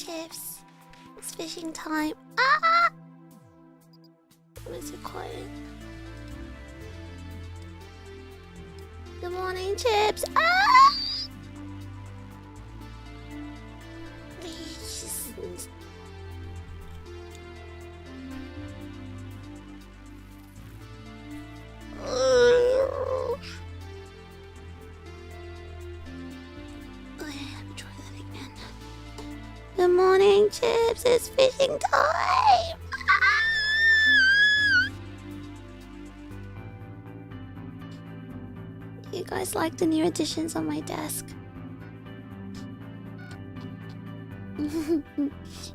Chips. It's fishing time. Ah! Why is it quiet? Good morning, Chips. Ah! Good morning, Chips. It's fishing time. You guys like the new additions on my desk?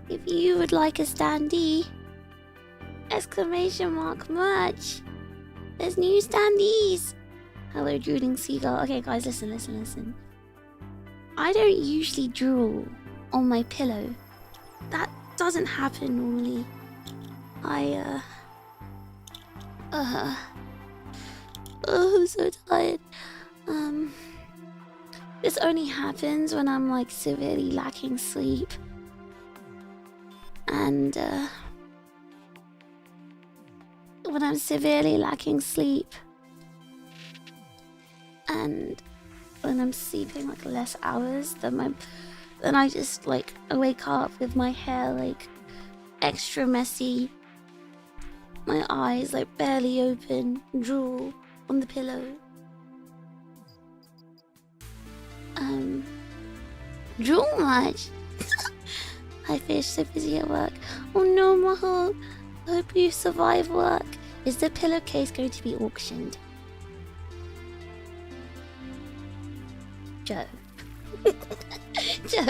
If you would like a standee, exclamation mark merch. There's new standees. Hello, drooling seagull. Okay, guys, listen. I don't usually drool on my pillow. That doesn't happen normally. I'm so tired. This only happens when I'm like severely lacking sleep. And when I'm severely lacking sleep and when I'm sleeping like less hours then I just like wake up with my hair like extra messy, my eyes like barely open, drool on the pillow. Drool much? Hi Fish, so busy at work. Oh no, Maho. Hope you survive work. Is the pillowcase going to be auctioned? Joe. Joe.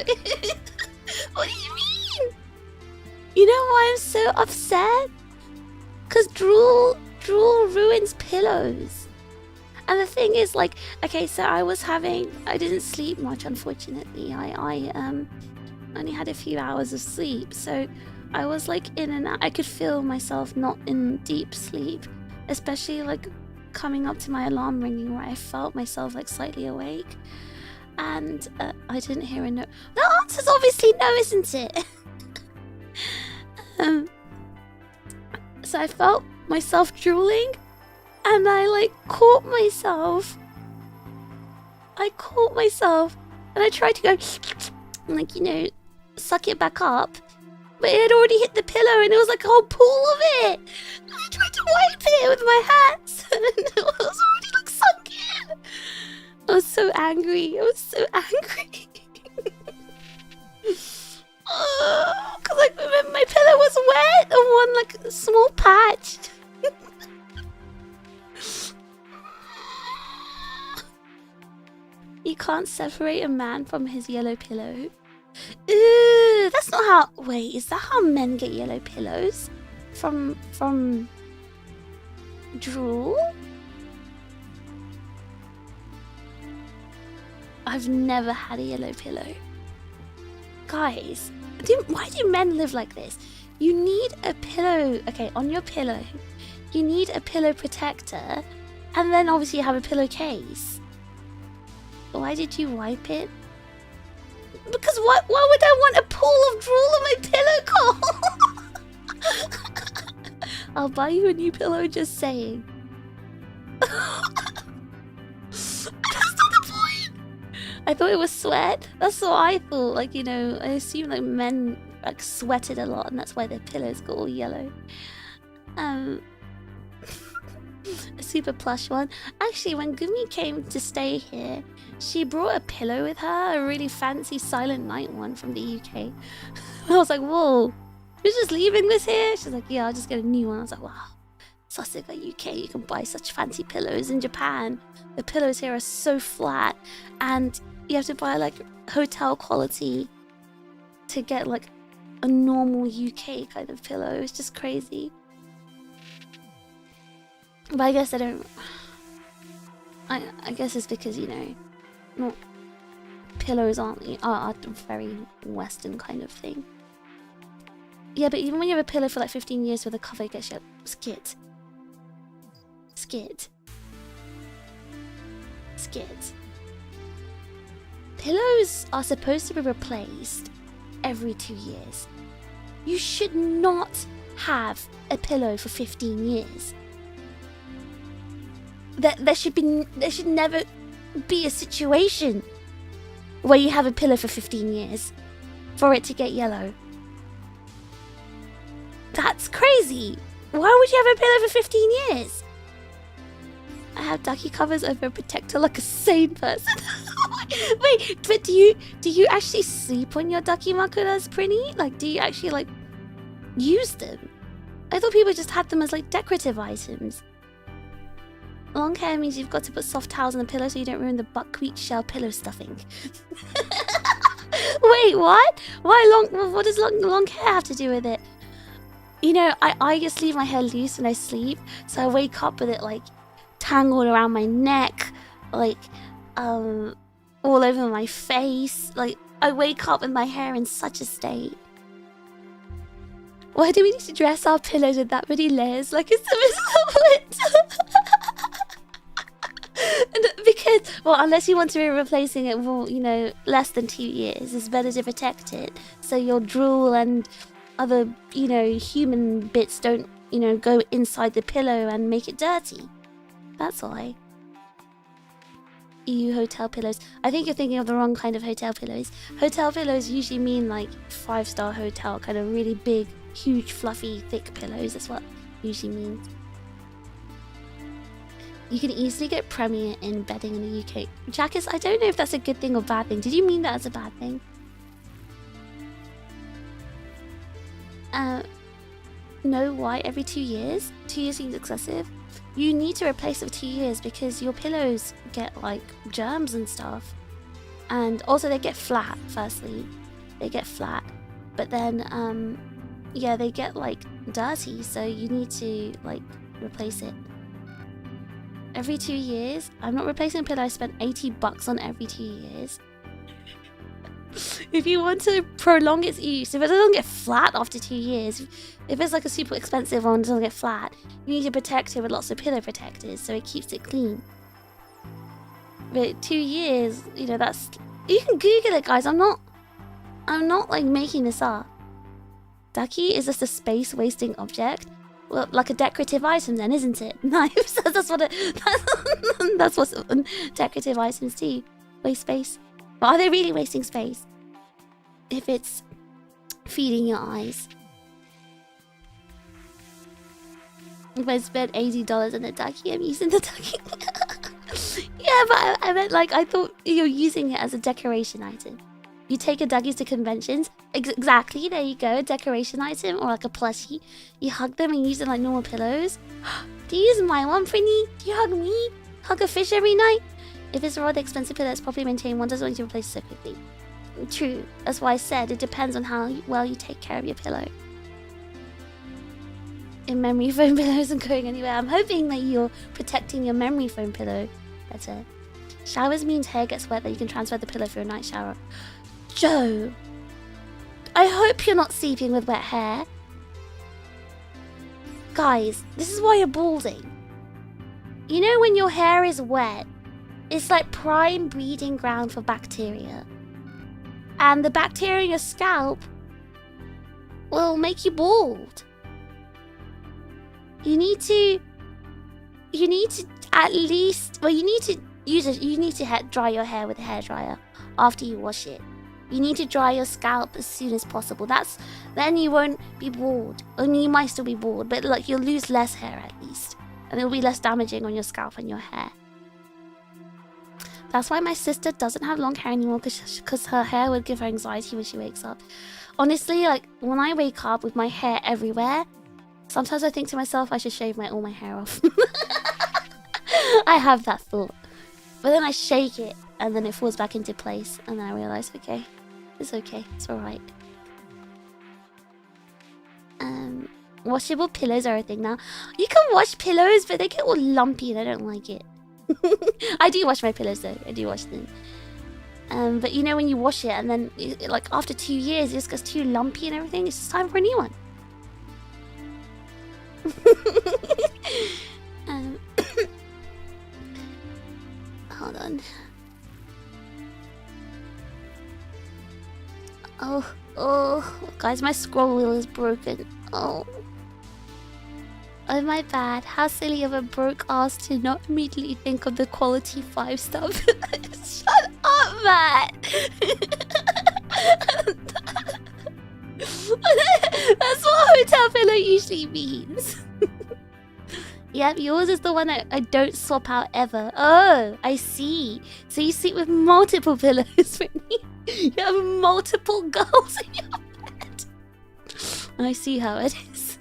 What do you mean? You know why I'm so upset? Cause drool ruins pillows. And the thing is, like, okay, so I didn't sleep much, unfortunately. I only had a few hours of sleep, so I was like in and out. I could feel myself not in deep sleep, especially like coming up to my alarm ringing where I felt myself like slightly awake. And I didn't hear a no. The answer's obviously no, isn't it? So I felt myself drooling. And I like caught myself. And I tried to go and like, you know, suck it back up. But it had already hit the pillow and it was like a whole pool of it. And I tried to wipe it with my hands and it was already like sunk in. I was so angry. Cause like my pillow was wet and one like small patch. You can't separate a man from his yellow pillow. Ooh, that's not how. Wait, is that how men get yellow pillows? From drool? I've never had a yellow pillow. Guys, why do men live like this? You need a pillow. Okay, on your pillow, you need a pillow protector, and then obviously you have a pillowcase. Why did you wipe it? Because why would I want a pool of drool on my pillow, Cole? I'll buy you a new pillow, just saying. That's not the point! I thought it was sweat. That's what I thought. Like, you know, I assume like men like sweated a lot and that's why their pillows got all yellow. A super plush one. Actually, when Gumi came to stay here, she brought a pillow with her, a really fancy Silent Night one from the UK. And I was like, whoa, you're just leaving this here? She's like, yeah, I'll just get a new one. I was like, wow, Sussex, UK, you can buy such fancy pillows. In Japan, the pillows here are so flat and you have to buy like hotel quality to get like a normal UK kind of pillow. It's just crazy. But I guess I don't. I guess it's because, you know, not pillows are a very Western kind of thing. Yeah, but even when you have a pillow for like 15 years with a cover, it gets you skid. Pillows are supposed to be replaced every 2 years. You should not have a pillow for 15 years. There should never be a situation where you have a pillow for 15 years for it to get yellow. That's crazy. Why would you have a pillow for 15 years? I have ducky covers over a protector like a sane person. Wait, but do you actually sleep on your ducky makulas, Prinny? Like, do you actually like use them? I thought people just had them as like decorative items. Long hair means you've got to put soft towels on the pillow so you don't ruin the buckwheat shell pillow stuffing. Wait, what? Why long? What does long hair have to do with it? You know, I just leave my hair loose when I sleep, so I wake up with it like tangled around my neck, like all over my face. Like, I wake up with my hair in such a state. Why do we need to dress our pillows with that many layers like it's the middle of winter? Because, well, unless you want to be replacing it for, you know, less than 2 years, it's better to protect it so your drool and other, you know, human bits don't, you know, go inside the pillow and make it dirty. That's why. EU hotel pillows. I think you're thinking of the wrong kind of hotel pillows. Hotel pillows usually mean like 5-star hotel, kind of really big, huge, fluffy, thick pillows. That's what it usually means. You can easily get Premier in bedding in the UK. Jackus, I don't know if that's a good thing or bad thing. Did you mean that as a bad thing? No, why? Every 2 years? 2 years seems excessive. You need to replace it for 2 years because your pillows get like germs and stuff. And also they get flat, firstly. They get flat. But then, yeah, they get like dirty. So you need to like replace it. Every 2 years? I'm not replacing a pillow. I spent $80 on every 2 years. If you want to prolong its use, if it doesn't get flat after 2 years, if it's like a super expensive one, it doesn't get flat, you need to protect it with lots of pillow protectors so it keeps it clean. But 2 years, you know, that's... You can Google it, guys. I'm not like making this up. Ducky is just a space-wasting object. Well, like a decorative item then, isn't it? Knives. That's what that's what decorative items do. Waste space. But are they really wasting space? If it's feeding your eyes. If I spent $80 on a ducky, I'm using the ducky. Yeah, but I meant like, I thought you're using it as a decoration item. You take your duggies to conventions. Exactly, there you go. A decoration item or like a plushie. You hug them and use them like normal pillows. Do you use my one, Prinny? Do you hug me? Hug a fish every night? If it's a rather expensive pillow that's properly maintained, one doesn't want to replace it so quickly. True. That's why I said it depends on how well you take care of your pillow. In memory foam pillow isn't going anywhere. I'm hoping that you're protecting your memory foam pillow better. Showers means hair gets wet that you can transfer the pillow for a night shower. Joe, I hope you're not sleeping with wet hair. Guys, this is why you're balding. You know when your hair is wet, it's like prime breeding ground for bacteria. And the bacteria in your scalp will make you bald. You need to at least, well, you need to dry your hair with a hairdryer after you wash it. You need to dry your scalp as soon as possible. Then you won't be bald. I mean, you might still be bald, but like you'll lose less hair at least. And it'll be less damaging on your scalp and your hair. That's why my sister doesn't have long hair anymore, because her hair would give her anxiety when she wakes up. Honestly, like when I wake up with my hair everywhere, sometimes I think to myself I should shave all my hair off. I have that thought. But then I shake it and then it falls back into place and then I realise, okay, it's alright. Washable pillows are a thing now. You can wash pillows, but they get all lumpy and I don't like it. I do wash my pillows though, I do wash them. But you know when you wash it and then like after 2 years it just gets too lumpy and everything, it's just time for a new one. Hold on. Oh, Oh, guys, my scroll wheel is broken. Oh. Oh, my bad. How silly of a broke ass to not immediately think of the quality 5 stuff. Shut up, Matt! That's what hotel pillow usually means. Yep, yours is the one I don't swap out ever. Oh, I see. So you sleep with multiple pillows, Whitney. You have multiple girls in your bed. I see how it is.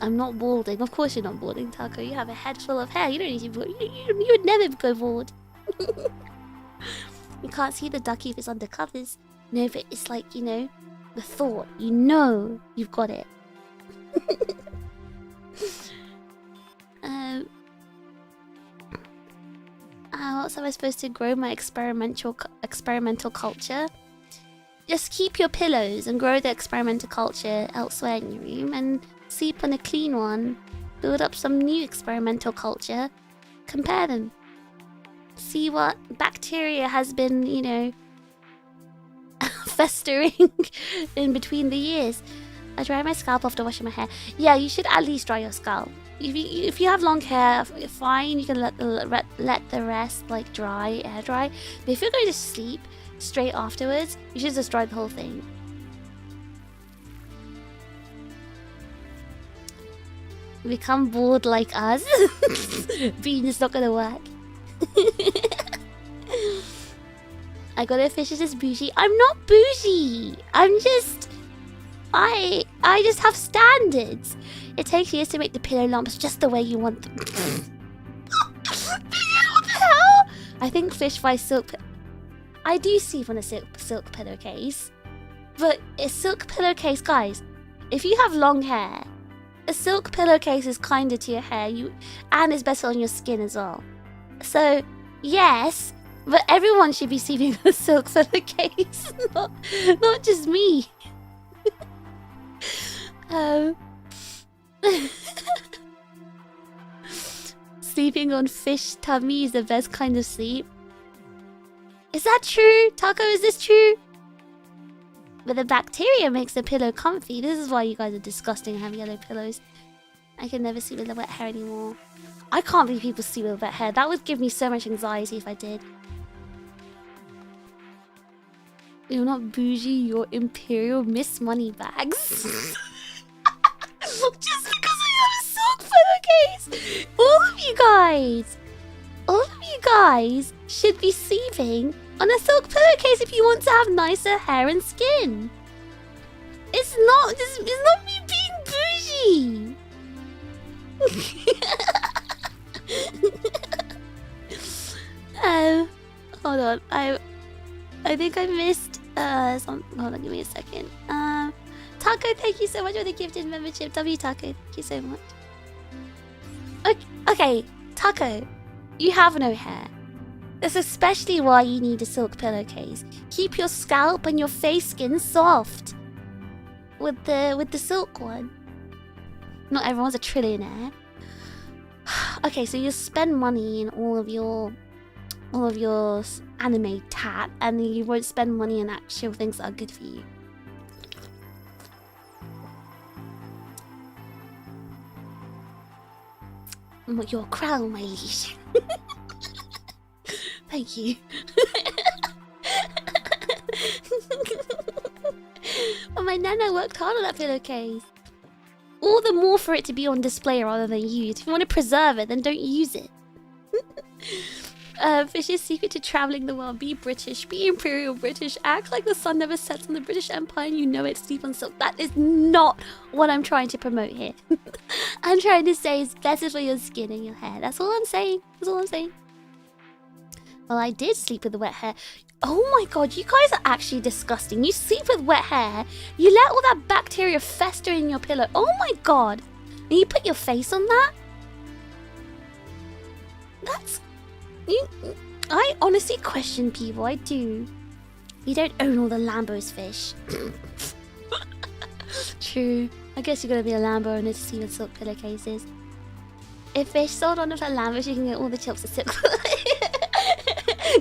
I'm not balding. Of course you're not balding, Taco. You have a head full of hair. You don't need to bald. You would never go bald. You can't see the ducky if it's under covers. No, but it's like, you know, the thought. You know you've got it. How else am I supposed to grow my experimental culture? Just keep your pillows and grow the experimental culture elsewhere in your room and sleep on a clean one. Build up some new experimental culture. Compare them. See what bacteria has been, you know, festering in between the years. I dry my scalp after washing my hair. Yeah, you should at least dry your scalp. If you have long hair, fine, you can let the rest like dry, air dry. But if you're going to sleep straight afterwards, you should just dry the whole thing. Become bored like us. Being is not gonna work. I got a fish is just bougie. I'm not bougie. I'm just I just have standards. It takes years to make the pillow lumps just the way you want them. What the hell? I think fish buy silk. I do sleep on a silk pillowcase, but a silk pillowcase, guys. If you have long hair, a silk pillowcase is kinder to your hair. And it's better on your skin as well. So yes, but everyone should be sleeping on a silk pillowcase, not just me. Sleeping on fish tummy is the best kind of sleep. Is that true? Taco, is this true? But the bacteria makes the pillow comfy. This is why you guys are disgusting and have yellow pillows. I can never sleep with the wet hair anymore. I can't believe people sleep with wet hair. That would give me so much anxiety if I did. You're not bougie, you're imperial Miss Moneybags. Just because I have a silk pillowcase! All of you guys should be sleeping on a silk pillowcase if you want to have nicer hair and skin. It's not me being bougie! Hold on, I think I missed hold on, give me a second. Taco, thank you so much for the gifted membership. W Taco, thank you so much. Okay, Taco, you have no hair. That's especially why you need a silk pillowcase. Keep your scalp and your face skin soft with the silk one. Not everyone's a trillionaire. Okay, so you spend money in all of your anime tat, and you won't spend money on actual things that are good for you. Your crown, my liege. Thank you. Well, my nana worked hard on that pillowcase. All the more for it to be on display rather than used. If you want to preserve it, then don't use it. Fish's secret to traveling the world. Be British. Be Imperial British. Act like the sun never sets on the British Empire and you know it. Sleep on silk. That is not what I'm trying to promote here. I'm trying to say it's better for your skin and your hair. That's all I'm saying. That's all I'm saying. Well, I did sleep with the wet hair. Oh my god, you guys are actually disgusting. You sleep with wet hair. You let all that bacteria fester in your pillow. Oh my god. And you put your face on that? That's... I honestly question people, I do. You don't own all the Lambos, fish. True. I guess you're gonna be a Lambo owner to see with silk pillowcases. If fish sold one of her Lambos, you can get all the chips of silk.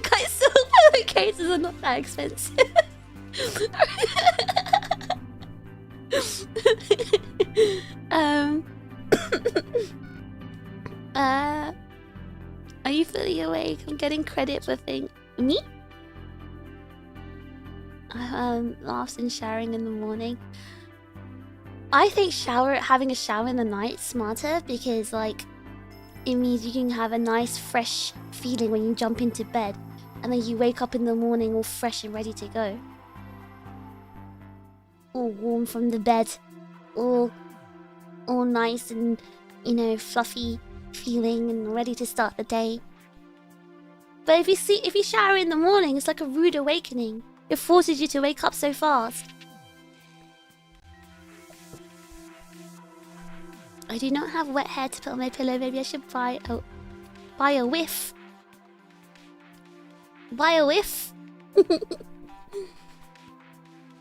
Guys, silk pillowcases are not that expensive. Are you fully awake? I'm getting credit for thing. Me? Laughs and showering in the morning. I think having a shower in the night is smarter because, like, it means you can have a nice fresh feeling when you jump into bed, and then you wake up in the morning all fresh and ready to go. All warm from the bed, all nice and, you know, fluffy feeling and ready to start the day. But if you shower in the morning, it's like a rude awakening. It forces you to wake up so fast. I do not have wet hair to put on my pillow. Maybe I should buy a whiff. Buy a whiff.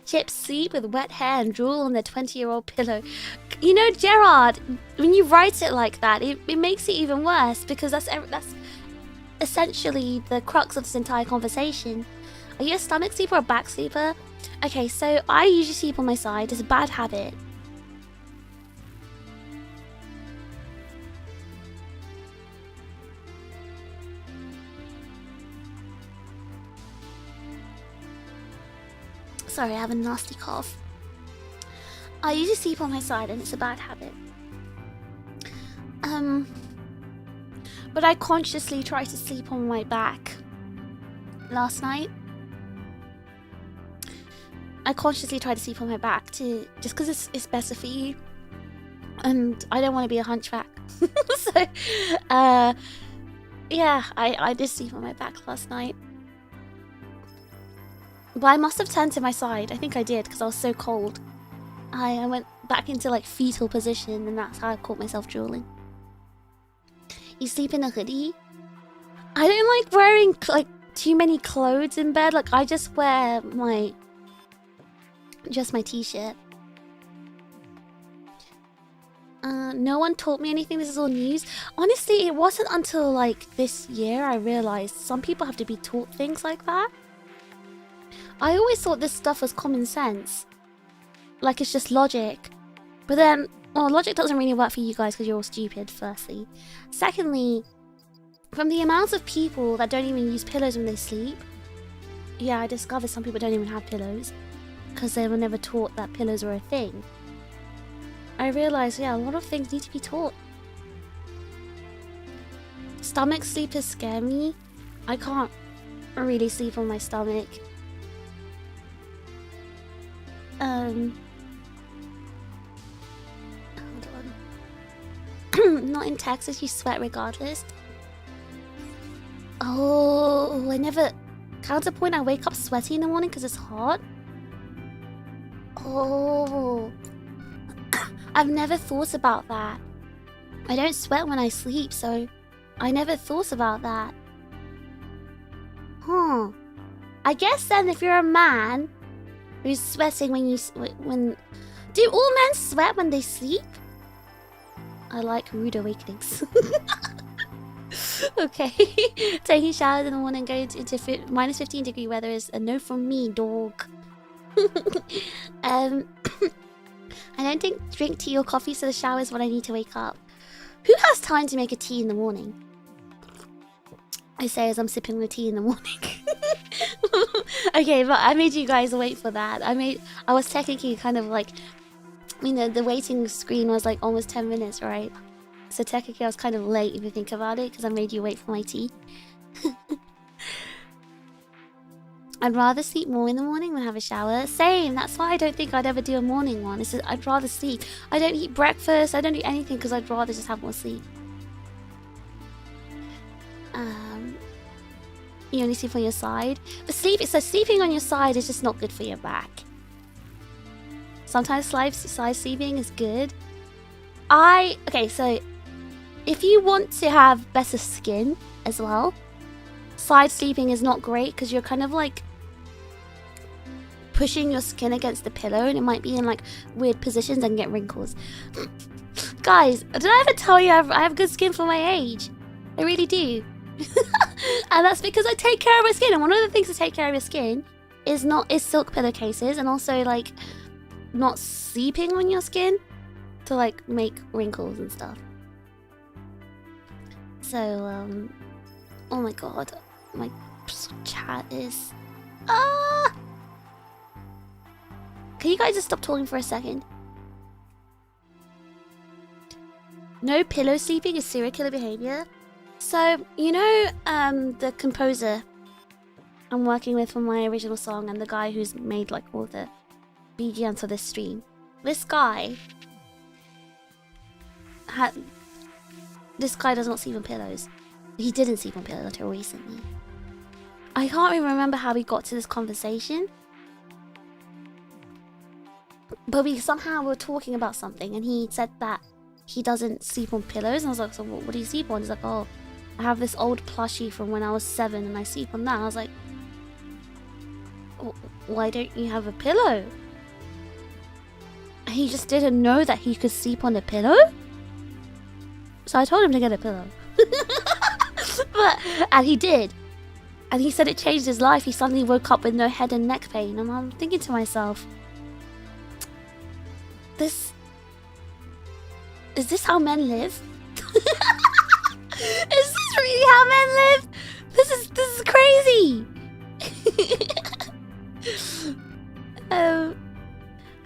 Chips sleep with wet hair and drool on their 20-year-old pillow. You know, Gerard, when you write it like that, it makes it even worse because that's essentially the crux of this entire conversation. Are you a stomach sleeper or a back sleeper? Okay, so I usually sleep on my side. It's a bad habit. Sorry, I have a nasty cough. I usually sleep on my side and it's a bad habit. But I consciously tried to sleep on my back last night. I consciously tried to sleep on my back just because it's better for you. And I don't want to be a hunchback. So, yeah, I did sleep on my back last night. But I must have turned to my side. I think I did because I was so cold. I went back into like fetal position and that's how I caught myself drooling. You sleep in a hoodie? I don't like wearing like too many clothes in bed. Like I just wear my t-shirt. No one taught me anything. This is all news. Honestly, it wasn't until like this year I realized some people have to be taught things like that. I always thought this stuff was common sense. Like it's just logic. But then, well, logic doesn't really work for you guys because you're all stupid, firstly. Secondly, from the amounts of people that don't even use pillows when they sleep, yeah, I discovered some people don't even have pillows because they were never taught that pillows were a thing. I realized, yeah, a lot of things need to be taught. Stomach sleepers scare me. I can't really sleep on my stomach. Hold on. Not in Texas, you sweat regardless. Oh, I never... Counterpoint, I wake up sweaty in the morning because it's hot. Oh... I've never thought about that. I don't sweat when I sleep, so... I never thought about that. Huh. I guess then if you're a man... who's sweating when do all men sweat when they sleep? I like rude awakenings. Okay. Taking showers in the morning, going into minus 15-degree weather is a no from me, dog. I don't drink tea or coffee, so the shower is when I need to wake up. Who has time to make a tea in the morning? I say as I'm sipping the tea in the morning. Okay, but I made you guys wait for that. I was technically kind of like, you know, the waiting screen was like almost 10 minutes, right? So technically I was kind of late if you think about it, because I made you wait for my tea. I'd rather sleep more in the morning than have a shower. Same, that's why I don't think I'd ever do a morning one. It's just, I'd rather sleep. I don't eat breakfast, I don't do anything because I'd rather just have more sleep. You only sleep on your side. But sleeping on your side is just not good for your back. Sometimes side sleeping is good. Okay, so if you want to have better skin as well, side sleeping is not great because you're kind of like pushing your skin against the pillow and it might be in like weird positions and get wrinkles. Guys, did I ever tell you I have good skin for my age? I really do. And that's because I take care of my skin. And one of the things to take care of your skin is silk pillowcases, and also like not seeping on your skin to like make wrinkles and stuff. So oh my god, my chat is can you guys just stop talking for a second? No pillow sleeping is serial killer behavior. So you know the composer I'm working with for my original song, and the guy who's made like all the BGMs for this stream. This guy does not sleep on pillows. He didn't sleep on pillows until recently. I can't even remember how we got to this conversation, but we somehow were talking about something, and he said that he doesn't sleep on pillows, and I was like, so what do you sleep on? He's like, oh, I have this old plushie from when I was 7 and I sleep on that. And I was like, why don't you have a pillow? He just didn't know that he could sleep on a pillow. So I told him to get a pillow. And he did. And he said it changed his life. He suddenly woke up with no head and neck pain. And I'm thinking to myself, is this how men live? Is this really how men live? This is crazy.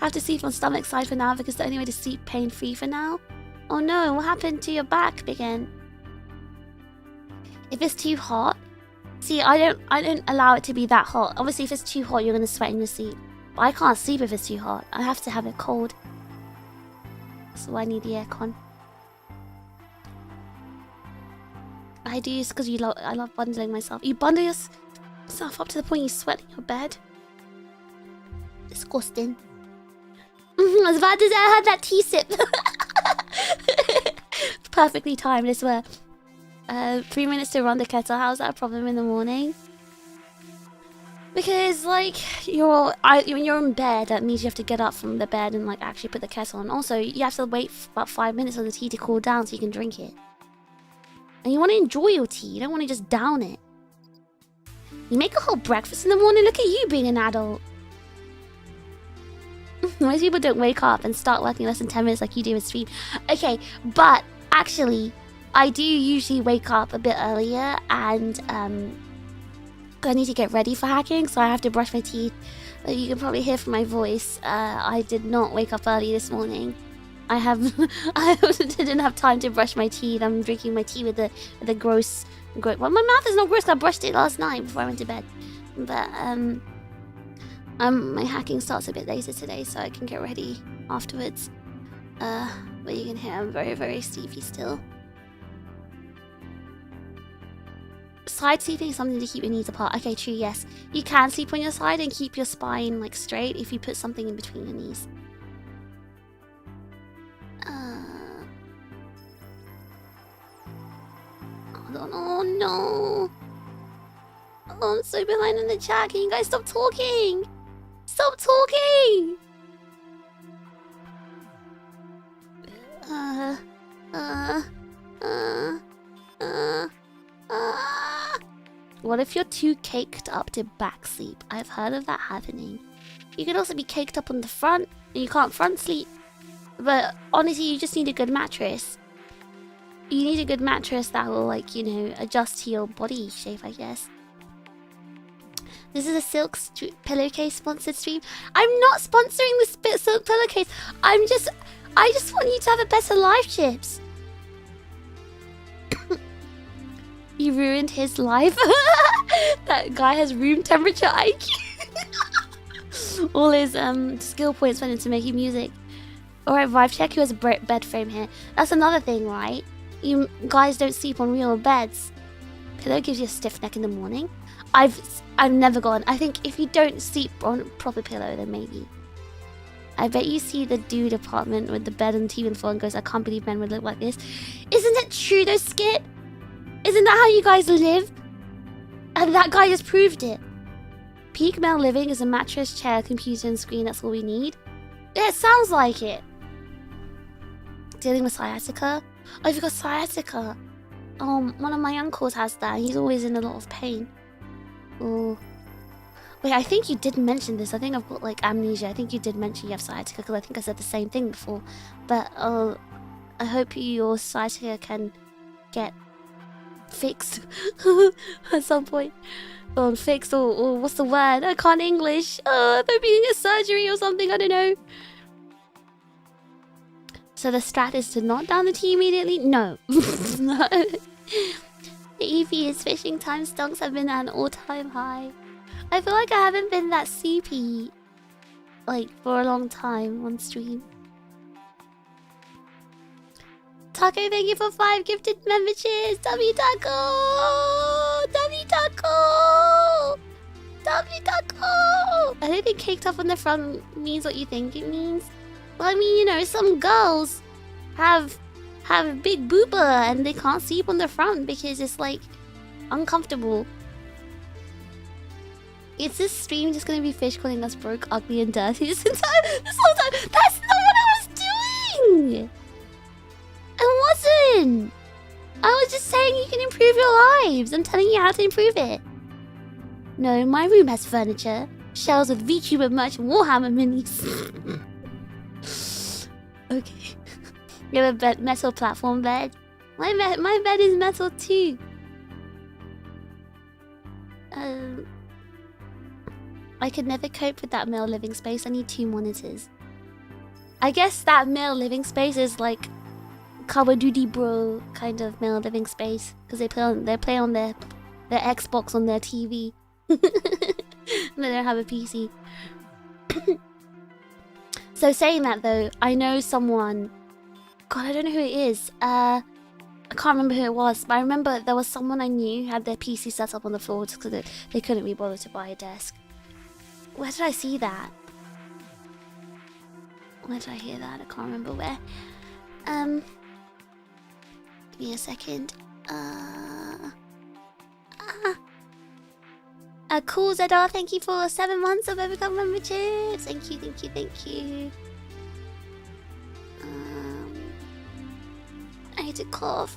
Have to sleep on stomach side for now because the only way to sleep pain free for now. Oh no, what happened to your back again? If it's too hot, see, I don't allow it to be that hot. Obviously, if it's too hot, you're gonna sweat in your sleep. But I can't sleep if it's too hot. I have to have it cold. So I need the aircon. I do this because I love bundling myself. You bundle yourself up to the point you sweat in your bed. Disgusting. I was about to say I had that tea sip. Perfectly timed, I swear. 3 minutes to run the kettle. How's that a problem in the morning? Because like when you're in bed, that means you have to get up from the bed and like actually put the kettle on. Also, you have to wait for about 5 minutes for the tea to cool down so you can drink it. And you want to enjoy your tea. You don't want to just down it. You make a whole breakfast in the morning. Look at you being an adult. Most people don't wake up and start working less than 10 minutes like you do with stream. Okay, but actually, I do usually wake up a bit earlier, and I need to get ready for hacking, so I have to brush my teeth. You can probably hear from my voice, I did not wake up early this morning. I didn't have time to brush my teeth. I'm drinking my tea with the gross. Well, my mouth is not gross. I brushed it last night before I went to bed. But my hacking starts a bit later today, so I can get ready afterwards. But you can hear I'm very, very sleepy still. Side sleeping is something to keep your knees apart. Okay, true, yes. You can sleep on your side and keep your spine like straight if you put something in between your knees. Oh no. Oh, I'm so behind in the chat. Can you guys stop talking? Stop talking! What if you're too caked up to back sleep? I've heard of that happening. You could also be caked up on the front and you can't front sleep. But honestly, you just need a good mattress. You need a good mattress that will, like, you know, adjust to your body shape, I guess. This is a silk pillowcase sponsored stream. I'm not sponsoring the silk pillowcase. I just want you to have a better life, Chips. You ruined his life. That guy has room temperature IQ. All his skill points went into making music. Alright, Vibe Check, who has a bed frame here. That's another thing, right? You guys don't sleep on real beds. Pillow gives you a stiff neck in the morning. I've never gone. I think if you don't sleep on a proper pillow, then maybe. I bet you see the dude apartment with the bed and TV on the floor and goes, I can't believe men would look like this. Isn't it true though, Skip? Isn't that how you guys live? And that guy just proved it. Peak male living is a mattress, chair, computer, and screen. That's all we need. Yeah, it sounds like it. Dealing with sciatica? Oh, you've got sciatica. One of my uncles has that. He's always in a lot of pain. Oh. Wait, I think you did mention this. I think I've got like amnesia. I think you did mention you have sciatica because I think I said the same thing before. But I hope your sciatica can get fixed at some point. Or fixed, or what's the word? I can't English. Maybe a surgery or something, I don't know. So the strat is to not down the tea immediately? No. No. The EV's fishing time stonks have been at an all-time high. I feel like I haven't been that CP like for a long time on stream. Taco, thank you for 5 gifted memberships. W Taco! W Taco! W Taco! I don't think caked up on the front means what you think it means. Well, I mean, you know, some girls have a big booba and they can't sleep on the front because it's like uncomfortable. Is this stream just gonna be fish calling us broke, ugly, and dirty this whole time? That's not what I was doing! I wasn't! I was just saying you can improve your lives. I'm telling you how to improve it. No, my room has furniture, shelves with VTuber merch and Warhammer minis. Okay. You have a metal platform bed. My bed is metal too. I could never cope with that male living space. I need 2 monitors. I guess that male living space is like Call of Duty bro kind of male living space because they play on their Xbox on their TV. They don't have a PC. So saying that though, I know someone. God, I don't know who it is. I can't remember who it was, but I remember there was someone I knew who had their PC set up on the floor because they couldn't be bothered to buy a desk. Where did I see that? Where did I hear that? I can't remember where. Give me a second. Cool Zadar, thank you for 7 months of Overcome memberships. Thank you, thank you, thank you. I need to cough.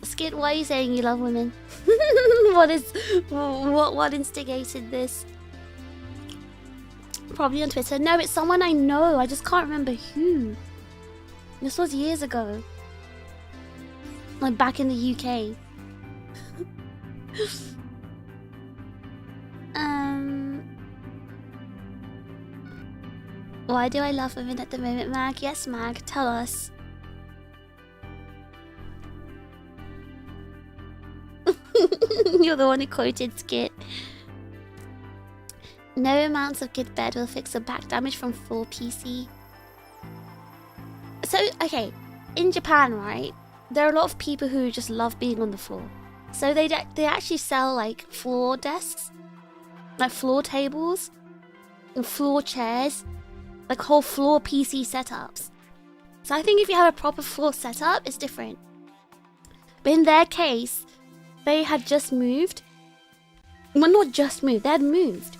Skid, why are you saying you love women? What instigated this? Probably on Twitter. No, it's someone I know. I just can't remember who. This was years ago. Like back in the UK. Why do I love women at the moment, Mag? Yes, Mag, tell us. You're the one who quoted Skit. No amounts of good bed will fix the back damage from full PC. So, okay, in Japan, right, there are a lot of people who just love being on the floor. So they actually sell like floor desks, like floor tables, and floor chairs, like whole floor PC setups. So I think if you have a proper floor setup, it's different. But in their case, they had just moved. Well, not just moved, they had moved.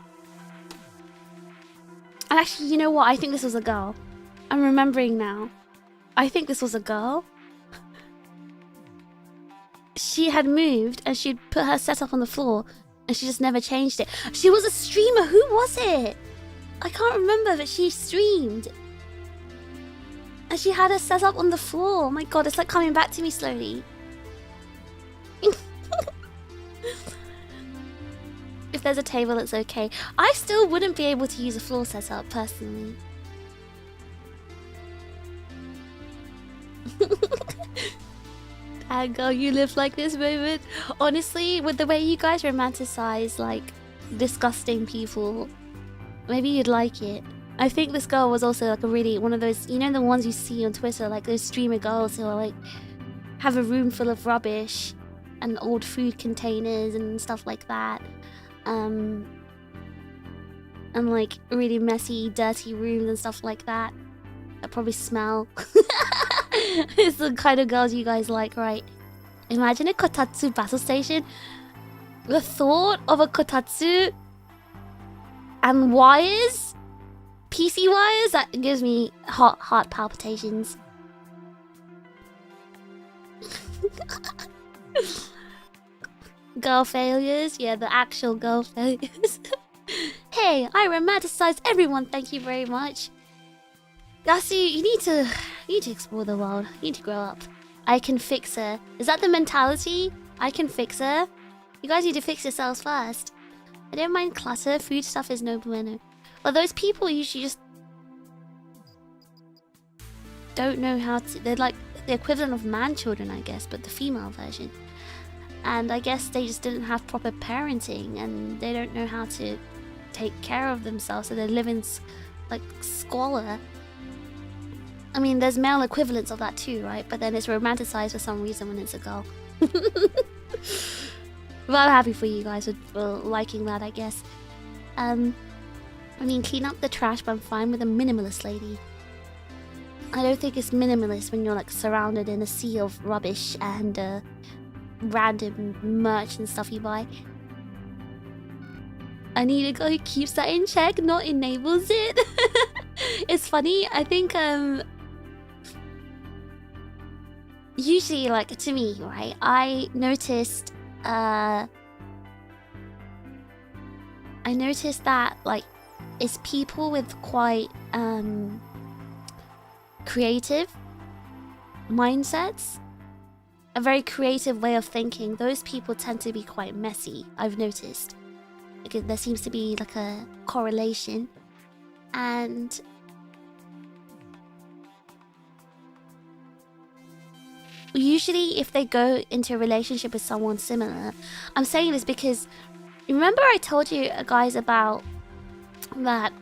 And actually, you know what? I think this was a girl. I'm remembering now. I think this was a girl. She had moved and she'd put her setup on the floor and she just never changed it. She was a streamer. Who was it? I can't remember, but she streamed. And she had her setup on the floor. Oh my god, it's like coming back to me slowly. If there's a table, it's okay. I still wouldn't be able to use a floor setup, personally. Girl, you live like this moment. Honestly, with the way you guys romanticize, like, disgusting people, maybe you'd like it. I think this girl was also, like, a really, one of those, you know the ones you see on Twitter, like those streamer girls who are, like, have a room full of rubbish and old food containers and stuff like that. And, like, really messy, dirty rooms and stuff like that. That probably smell. It's the kind of girls you guys like, right? Imagine a kotatsu battle station. The thought of a kotatsu and wires, PC wires, that gives me heart palpitations. Girl failures? Yeah, the actual girl failures. Hey, I romanticize everyone, thank you very much. Yassi, you need to explore the world. You need to grow up. I can fix her. Is that the mentality? I can fix her? You guys need to fix yourselves first. I don't mind clutter. Food stuff is no bueno. Well, those people usually just don't know how to... They're like the equivalent of man-children, I guess, but the female version. And I guess they just didn't have proper parenting, and they don't know how to take care of themselves, so they live in like squalor. I mean, there's male equivalents of that too, right? But then it's romanticized for some reason when it's a girl. But I'm happy for you guys for liking that, I guess. I mean, clean up the trash, but I'm fine with a minimalist lady. I don't think it's minimalist when you're like surrounded in a sea of rubbish and random merch and stuff you buy. I need a girl who keeps that in check, not enables it. It's funny, I think usually, like, to me, right, I noticed that, like, it's people with quite creative mindsets, a very creative way of thinking. Those people tend to be quite messy, I've noticed. Like, there seems to be like a correlation. And usually if they go into a relationship with someone similar, I'm saying this because remember I told you guys about that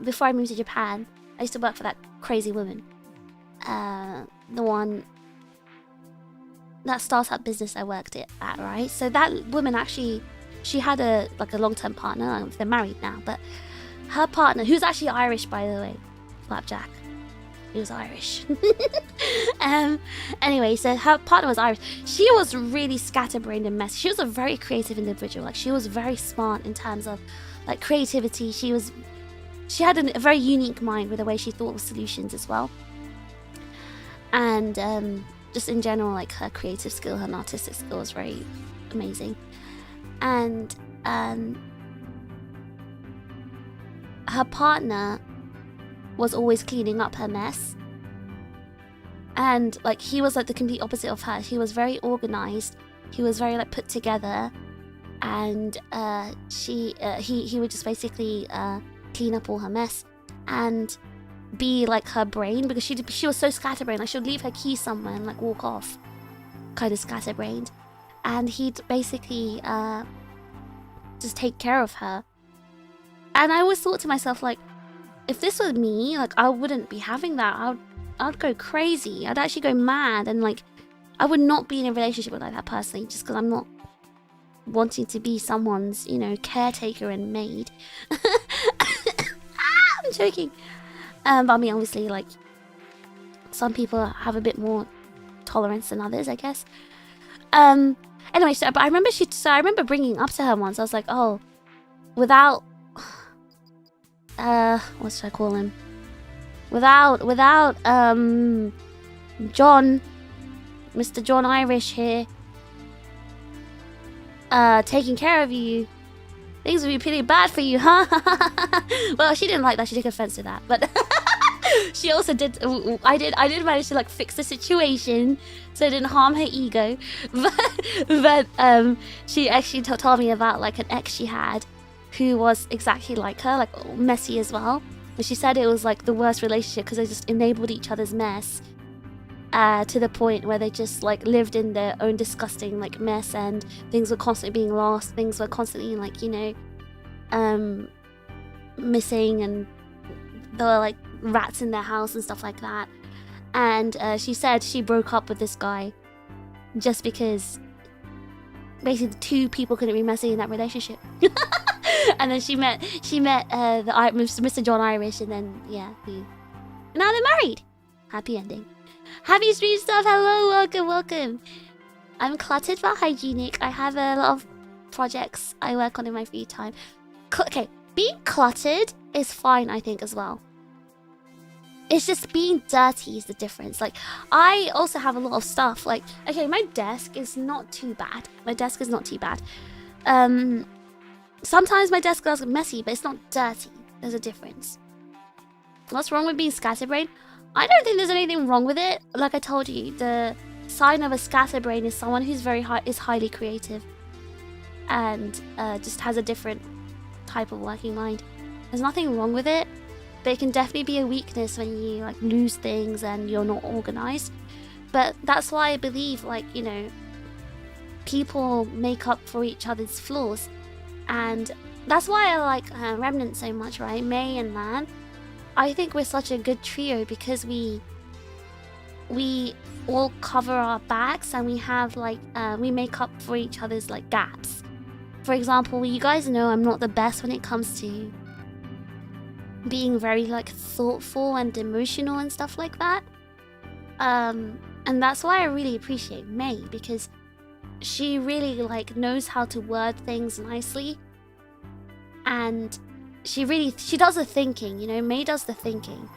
before I moved to Japan, I used to work for that crazy woman, the one, that startup business I worked at, right? So that woman actually, she had a long-term partner. They're married now, but her partner, who's actually Irish, by the way, Flapjack, he was Irish. Anyway, so her partner was Irish. She was really scatterbrained and messy. She was a very creative individual. Like, she was very smart in terms of like creativity. She had a very unique mind with the way she thought of solutions as well. And just in general, like, her creative skill, her artistic skill was very amazing. And her partner was always cleaning up her mess, and like, he was like the complete opposite of her. He was very organized, he was very like put together, and he would just basically clean up all her mess and be like her brain, because she was so scatterbrained. Like, she would leave her key somewhere and like walk off, kind of scatterbrained, and he'd basically just take care of her. And I always thought to myself, like, if this was me, like, I wouldn't be having that. I'd go crazy. I'd actually go mad, and like, I would not be in a relationship with like that personally, just because I'm not wanting to be someone's, you know, caretaker and maid. I'm joking. But I mean, obviously, like, some people have a bit more tolerance than others, I guess. Anyway, but I remember bringing up to her once. I was like, oh, without what should I call him? Without John, Mr. John Irish here, taking care of you, things would be pretty bad for you, huh? Well, she didn't like that. She took offense to that, but she also did. I did manage to like fix the situation so it didn't harm her ego. But she actually told me about like an ex she had, who was exactly like her, like messy as well. And she said it was like the worst relationship because they just enabled each other's mess to the point where they just like lived in their own disgusting like mess, and things were constantly being lost, things were constantly like, you know, missing, and there were like rats in their house and stuff like that. And she said she broke up with this guy just because basically two people couldn't be messy in that relationship. And then she met Mr. John Irish, and then yeah, now they're married. Happy ending. Happy stream stuff. Hello, welcome. I'm cluttered but hygienic. I have a lot of projects I work on in my free time. Okay, being cluttered is fine, I think, as well. It's just being dirty is the difference. Like, I also have a lot of stuff. Like, okay, my desk is not too bad. My desk is not too bad. Sometimes my desk does get messy, but it's not dirty. There's a difference. What's wrong with being scatterbrained? I don't think there's anything wrong with it. Like I told you, the sign of a scatterbrain is someone who's highly creative and just has a different type of working mind. There's nothing wrong with it, but it can definitely be a weakness when you like lose things and you're not organized. But that's why I believe, like, you know, people make up for each other's flaws, and that's why I like Remnant so much, right? May and Lan. I think we're such a good trio because we all cover our backs and we have like we make up for each other's like gaps. For example, you guys know I'm not the best when it comes to being very like thoughtful and emotional and stuff like that. And that's why I really appreciate May, because she really like knows how to word things nicely, and she does the thinking, you know. May does the thinking.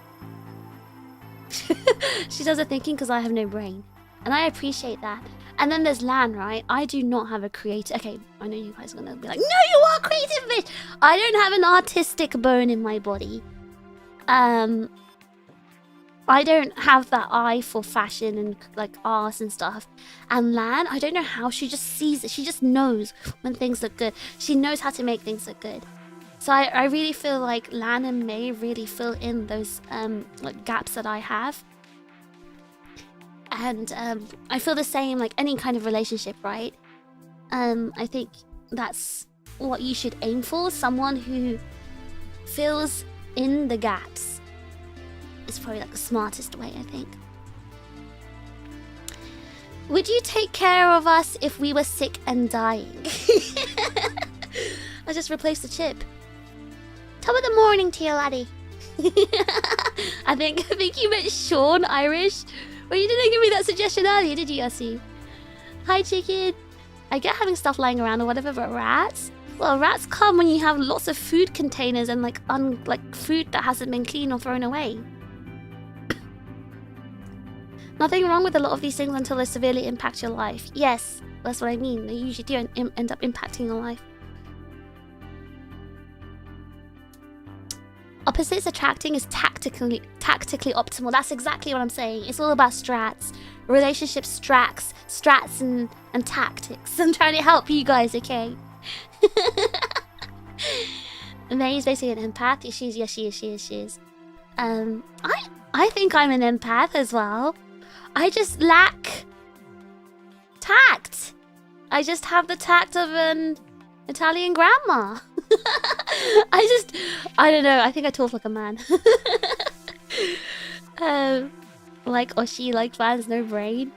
She does the thinking because I have no brain, and I appreciate that. And then there's Lan, right? I do not have a creative... Okay, I know you guys are gonna be like, no, you are creative, bitch! I don't have an artistic bone in my body. I don't have that eye for fashion and like art and stuff. And Lan, I don't know how, she just sees it. She just knows when things look good. She knows how to make things look good. So I really feel like Lan and May really fill in those like gaps that I have. And I feel the same like any kind of relationship, right? I think that's what you should aim for. Someone who fills in the gaps. It's probably like the smartest way, I think. Would you take care of us if we were sick and dying? I just replaced the chip. Top of the morning to you, laddie. I think you meant Sean Irish. Well, you didn't give me that suggestion earlier, did you, Yassi? Hi, chicken. I get having stuff lying around or whatever, but rats? Well, rats come when you have lots of food containers and like food that hasn't been cleaned or thrown away. Nothing wrong with a lot of these things until they severely impact your life. Yes, that's what I mean. They usually do end up impacting your life. Opposites attracting is tactically optimal. That's exactly what I'm saying. It's all about strats. Relationship strats and tactics. I'm trying to help you guys, okay? May is basically an empath. Yes, she is. I think I'm an empath as well. I just lack tact. I just have the tact of an Italian grandma. I don't know. I think I talk like a man. Like Oshi, like fans, no brain.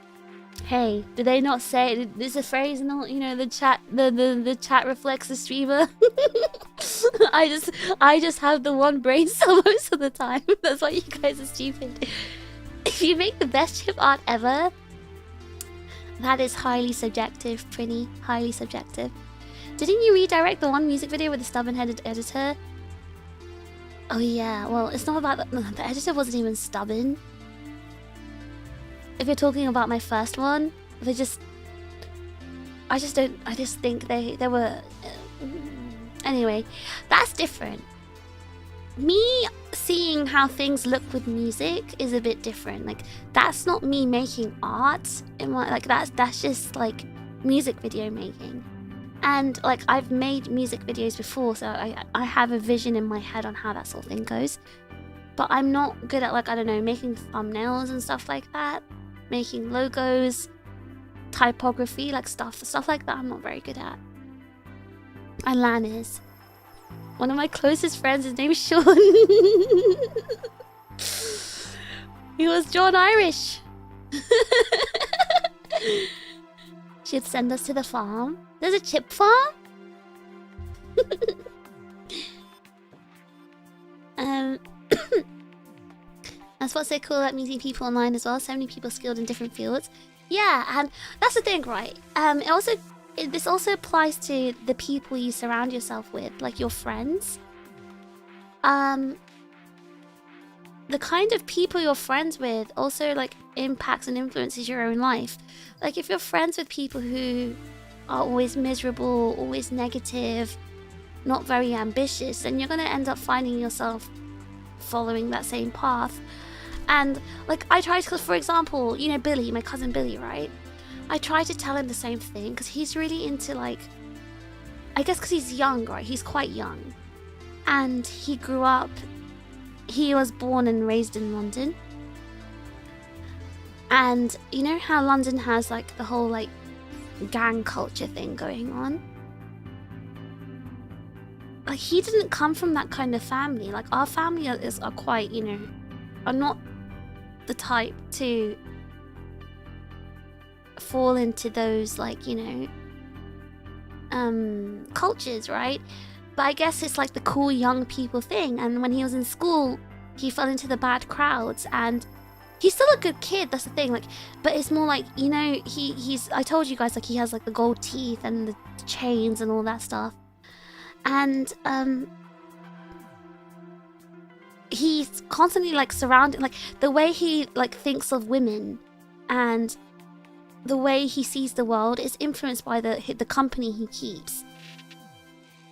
Hey, did they not say there's a phrase? Not, you know, the chat reflects the streamer. I just have the one brain cell most of the time. That's why you guys are stupid. If you make the best chip art ever, that is highly subjective, Prinny. Highly subjective. Didn't you redirect the one music video with the stubborn-headed editor? Oh yeah, well, it's not about the editor wasn't even stubborn. If you're talking about my first one, I just think they were... Anyway, that's different. Me seeing how things look with music is a bit different. Like, that's not me making art. That's just like music video making. And like, I've made music videos before, so I have a vision in my head on how that sort of thing goes. But I'm not good at, like, I don't know, making thumbnails and stuff like that. Making logos, typography, like stuff like that I'm not very good at. And Lan is. One of my closest friends, his name is Sean. He was John Irish. She'd send us to the farm. There's a chip farm? That's what's so cool about meeting people online as well. So many people skilled in different fields. Yeah, and that's the thing, right? This also applies to the people you surround yourself with, like your friends. the kind of people you're friends with also like impacts and influences your own life. Like if you're friends with people who are always miserable, always negative, not very ambitious, then you're gonna end up finding yourself following that same path. And like I try to, for example, you know Billy, my cousin Billy, right? I try to tell him the same thing because he's really into like, I guess because he's young, right? He's quite young. And he grew up, he was born and raised in London. And you know how London has like the whole like gang culture thing going on? Like he didn't come from that kind of family. Like our family are quite, you know, are not the type to fall into those like, you know, cultures, right? But I guess it's like the cool young people thing. And when he was in school, he fell into the bad crowds, and he's still a good kid, that's the thing. Like, but it's more like, you know, he's I told you guys, like he has like the gold teeth and the chains and all that stuff. And he's constantly like surrounded, like the way he like thinks of women and the way he sees the world is influenced by the company he keeps.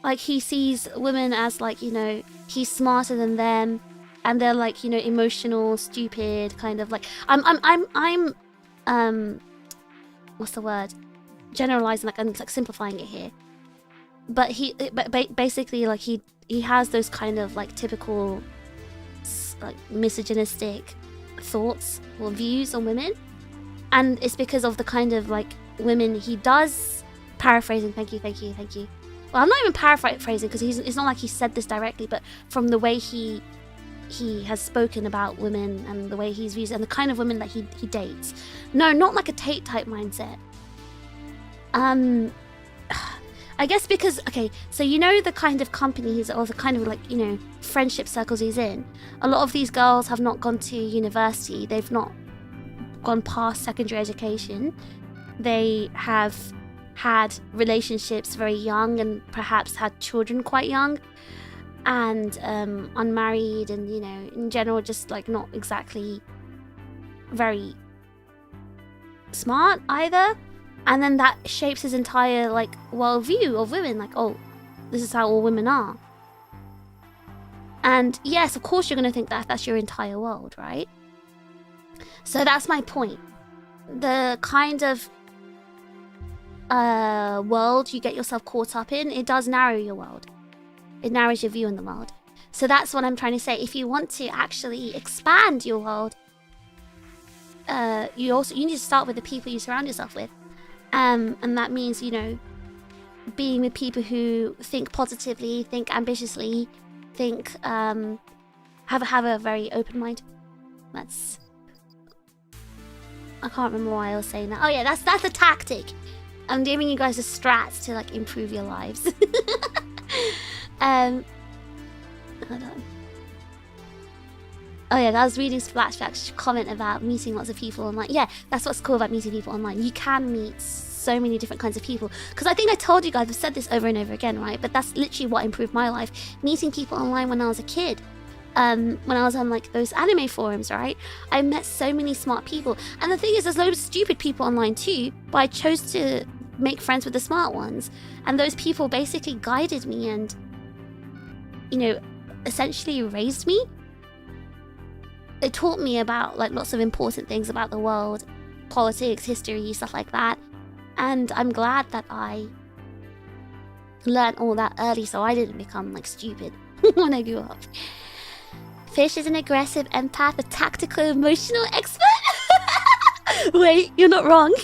Like he sees women as like, you know, he's smarter than them, and they're like, you know, emotional, stupid, kind of like I'm what's the word? Generalizing, like I'm like simplifying it here. But basically like he has those kind of like typical like misogynistic thoughts or views on women, and it's because of the kind of like women he does. Paraphrasing, thank you. Well, I'm not even paraphrasing because it's not like he said this directly, but from the way he has spoken about women and the way he's views and the kind of women that he dates. No, not like a Tate type mindset. I guess because, okay, so you know the kind of company he's, or the kind of like, you know, friendship circles he's in. A lot of these girls have not gone to university. They've not gone past secondary education. They have had relationships very young and perhaps had children quite young, and unmarried, and, you know, in general just like not exactly very smart either. And then that shapes his entire like worldview of women, like, oh, this is how all women are. And yes, of course you're going to think that that's your entire world, right? So that's my point. The kind of world you get yourself caught up in, it does narrow your world. It narrows your view in the world. So that's what I'm trying to say. If you want to actually expand your world, you need to start with the people you surround yourself with. And that means, you know, being with people who think positively, think ambitiously, think, have a very open mind. That's, I can't remember why I was saying that. Oh yeah, that's a tactic. I'm giving you guys the strats to like improve your lives. Hold on. Oh yeah, I was reading Splashback's comment about meeting lots of people online. Yeah, that's what's cool about meeting people online. You can meet so many different kinds of people. Because I think I told you guys, I've said this over and over again, right? But that's literally what improved my life. Meeting people online when I was a kid. When I was on like those anime forums, right? I met so many smart people. And the thing is, there's loads of stupid people online too, but I chose to make friends with the smart ones. And those people basically guided me and, you know, essentially raised me. It taught me about like lots of important things about the world, politics, history, stuff like that. And I'm glad that I learned all that early so I didn't become like stupid when I grew up. Fish is an aggressive empath, a tactical emotional expert. Wait, you're not wrong.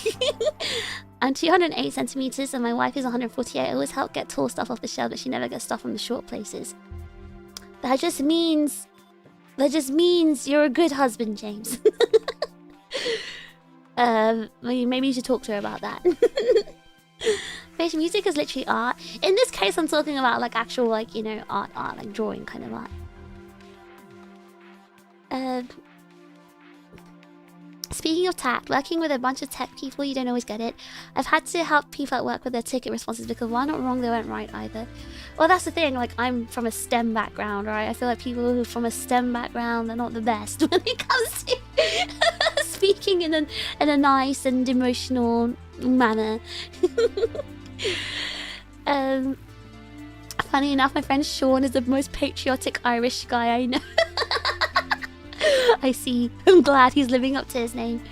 I'm 208 centimeters and my wife is 148. I always help get tall stuff off the shelf, but she never gets stuff from the short places. That just means you're a good husband, James. Maybe you should talk to her about that. Fish, music is literally art. In this case, I'm talking about like actual, like, you know, art, like drawing kind speaking of tact, working with a bunch of tech people, you don't always get it. I've had to help people at work with their ticket responses because while not wrong, they weren't right either. Well, that's the thing, like, I'm from a STEM background, right? I feel like people who are from a STEM background, they're not the best when it comes to speaking in a nice and emotional manner. Funny enough, my friend Sean is the most patriotic Irish guy I know. I see. I'm glad he's living up to his name.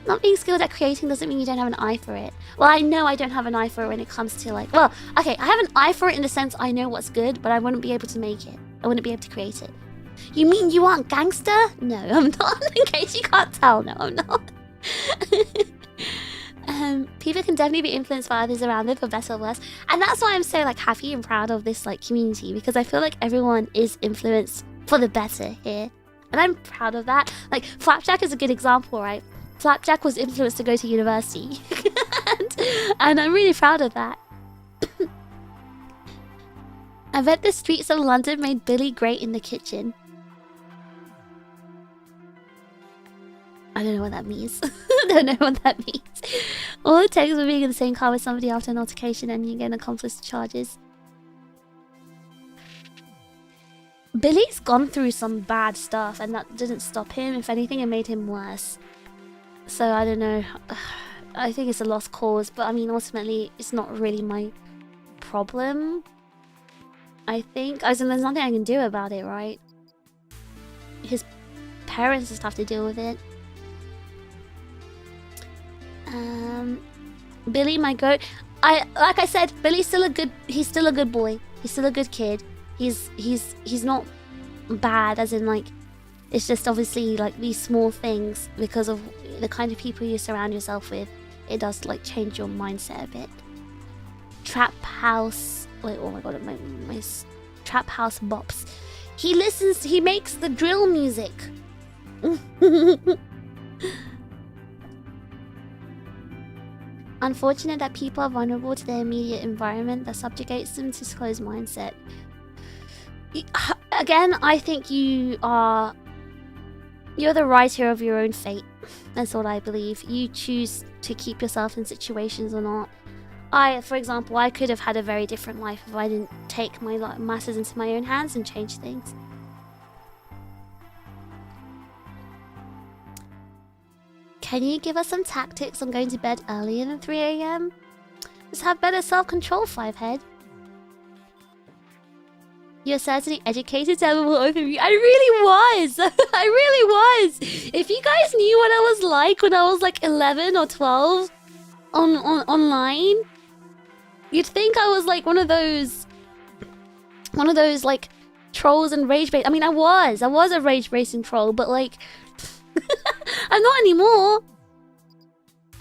Not being skilled at creating doesn't mean you don't have an eye for it. Well, I know I don't have an eye for it when it comes to, like... Well, okay, I have an eye for it in the sense I know what's good, but I wouldn't be able to make it. I wouldn't be able to create it. You mean you aren't gangster? No, I'm not. In case you can't tell, no, I'm not. People can definitely be influenced by others around them for better or worse. And that's why I'm so, like, happy and proud of this, like, community. Because I feel like everyone is influenced for the better here. And I'm proud of that. Like, Flapjack is a good example, right? Flapjack was influenced to go to university. and I'm really proud of that. I bet the streets of London made Billy great in the kitchen. I don't know what that means. I don't know what that means. All it takes is being in the same car with somebody after an altercation and you get accomplice charges. Billy's gone through some bad stuff and that didn't stop him. If anything, it made him worse. So I don't know. I think it's a lost cause, but I mean, ultimately, it's not really my problem. I think. As in, there's nothing I can do about it, right? His parents just have to deal with it. Billy, my goat. Like I said, Billy's still a good. He's still a good boy. He's still a good kid. He's not bad, as in, like, it's just obviously like these small things because of the kind of people you surround yourself with. It does, like, change your mindset a bit. Trap house. Wait, oh my god, my trap house bops. He makes the drill music. Unfortunate that people are vulnerable to their immediate environment that subjugates them to closed mindset. Again, I think you're the writer of your own fate. That's what I believe. You choose to keep yourself in situations or not. For example, I could have had a very different life if I didn't take my matters into my own hands and change things. Can you give us some tactics on going to bed earlier than 3 AM? Just have better self-control, Fivehead. You're certainly educated to have a overview. I really was! I really was! If you guys knew what I was like when I was like 11 or 12 online, you'd think I was like one of those like trolls and rage bait. I mean, I was a rage basing troll, but like I'm not anymore.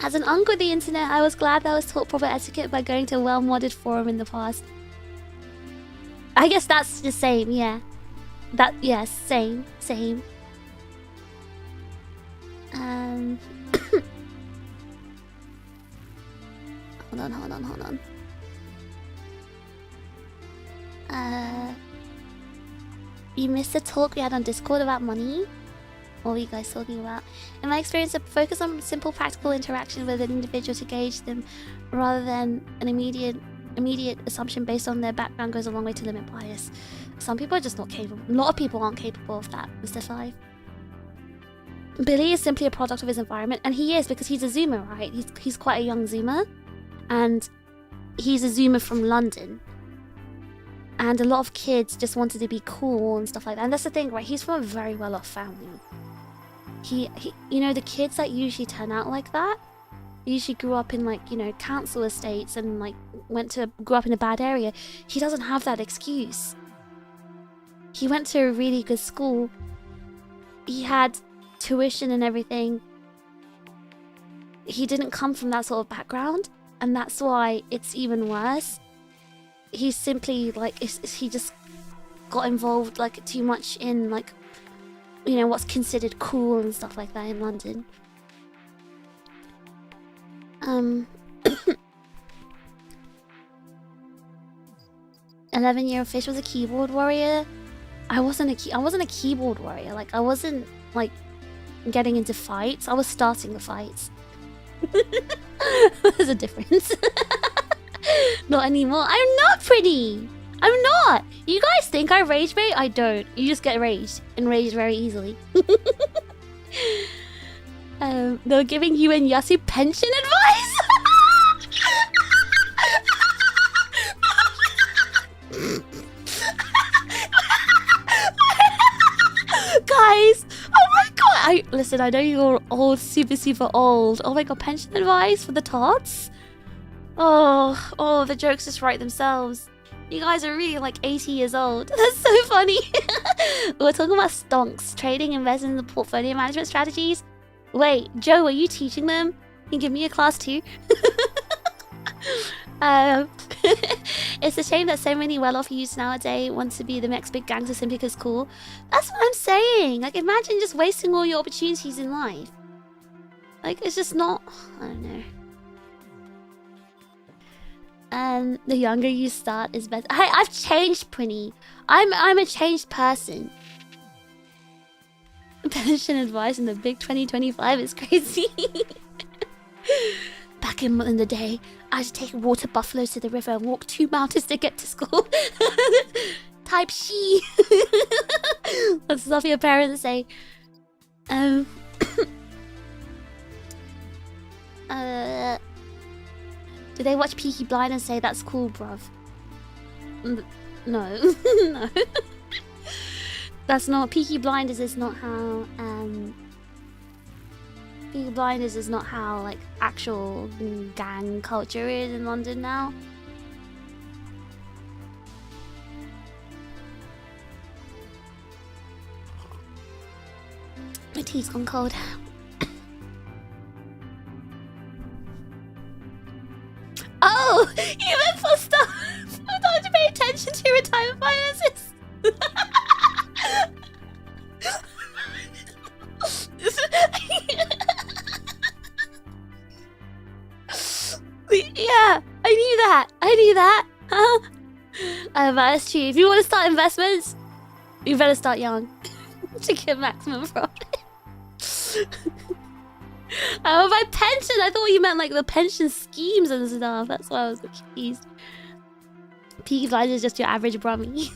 As an uncle of the internet, I was glad that I was taught proper etiquette by going to a well-modded forum in the past. I guess that's the same, yeah. Yes, same. Hold on. You missed the talk we had on Discord about money? What were you guys talking about? In my experience, a focus on simple practical interaction with an individual to gauge them rather than an immediate assumption based on their background goes a long way to limit bias. Some people are just not capable. A lot of people aren't capable of that, Mr. Five. Billy is simply a product of his environment, and he is because he's a Zoomer, right? He's quite a young Zoomer, and he's a Zoomer from London. And a lot of kids just wanted to be cool and stuff like that. And that's the thing, right? He's from a very well-off family. He you know, the kids that usually turn out like that usually grew up in, like, you know, council estates and, like, grew up in a bad area. He doesn't have that excuse. He went to a really good school. He had tuition and everything. He didn't come from that sort of background, and that's why it's even worse. He's simply, like, he just got involved, like, too much in, like, you know, what's considered cool and stuff like that in London. 11-year-old Fish was a keyboard warrior. I wasn't a keyboard warrior. Like, I wasn't, like, getting into fights. I was starting the fights. There's a difference. Not anymore. I'm not pretty. I'm not. You guys think I rage bait? I don't. You just get raged and rage very easily. They were giving you and Yasu pension advice. Guys, oh my god! Listen, I know you're old, super old. Oh my god, pension advice for the tots? Oh, the jokes just write themselves. You guys are really like 80 years old. That's so funny. We're talking about stonks, trading, investing in the portfolio management strategies. Wait, Joe, are you teaching them? Can you give me a class too? It's a shame that so many well-off youths nowadays want to be the next big gangster simply because cool. That's what I'm saying. Like, imagine just wasting all your opportunities in life. Like, it's just not... I don't know. The younger you start is better. I've changed, Prinny. I'm a changed person. Pension advice in the big 2025 is crazy. Back in the day, I had to take water buffaloes to the river and walk 2 mountains to get to school. Type she. That's stuff your parents say. Do they watch Peaky Blinders and say that's cool, bruv? No. No. That's not... Peaky Blinders is not how... Peaky Blinders is not how, like, actual gang culture is in London now. My tea's gone cold. Oh! You meant for stuff! I thought to pay attention to retirement finances! Yeah, I knew that. I knew that. Huh? That's true. If you want to start investments, you better start young to get maximum profit. Oh, my pension! I thought you meant like the pension schemes and stuff. That's why I was confused. Peaky Blinders is just your average Brummy.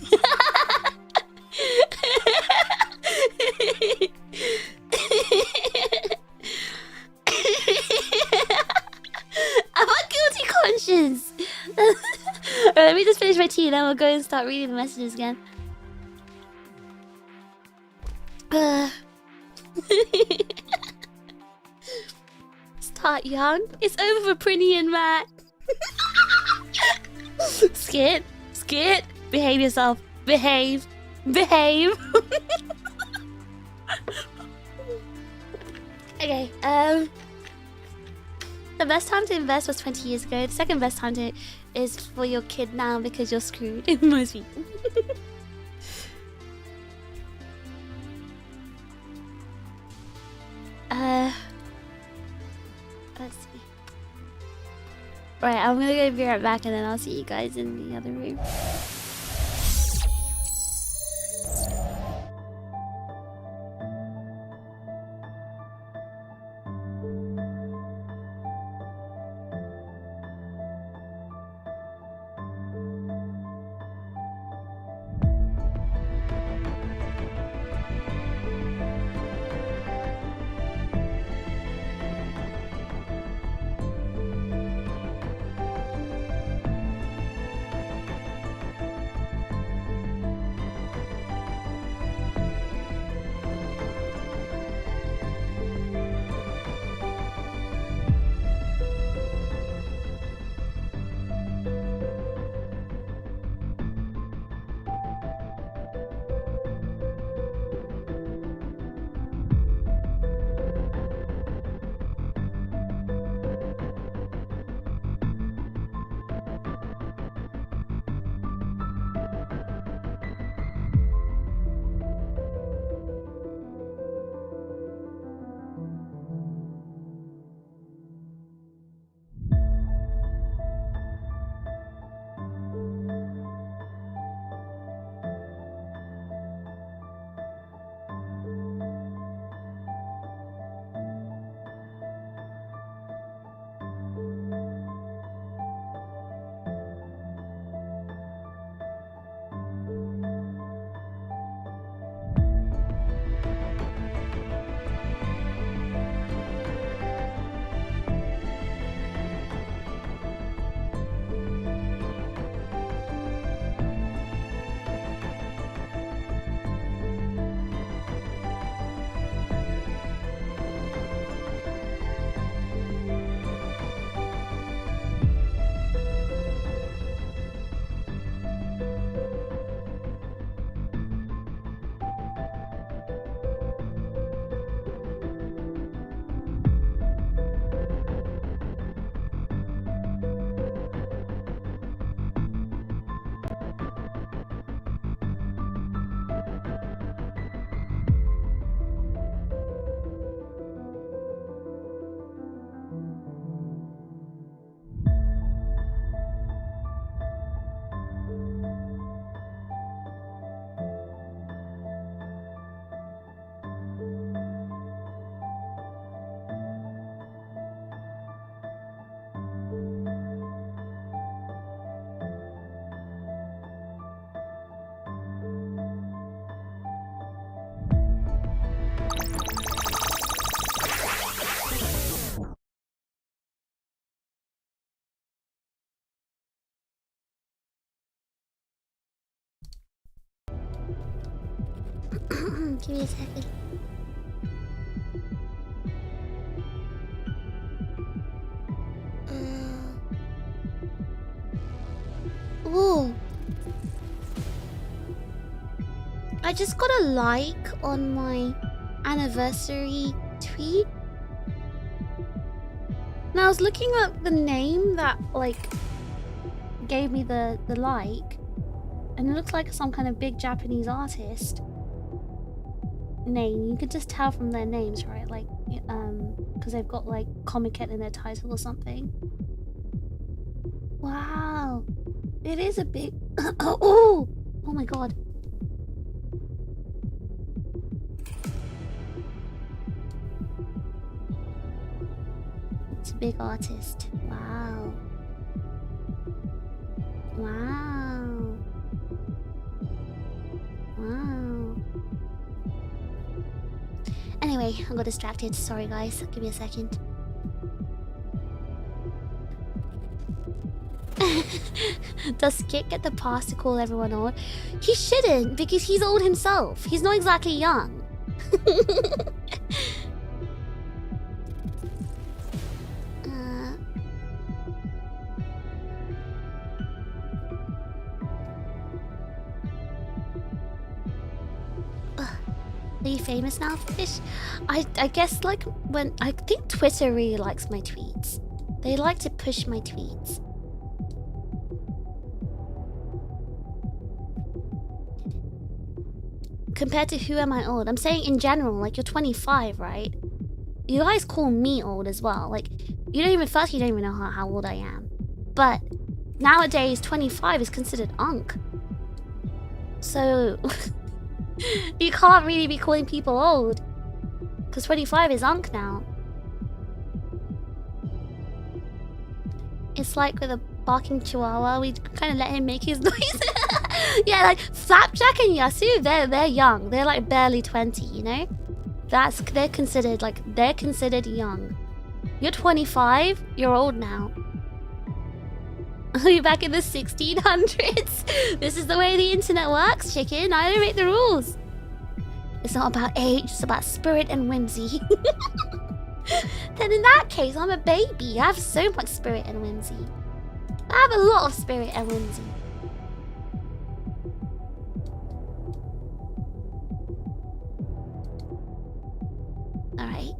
I'm a guilty conscience. Alright, let me just finish my tea, then we'll go and start reading the messages again. Start young. It's over for Prinny and Matt. Skit. Behave yourself. Behave. Okay, the best time to invest was 20 years ago. The second best time to is for your kid now because you're screwed. Most people. Let's see. Right, I'm gonna go be right back and then I'll see you guys in the other room. Give me a second. Ooh. I just got a like on my anniversary tweet. And I was looking at the name that like gave me the like, and it looks like some kind of big Japanese artist name. You could just tell from their names, right? Like because they've got like Comic in their title or something. Wow, it is a big oh my god. It's a big artist. Wow. Wow. Wow. Anyway, I got distracted. Sorry guys. Give me a second. Does Skit get the pass to call everyone old? He shouldn't, because he's old himself. He's not exactly young. Are you famous now, Fish? I guess like when I think Twitter really likes my tweets. They like to push my tweets. Compared to who am I old? I'm saying in general, like you're 25, right? You guys call me old as well. Like you don't even know how old I am. But nowadays 25 is considered unk. So you can't really be calling people old, because 25 is unk now. It's like with a barking chihuahua, we kind of let him make his noise. Yeah, like Flapjack and Yasu, they're young. They're like barely 20, you know? They're considered young. You're 25, you're old now. Are you back in the 1600s? This is the way the internet works, chicken. I don't make the rules. It's not about age, it's about spirit and whimsy. Then in that case, I'm a baby. I have so much spirit and whimsy. I have a lot of spirit and whimsy. Alright,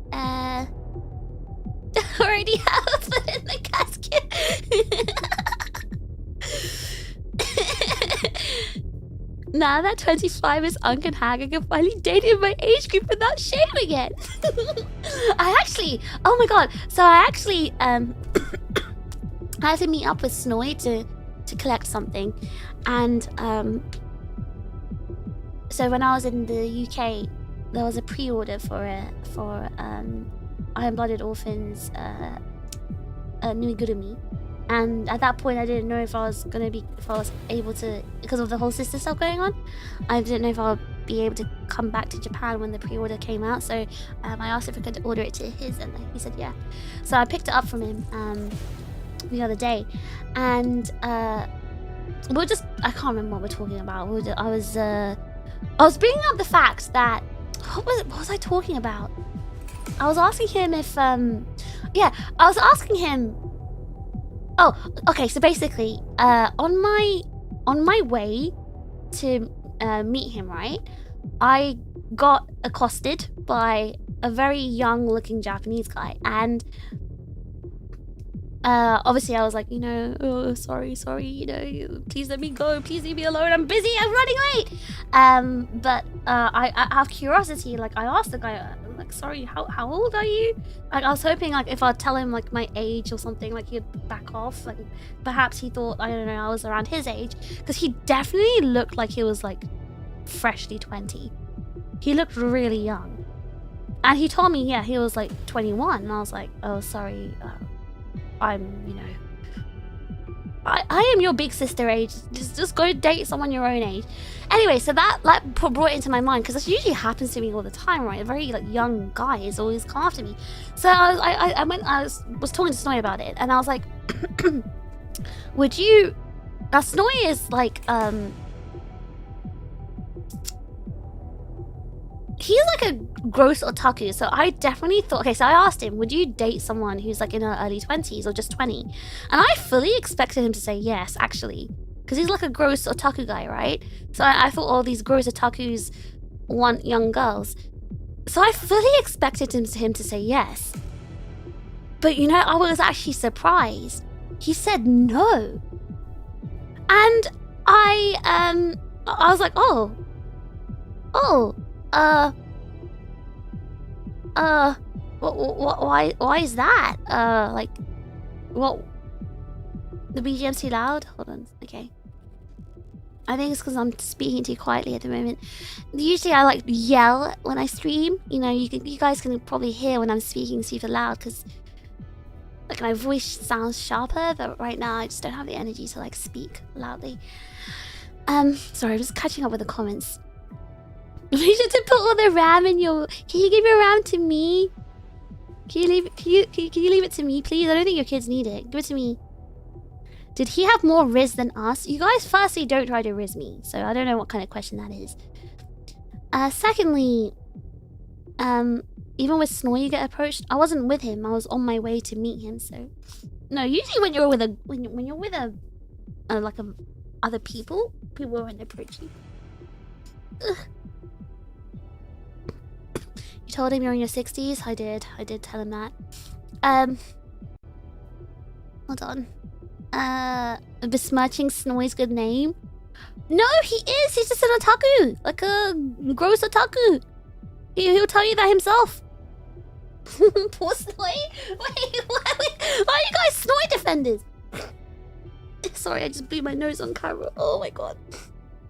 already have a foot in the casket. Now that 25 is unk and hag, I can finally date in my age group without shame again. Oh my god, so I actually I had to meet up with Snoy to collect something, and so when I was in the UK, there was a pre-order for Iron-Blooded Orphans Nuigurumi. And at that point, I didn't know if I was able to, because of the whole sister stuff going on, I didn't know if I would be able to come back to Japan when the pre-order came out. So I asked if I could order it to his, and he said yeah. So I picked it up from him the other day, and I can't remember what we're talking about. I was bringing up the fact that what was I talking about? I was asking him if oh, okay, so basically, on my way to meet him, right, I got accosted by a very young-looking Japanese guy, and obviously I was like, you know, oh, sorry, you know, please let me go, please leave me alone, I'm busy, I'm running late. But I out of curiosity, like, I asked the guy, like, sorry, how old are you? Like, I was hoping, like, if I tell him, like, my age or something, like, he'd back off. Like, perhaps he thought, I don't know, I was around his age. Because he definitely looked like he was, like, freshly 20. He looked really young. And he told me, yeah, he was, like, 21. And I was like, oh, sorry, I'm, you know, I am your big sister age. Just go date someone your own age. Anyway, so that like brought it into my mind, because this usually happens to me all the time, right? A very like young guy is always come after me. So I was talking to Snoy about it, and I was like, would you? Now Snoy is like he's like a gross otaku, so I definitely thought, okay, so I asked him, would you date someone who's like in her early 20s or just 20? And I fully expected him to say yes, actually, because he's like a gross otaku guy, right? So I thought all these gross otakus want young girls. So I fully expected him to say yes. But you know, I was actually surprised. He said no. And I was like, why is that? Like, what? The BGM's too loud? Hold on, okay. I think it's because I'm speaking too quietly at the moment. Usually I like yell when I stream. You know, you guys can probably hear when I'm speaking super loud because like my voice sounds sharper, but right now I just don't have the energy to like speak loudly. Sorry, I'm just catching up with the comments. You should put all the RAM in your... Can you give your RAM to me? Can you leave it to me, please? I don't think your kids need it. Give it to me. Did he have more Riz than us? You guys, firstly, don't try to Riz me, so I don't know what kind of question that is. Secondly, even with Snore, you get approached. I wasn't with him. I was on my way to meet him. So, no. Usually, when you're with other people won't approach you. Ugh. You told him you're in your 60s. I did tell him that. Hold on. Besmirching Snoy's good name. No, he is. He's just an otaku, like a gross otaku. He'll tell you that himself. Poor Snoy. Wait, why are you guys Snoy defenders? Sorry, I just blew my nose on camera. Oh my god.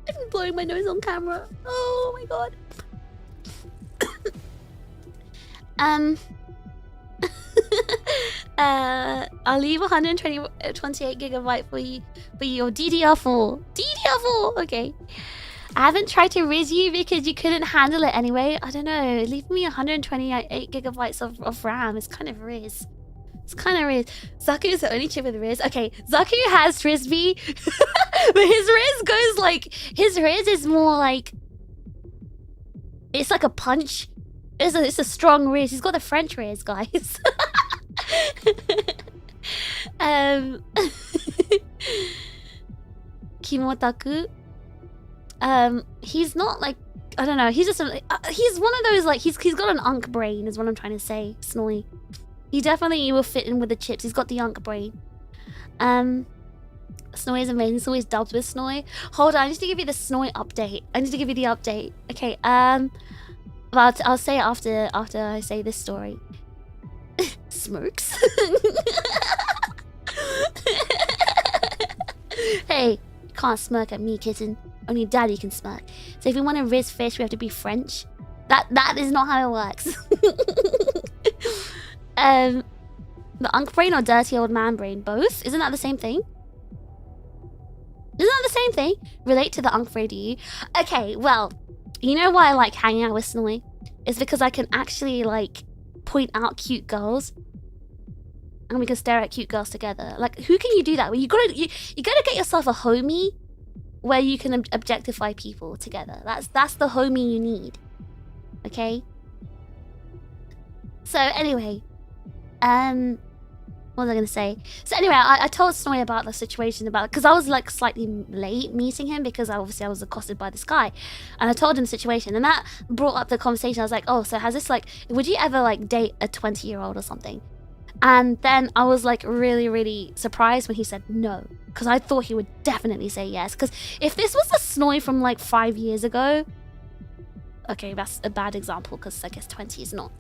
I've been blowing my nose on camera. Oh my god. I'll leave 128 gigabyte for your DDR4. DDR4, okay. I haven't tried to Riz you because you couldn't handle it anyway. I don't know. Leave me 128 gigabytes of RAM. It's kind of Riz. It's kind of Riz. Zaku is the only chip with Riz. Okay, Zaku has Riz me, but his Riz goes like... His Riz is more like... It's like a punch. It's a strong Riz. He's got the French Riz, guys. Kimotaku. He's not like... I don't know. He's just... he's one of those like... He's got an unk brain is what I'm trying to say. Snoy. He definitely will fit in with the chips. He's got the unk brain. Snoy is amazing. It's always dubbed with Snoy. Hold on, I need to give you the Snoy update. I need to give you the update. Okay, but I'll say it after I say this story. Smirks. Hey, you can't smirk at me, kitten. Only daddy can smirk. So if you want to Riz fish, we have to be French. That is not how it works. The unk brain or dirty old man brain? Both? Isn't that the same thing? Isn't that the same thing? Relate to the unk brain, do you? Okay, well, you know why I like hanging out with Snoy? It's because I can actually, like, point out cute girls. And we can stare at cute girls together. Like, who can you do that? Well, you gotta get yourself a homie where you can objectify people together. That's the homie you need. Okay? So, anyway. What was I gonna say? So anyway, I told Snoy about the situation because I was like slightly late meeting him because I was accosted by this guy, and I told him the situation, and that brought up the conversation. I was like, oh, so has this like, would you ever like date a 20-year-old or something? And then I was like really surprised when he said no, because I thought he would definitely say yes. Because if this was the Snoy from like 5 years ago. Okay, that's a bad example because I guess 20 is not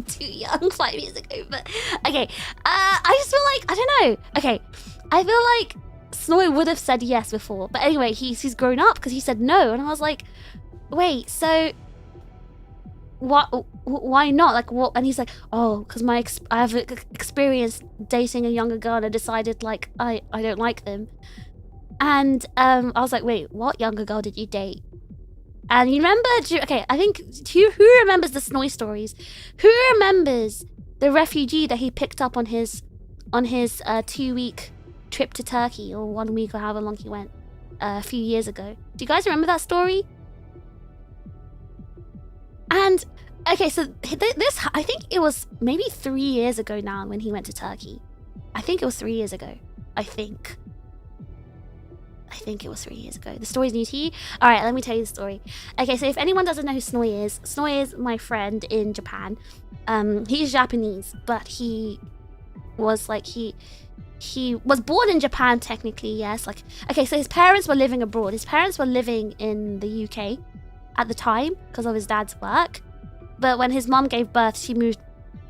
too young 5 years ago. But okay, I just feel like, I don't know. Okay, I feel like Snoy would have said yes before. But anyway, he's grown up because he said no. And I was like, wait, so why not? Like what? And he's like, oh, because I have experience dating a younger girl and I decided like I don't like them. And I was like, wait, what younger girl did you date? And you remember, okay, I think, who remembers the Snoy stories? Who remembers the refugee that he picked up on his 2-week trip to Turkey, or 1 week, or however long he went, a few years ago? Do you guys remember that story? And okay, so this, I think it was maybe 3 years ago now when he went to Turkey. I think it was 3 years ago. I think it was 3 years ago. The story's new to you? Alright, let me tell you the story. Okay, so if anyone doesn't know who Snoy is my friend in Japan. He's Japanese, but he was like, he was born in Japan technically, yes. Like, okay, so his parents were living abroad. His parents were living in the UK at the time because of his dad's work. But when his mom gave birth, she moved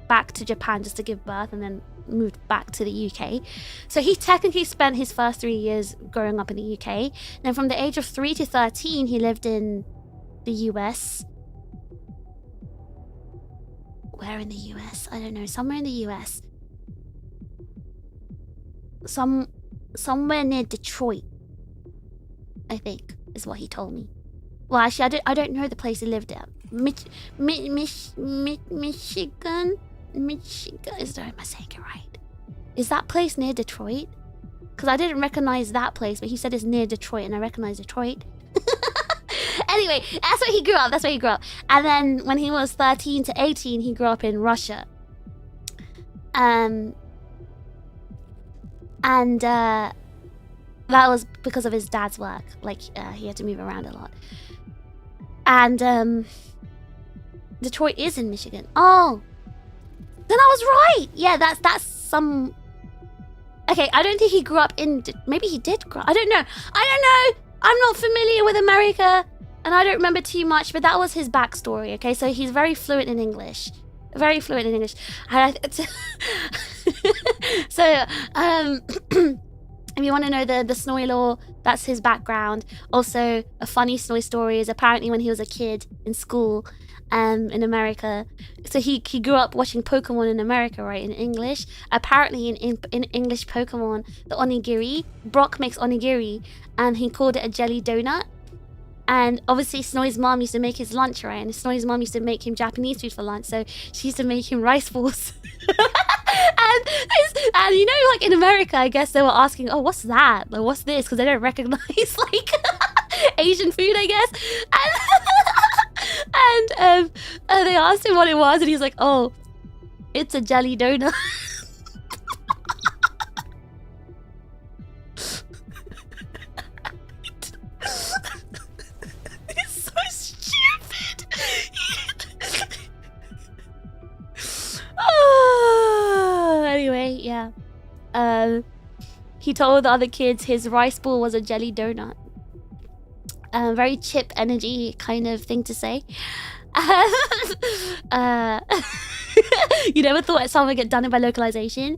back to Japan just to give birth and then moved back to the UK. So he technically spent his first 3 years growing up in the UK. Then from the age of 3 to 13, he lived in the US. Where in the US? I don't know. Somewhere in the US. Somewhere near Detroit, I think, is what he told me. Well, actually, I don't know the place he lived at. Michigan? Am I saying it right? Is that place near Detroit? Because I didn't recognize that place, but he said it's near Detroit, and I recognize Detroit. Anyway, that's where he grew up. And then when he was 13 to 18, he grew up in Russia. And that was because of his dad's work. Like, he had to move around a lot. And Detroit is in Michigan. Oh, then I was right. Yeah, that's some. Okay, I don't think he grew up in. Maybe he did grow. I don't know. I'm not familiar with America, and I don't remember too much. But that was his backstory. Okay, so he's very fluent in English. So, if you want to know the Snoy lore, that's his background. Also, a funny Snoy story is apparently when he was a kid in school, in America. So he grew up watching Pokemon in America, right? In English. Apparently, in English Pokemon, the onigiri, Brock makes onigiri, and he called it a jelly donut. And obviously, Snoy's mom used to make his lunch, right? And Snoy's mom used to make him Japanese food for lunch, so she used to make him rice balls. and you know, like in America, I guess they were asking, oh, what's that? Like, what's this? Because they don't recognize, like, Asian food, I guess. And they asked him what it was, and he's like, oh, it's a jelly donut. Anyway, yeah. He told the other kids his rice ball was a jelly donut. Very chip energy kind of thing to say. You never thought someone would get done by localization?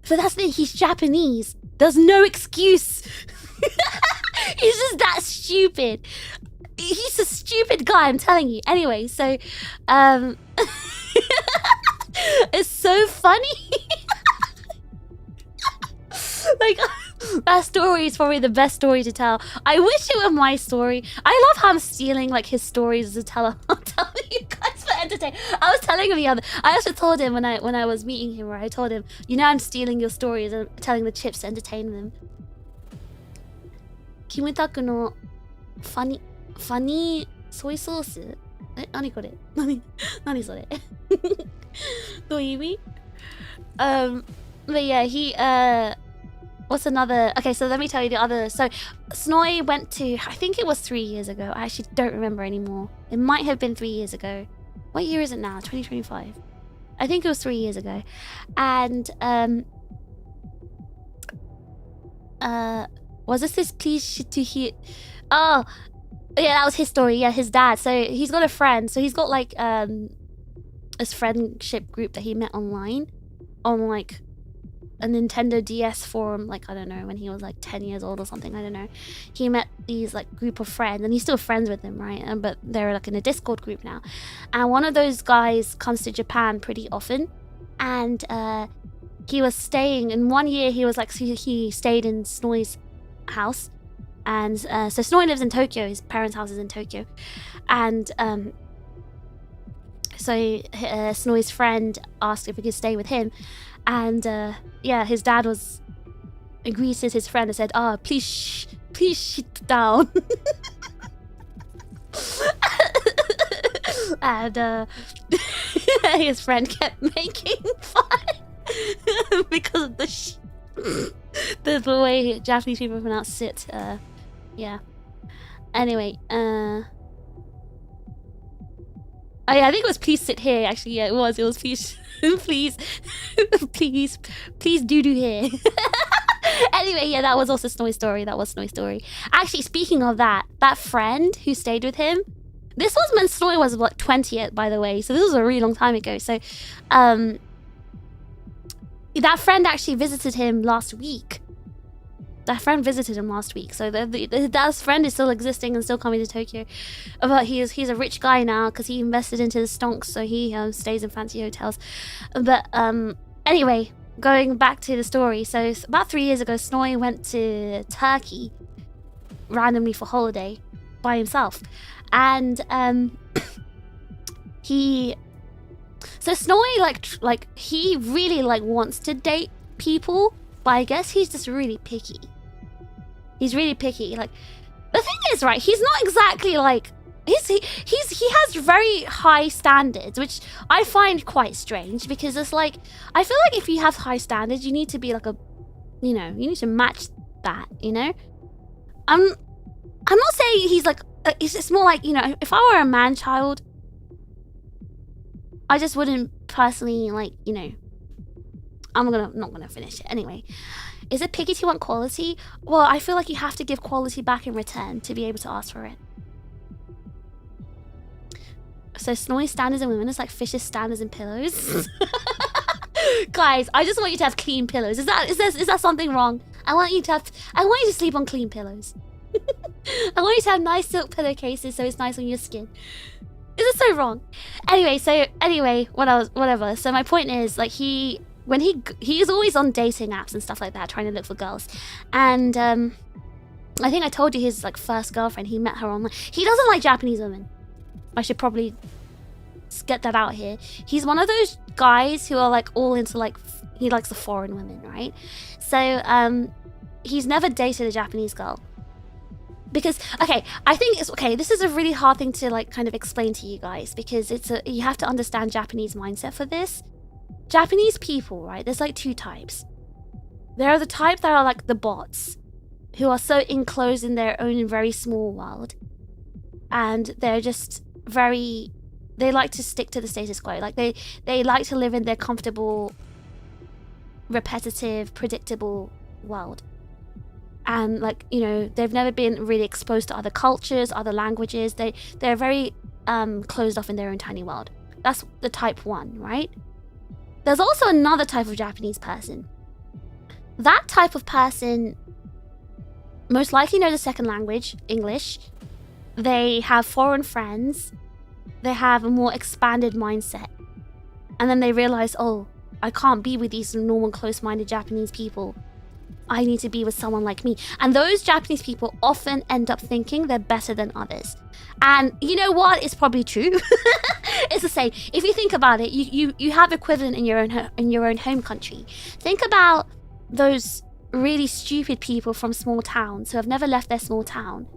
But that's the thing, he's Japanese. There's no excuse. He's just that stupid. He's a stupid guy, I'm telling you. Anyway, so it's so funny. Like, that story is probably the best story to tell. I wish it were my story. I love how I'm stealing like his stories to tell. I'm telling you guys for entertainment. I was telling him I also told him when I was meeting him, where I told him, you know, I'm stealing your stories and telling the chips to entertain them. Kimutaku no funny soy sauce. 何これ? 何それ? どういう意味? But yeah, he what's another? Okay, so let me tell you the other. So Snoy went to, I think it was 3 years ago. I actually don't remember anymore. It might have been 3 years ago. What year is it now? 2025. I think it was 3 years ago. And was this please to hear? Oh, yeah, that was his story. Yeah, his dad. So he's got a friend. So he's got like this friendship group that he met online on like a Nintendo DS forum, like, I don't know, when he was like 10 years old or something, I don't know. He met these like group of friends, and he's still friends with them, right? But they're like in a Discord group now. And one of those guys comes to Japan pretty often, and he was staying, in 1 year he was like, he stayed in Snoy's house. And so Snoy lives in Tokyo, his parents' house is in Tokyo. And so Snoy's friend asked if he could stay with him. And yeah, his dad greeted his friend and said, "Oh, please shit down." and his friend kept making fun because of the way Japanese people pronounce sit. Yeah. Anyway, oh yeah, I think it was please sit here. Actually, yeah, it was please, please do here. Anyway, yeah, that was also Snowy's story. Actually, speaking of that friend who stayed with him, this was when Snowy was like 20, by the way. So this was a really long time ago. So, that friend actually visited him last week. So that friend is still existing and still coming to Tokyo. But he's a rich guy now because he invested into the stonks, so he stays in fancy hotels. But anyway, going back to the story. So about 3 years ago, Snowy went to Turkey randomly for holiday by himself, and so Snowy like he really wants to date people, but I guess he's just really picky. He's really picky. Like, the thing is, right, he's not exactly like he has very high standards, which I find quite strange, because it's like, I feel like if you have high standards, you need to be like you need to match that, you know? I'm not saying he's like, it's more like, if I were a man child, I just wouldn't personally I'm not gonna finish it. Anyway, is it picky to want quality? Well, I feel like you have to give quality back in return to be able to ask for it. So Snowy's standards in women is like Fish's standards in pillows. Guys, I just want you to have clean pillows. Is that something wrong? I want you to sleep on clean pillows. I want you to have nice silk pillowcases so it's nice on your skin. Is it so wrong? Anyway, whatever. So my point is, like, he's always on dating apps and stuff like that, trying to look for girls. And I think I told you his first girlfriend, he met her online. He doesn't like Japanese women. I should probably get that out here. He's one of those guys who are all into he likes the foreign women, right? So he's never dated a Japanese girl. Because, okay, I think this is a really hard thing to kind of explain to you guys, because you have to understand Japanese mindset for this. Japanese people, right, there's two types. There are the type that are the bots, who are so enclosed in their own very small world, and they're just they like to stick to the status quo. They like to live in their comfortable, repetitive, predictable world. And they've never been really exposed to other cultures, other languages. They're very closed off in their own tiny world. That's the type 1, right? There's also another type of Japanese person. That type of person most likely knows a second language, English. They have foreign friends. They have a more expanded mindset. And then they realize, oh, I can't be with these normal, close-minded Japanese people. I need to be with someone like me. And those Japanese people often end up thinking they're better than others. And you know what? It's probably true. It's the same. If you think about it, you have equivalent in your own home country. Think about those really stupid people from small towns who have never left their small town.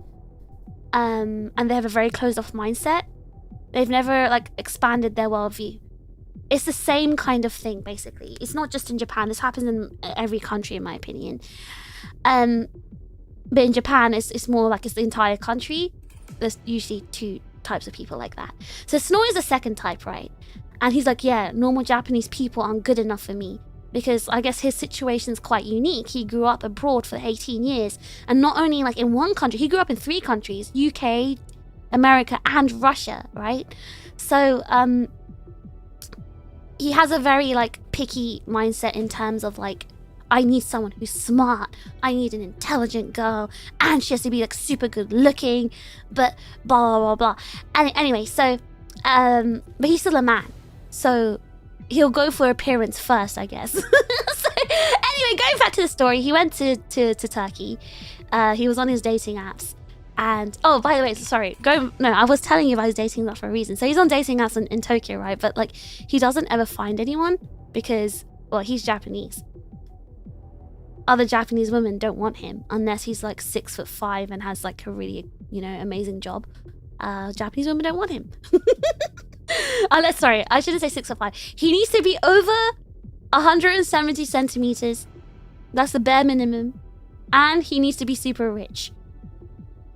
And they have a very closed-off mindset. They've never expanded their worldview. It's the same kind of thing, basically. It's not just in Japan. This happens in every country, in my opinion. But in Japan, it's more like it's the entire country. There's usually 2 types of people like that. So Snow is the second type, right? And he's like, yeah, normal Japanese people aren't good enough for me. Because I guess his situation's quite unique. He grew up abroad for 18 years. And not only in one country, he grew up in 3 countries. UK, America, and Russia, right? So, he has a very picky mindset in terms of I need someone who's smart, I need an intelligent girl, and she has to be super good looking, but blah blah blah blah. And anyway, so but he's still a man, so he'll go for appearance first, I guess. So anyway, going back to the story, he went to Turkey. He was on his dating apps. And, oh, by the way, sorry, I was telling you about his dating apps for a reason. So he's on dating apps in Tokyo, right? But, he doesn't ever find anyone because, well, he's Japanese. Other Japanese women don't want him unless he's, 6'5" and has, a really, amazing job. Japanese women don't want him. Sorry, I shouldn't say 6'5". He needs to be over 170 centimeters. That's the bare minimum. And he needs to be super rich.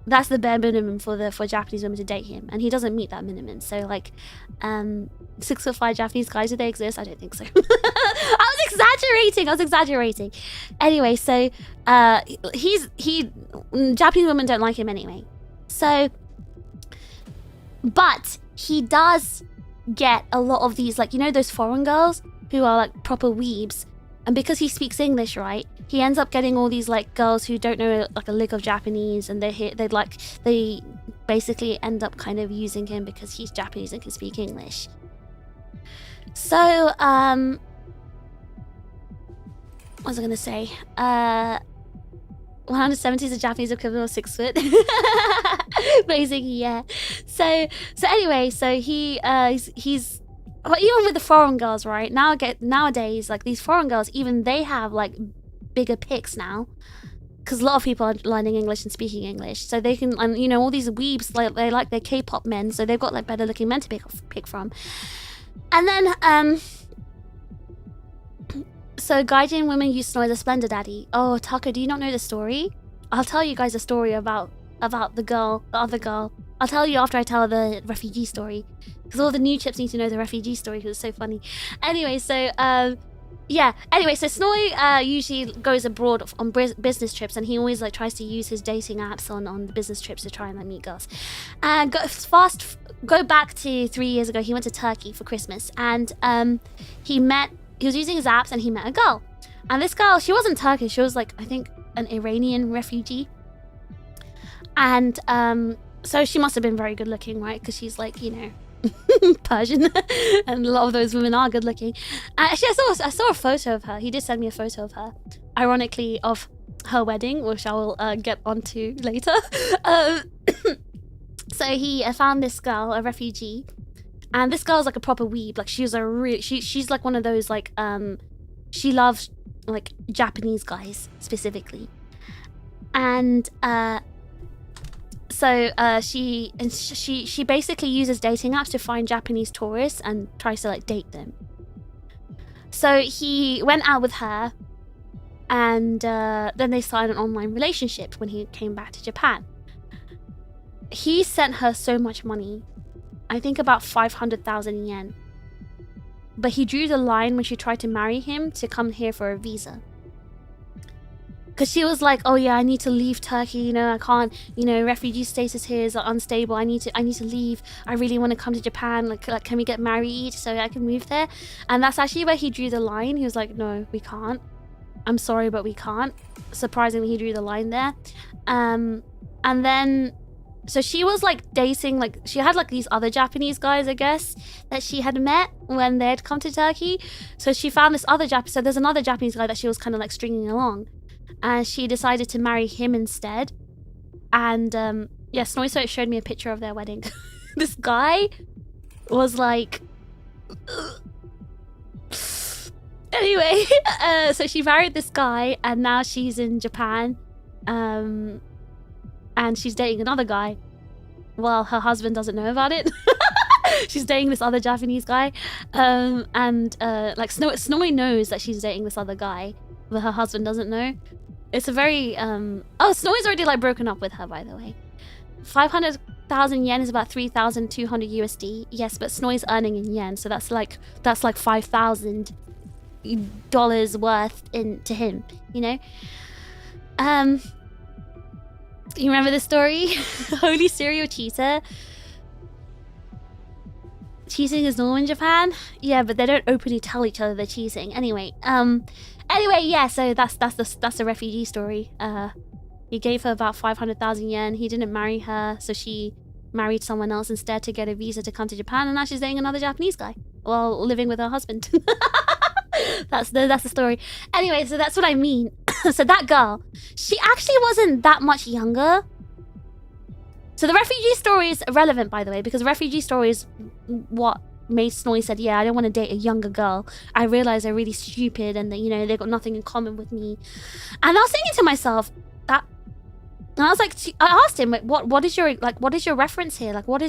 That's the bare minimum for Japanese women to date him, and he doesn't meet that minimum. So like, 6'5" Japanese guys, do they exist? I don't think so. I was exaggerating. Anyway, so Japanese women don't like him anyway. So, but he does get a lot of these, like, you know, those foreign girls who are like proper weebs, and because he speaks English, right? He ends up getting all these like girls who don't know like a lick of Japanese, and they basically end up kind of using him because he's Japanese and can speak English. So what was I gonna say? 170 is a Japanese equivalent of 6 foot. Basically, yeah. So anyway, so he's well, even with the foreign girls, right? Nowadays, like these foreign girls, even they have like bigger pics now, because a lot of people are learning English and speaking English, so they can, and you know, all these weebs, like they like their K-pop men, so they've got like better looking men to pick from. And then so Gaijin women used to know the Splendor Daddy. Oh, Taco, do you not know the story? I'll tell you guys a story about the other girl. I'll tell you after I tell the refugee story, because all the new chips need to know the refugee story because it's so funny. Anyway, so yeah. Anyway, so Snowy usually goes abroad on business trips, and he always like tries to use his dating apps on the business trips to try and like meet girls. And go back to 3 years ago. He went to Turkey for Christmas, and he was using his apps, and he met a girl. And this girl, she wasn't Turkish. She was like, I think, an Iranian refugee. And so she must have been very good looking, right? Because she's like, you know, Persian, and a lot of those women are good looking. Actually, I saw a photo of her. He did send me a photo of her, ironically, of her wedding, which I will get onto later. So he found this girl, a refugee, and this girl's like a proper weeb. Like she's like one of those like she loves like Japanese guys specifically, and so she basically uses dating apps to find Japanese tourists and tries to like date them. So he went out with her, and then they started an online relationship when he came back to Japan. He sent her so much money, I think about 500,000 yen. But he drew the line when she tried to marry him to come here for a visa. Because she was like, oh yeah, I need to leave Turkey, you know, I can't, you know, refugee status here is unstable, I need to leave, I really want to come to Japan, like can we get married so I can move there? And that's actually where he drew the line. He was like, no, we can't, I'm sorry, but we can't. Surprisingly, he drew the line there. And then, so she was like dating, like she had like these other Japanese guys, I guess, that she had met when they had come to Turkey. So she found this other so there's another Japanese guy that she was kind of like stringing along. And she decided to marry him instead. And yeah, Snowy showed me a picture of their wedding. This guy was like... Anyway, so she married this guy, and now she's in Japan. And she's dating another guy. Well, her husband doesn't know about it. She's dating this other Japanese guy. Like Snowy knows that she's dating this other guy, but her husband doesn't know. It's a very oh, Snowy's already like broken up with her, by the way. 500,000 yen is about 3,200 USD. Yes, but Snowy's earning in yen, so that's like $5,000 worth to him, you know. You remember the story? Holy serial cheater. Cheating is normal in Japan. Yeah, but they don't openly tell each other they're cheating. Anyway, yeah. So that's the refugee story. He gave her about 500,000 yen. He didn't marry her, so she married someone else instead to get a visa to come to Japan, and now she's dating another Japanese guy while living with her husband. That's the story. Anyway, so that's what I mean. So that girl, she actually wasn't that much younger. So the refugee story is irrelevant, by the way, because the refugee story is what made Snowy said, yeah, I don't want to date a younger girl. I realize they're really stupid and that, you know, they've got nothing in common with me. And I was thinking to myself, And I was like, I asked him, what is your reference here? Like, what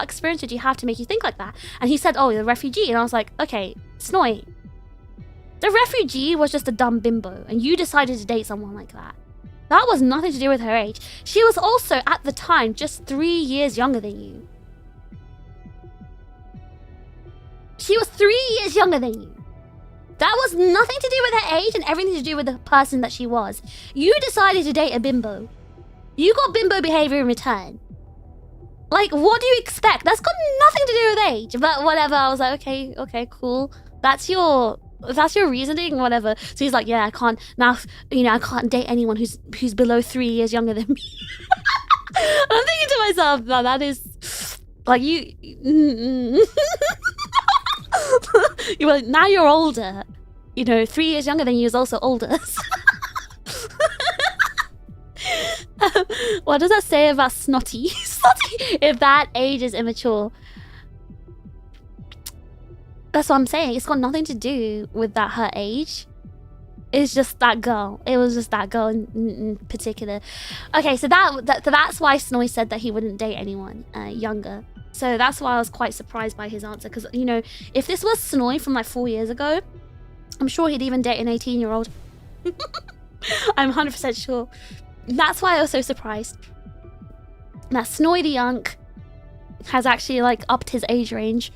experience did you have to make you think like that? And he said, oh, the refugee. And I was like, okay, Snoy, the refugee was just a dumb bimbo, and you decided to date someone like that. That was nothing to do with her age. She was also, at the time, just 3 years younger than you. She was 3 years younger than you. That was nothing to do with her age and everything to do with the person that she was. You decided to date a bimbo. You got bimbo behavior in return. Like, what do you expect? That's got nothing to do with age. But whatever, I was like, okay, cool. That's your reasoning, whatever. So he's like, yeah, I can't now. You know, I can't date anyone who's below 3 years younger than me. I'm thinking to myself, no, that is like you. Well, now you're older. You know, 3 years younger than you is also older. What does that say about snotty? Snotty? If that age is immature. That's what I'm saying. It's got nothing to do with that her age. It's just that girl. It was just that girl in particular. Okay, so that's why Snoy said that he wouldn't date anyone younger. So that's why I was quite surprised by his answer. Because, you know, if this was Snoy from like 4 years ago, I'm sure he'd even date an 18-year-old. I'm 100% sure. That's why I was so surprised. That Snoy the Unk has actually like upped his age range.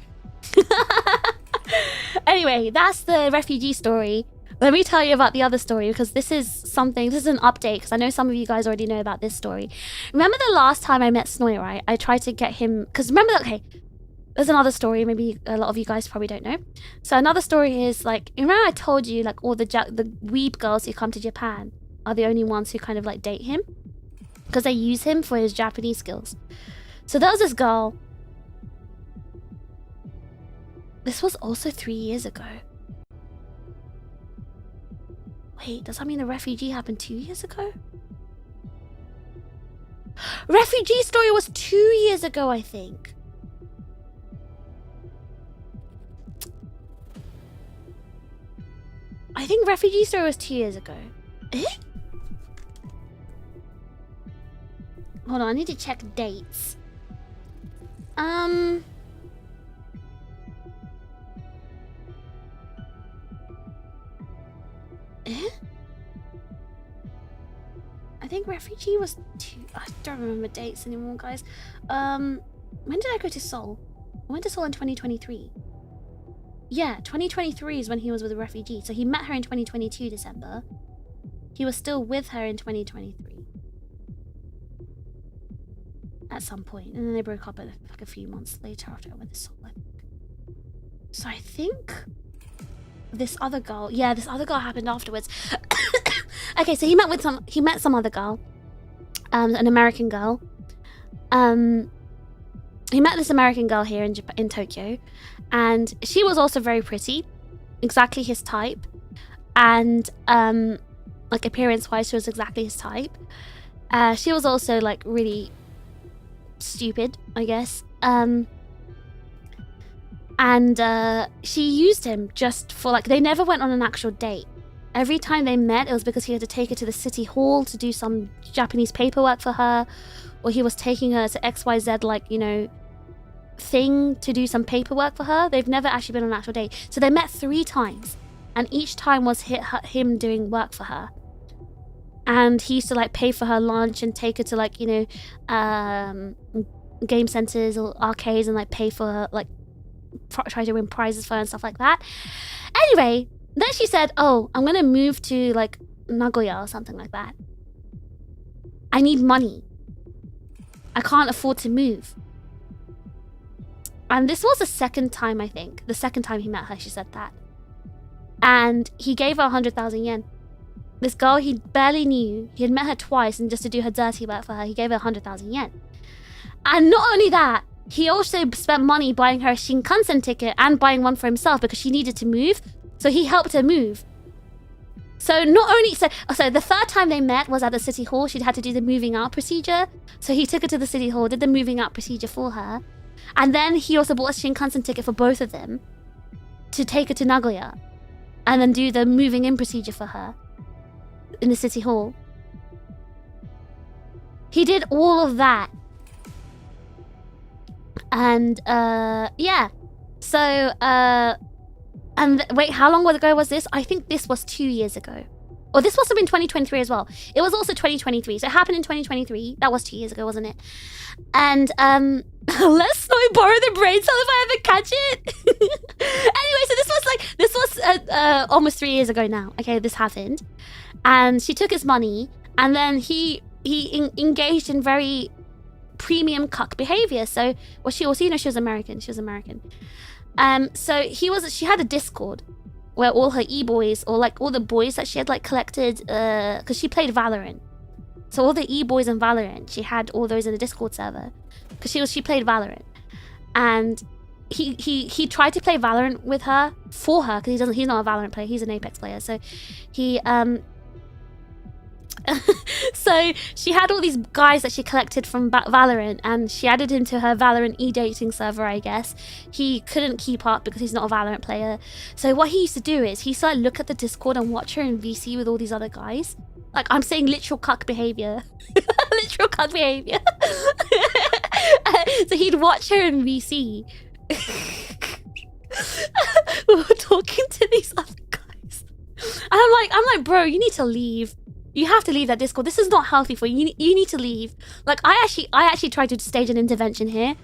Anyway, that's the refugee story. Let me tell you about the other story, because this is an update, because I know some of you guys already know about this story. Remember the last time I met Snoy, right? I tried to get him, because remember that, okay, there's another story, maybe a lot of you guys probably don't know. So another story is, like, remember I told you, like, all the weeb girls who come to Japan are the only ones who kind of, like, date him? Because they use him for his Japanese skills. So there was this girl. This was also 3 years ago. Wait, does that mean the refugee happened 2 years ago? Refugee story was 2 years ago, I think. I think refugee story was 2 years ago. Eh? Hold on, I need to check dates. Eh? I think refugee was 2. I don't remember dates anymore, guys. When did I go to Seoul? I went to Seoul in 2023. Yeah, 2023 is when he was with a refugee. So he met her in 2022 December. He was still with her in 2023. At some point. And then they broke up like a few months later after I went to Seoul, I think. So I think this other girl, yeah, this other girl happened afterwards. Okay, so he met some other girl, an American girl. He met this American girl here in Tokyo, and she was also very pretty, exactly his type, and like appearance-wise, she was exactly his type. She was also like really stupid, I guess. And she used him just for, like, they never went on an actual date. Every time they met, it was because he had to take her to the city hall to do some Japanese paperwork for her, or he was taking her to XYZ, like, you know, thing to do some paperwork for her. They've never actually been on an actual date. So they met 3 times, and each time was him doing work for her. And he used to, like, pay for her lunch and take her to, like, you know, game centers or arcades, and, like, pay for her, like, try to win prizes for her and stuff like that. Anyway, then she said, oh, I'm gonna move to like Nagoya or something like that. I need money. I can't afford to move. And this was the second time, I think. The second time he met her, she said that. And he gave her 100,000 yen. This girl he barely knew. He had met her twice, and just to do her dirty work for her, he gave her 100,000 yen. And not only that, he also spent money buying her a Shinkansen ticket and buying one for himself because she needed to move. So he helped her move. So not only... So the third time they met was at the city hall. She'd had to do the moving out procedure. So he took her to the city hall, did the moving out procedure for her. And then he also bought a Shinkansen ticket for both of them to take her to Nagoya. And then do the moving in procedure for her in the city hall. He did all of that. And yeah. So and wait, how long ago was this? I think this was 2 years ago. Or this must have been 2023 as well. It was also 2023. So it happened in 2023. That was 2 years ago, wasn't it? And let's Snowy borrow the brain cell if I ever catch it. Anyway, so this was almost 3 years ago now. Okay, this happened. And she took his money, and then he engaged in very premium cuck behavior. So, well, she also, you know, she was American. She was American. So she had a Discord where all her e-boys, or like all the boys that she had like collected, because she played Valorant. So all the e-boys in Valorant, she had all those in a Discord server, because she played Valorant. And he tried to play Valorant with her, for her, because he's not a Valorant player, he's an Apex player. So he so she had all these guys that she collected from Valorant, and she added him to her Valorant e-dating server, I guess. He couldn't keep up because he's not a Valorant player. So what he used to do is he started look at the Discord and watch her in VC with all these other guys. Like, I'm saying literal cuck behavior. Literal cuck behavior. So he'd watch her in VC. We were talking to these other guys. And I'm like, bro, you need to leave. You have to leave that Discord. This is not healthy for you. You need to leave. Like, I actually tried to stage an intervention here.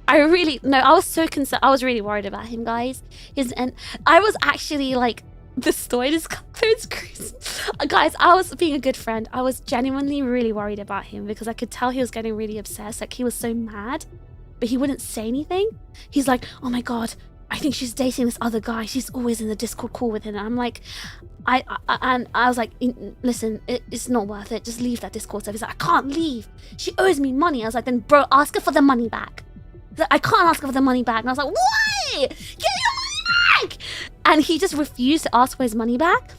I was so concerned. I was really worried about him, guys. And I was actually like, the story is crazy. Guys, I was being a good friend. I was genuinely really worried about him because I could tell he was getting really obsessed. Like, he was so mad, but he wouldn't say anything. He's like, oh my God, I think she's dating this other guy. She's always in the Discord call with him. And I'm like, I was like, listen, it's not worth it. Just leave that Discord server. He's like, I can't leave. She owes me money. I was like, then bro, ask her for the money back. He's like, I can't ask her for the money back. And I was like, why? Get your money back. And he just refused to ask for his money back.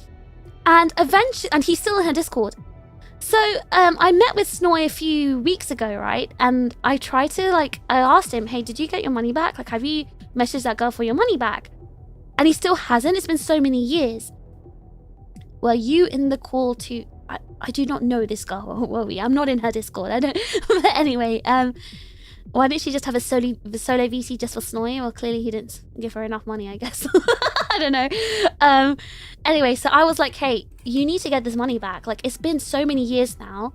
And eventually, and he's still in her Discord. So I met with Snoy a few weeks ago, right? And I tried to I asked him, hey, did you get your money back? Like, have you messaged that girl for your money back? And he still hasn't. It's been so many years. Were you in the call to... I do not know this girl, were we? I'm not in her Discord. I don't... But anyway, why didn't she just have a solo VC just for Snowy? Well, clearly he didn't give her enough money, I guess. I don't know. Anyway, so I was like, hey, you need to get this money back. Like, it's been so many years now.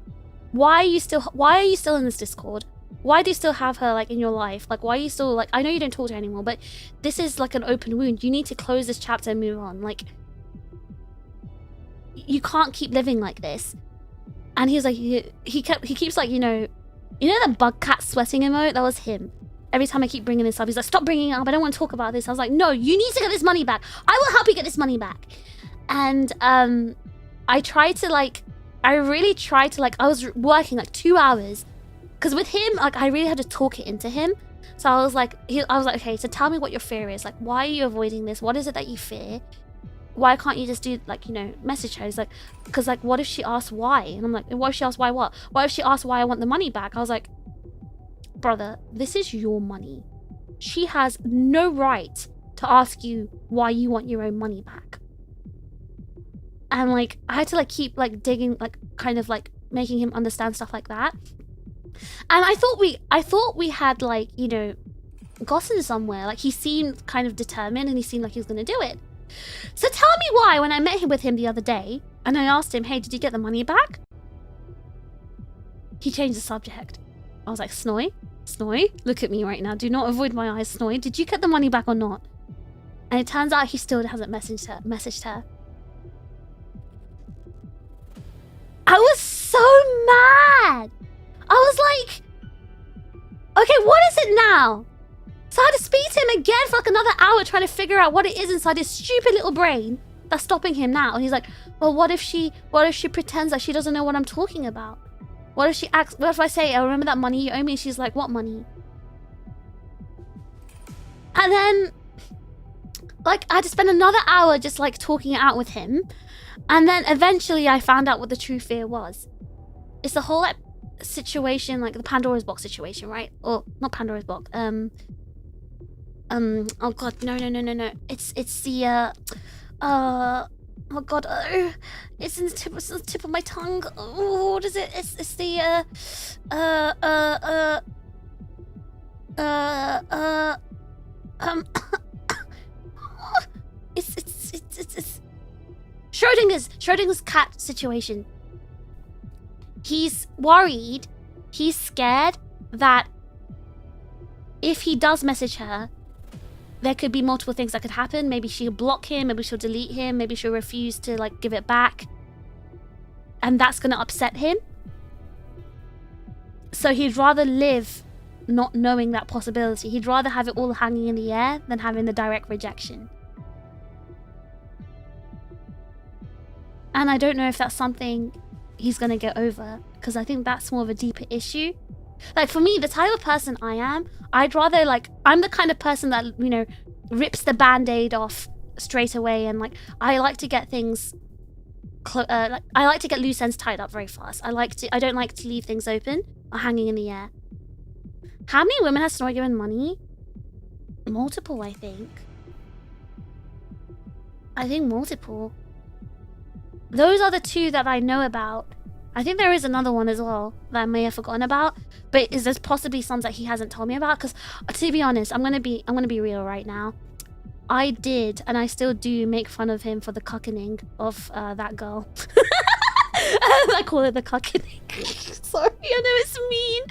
Why are you still in this Discord? Why do you still have her, like, in your life? Like, why are you still, like... I know you don't talk to her anymore, but this is, like, an open wound. You need to close this chapter and move on. Like... You can't keep living like this. And he was like, he keeps like, you know the bug cat sweating emote? That was him. Every time I keep bringing this up, he's like, stop bringing it up. I don't want to talk about this. I was like, no, you need to get this money back. I will help you get this money back. And I tried to I really tried to I was working like 2 hours. Because with him, like, I really had to talk it into him. So I was like, okay, so tell me what your fear is. Like, why are you avoiding this? What is it that you fear? Why can't you just do, like, you know, message her? He's like, because, like, what if she asks why? And I'm like, what if she asks why what? What if she asks why I want the money back? I was like, brother, this is your money. She has no right to ask you why you want your own money back. And, like, I had to, like, keep, like, digging, like, kind of, like, making him understand stuff like that. And I thought we had, like, you know, gotten somewhere. Like, he seemed kind of determined and he seemed like he was going to do it. So tell me why, when I met him with him the other day, and I asked him, hey, did you get the money back? He changed the subject. I was like, Snoy, look at me right now. Do not avoid my eyes, Snoy. Did you get the money back or not? And it turns out he still hasn't messaged her. I was so mad. I was like, okay, what is it now? So I had to speak to him again for like another hour trying to figure out what it is inside his stupid little brain that's stopping him now. And he's like, well, what if she pretends that she doesn't know what I'm talking about? What if I say, I remember that money you owe me? She's like, what money? And then, like, I had to spend another hour just like talking it out with him. And then eventually I found out what the true fear was. It's the whole like, situation, like the Pandora's box situation, right? Or not Pandora's box. Oh god, no. It's the Oh god, oh, it's in the tip of my tongue. Oh, what is it? It's the it's Schrodinger's cat situation. He's worried, he's scared that if he does message her, there could be multiple things that could happen. Maybe she'll block him, maybe she'll delete him, maybe she'll refuse to like give it back. And that's gonna upset him. So he'd rather live not knowing that possibility. He'd rather have it all hanging in the air than having the direct rejection. And I don't know if that's something he's gonna get over, because I think that's more of a deeper issue. Like for me, the type of person I am, I'd rather like, I'm the kind of person that, you know, rips the band-aid off straight away, and like, I like to get things, like, I like to get loose ends tied up very fast. I don't like to leave things open or hanging in the air. How many women has Snowy given money? Multiple, I think. I think multiple. Those are the two that I know about. I think there is another one as well that I may have forgotten about, but there's possibly some that he hasn't told me about. Because to be honest, I'm gonna be real right now. I did, and I still do, make fun of him for the cuckening of that girl. I call it the cuckening. Sorry, I know it's mean.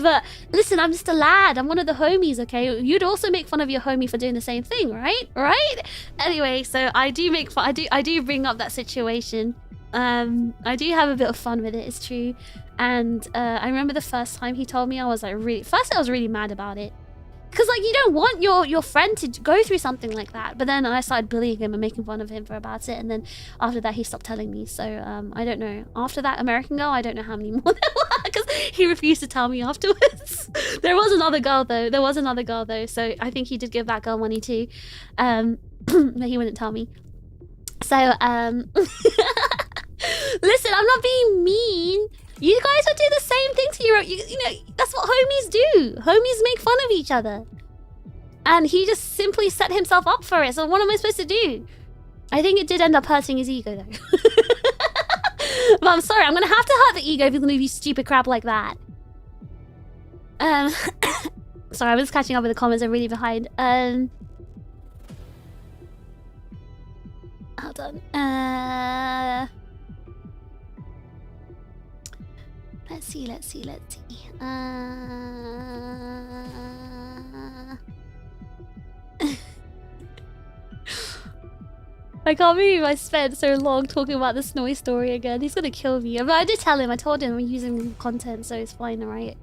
But listen, I'm just a lad. I'm one of the homies, okay? You'd also make fun of your homie for doing the same thing, right? Right? Anyway, so I do make fun. I do bring up that situation. I do have a bit of fun with it, it's true. And I remember the first time he told me, I was like I was really mad about it. Because like, you don't want your friend to go through something like that. But then I started bullying him and making fun of him for about it. And then after that, he stopped telling me. So I don't know. After that American girl, I don't know how many more there were. Because he refused to tell me afterwards. There was another girl though. So I think he did give that girl money too. But he wouldn't tell me. So, listen, I'm not being mean. You guys would do the same thing to your... You know, that's what homies do. Homies make fun of each other. And he just simply set himself up for it. So what am I supposed to do? I think it did end up hurting his ego, though. But I'm sorry. I'm going to have to hurt the ego if he's going to do stupid crap like that. Sorry, I'm just catching up with the comments. I'm really behind. Hold on. Let's see. I can't believe I spent so long talking about the Snowy story again. He's gonna kill me. But I did tell him. I told him we're using content, so it's fine, alright?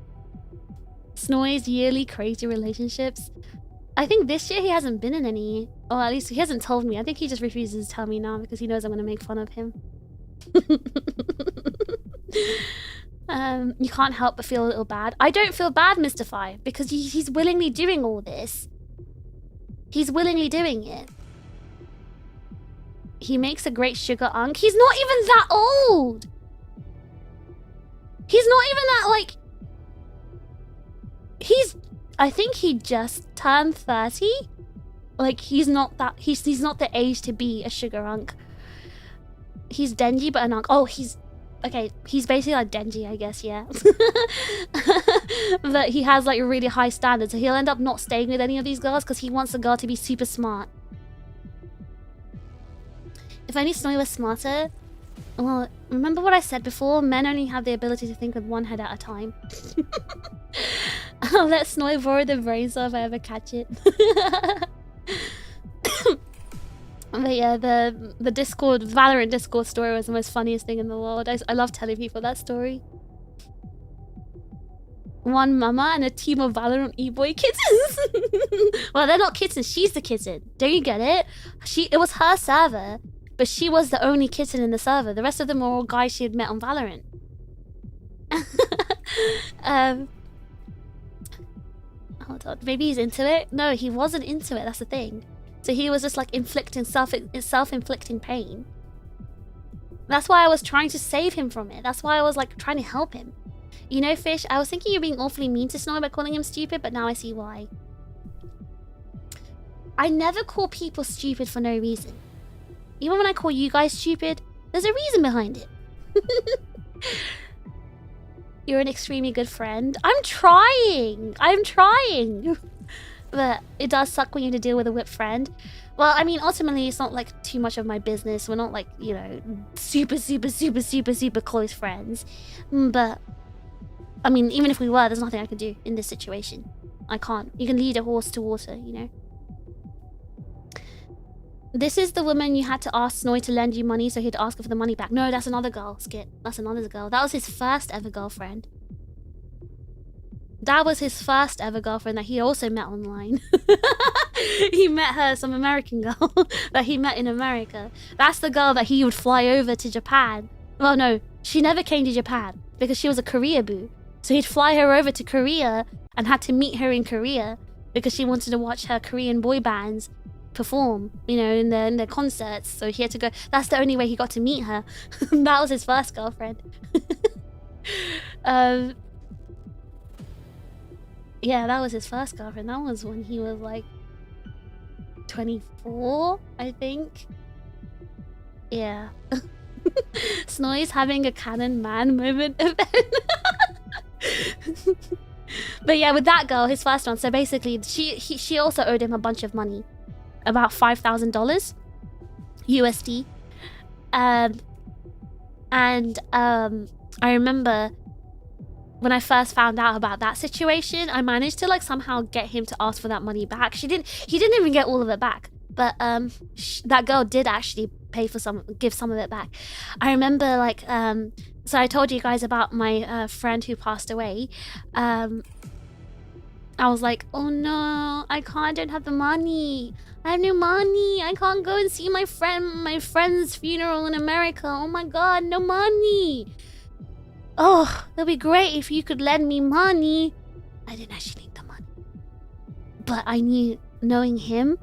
Snowy's yearly crazy relationships. I think this year he hasn't been in any. Or at least he hasn't told me. I think he just refuses to tell me now because he knows I'm gonna make fun of him. You can't help but feel a little bad. I don't feel bad, Mr. Fi, because he's willingly doing all this. He's willingly doing it. He makes a great sugar unk. He's not even that old. He's not even that, like... I think he just turned 30. Like, he's not that... He's not the age to be a sugar unk. He's Denji, but an unk. Oh, he's... Okay, he's basically like Denji, I guess, yeah. But he has like really high standards, so he'll end up not staying with any of these girls because he wants the girl to be super smart. If only Snowy was smarter. Well, remember what I said before? Men only have the ability to think with one head at a time. I'll let Snowy borrow the bracer if I ever catch it. But yeah, the Discord, Valorant Discord story was the most funniest thing in the world. I love telling people that story. One mama and a team of Valorant e-boy kittens. Well, they're not kittens, she's the kitten. Don't you get it? It was her server, but she was the only kitten in the server. The rest of them were all guys she had met on Valorant. Hold on, maybe he's into it? No, he wasn't into it, that's the thing. So he was just like inflicting self-inflicting pain. That's why I was trying to save him from it. That's why I was like trying to help him. You know, Fish, I was thinking you're being awfully mean to Snowy by calling him stupid, but now I see why. I never call people stupid for no reason. Even when I call you guys stupid, there's a reason behind it. You're an extremely good friend. I'm trying. But it does suck when you have to deal with a whip friend. Well, I mean, ultimately, it's not like too much of my business. We're not like, you know, super close friends. But, I mean, even if we were, there's nothing I can do in this situation. I can't. You can lead a horse to water, you know? This is the woman you had to ask Snowy to lend you money so he'd ask her for the money back. No, that's another girl, Skit. That's another girl. That was his first ever girlfriend. That was his first ever girlfriend that he also met online. He met her, some American girl that he met in America. That's the girl that he would fly over to Japan. Well, no, she never came to Japan because she was a Korea boo. So he'd fly her over to Korea and had to meet her in Korea because she wanted to watch her Korean boy bands perform, you know, in their concerts. So he had to go. That's the only way he got to meet her. That was his first girlfriend. Yeah, that was his first girlfriend. That was when he was like 24, I think. Yeah. Snowy's having a canon man moment event. But yeah, with that girl, his first one. So basically, she also owed him a bunch of money, about $5,000 USD. I remember when I first found out about that situation, I managed to like somehow get him to ask for that money back. He didn't even get all of it back, but that girl did actually give some of it back. I remember like so I told you guys about my friend who passed away. I was like, oh no, I don't have the money. I have no money. I can't go and see my friend's funeral in America. Oh my god, no money. Oh, it'd be great if you could lend me money. I didn't actually need the money. But I knew, knowing him,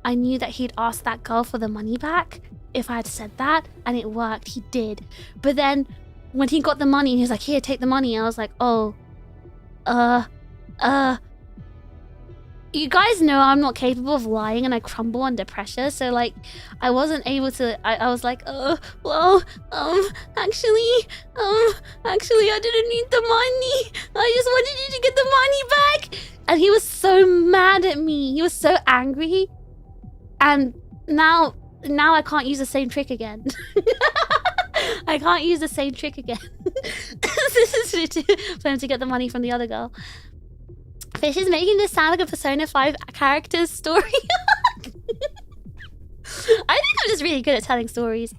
I knew that he'd ask that girl for the money back if I had said that, and it worked. He did. But then when he got the money, he was like, here, take the money. I was like, oh, you guys know I'm not capable of lying and I crumble under pressure, so like I wasn't able to. I was like, well, actually I didn't need the money. I just wanted you to get the money back. And he was so mad at me. He was so angry. And now I can't use the same trick again. I can't use the same trick again. This is for him to get the money from the other girl. Fish is making this sound like a Persona 5 character's story. I think I'm just really good at telling stories.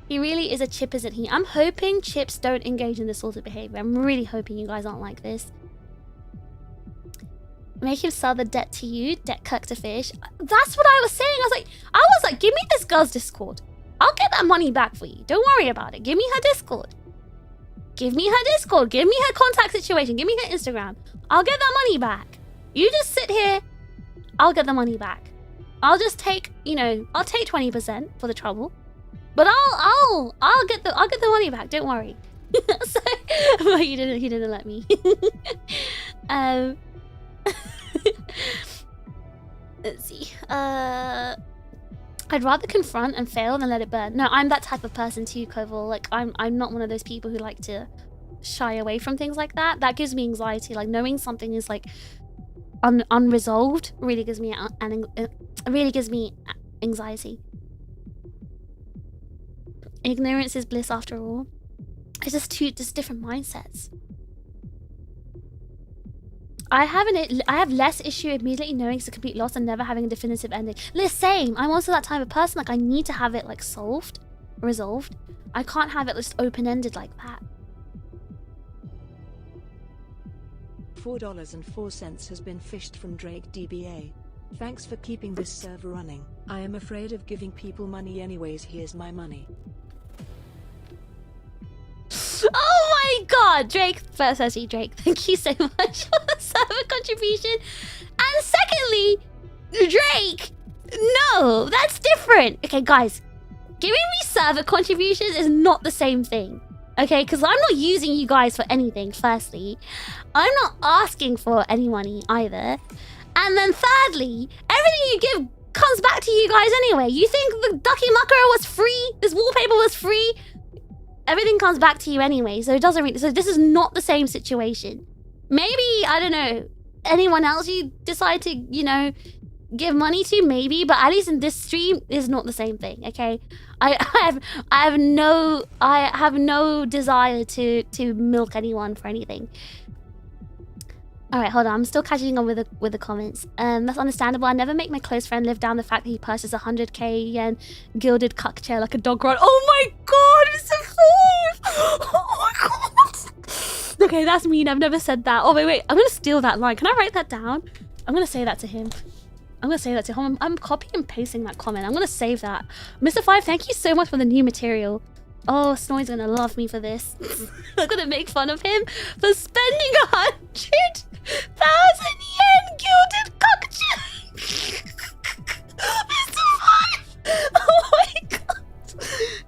He really is a chip, isn't he? I'm hoping chips don't engage in this sort of behavior. I'm really hoping you guys aren't like this. Make him sell the debt to you, TRiGGERPHiSH. That's what I was saying. I was like, give me this girl's Discord. I'll get that money back for you. Don't worry about it. Give me her Discord. Give me her Discord. Give me her contact situation. Give me her Instagram. I'll get that money back. You just sit here. I'll get the money back. I'll just take, you know, I'll take 20% for the trouble. But I'll get the money back. Don't worry. So, but he didn't let me. Let's see. I'd rather confront and fail than let it burn. No, I'm that type of person too, Koval. Like, I'm not one of those people who like to shy away from things like that. That gives me anxiety. Like, knowing something is like unresolved really gives me anxiety. Ignorance is bliss after all. It's just different mindsets. I have less issue immediately knowing it's a complete loss and never having a definitive ending. Same. I'm also that type of person. Like, I need to have it like resolved. I can't have it just open-ended like that. $4.04 has been fished from Drake DBA. Thanks for keeping this server running. I am afraid of giving people money anyways. Here's my money. Oh my god, Drake. Firstly, Drake, thank you so much for the server contribution. And secondly, Drake, no, that's different. Okay, guys, giving me server contributions is not the same thing. Okay, because I'm not using you guys for anything, firstly. I'm not asking for any money either. And then thirdly, everything you give comes back to you guys anyway. You think the Ducky Mucker was free? This wallpaper was free? Everything comes back to you anyway, so it doesn't really... So this is not the same situation. Maybe, I don't know, anyone else you decide to, you know, give money to, maybe, but at least in this stream, it's not the same thing, okay? I have no desire to milk anyone for anything. All right, hold on. I'm still catching on with the comments. That's understandable. I never make my close friend live down the fact that he purchased 100k yen gilded cuck chair like a dog rod. Oh my god, Mr. Fool! Oh my god. Okay, that's mean. I've never said that. Oh wait. I'm gonna steal that line. Can I write that down? I'm gonna say that to him. I'm copying and pasting that comment. I'm gonna save that. Mr. Five, thank you so much for the new material. Oh, Snoy's gonna love me for this. I'm gonna make fun of him for spending 100,000 yen gilded cocktail. Mr. Five! Oh my god.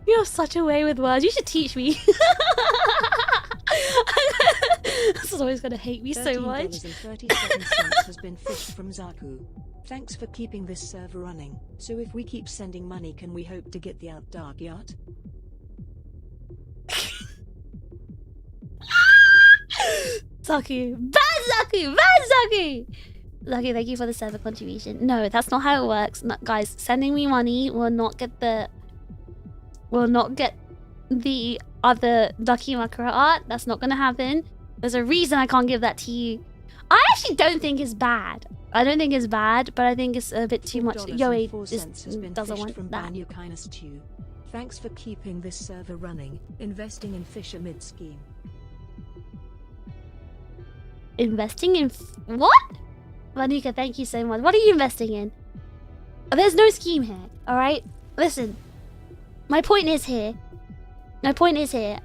You have such a way with words. You should teach me. Snoy's gonna hate me so much. $13.37 has been fished from Zaku. Thanks for keeping this server running. So if we keep sending money, can we hope to get the out dark yacht? Zaku, bad Zaku, bad Zaku. Zaku, thank you for the server contribution. No, that's not how it works. No, guys, sending me money will not get the other Ducky Makara art. That's not gonna happen. There's a reason I can't give that to you. I actually don't think it's bad. I don't think it's bad, but I think it's a bit too much. Yoey doesn't want that. Thanks for keeping this server running. Investing in fish amid scheme. Investing in what? Vanika, thank you so much. What are you investing in? There's no scheme here, alright? Listen, my point is here. My point is here.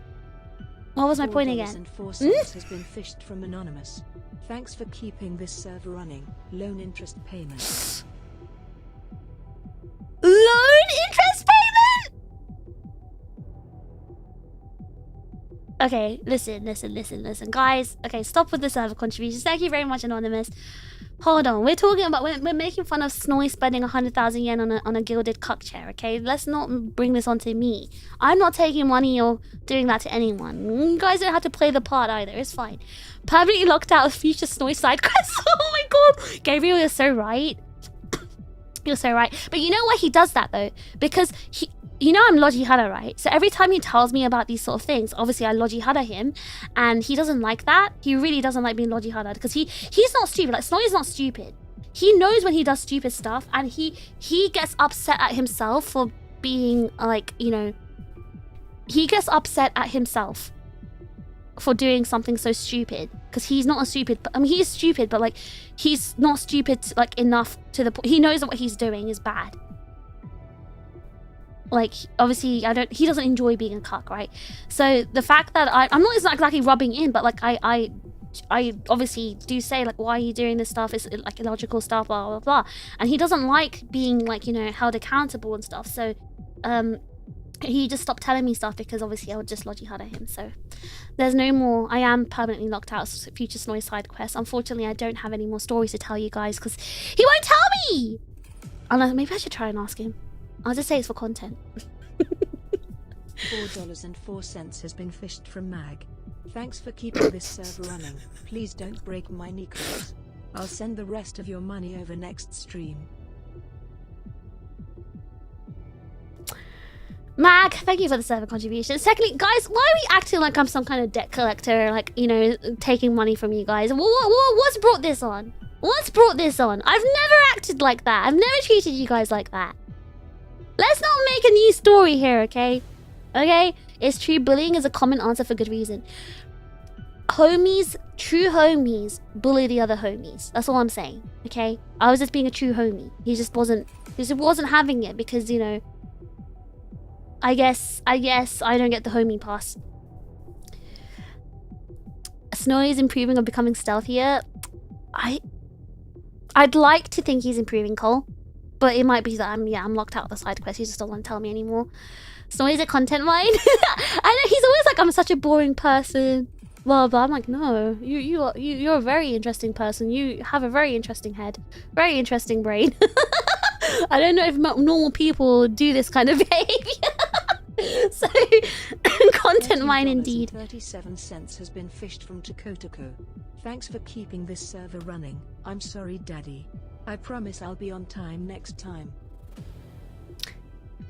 What was my point again? $4.04 has been fished from Anonymous. Thanks for keeping this server running. Loan interest payment. Loan interest payment? Okay, listen, guys. Okay, stop with the server contributions. Thank you very much, Anonymous. Hold on, we're talking about we're making fun of Snowy spending 100,000 yen on a gilded cuck chair. Okay, let's not bring this onto me. I'm not taking money or doing that to anyone. You guys don't have to play the part either. It's fine. Permanently locked out of future Snowy side quests. Oh my god, Gabriel, you're so right. You're so right. But you know why he does that though? Because he. You know I'm Logi Hada, right? So every time he tells me about these sort of things, obviously I Logi Hada him, and he doesn't like that. He really doesn't like being Logi Hada because he's not stupid. Like Snowy's not stupid. He knows when he does stupid stuff, and he gets upset at himself for being like, you know, he gets upset at himself for doing something so stupid because he's not a stupid. I mean, he's stupid, but like he's not stupid like enough to the point. He knows that what he's doing is bad. Like, obviously, he doesn't enjoy being a cuck, right? So the fact that I'm not exactly rubbing in, but like I obviously do say like, why are you doing this stuff? It's like illogical stuff, blah blah blah. And he doesn't like being like, you know, held accountable and stuff. So he just stopped telling me stuff because obviously I would just Logi Hada him. So there's no more. I am permanently locked out of future Snowy side quests. Unfortunately, I don't have any more stories to tell you guys because he won't tell me. Unless maybe I should try and ask him. I'll just say it's for content. $4.04 has been fished from Mag. Thanks for keeping this server running. Please don't break my kneecaps. I'll send the rest of your money over next stream. Mag, thank you for the server contribution. Secondly, guys, why are we acting like I'm some kind of debt collector, like, you know, taking money from you guys? What's brought this on? What's brought this on? I've never acted like that. I've never treated you guys like that. Let's not make a new story here, okay? Okay? It's true, bullying is a common answer for good reason. Homies, true homies, bully the other homies. That's all I'm saying, okay? I was just being a true homie. He just wasn't having it because, you know, I guess I don't get the homie pass. Snowy is improving or becoming stealthier. I'd like to think he's improving, Cole. But it might be that I'm locked out of the side quest. He just doesn't want to tell me anymore. Snowy's a content mine. I know he's always like, I'm such a boring person. Well, but I'm like, no, you're a very interesting person. You have a very interesting head, very interesting brain. I don't know if normal people do this kind of behavior. So, content mine indeed. 37 has been fished from Takotoko. Thanks for keeping this server running. I'm sorry, Daddy. I promise I'll be on time next time.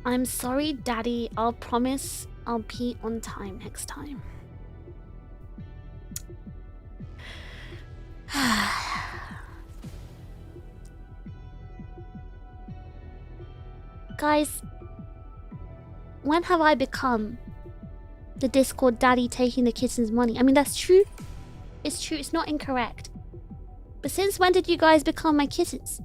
I'm sorry, Daddy. I'll promise I'll be on time next time. Guys, when have I become the Discord daddy taking the kitten's money? I mean, that's true. It's true. It's not incorrect. But since when did you guys become my kittens?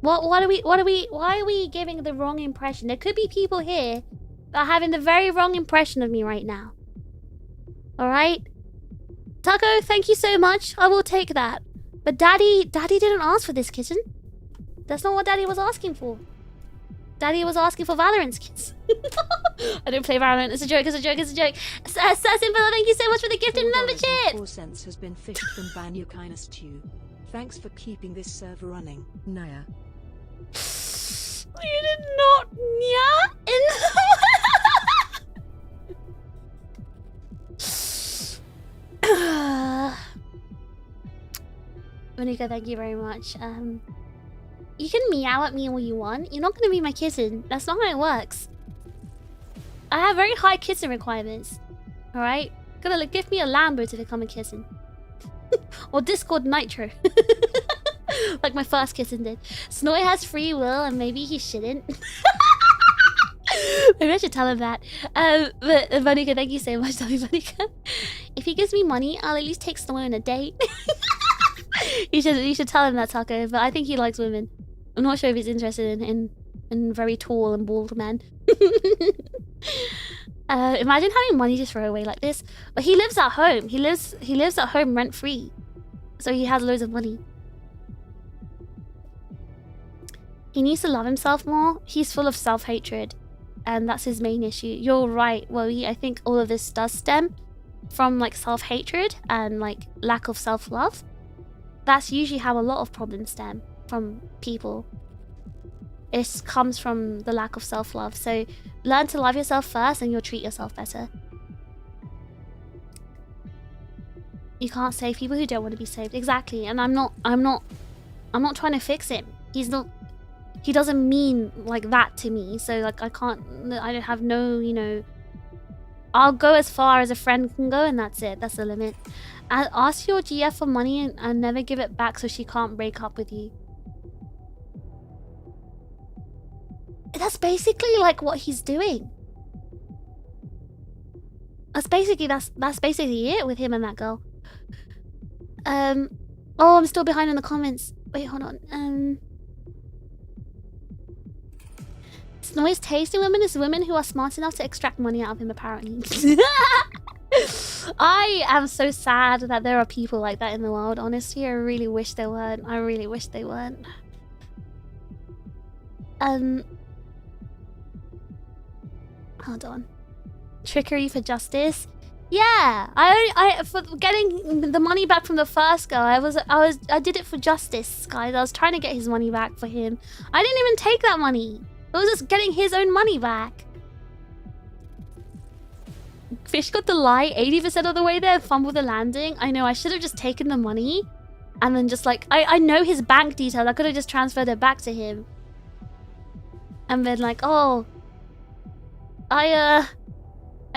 Why are we giving the wrong impression? There could be people here that are having the very wrong impression of me right now. Alright? Taco, thank you so much. I will take that. But Daddy didn't ask for this kitten. That's not what Daddy was asking for. Daddy was asking for Valorant's kids. I don't play Valorant. It's a joke, it's a joke, it's a joke. Assassin Bella, thank you so much for the gifted membership. 4 cents has been fished from Banyukinus Stew. Thanks for keeping this server running, Naya. You did not Monica, thank you very much. You can meow at me all you want. You're not gonna be my kitten. That's not how it works. I have very high kitten requirements. Alright? Gonna give me a Lambo to become a kitten. Or Discord Nitro. Like my first kitten did. Snowy has free will and maybe he shouldn't. Maybe I should tell him that. But Monica, thank you so much, W Monica. If he gives me money, I'll at least take Snowy on a date. You should tell him that, Taco. But I think he likes women. I'm not sure if he's interested in very tall and bald men. Imagine having money to throw away like this. But he lives at home. He lives at home rent free. So he has loads of money. He needs to love himself more. He's full of self-hatred. And that's his main issue. You're right, Wowie. I think all of this does stem from like self-hatred and like lack of self-love. That's usually how a lot of problems stem from people. It comes from the lack of self-love. So learn to love yourself first and you'll treat yourself better. You can't save people who don't want to be saved. Exactly. And I'm not trying to fix him. He doesn't mean like that to me. So like I don't have no, you know, I'll go as far as a friend can go and that's it. That's the limit. And ask your GF for money and never give it back so she can't break up with you. That's basically like what he's doing. That's basically it with him and that girl. Oh, I'm still behind in the comments. Wait, hold on. Snowy's taste in women is women who are smart enough to extract money out of him, apparently. I am so sad that there are people like that in the world. Honestly, I really wish there weren't. I really wish they weren't. Hold on. Trickery for justice. Yeah, I for getting the money back from the first guy. I did it for justice, guys. I was trying to get his money back for him. I didn't even take that money. I was just getting his own money back. Fish got the lie 80% of the way there, fumbled the landing. I know, I should have just taken the money and then just like, I know his bank details. I could have just transferred it back to him. And been like, oh, I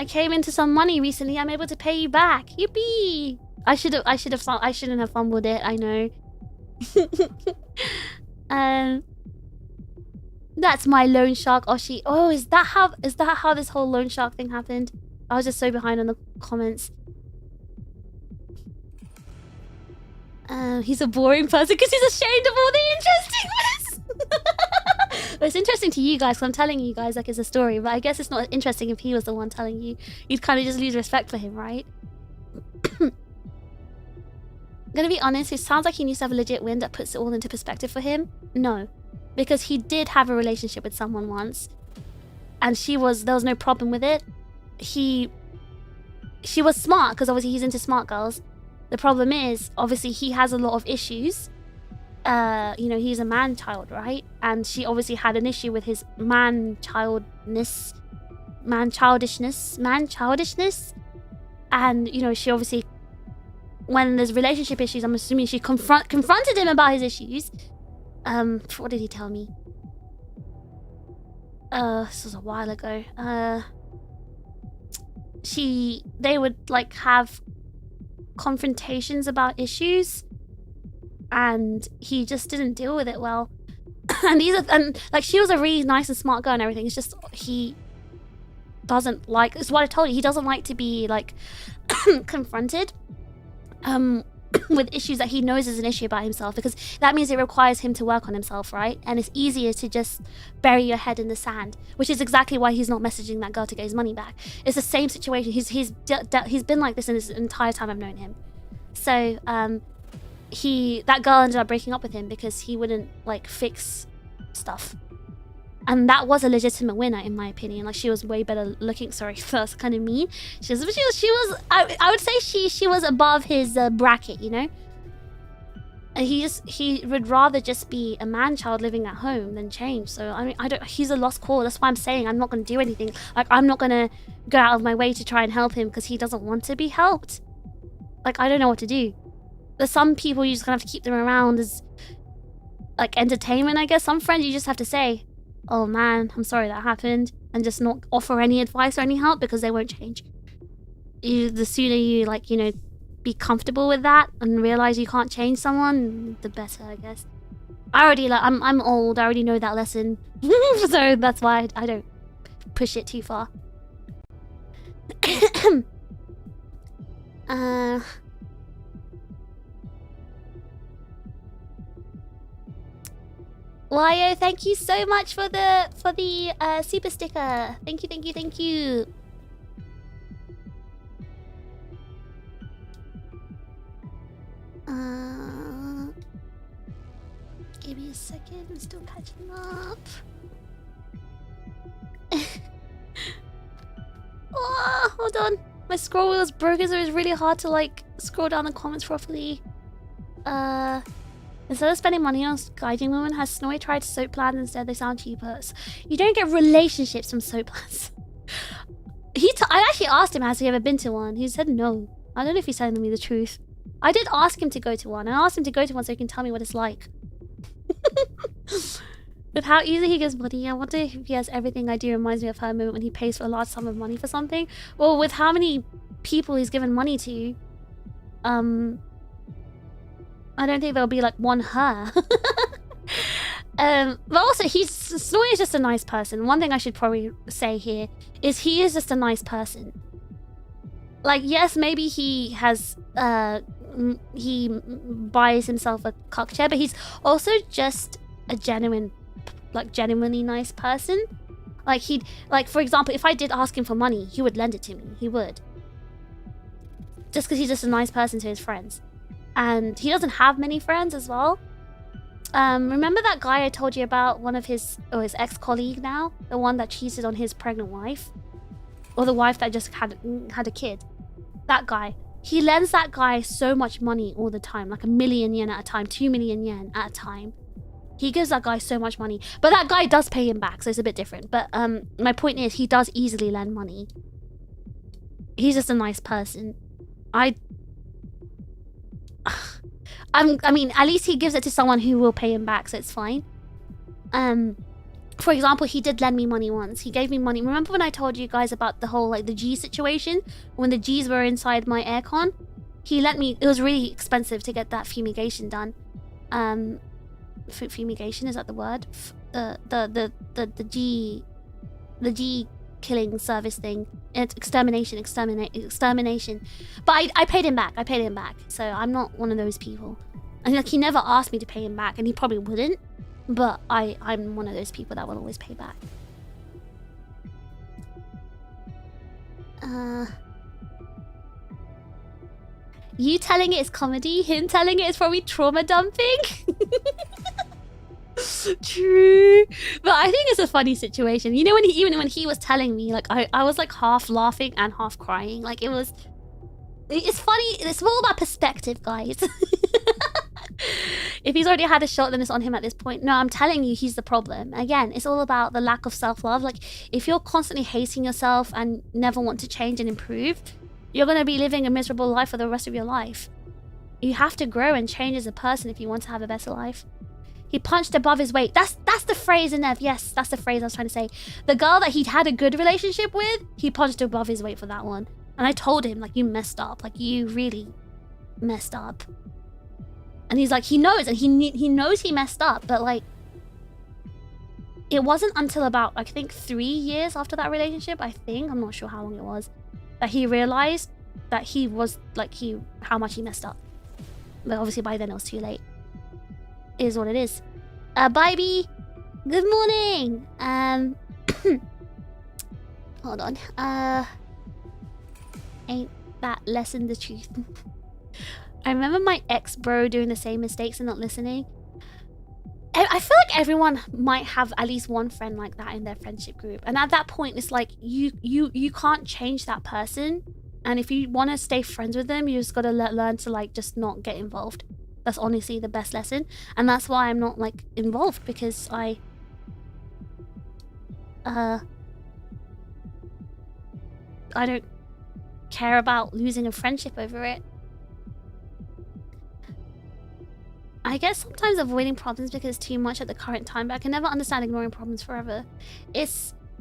came into some money recently. I'm able to pay you back. Yippee! I shouldn't have fumbled it. I know. That's my loan shark, Oshi. Oh, is that how this whole loan shark thing happened? I was just so behind on the comments. He's a boring person because he's ashamed of all the interestingness. Well, it's interesting to you guys because I'm telling you guys like it's a story, but I guess it's not interesting if he was the one telling you. You'd kind of just lose respect for him, right? I'm gonna be honest, it sounds like he needs to have a legit win that puts it all into perspective for him. No. Because he did have a relationship with someone once. And there was no problem with it. She was smart, because obviously he's into smart girls. The problem is, obviously he has a lot of issues. you know, he's a man-child, right? And she obviously had an issue with his man-childishness. And, you know, she obviously, when there's relationship issues, I'm assuming she confronted him about his issues. What did he tell me? This was a while ago. They would like have confrontations about issues, and he just didn't deal with it well. and like, she was a really nice and smart girl and everything. It's just he doesn't like, it's what I told you, he doesn't like to be like confronted with issues that he knows is an issue about himself, because that means it requires him to work on himself, right? And it's easier to just bury your head in the sand, which is exactly why he's not messaging that girl to get his money back. It's the same situation. He's been like this in his entire time I've known him. So that girl ended up breaking up with him because he wouldn't like fix stuff. And that was a legitimate winner, in my opinion. Like, she was way better looking. Sorry, that's kind of mean. She was. I would say she was above his bracket, you know. And he would rather just be a man-child living at home than change. So I mean, he's a lost cause. That's why I'm saying I'm not going to do anything. Like, I'm not going to go out of my way to try and help him because he doesn't want to be helped. Like, I don't know what to do. There's some people you just gonna have to keep them around as like entertainment, I guess. Some friends you just have to say, oh man, I'm sorry that happened, and just not offer any advice or any help, because they won't change. The sooner you, like, you know, be comfortable with that and realize you can't change someone, the better, I guess. I already, like, I'm old, I already know that lesson. So that's why I don't push it too far. Wayo, thank you so much for the super sticker. Thank you. Give me a second, I'm still catching up. Oh, hold on. My scroll wheel is broken, so it's really hard to like scroll down the comments properly. Instead of spending money on guiding women, has Snowy tried soap plans instead? They sound cheaper. You don't get relationships from soap plans. I actually asked him, has he ever been to one? He said no. I don't know if he's telling me the truth. I did ask him to go to one. I asked him to go to one so he can tell me what it's like. With how easy he gives money, I wonder if he has everything I do reminds me of her moment when he pays for a large sum of money for something. Well, with how many people he's given money to, I don't think there'll be like one her. But also, Snowy is just a nice person. One thing I should probably say here is he is just a nice person. Like, yes, maybe he has, he buys himself a cock chair, but he's also just a genuinely nice person. Like, for example, if I did ask him for money, he would lend it to me. He would. Just because he's just a nice person to his friends. And he doesn't have many friends as well. Remember that guy I told you about, one of his ex-colleague now? The one that cheated on his pregnant wife? Or the wife that just had a kid? That guy. He lends that guy so much money all the time. Like 1 million yen at a time, 2 million yen at a time. He gives that guy so much money. But that guy does pay him back, so it's a bit different. But my point is, he does easily lend money. He's just a nice person. I mean, at least he gives it to someone who will pay him back, so it's fine. For example, he did lend me money once. He gave me money. Remember when I told you guys about the whole, like, the G situation? When the Gs were inside my aircon? He lent me... It was really expensive to get that fumigation done. Fumigation, is that the word? The G killing service thing. It's extermination. But I paid him back. So I'm not one of those people. And like, he never asked me to pay him back, and he probably wouldn't. But I'm one of those people that will always pay back. You telling it is comedy, him telling it is probably trauma dumping. True. But I think it's a funny situation. You know, even when he was telling me, like, I was like half laughing and half crying. Like, it's funny. It's all about perspective, guys. If he's already had a shot, then it's on him at this point. No, I'm telling you, he's the problem. Again, it's all about the lack of self-love. Like, if you're constantly hating yourself and never want to change and improve, you're going to be living a miserable life for the rest of your life. You have to grow and change as a person if you want to have a better life. He punched above his weight. That's the phrase, Inev. Yes, that's the phrase I was trying to say. The girl that he'd had a good relationship with, he punched above his weight for that one. And I told him, like, you messed up. Like, you really messed up. And he's like, he knows, and he knows he messed up, but like, it wasn't until about, I think, 3 years after that relationship, I'm not sure how long it was, that he realized that he was, like, how much he messed up. But obviously by then it was too late. It is what it is. Bye, B. Good morning. Hold on. Ain't that lesson the truth? I remember my ex-bro doing the same mistakes and not listening. I feel like everyone might have at least one friend like that in their friendship group. And at that point, it's like, you can't change that person. And if you want to stay friends with them, you just got to learn to, like, just not get involved. That's honestly the best lesson. And that's why I'm not, like, involved. Because I don't care about losing a friendship over it. I guess sometimes avoiding problems because it's too much at the current time, but I can never understand ignoring problems forever.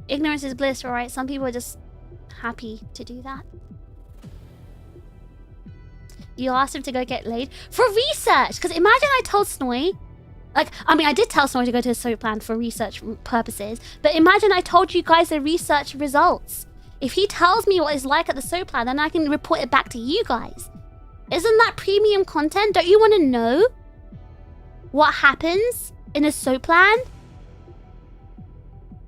Ignorance is bliss, alright? Some people are just happy to do that. You asked him to go get laid for research, because imagine I told Snowy, like, I mean, I did tell Snowy to go to a soap plan for research purposes, but imagine I told you guys the research results. If he tells me what it's like at the soap plan, then I can report it back to you guys. Isn't that premium content? Don't you want to know what happens in a soap plan?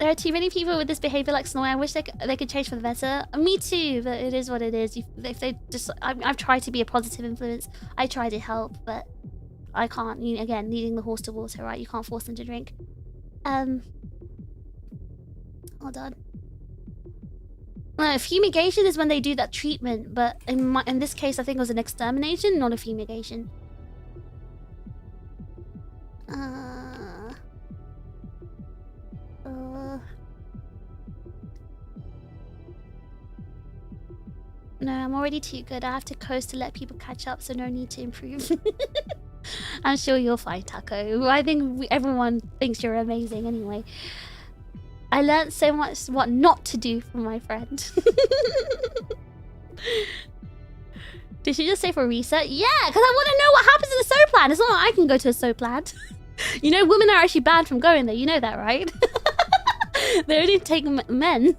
There are too many people with this behavior like Snowy. I wish they could change for the better. Me too, but it is what it is. If they just, I've tried to be a positive influence. I try to help, but I can't. Again, leading the horse to water, right? You can't force them to drink. Hold on. No, fumigation is when they do that treatment, but in this case, I think it was an extermination, not a fumigation. No, I'm already too good. I have to coast to let people catch up, so no need to improve. I'm sure you'll fine, Taco. I think everyone thinks you're amazing anyway. I learned so much what not to do from my friend. Did she just say for research? Yeah, because I want to know what happens in a soap plan. It's not like I can go to a soap plan. You know, women are actually banned from going there. You know that, right? They only take men.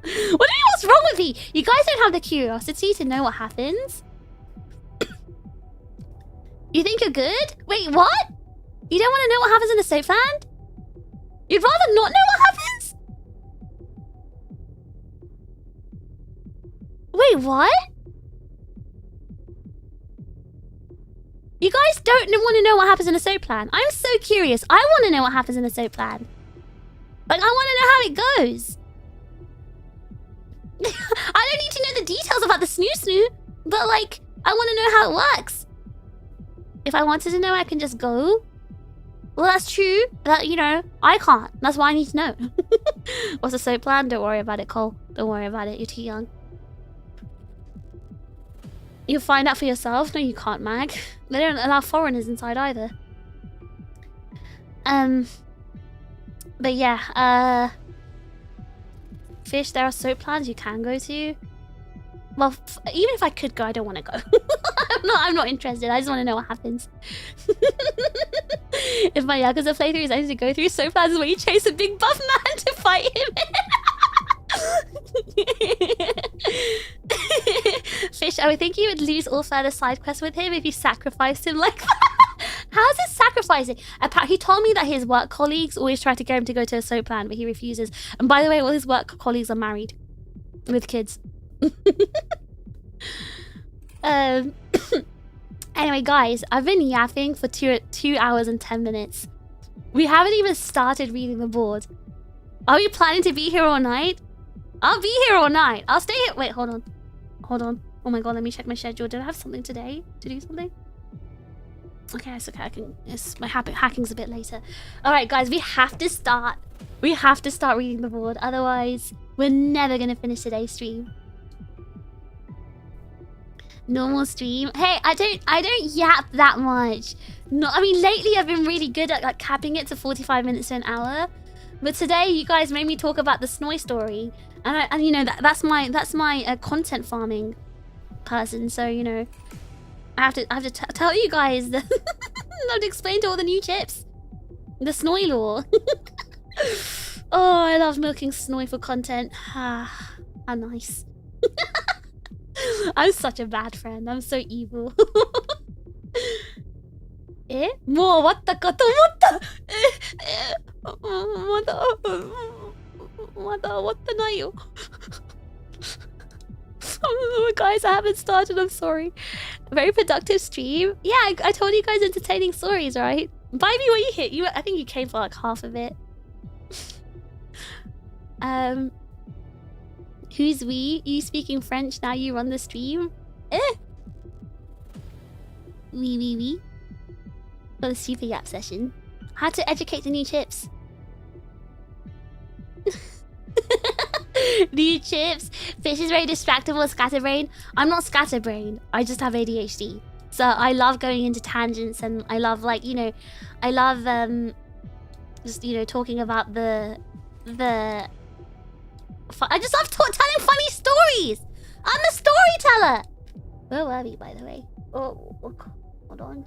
What do you mean, what's wrong with me? You guys don't have the curiosity to know what happens? You think you're good? Wait, what? You don't want to know what happens in the soap plan? You'd rather not know what happens? Wait, what? You guys don't want to know what happens in a soap plan. I'm so curious. I want to know what happens in a soap plan. Like, I want to know how it goes. I don't need to know the details about the snoo, but, like, I want to know how it works. If I wanted to know, I can just go. Well, that's true. But, you know, I can't. That's why I need to know. What's a soap plan? Don't worry about it, Cole. Don't worry about it. You're too young. You'll find out for yourself. No, you can't, Mag. They don't allow foreigners inside either. But yeah, Fish, there are soap plans you can go to. Well, even if I could go, I don't want to go. I'm not interested. I just want to know what happens. If my Yakuza playthrough is anything to go through, soap plans is where you chase a big buff man to fight him. Fish, I would think you would lose all further side quests with him if you sacrificed him like that. How's it sacrificing? He told me that his work colleagues always try to get him to go to a soap plan, but he refuses. And by the way, all his work colleagues are married with kids. Anyway, guys, I've been yapping for 2 hours and 10 minutes. We haven't even started reading the board. Are we planning to be here all night? I'll be here all night. I'll stay here. Wait, hold on. Oh my god, let me check my schedule. Did I have something today to do something? Okay, it's okay. My hacking's a bit later. All right, guys, we have to start. We have to start reading the board. Otherwise, we're never gonna finish today's stream. Normal stream. Hey, I don't yap that much. No, I mean lately I've been really good at like capping it to 45 minutes to an hour. But today you guys made me talk about the Snoy story, and you know that's my content farming person. So you know, I have to tell you guys that I have to explain to all the new chips the Snoy law. Oh, I love milking Snoy for content. Ah, how nice. I'm such a bad friend. I'm so evil. Eh? もう終わったかと思った。まだ終わってないよ。Guys, I haven't started. I'm sorry. Very productive stream. Yeah, I told you guys entertaining stories, right? Buy me what you hit. I think you came for like half of it. Who's we? You speaking French, now you run the stream? Eh? Oui. For the super yap session. How to educate the new chips. New chips. Fish is very distractible, scatterbrain. I'm not scatterbrain. I just have ADHD. So I love going into tangents, and I love, like, you know, I love just, you know, talking about the I just love telling funny stories. I'm a storyteller. Where were we, by the way? Oh, hold on.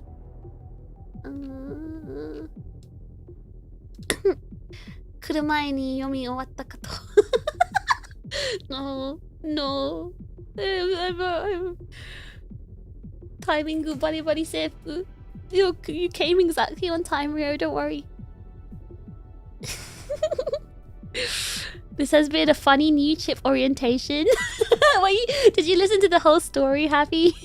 No. I'm timing buddy safe. You came exactly on time, Rio, don't worry. This has been a funny new chip orientation. Wait, did you listen to the whole story, Happy?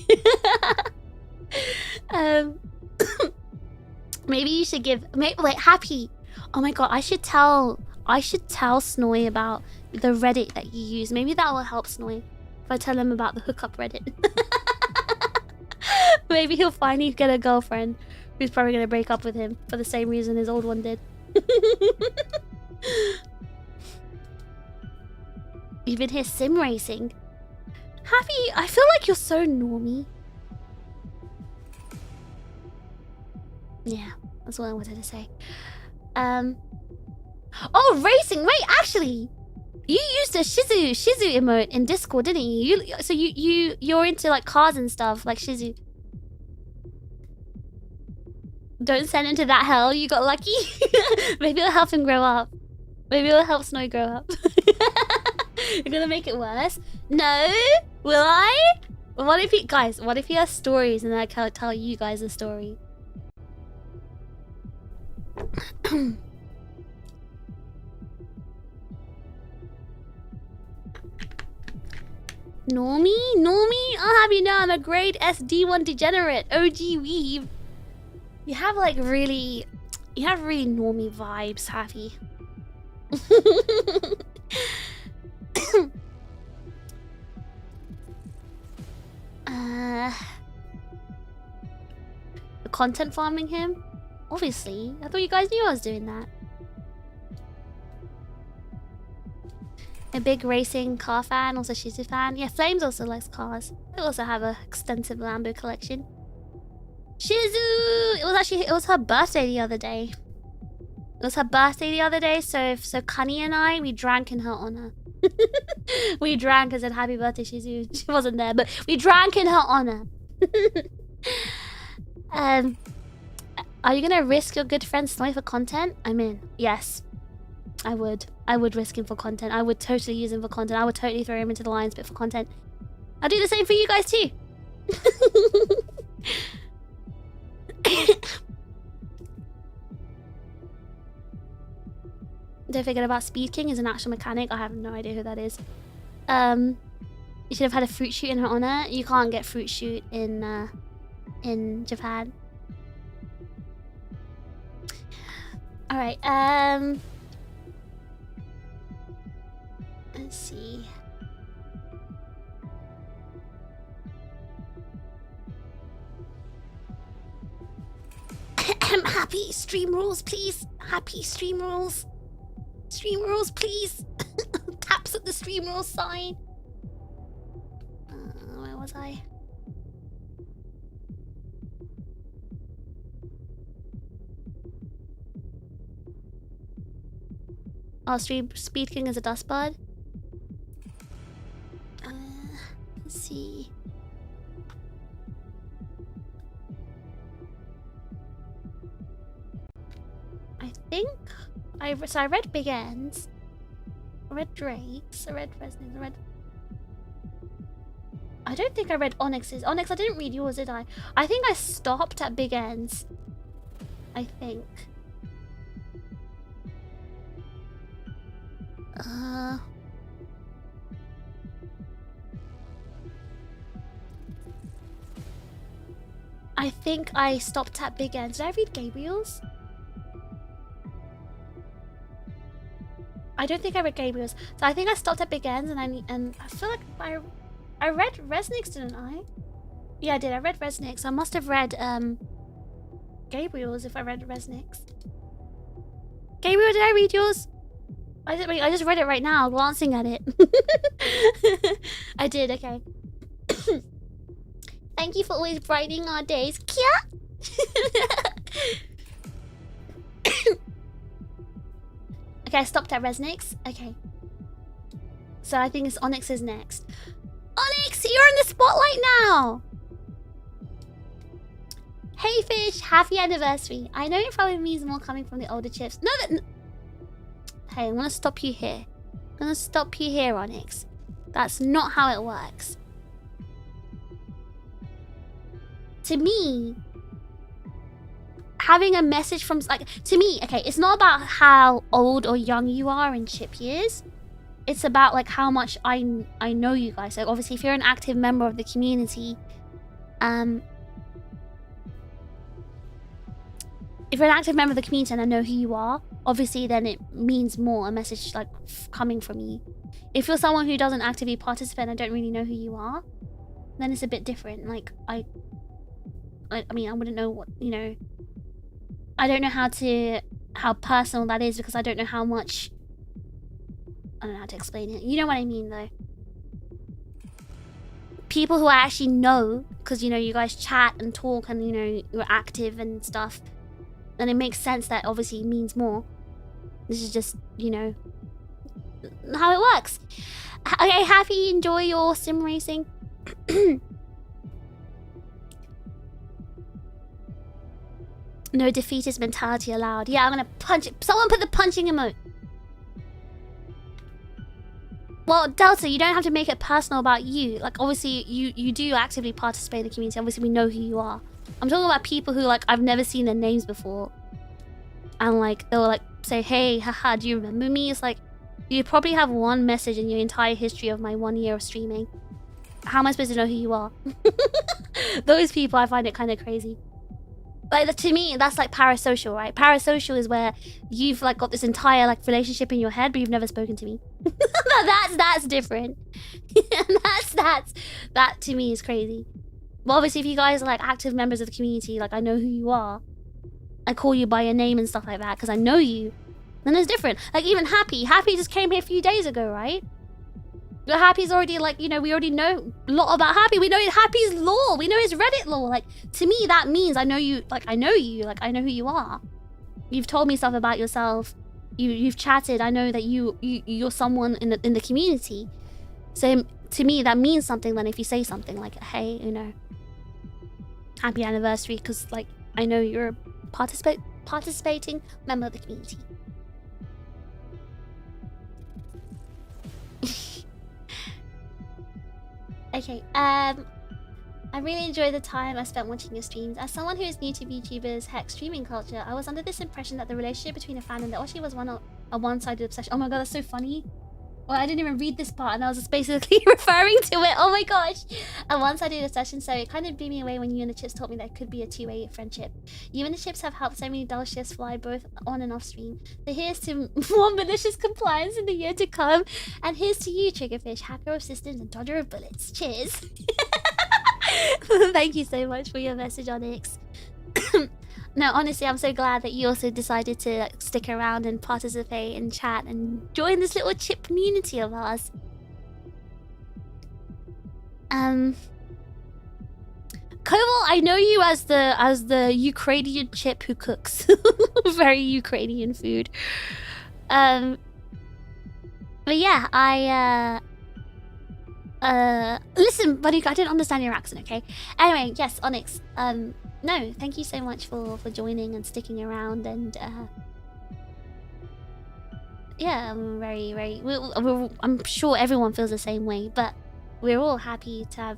Maybe you should give... Wait, Happy. Oh my god, I should tell Snoy about the Reddit that you use. Maybe that will help Snoy. If I tell him about the hookup Reddit. Maybe he'll finally get a girlfriend who's probably going to break up with him for the same reason his old one did. You've been here sim racing. Happy, I feel like you're so normy. Yeah, that's what I wanted to say. Oh, racing! Wait, actually, you used a Shizu emote in Discord, didn't you? So you're into like cars and stuff, like Shizu. Don't send him to that hell. You got lucky. Maybe it'll help him grow up. Maybe it'll help Snow grow up. You're gonna make it worse? No? Will I? What if he has stories and I can't tell you guys a story? Normie? I'll have you know I'm a grade SD1 degenerate. OG weeb. You have really normie vibes, Happy. Content farming him? Obviously. I thought you guys knew I was doing that. A big racing car fan, also Shizu fan. Yeah, Flames also likes cars. I also have an extensive Lambo collection. Shizu! It was her birthday the other day. So Cunny and I, we drank in her honor. We drank and said happy birthday, Shizu. She wasn't there, but we drank in her honor. Are you gonna risk your good friend Snowy for content? I'm in. Yes. I would risk him for content. I would totally use him for content. I would totally throw him into the lion's pit for content. I'll do the same for you guys too. Don't forget about Speed King is an actual mechanic. I have no idea who that is. You should have had a fruit shoot in her honor. You can't get fruit shoot in Japan. All right. Let's see. Happy stream rules, please. Happy stream rules. Stream rules, please. Taps at the stream rules sign. Where was I? Oh, stream Speed King is a dust bud. Let's see. I think I read Big Ends. I read Drake's. I read Resonance. I don't think I read Onyx's. Onyx, I didn't read yours, did I? I think I stopped at Big Ends. I think. I think I stopped at Big Ends. Did I read Gabriel's? I don't think I read Gabriel's. So I think I stopped at Big Ends, and I feel like I read Resnix, didn't I? Yeah, I did. I read Resnix. I must have read Gabriel's if I read Resnix. Gabriel, did I read yours? I just read it right now, glancing at it. I did, okay. Thank you for always brightening our days. Kia! Okay, I stopped at Resnix. Okay. So I think it's Onyx is next. Onyx, you're in the spotlight now! Hey Fish, happy anniversary. I know it probably means more coming from the older chips. No, hey, I'm gonna stop you here. I'm gonna stop you here, Onyx. That's not how it works. To me, having a message from, like, to me, okay, it's not about how old or young you are in chip years. It's about, like, how much I know you guys. So obviously, if you're an active member of the community, if you're an active member of the community and I know who you are, obviously then it means more, a message like coming from you. If you're someone who doesn't actively participate and I don't really know who you are, then it's a bit different. Like, I mean, I wouldn't know what, you know, I don't know how personal that is because I don't know how much, I don't know how to explain it. You know what I mean though. People who I actually know, because, you know, you guys chat and talk and, you know, you're active and stuff, then it makes sense that obviously it means more. This is just, you know, how it works. Okay, Happy, enjoy your sim racing. No defeatist mentality allowed. Yeah, I'm gonna punch it. Someone put the punching emote. Well, Delta, you don't have to make it personal about you. Like, obviously, you do actively participate in the community. Obviously, we know who you are. I'm talking about people who, like, I've never seen their names before. And, like, they'll, like, say, hey, haha, do you remember me? It's like, you probably have one message in your entire history of my 1 year of streaming. How am I supposed to know who you are? Those people, I find it kind of crazy. Like, to me, that's like parasocial, right? Parasocial is where you've, like, got this entire, like, relationship in your head, but you've never spoken to me. that's different. That to me is crazy. Well, obviously, if you guys are, like, active members of the community, like, I know who you are. I call you by your name and stuff like that because I know you. Then it's different. Like, even Happy just came here a few days ago, right? But Happy's already, like, you know, we already know a lot about Happy. We know Happy's lore. We know his Reddit lore. Like, to me, that means I know you. Like, I know you. Like, I know who you are. You've told me stuff about yourself. You've chatted. I know that you're someone in the community. So to me, that means something. Then if you say something like, hey, you know, happy anniversary, because, like, I know you're a participating member of the community. Okay, I really enjoy the time I spent watching your streams. As someone who is new to VTubers, heck, streaming culture, I was under this impression that the relationship between a fan and the Oshi was a one-sided obsession. Oh my god, that's so funny. Well, I didn't even read this part and I was just basically referring to it. Oh my gosh. A one-sided obsession, so it kind of blew me away when you and the Chips told me that it could be a two-way friendship. You and the Chips have helped so many dull shifts fly both on and off stream. So here's to more malicious compliance in the year to come. And here's to you, TRiGGERPHiSH, hacker of systems and dodger of bullets. Cheers. Thank you so much for your message, Onyx. No, honestly, I'm so glad that you also decided to like, stick around and participate in chat and join this little chip community of ours. Koval, I know you as the Ukrainian chip who cooks very Ukrainian food. But yeah, listen, buddy, I didn't understand your accent, okay? Anyway, yes, Onyx. No, thank you so much for joining and sticking around, and yeah, I'm I'm sure everyone feels the same way, but we're all happy to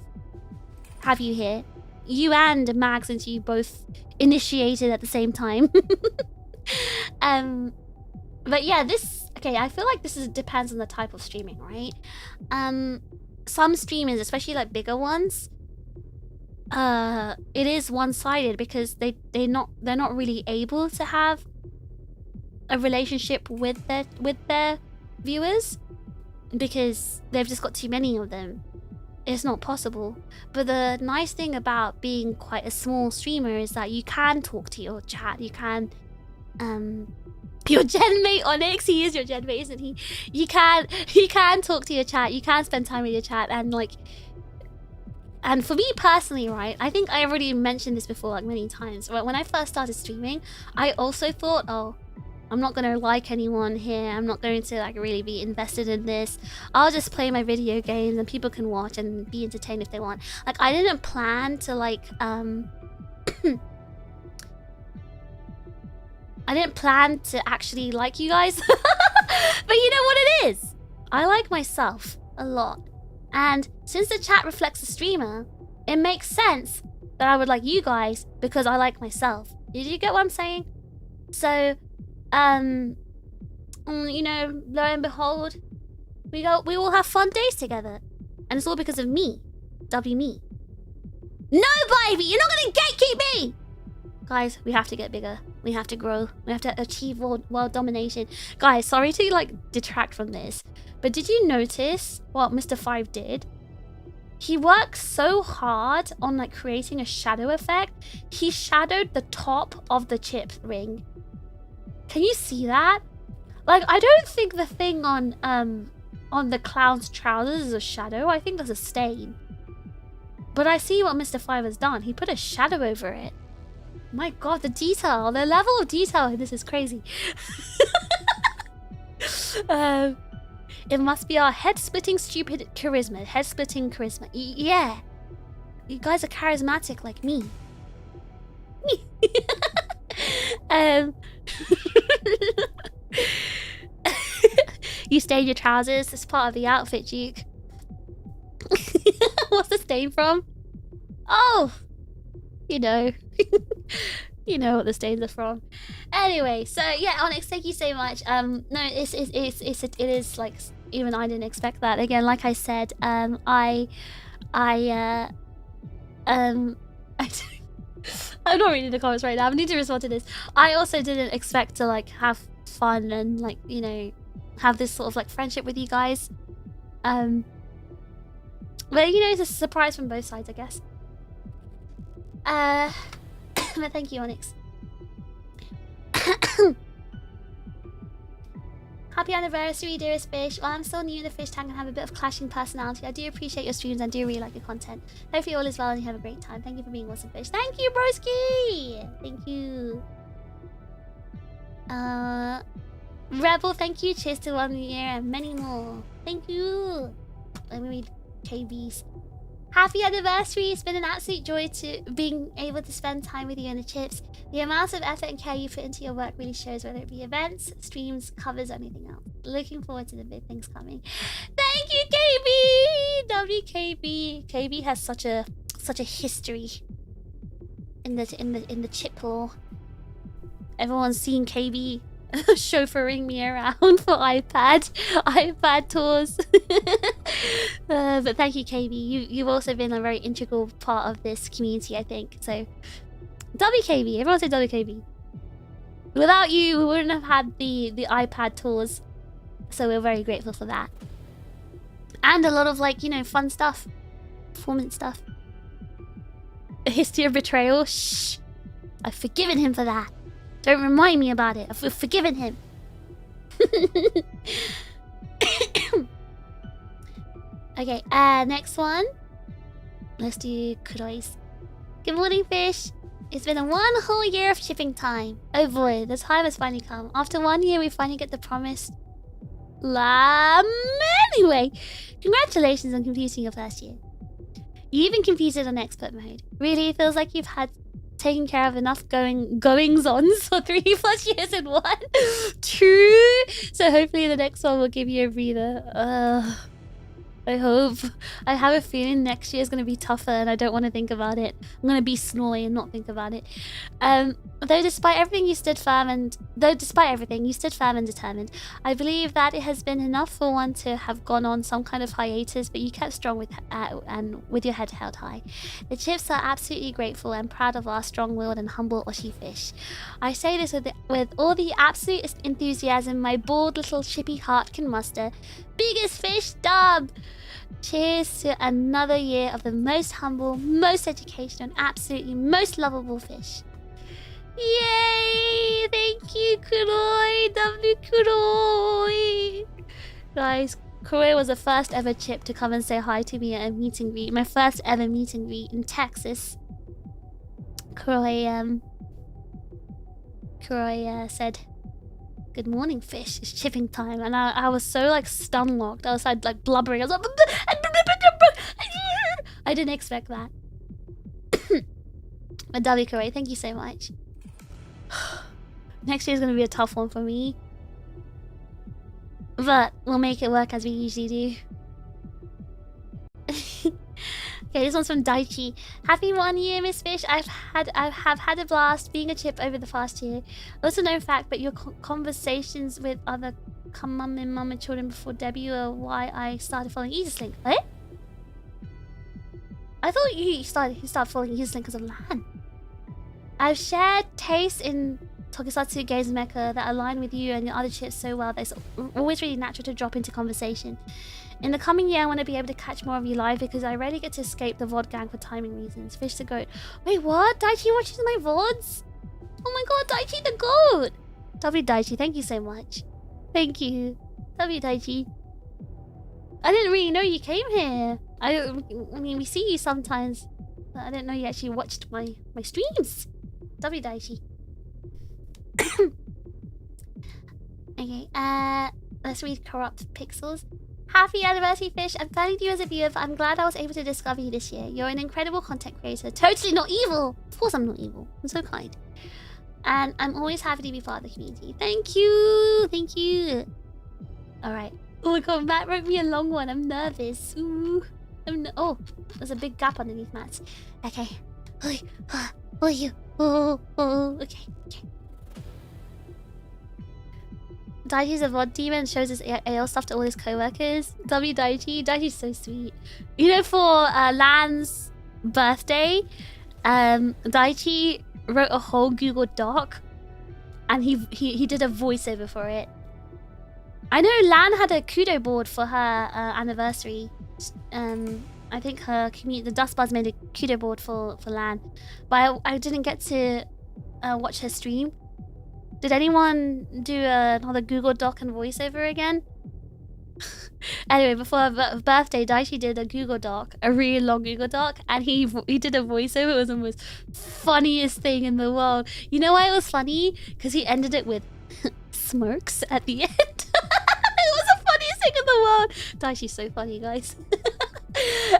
have you here. You and Mag, since you both initiated at the same time. But yeah, okay, I feel like this depends on the type of streaming, right? Some streamers, especially like bigger ones, it is one-sided because they're not really able to have a relationship with their viewers because they've just got too many of them. It's not possible. But the nice thing about being quite a small streamer is that you can talk to your chat. You can your genmate Onyx, he is your genmate, isn't he? You can talk to your chat, you can spend time with your chat, and like, and for me personally, right, I think I already mentioned this before like many times, but when I first started streaming, I also thought, oh, I'm not gonna like anyone here, I'm not going to like really be invested in this, I'll just play my video games and people can watch and be entertained if they want. Like, I didn't plan to like I didn't plan to actually like you guys. But you know what it is? I like myself a lot. And since the chat reflects the streamer, it makes sense that I would like you guys because I like myself. Did you get what I'm saying? So, you know, lo and behold, we all have fun days together. And it's all because of me. W me. No, baby! You're not gonna gatekeep me! Guys, we have to get bigger. We have to grow. We have to achieve world domination. Guys, sorry to like detract from this, but did you notice what Mr. Five did? He worked so hard on like creating a shadow effect. He shadowed the top of the chip ring. Can you see that? Like, I don't think the thing on the clown's trousers is a shadow. I think that's a stain. But I see what Mr. Five has done. He put a shadow over it. My god, the detail, the level of detail in this is crazy. It must be our head-splitting stupid charisma. Head-splitting charisma. Yeah. You guys are charismatic like me. You stained your trousers. It's part of the outfit, Duke. What's the stain from? Oh! You know. You know what the stains are from. Anyway, so yeah, Onyx, thank you so much. No, it is like, even I didn't expect that. Again, like I said, I'm not reading the comments right now. I need to respond to this. I also didn't expect to like have fun and like, you know, have this sort of like friendship with you guys. But you know, it's a surprise from both sides, I guess. But thank you, Onyx. Happy anniversary, dearest fish. While I'm still new in the fish tank and have a bit of clashing personality, I do appreciate your streams and do really like your content. Hopefully all is well and you have a great time. Thank you for being awesome fish. Thank you, broski! Thank you. Rebel, thank you. Cheers to 1 year and many more. Thank you. Let me read KB's. Happy anniversary! It's been an absolute joy to being able to spend time with you and the chips. The amount of effort and care you put into your work really shows, whether it be events, streams, covers, or anything else. Looking forward to the big things coming. Thank you, KB! WKB. KB has such a history in the chip lore. Everyone's seen KB chauffeuring me around for iPad tours. But thank you, KB. You've also been a very integral part of this community, I think. So WKB, everyone say WKB. Without you, we wouldn't have had the iPad tours. So we're very grateful for that. And a lot of like, you know, fun stuff. Performance stuff. A history of betrayal. Shh. I've forgiven him for that. Don't remind me about it. I've forgiven him. Okay, next one. Let's do Kuroi's. Good morning, fish. It's been a 1 whole year of shipping time. Oh boy, the time has finally come. After 1 year, we finally get the promised lamb. Anyway, congratulations on completing your first year. You even completed on expert mode. Really, it feels like you've had taken care of enough goings-ons for 3+ years in one. True. So hopefully the next one will give you a breather. I hope. I have a feeling next year is going to be tougher and I don't want to think about it. I'm going to be snowy and not think about it. Though despite everything you stood firm and determined, I believe that it has been enough for one to have gone on some kind of hiatus, but you kept strong with your head held high. The chips are absolutely grateful and proud of our strong-willed and humble Oshi fish. I say this with all the absolute enthusiasm my bored little chippy heart can muster. Biggest fish dub! Cheers to another year of the most humble, most educational, and absolutely most lovable fish. Yay! Thank you, Kuroi! W Kuroi! Guys, Kuroi was the first ever chip to come and say hi to me at a meet and greet. My first ever meet and greet in Texas. Kuroi said, "Good morning, fish. It's chipping time." And I was so like stun locked. I was like blubbering. I was like, I didn't expect that. But W Kuroi, thank you so much. Next year is gonna be a tough one for me, but we'll make it work as we usually do. Okay, this one's from Daichi. Happy 1 year, Miss Fish. I have had a blast being a chip over the past year. Also known fact, but your conversations with other mum and mama children before debut are why I started following Aegis-Link. Eh? I thought you started following Aegis-Link because of LAN. I've shared tastes in Tokusatsu games mecha that align with you and your other chips so well that it's always really natural to drop into conversation. In the coming year, I want to be able to catch more of you live because I rarely get to escape the VOD gang for timing reasons. Fish the goat. Wait, what? Daichi watches my VODs? Oh my god, Daichi the goat! W Daichi, thank you so much. Thank you. W Daichi. I didn't really know you came here. I mean, we see you sometimes, but I didn't know you actually watched my streams. W Daichi. Okay, let's read Corrupt Pixels. Happy anniversary, Fish. I'm planning you as a viewer, but I'm glad I was able to discover you this year. You're an incredible content creator. Totally not evil. Of course I'm not evil. I'm so kind. And I'm always happy to be part of the community. Thank you. Thank you. Alright. Oh my god, Matt wrote me a long one. I'm nervous. Ooh. Oh, there's a big gap underneath Matt's. Okay. Okay. Daichi's a VOD demon and shows his AL stuff to all his co-workers. W Daichi. Daichi's so sweet. You know, for Lan's birthday, Daichi wrote a whole Google Doc and he did a voiceover for it. I know Lan had a kudo board for her anniversary. I think her community, the Dust Buzz, made a kudo board for Lan, but I didn't get to watch her stream. Did anyone do another Google Doc and voiceover again? Anyway, before her birthday, Daichi did a Google Doc, a really long Google Doc, and he did a voiceover. It was the most funniest thing in the world. You know why it was funny? Because he ended it with smirks at the end. It was the funniest thing in the world. Daichi's so funny, guys.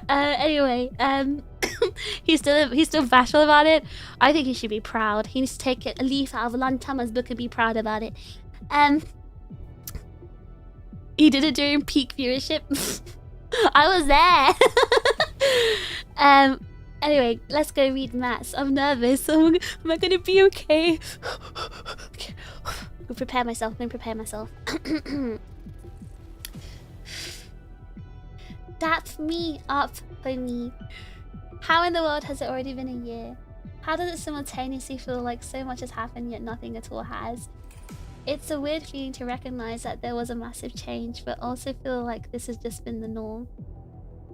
Anyway, he's still bashful about it. I think he should be proud. He needs to take a leaf out of Lantama's book and be proud about it. He did it during peak viewership. I was there. Anyway, let's go read Matt's. I'm nervous. Am I gonna be okay? Okay. I'll prepare myself. Let me prepare myself. Dap me up, homie. How in the world has it already been a year? How does it simultaneously feel like so much has happened yet nothing at all has? It's a weird feeling to recognize that there was a massive change, but also feel like this has just been the norm.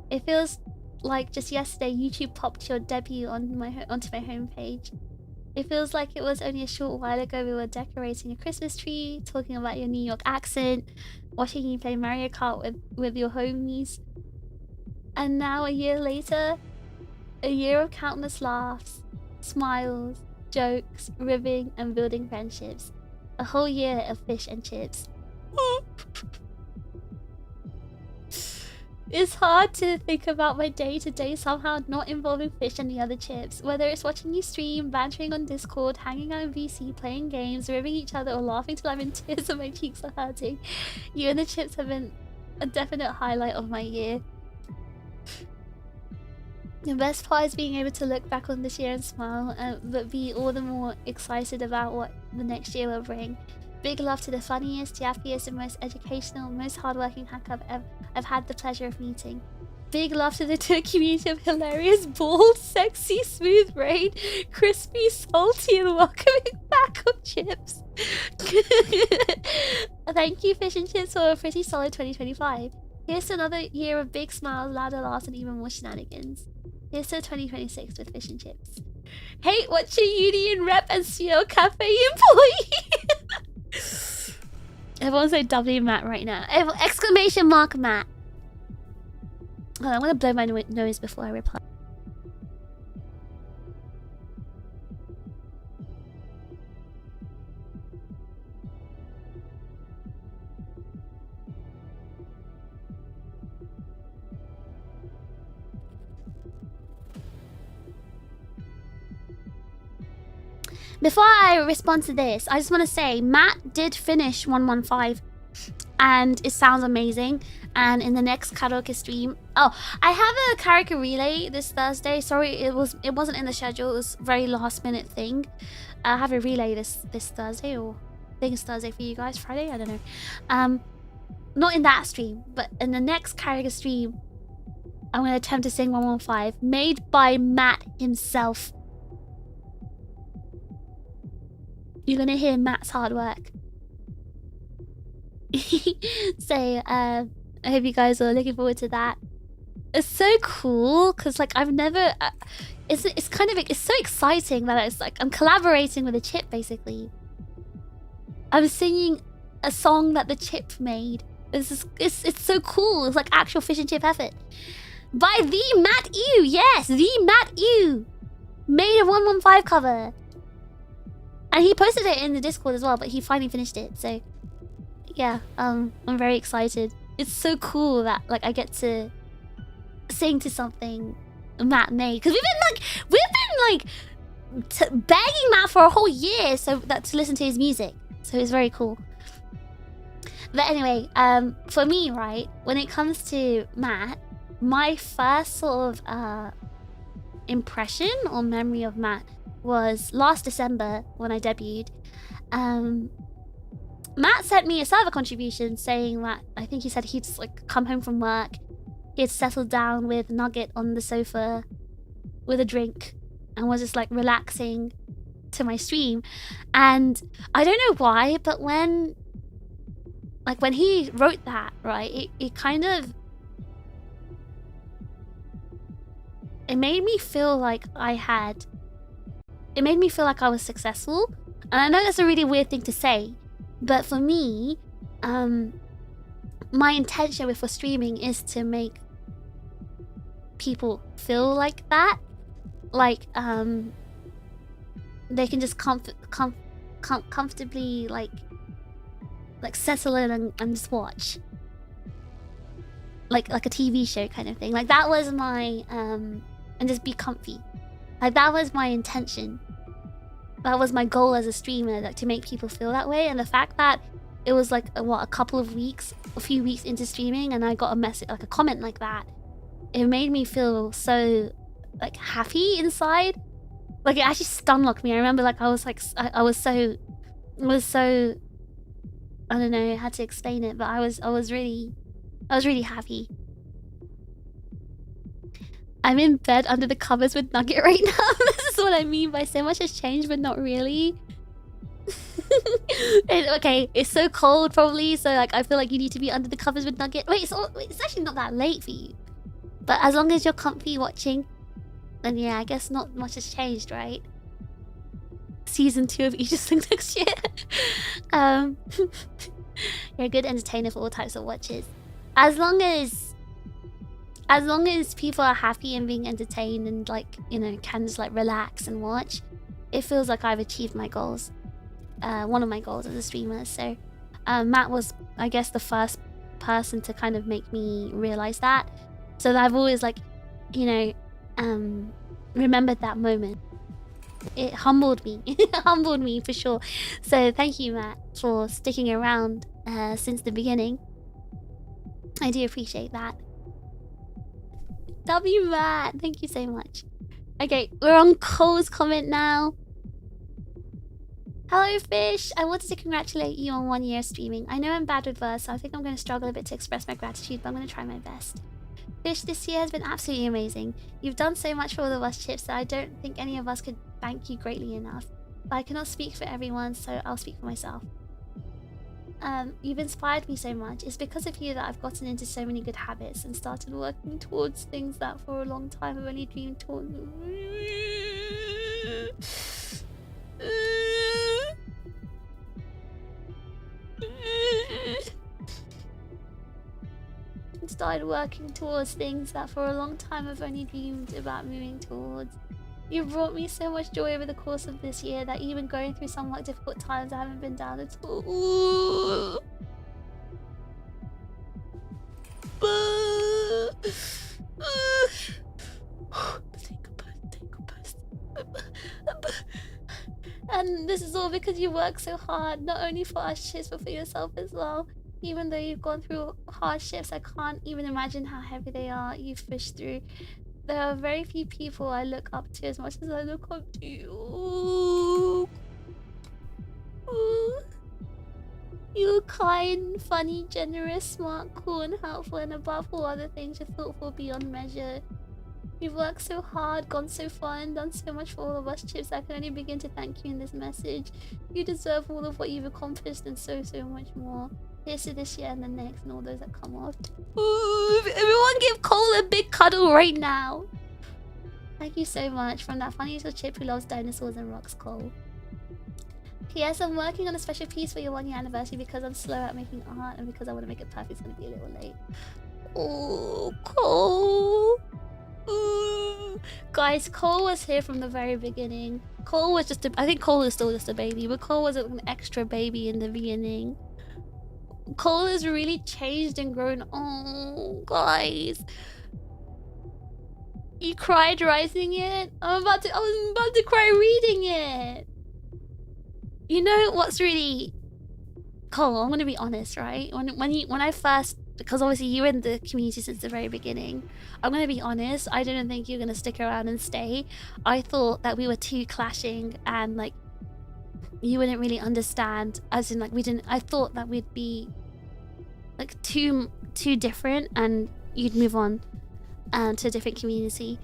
It feels like just yesterday YouTube popped your debut onto my homepage. It feels like it was only a short while ago we were decorating a Christmas tree, talking about your New York accent, watching you play Mario Kart with your homies. And now a year later, a year of countless laughs, smiles, jokes, ribbing, and building friendships. A whole year of fish and chips. It's hard to think about my day-to-day somehow not involving fish and the other chips. Whether it's watching you stream, bantering on Discord, hanging out in VC, playing games, ribbing each other, or laughing till I'm in tears and my cheeks are hurting. You and the chips have been a definite highlight of my year. The best part is being able to look back on this year and smile, but be all the more excited about what the next year will bring. Big love to the funniest, yappiest, and most educational, most hardworking hacker I've had the pleasure of meeting. Big love to the community of hilarious, bold, sexy, smooth brain, crispy, salty, and welcoming back of chips. Thank you, Fish and Chips, for a pretty solid 2025. Here's to another year of big smiles, louder laughs, and even more shenanigans. Here's to 2026 with Fish and Chips. Hate watching Union Rep and CEO Cafe employee. Everyone's so W Matt right now. Exclamation mark Matt. Oh, I'm gonna blow my nose before I reply. Before I respond to this, I just want to say Matt did finish 115 and it sounds amazing. And in the next karaoke stream, oh, I have a karaoke relay this Thursday. Sorry, it wasn't in the schedule. It was a very last minute thing. I have a relay this Thursday, or I think it's Thursday for you guys, Friday, I don't know. Not in that stream, but in the next karaoke stream, I'm going to attempt to sing 115, made by Matt himself. You're gonna hear Matt's hard work. So, I hope you guys are looking forward to that. It's so cool, because, like, I've never... it's so exciting that it's, like, I'm collaborating with a chip, basically. I'm singing a song that the chip made. It's so cool. It's, like, actual fish and chip effort. By the Matt Ew! Yes, the Matt Ew! Made a 115 cover. And he posted it in the Discord as well, but he finally finished it. So, yeah, I'm very excited. It's so cool that, like, I get to sing to something Matt made. Because we've been begging Matt for a whole year to listen to his music. So it's very cool. But anyway, for me, right, when it comes to Matt, my first sort of impression or memory of Matt was last December when I debuted. Matt sent me a server contribution saying that, I think he said he'd just, like, come home from work, he had settled down with Nugget on the sofa with a drink and was just, like, relaxing to my stream. And I don't know why, but when he wrote that, right, it kind of, it made me feel like it made me feel like I was successful. And I know that's a really weird thing to say, but for me, my intention with streaming is to make people feel like that. Like, they can just comfortably, like settle in and just watch. Like a TV show kind of thing. Like, that was my, and just be comfy. Like, that was my intention. That was my goal as a streamer, like, to make people feel that way. And the fact that it was like, a few weeks into streaming, and I got a message, like a comment like that, it made me feel so, like, happy inside. Like, it actually stunlocked me. I remember, like, I was so, I don't know how to explain it, but I was really happy. I'm in bed under the covers with Nugget right now. This is what I mean by so much has changed, but not really. Okay, it's so cold probably, so, like, I feel like you need to be under the covers with Nugget. Wait, it's actually not that late for you. But as long as you're comfy watching, then yeah, I guess not much has changed, right? season 2 of Aegis-Link next year. You're a good entertainer for all types of watches. As long as people are happy and being entertained and like, you know, can just like relax and watch, it feels like I've achieved my goals. One of my goals as a streamer. So Matt was, I guess, the first person to kind of make me realize that. So that I've always like, you know, remembered that moment. It humbled me. It humbled me for sure. So thank you, Matt, for sticking around since the beginning. I do appreciate that. W Matt, thank you so much. Okay, we're on Cole's comment now. Hello, Fish. I wanted to congratulate you on 1 year streaming. I know I'm bad with verse, so I think I'm going to struggle a bit to express my gratitude, but I'm going to try my best. Fish, this year has been absolutely amazing. You've done so much for all of us chips that I don't think any of us could thank you greatly enough. But I cannot speak for everyone, so I'll speak for myself. You've inspired me so much. It's because of you that I've gotten into so many good habits and started working towards things that for a long time I've only dreamed towards. Started working towards things that for a long time I've only dreamed about moving towards. You've brought me so much joy over the course of this year that even going through somewhat difficult times I haven't been down at all. And this is all because you work so hard, not only for us chicks but for yourself as well. Even though you've gone through hardships, I can't even imagine how heavy they are. You've fished through. There are very few people I look up to as much as I look up to you. Ooh. Ooh. You're kind, funny, generous, smart, cool, and helpful, and above all other things, you're thoughtful beyond measure. You've worked so hard, gone so far, and done so much for all of us chips. I can only begin to thank you in this message. You deserve all of what you've accomplished and so much more. Here's to this year and the next and all those that come after. Ooh, everyone give Cole a big cuddle right now. Thank you so much from that funny little chip who loves dinosaurs and rocks, Cole. P.S. I'm working on a special piece for your 1 year anniversary because I'm slow at making art and because I want to make it perfect. It's going to be a little late. Oh, Cole. Ooh. Guys, Cole was here from the very beginning. Cole was just I think Cole is still just a baby, but Cole was an extra baby in the beginning. Cole has really changed and grown. Oh, guys. You cried writing it? I was about to cry reading it. You know what's really... Cole, I'm gonna be honest, right? When I first... Because obviously you were in the community since the very beginning. I'm gonna be honest, I didn't think you were gonna stick around and stay. I thought that we were too clashing and like... You wouldn't really understand, as in like I thought that we'd be like too different and you'd move on to a different community.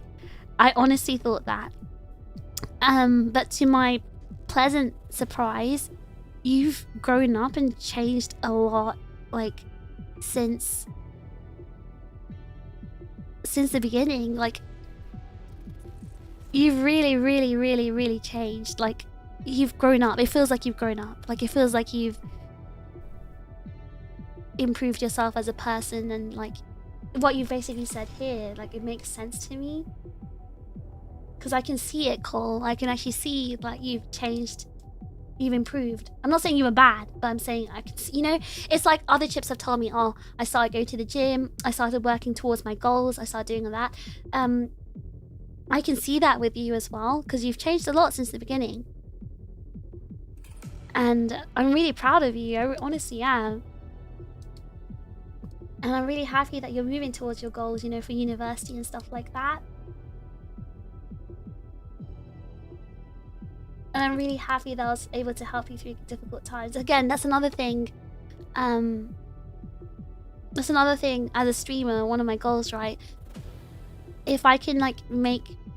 I honestly thought that. But to my pleasant surprise, you've grown up and changed a lot, like since the beginning. Like you've really changed. Like you've grown up. It feels like you've grown up. Like it feels like you've improved yourself as a person, and like what you've basically said here, like it makes sense to me because I can see it, Cole. I can actually see like you've changed, you've improved. I'm not saying you were bad, but I'm saying I can see, you know, it's like other chips have told me, oh, I started going to the gym, I started working towards my goals, I started doing all that. I can see that with you as well because you've changed a lot since the beginning. And I'm really proud of you. I honestly am. And I'm really happy that you're moving towards your goals, you know, for university and stuff like that. And I'm really happy that I was able to help you through difficult times. Again, that's another thing. That's another thing as a streamer, one of my goals, right? If I can like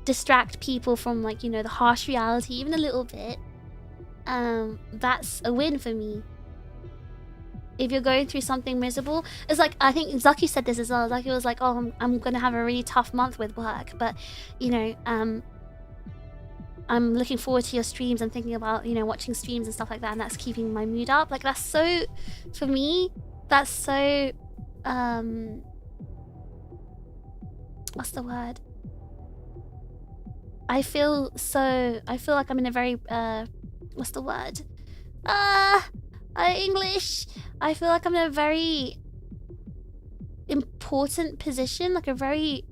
distract people from like, you know, the harsh reality, even a little bit, that's a win for me. If you're going through something miserable, it's like, I think Zaki said this as well. Zaki was like, oh, I'm gonna have a really tough month with work, but you know, I'm looking forward to your streams. I'm thinking about, you know, watching streams and stuff like that, and that's keeping my mood up. Like, that's so, for me, that's so, what's the word? I feel like I'm in a very, what's the word? English. I feel like I'm in a very important position, like a very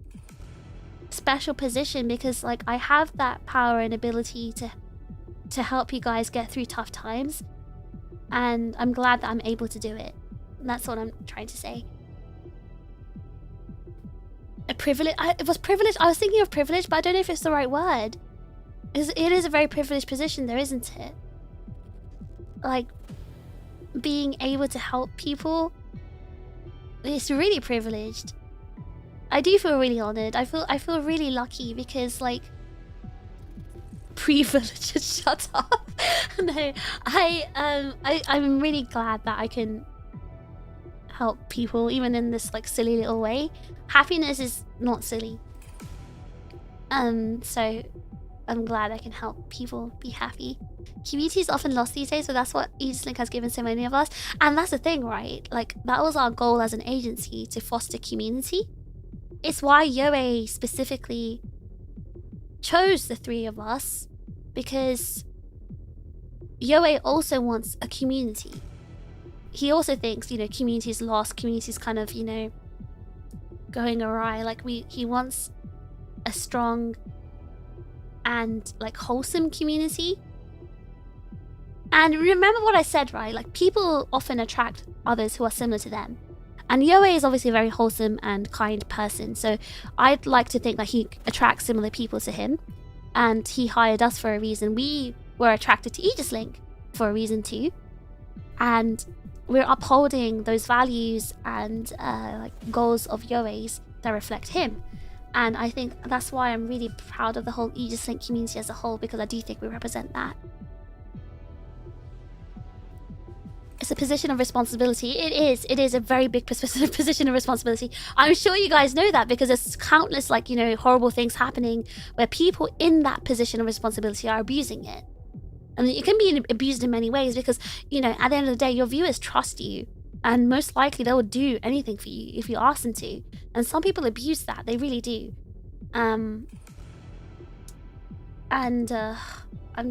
special position, because like I have that power and ability to help you guys get through tough times, and I'm glad that I'm able to do it. And that's what I'm trying to say. A privilege. It was privilege. I was thinking of privilege, but I don't know if it's the right word. It is a very privileged position, though, isn't it? Like, being able to help people, it's really privileged. I do feel really honored. I feel really lucky, because like, privileged. Shut up. No, I'm really glad that I can help people, even in this like silly little way. Happiness is not silly. So I'm glad I can help people be happy. Community is often lost these days, so that's what Aegis-Link has given so many of us. And that's the thing, right? Like, that was our goal as an agency, to foster community. It's why Yoe specifically chose the three of us, because Yoe also wants a community. He also thinks, you know, community's lost, community's kind of, you know, going awry. Like, he wants a strong and like wholesome community. And remember what I said, right? Like, people often attract others who are similar to them. And Yoe is obviously a very wholesome and kind person, so I'd like to think that he attracts similar people to him. And he hired us for a reason. We were attracted to Aegis-Link for a reason too. And we're upholding those values and like goals of Yoe's that reflect him. And I think that's why I'm really proud of the whole Aegis-Link community as a whole, because I do think we represent that. It's a position of responsibility. It is a very big position of responsibility. I'm sure you guys know that, because there's countless, like, you know, horrible things happening where people in that position of responsibility are abusing it. I mean, it can be abused in many ways, because, you know, at the end of the day, your viewers trust you, and most likely they will do anything for you if you ask them to. And some people abuse that, they really do. I'm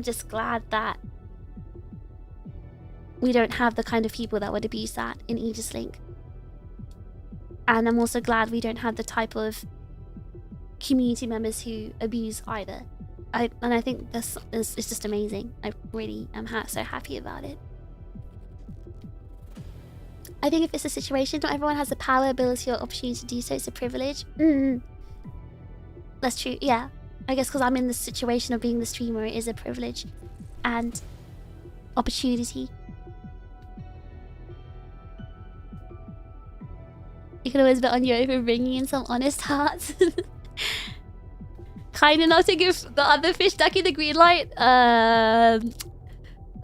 just glad that we don't have the kind of people that would abuse that in Aegis-Link. And I'm also glad we don't have the type of community members who abuse either. And I think this is just amazing. I really am so happy about it. I think if it's a situation, not everyone has the power, ability, or opportunity to do so. It's a privilege. That's true, yeah. I guess because I'm in the situation of being the streamer, it is a privilege and opportunity. You can always bet on Yo for bringing in some honest hearts. Kind enough to give the other fish ducky the green light? I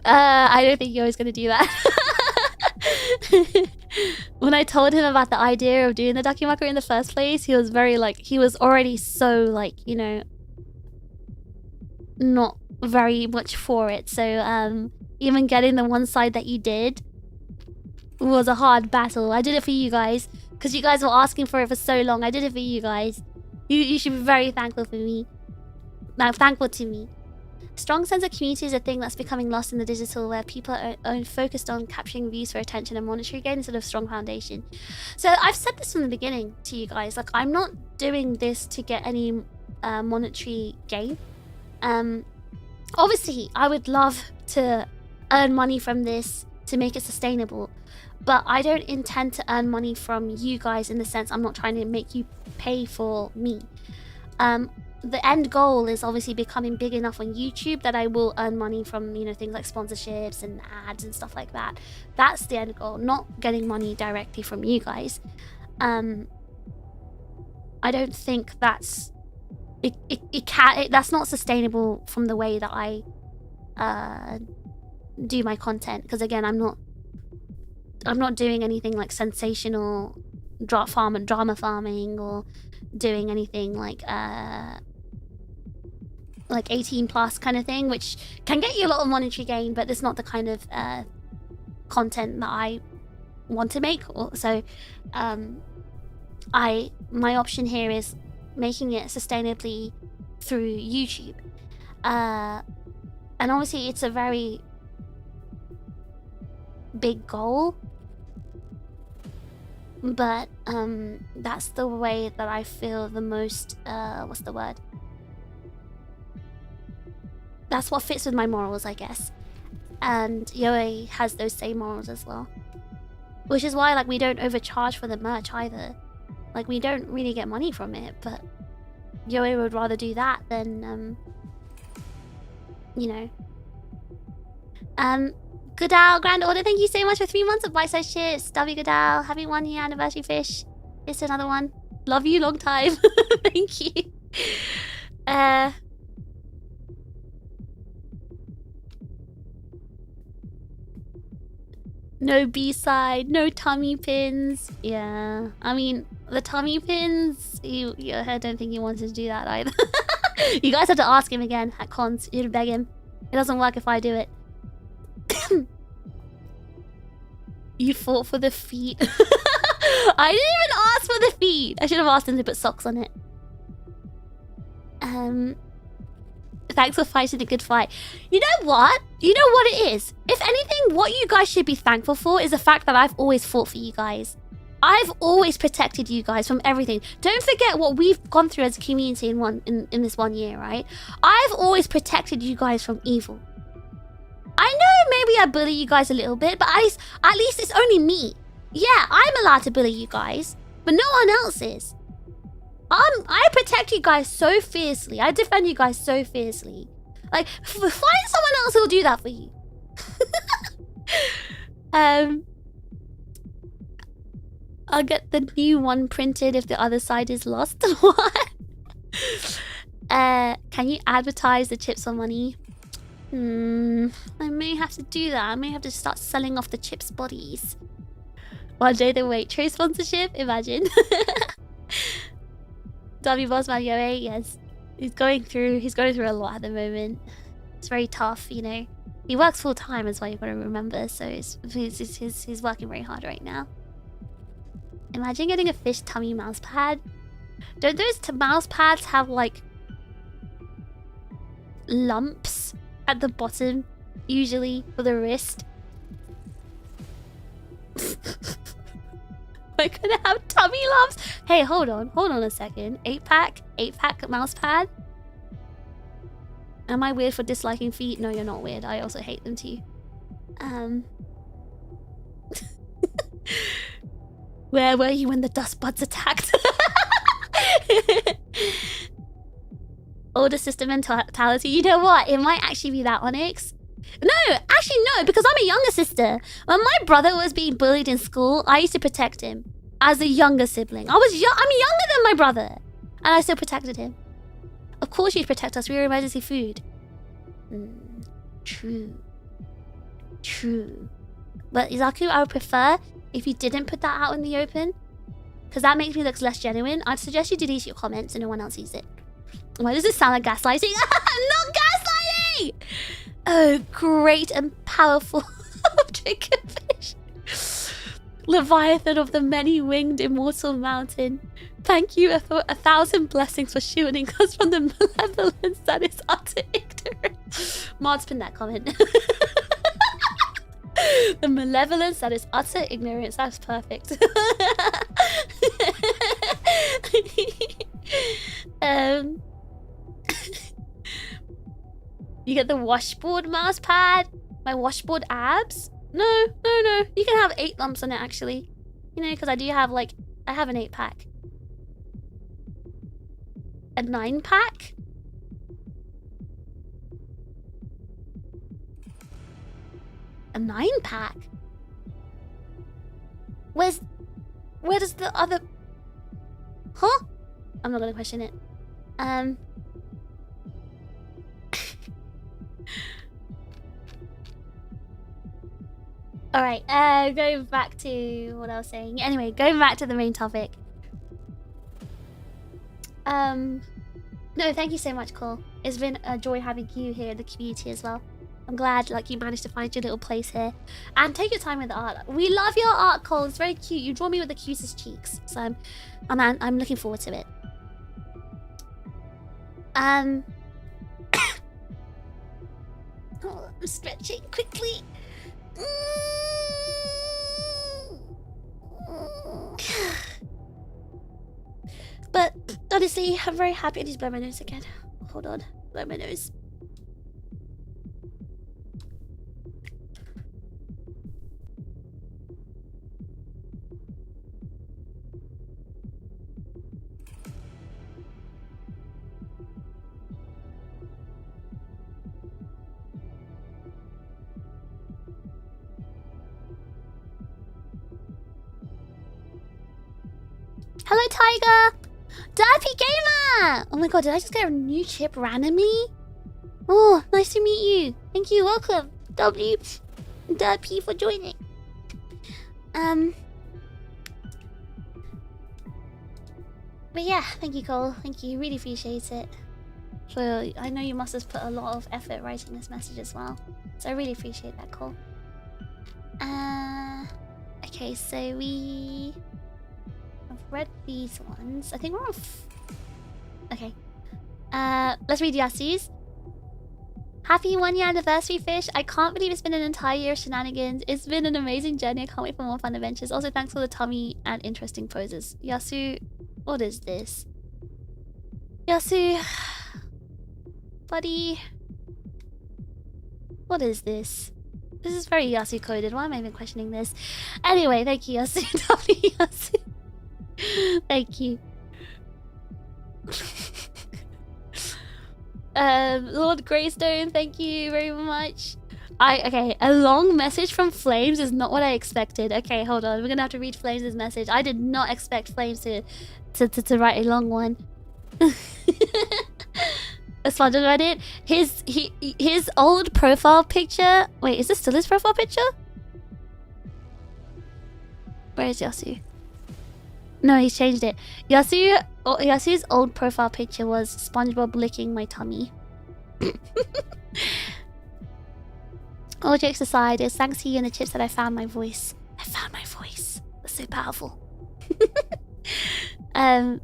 don't think Yo's gonna do that. When I told him about the idea of doing the ducky mucker in the first place, he was very like, he was already so like, you know, not very much for it. So even getting the one side that you did was a hard battle. I did it for you guys, because you guys were asking for it for so long. I did it for you guys. You should be very thankful for me. Now, thankful to me. Strong sense of community is a thing that's becoming lost in the digital, where people are focused on capturing views for attention and monetary gain instead of strong foundation. So I've said this from the beginning to you guys. Like, I'm not doing this to get any monetary gain. Obviously, I would love to earn money from this to make it sustainable. But I don't intend to earn money from you guys, in the sense I'm not trying to make you pay for me. The end goal is obviously becoming big enough on YouTube that I will earn money from, you know, things like sponsorships and ads and stuff like that. That's the end goal, not getting money directly from you guys. I don't think that's that's not sustainable from the way that I do my content, because again, I'm not doing anything like sensational drama farming, or doing anything like like 18 plus kind of thing, which can get you a lot of monetary gain, but it's not the kind of content that I want to make. So my option here is making it sustainably through YouTube. And obviously it's a very big goal, but that's the way that I feel the most what's the word, that's what fits with my morals, I guess. And Yoe has those same morals as well, which is why like we don't overcharge for the merch either. Like we don't really get money from it, but Yoe would rather do that than you know. Goodal Grand Order, thank you so much for 3 months of bite-sized shit. Stubby Goodal, happy 1 year anniversary, fish. It's another one. Love you, long time. Thank you. No B-side, no tummy pins. Yeah, I mean, the tummy pins, I don't think he wanted to do that either. You guys have to ask him again at cons. You have to beg him. It doesn't work if I do it. You fought for the feet. I didn't even ask for the feet. I should have asked him to put socks on it. Thanks for fighting a good fight. You know what? You know what it is? If anything, what you guys should be thankful for is the fact that I've always fought for you guys. I've always protected you guys from everything. Don't forget what we've gone through as a community in this 1 year, right? I've always protected you guys from evil. I know maybe I bully you guys a little bit, but at least it's only me. Yeah, I'm allowed to bully you guys, but no one else is. I protect you guys so fiercely. I defend you guys so fiercely. Like, find someone else who'll do that for you. I'll get the new one printed if the other side is lost. What? Can you advertise the chips for money? I may have to do that. I may have to start selling off the chips bodies. One day the Waitrose sponsorship, imagine. W Bossman Yoe, yes. He's going through a lot at the moment. It's very tough, you know. He works full time as well, you've got to remember, so he's working very hard right now. Imagine getting a fish tummy mouse pad. Don't those mouse pads have like lumps at the bottom, usually for the wrist? We're gonna have tummy lumps. Hey, hold on a second. 8-pack mouse pad. Am I weird for disliking feet? No, you're not weird. I also hate them too. Where were you when the dust buds attacked? Older sister mentality. You know what? It might actually be that, Onyx. No, actually no, because I'm a younger sister. When my brother was being bullied in school, I used to protect him as a younger sibling. I'm younger than my brother, and I still protected him. Of course you'd protect us. We were emergency food. True. But Izaku, I would prefer if you didn't put that out in the open, because that makes me look less genuine. I'd suggest you delete your comments so no one else sees it. Why does this sound like gaslighting? I'm not gaslighting! Oh, great and powerful triggerfish. Leviathan of the many-winged immortal mountain. Thank you for 1,000 blessings for shielding us from the malevolence that is utter ignorance. Mod, spin that comment. The malevolence that is utter ignorance. That's perfect. You get the washboard mouse pad? My washboard abs? No. You can have 8 lumps on it, actually. You know, because I have an 8-pack. A 9-pack? A 9-pack? Where does the other... Huh? I'm not gonna question it. Alright, going back to what I was saying. Anyway, going back to the main topic. No, thank you so much, Cole. It's been a joy having you here in the community as well. I'm glad like you managed to find your little place here. And take your time with the art. We love your art, Cole. It's very cute. You draw me with the cutest cheeks. So I'm looking forward to it. Oh, I'm stretching quickly. But honestly, I'm very happy. I just blow my nose again. Hold on, blow my nose. Hello, Tiger! Derpy Gamer! Oh my god, did I just get a new chip randomly? Oh, nice to meet you. Thank you, welcome. Derpy for joining. But yeah, thank you, Cole. Thank you, really appreciate it. So I know you must have put a lot of effort writing this message as well. So I really appreciate that, Cole. Okay, so I've read these ones. I think we're on. Okay. Let's read Yasu's. Happy 1 year anniversary, Fish. I can't believe it's been an entire year of shenanigans. It's been an amazing journey. I can't wait for more fun adventures. Also, thanks for the tummy and interesting poses. Yasu, what is this? Yasu, buddy, what is this? This is very Yasu coded. Why am I even questioning this? Anyway, thank you, Yasu. W Yasu. Thank you. Lord Greystone, thank you very much. Okay, a long message from Flames is not what I expected. Okay, hold on. We're gonna have to read Flames' message. I did not expect Flames to write a long one. As fun as I did. His old profile picture. Wait, is this still his profile picture? Where is Yasu? No, he's changed it. Yasu's old profile picture was SpongeBob licking my tummy. All jokes aside, it's thanks to you and the chips that I found my voice. I found my voice. That's so powerful. No,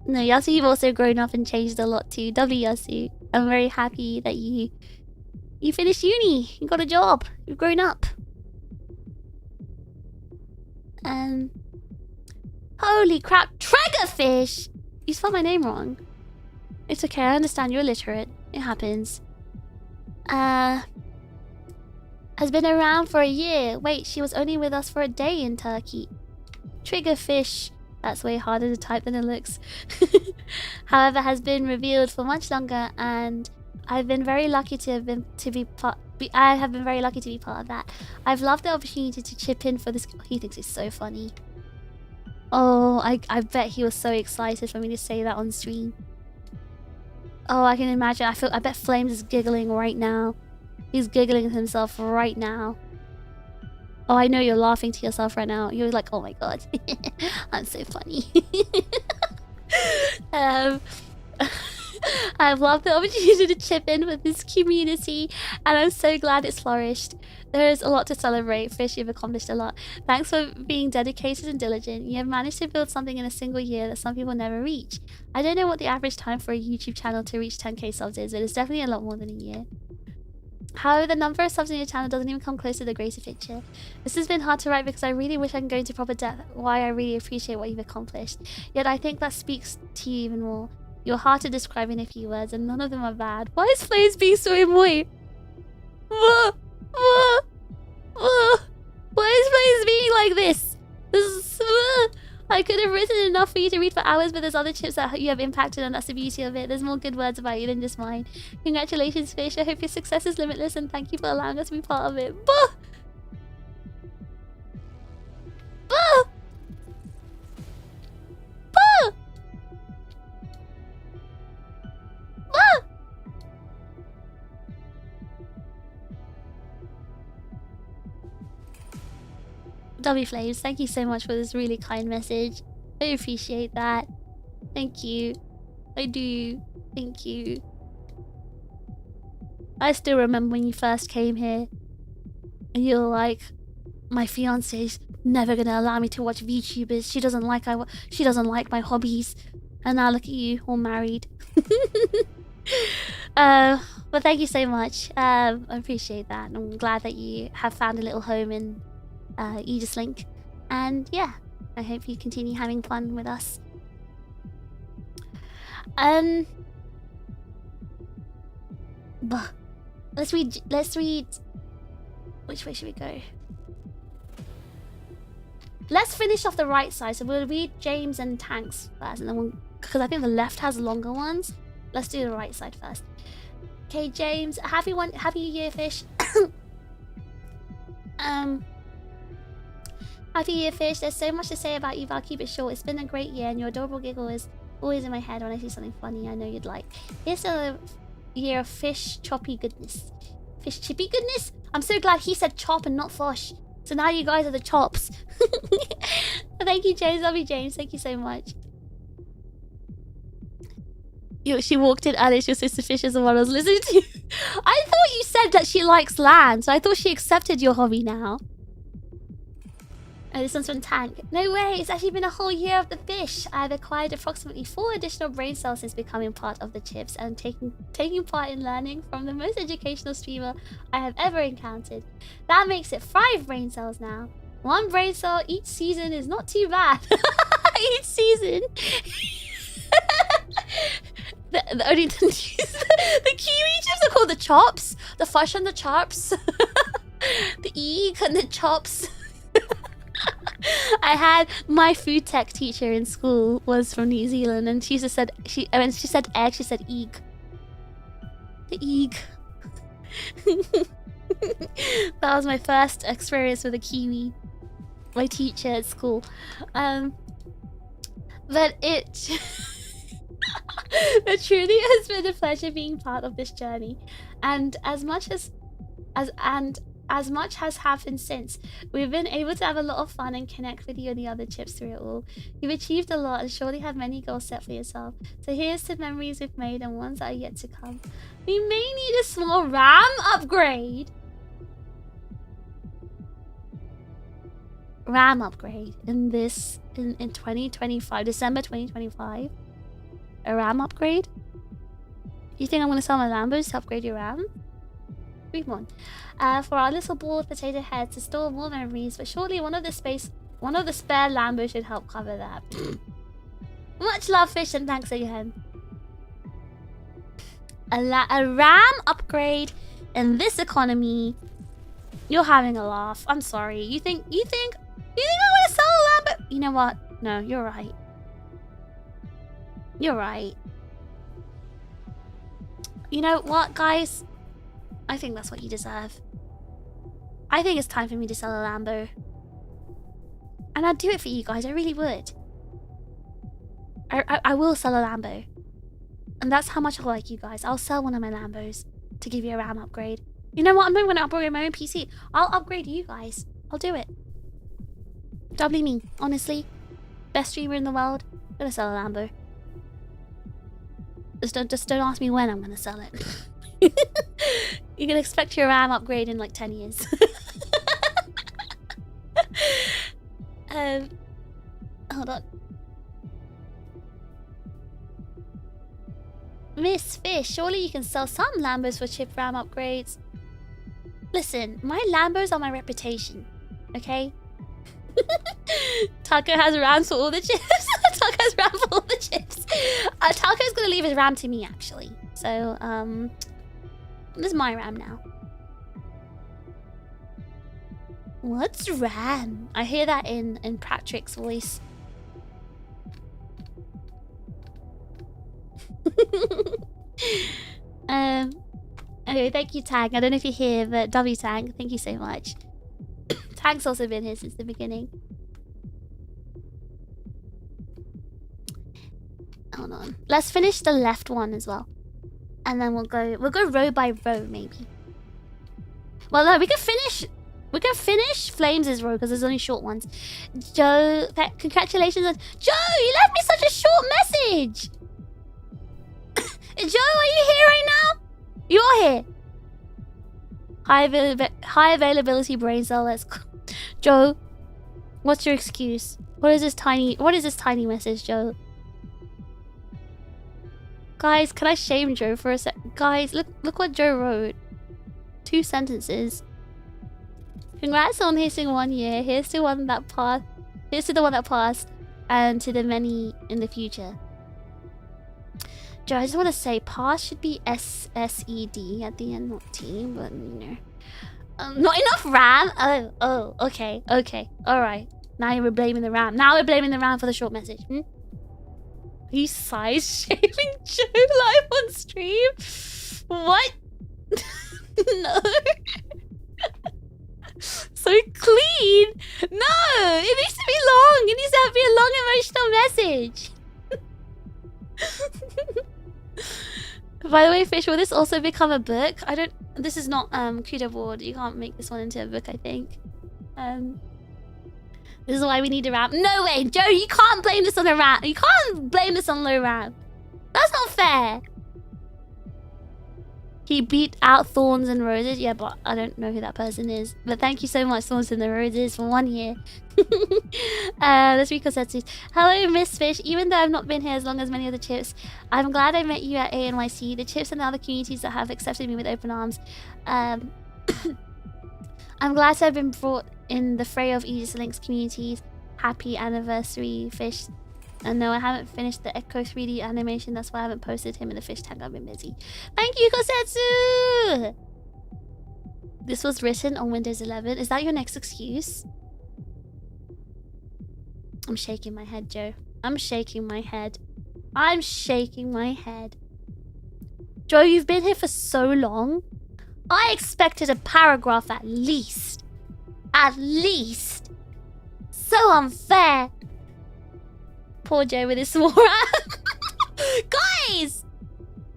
Yasu, you've also grown up and changed a lot too. W Yasu, I'm very happy that you finished uni. You got a job. You've grown up. Holy crap, TRiGGERPHiSH! You spelled my name wrong. It's okay, I understand you're illiterate. It happens. Has been around for a year. Wait, she was only with us for a day in Turkey. TRiGGERPHiSH. That's way harder to type than it looks. However, has been revealed for much longer, and I've been very lucky to be part of that. I've loved the opportunity to chip in for this. He thinks it's so funny. Oh, I bet he was so excited for me to say that on stream. Oh, I can imagine. I bet Flames is giggling right now. He's giggling to himself right now. Oh, I know you're laughing to yourself right now. You're like, oh my god, I'm so funny. I've loved the opportunity to chip in with this community, and I'm so glad it's flourished. There is a lot to celebrate. Fish, you've accomplished a lot. Thanks for being dedicated and diligent. You have managed to build something in a single year that some people never reach. I don't know what the average time for a YouTube channel to reach 10k subs is, but it's definitely a lot more than a year. However, the number of subs on your channel doesn't even come close to the greater picture. This has been hard to write because I really wish I can go into proper depth why I really appreciate what you've accomplished. Yet I think that speaks to you even more. You're hard to describe in a few words, and none of them are bad. Why is Flames being so emo? Why is Flames being like this? I could have written enough for you to read for hours, but there's other chips that you have impacted, and that's the beauty of it. There's more good words about you than just mine. Congratulations, Fish. I hope your success is limitless, and thank you for allowing us to be part of it. W Flames, thank you so much for this really kind message. I appreciate that. Thank you. I do. Thank you. I still remember when you first came here and you were like, my fiance's never gonna allow me to watch VTubers. She doesn't like my hobbies. And now look at you, all married. But thank you so much. I appreciate that. I'm glad that you have found a little home in Aegis-Link. And yeah, I hope you continue having fun with us. Let's read. Which way should we go? Let's finish off the right side. So we'll read James and Tanks first, and then we'll, because I think the left has longer ones. Let's do the right side first. Okay, James, happy year, Fish. Happy year, Fish. There's so much to say about you, but I'll keep it short. It's been a great year, and your adorable giggle is always in my head when I see something funny I know you'd like. Here's a year of fish choppy goodness. Fish chippy goodness? I'm so glad he said chop and not fosh. So now you guys are the chops. Thank you, James. Love you, James. Thank you so much. Yo, she walked in, Alice. You're so suspicious of what I was listening to. I thought you said that she likes land, so I thought she accepted your hobby now. Oh, this one's from Tank. No way, it's actually been a whole year of the fish. I've acquired approximately 4 additional brain cells since becoming part of the chips and taking part in learning from the most educational streamer I have ever encountered. That makes it 5 brain cells now. 1 brain cell each season is not too bad. Each season. the only the kiwi chips are called the chops. The fish and the chops. The eek and the chops. I had my food tech teacher in school was from New Zealand, and she just said when she said egg, she said eek. The eek. That was my first experience with a kiwi. My teacher at school. But it but truly has been a pleasure being part of this journey, and as much has happened since, we've been able to have a lot of fun and connect with you and the other chips through it all. You've achieved a lot and surely have many goals set for yourself. So here's to memories we've made and ones that are yet to come. We may need a small RAM upgrade. RAM upgrade in 2025, December 2025. A RAM upgrade? You think I'm gonna sell my Lambos to upgrade your RAM? Come on. For our little bald potato head to store more memories, but surely one of the spare Lambos should help cover that. Much love, Fish, and thanks again. A RAM upgrade in this economy. You're having a laugh. I'm sorry. You think I'm gonna sell a Lambo? You know what? No, you're right. You're right. You know what, guys? I think that's what you deserve. I think it's time for me to sell a Lambo. And I'd do it for you guys, I really would. I will sell a Lambo. And that's how much I like you guys. I'll sell one of my Lambos to give you a RAM upgrade. You know what? I'm not going to upgrade my own PC. I'll upgrade you guys. I'll do it. Doubly me, honestly. Best streamer in the world. I'm going to sell a Lambo. Just don't ask me when I'm going to sell it. You can expect your RAM upgrade in like 10 years. Hold on. Miss Fish, surely you can sell some Lambos for chip RAM upgrades. Listen, my Lambos are my reputation, okay? Taco has RAMs for all the chips. Taco has RAM for all the chips. Taco's gonna leave his RAM to me, actually. So, this is my RAM now. What's RAM? I hear that in Patrick's voice. Okay, thank you, Tang. I don't know if you're here, but W Tang, thank you so much. Tang's also been here since the beginning. Hold on. Let's finish the left one as well. And then we'll go row by row, maybe. Well, no, we can finish Flames' row because there's only short ones. Joe, congratulations on... Joe, you left me such a short message! Joe, are you here right now? You're here. High availability brain cell. Let's go. Joe, what's your excuse? What is this tiny message, Joe? Guys, can I shame Joe for a sec? Guys, look what Joe wrote. 2 sentences. Congrats on hitting 1 year. Here's to one that passed. Here's to the one that passed, and to the many in the future. Joe, I just want to say, pass should be SSED at the end, not T, but you know. Not enough RAM? Oh, okay, alright. Now you're blaming the RAM. Now we're blaming the RAM for the short message. Are you size shaming Joe live on stream? What? No. So clean. No, it needs to be long. It needs to be a long emotional message. By the way, Fish, will this also become a book? I don't. This is not CUDA board. You can't make this one into a book, I think. This is why we need a RAM. No way, Joe. You can't blame this on a RAM. You can't blame this on low RAM. That's not fair. He beat out Thorns and Roses. Yeah, but I don't know who that person is. But thank you so much, Thorns and the Roses, for 1 year. Let's read Kosetsu. Hello, Miss Fish. Even though I've not been here as long as many of the chips, I'm glad I met you at ANYC. The chips and the other communities that have accepted me with open arms. I'm glad to have been brought in the fray of Aegis-Link's communities. Happy anniversary, Fish. And no, I haven't finished the Echo 3D animation. That's why I haven't posted him in the fish tank. I've been busy. Thank you, Kosetsu! This was written on Windows 11. Is that your next excuse? I'm shaking my head, Joe. I'm shaking my head. I'm shaking my head. Joe, you've been here for so long. I expected a paragraph at least. At least. So unfair. Poor Joe with his swore at. Guys!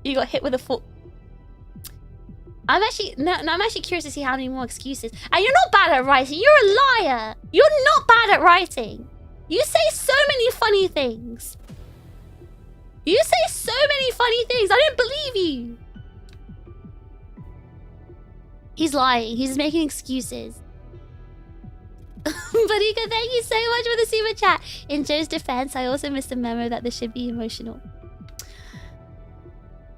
You got hit with a foot. I'm actually curious to see how many more excuses. And you're not bad at writing. You're a liar. You're not bad at writing. You say so many funny things. You say so many funny things. I don't believe you. He's lying. He's making excuses. Budika, thank you so much for the super chat. In Joe's defense, I also missed a memo that this should be emotional.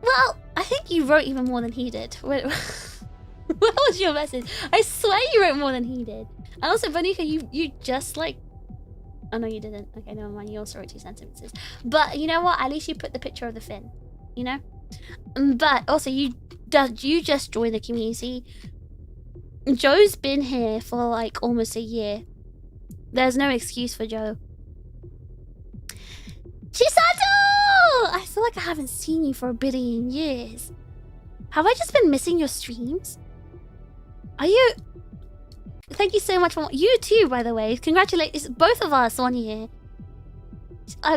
Well, I think you wrote even more than he did. What was your message? I swear you wrote more than he did. And also, Budika, you just like... Oh, no, you didn't. Okay, never mind. You also wrote 2 sentences. But you know what? At least you put the picture of the fin. You know? But also, you just joined the community. Joe's been here for like almost a year. There's no excuse for Joe. Chisato! I feel like I haven't seen you for a billion years. Have I just been missing your streams? Are you... Thank you so much for... You too, by the way. Congratulations. Both of us 1 year.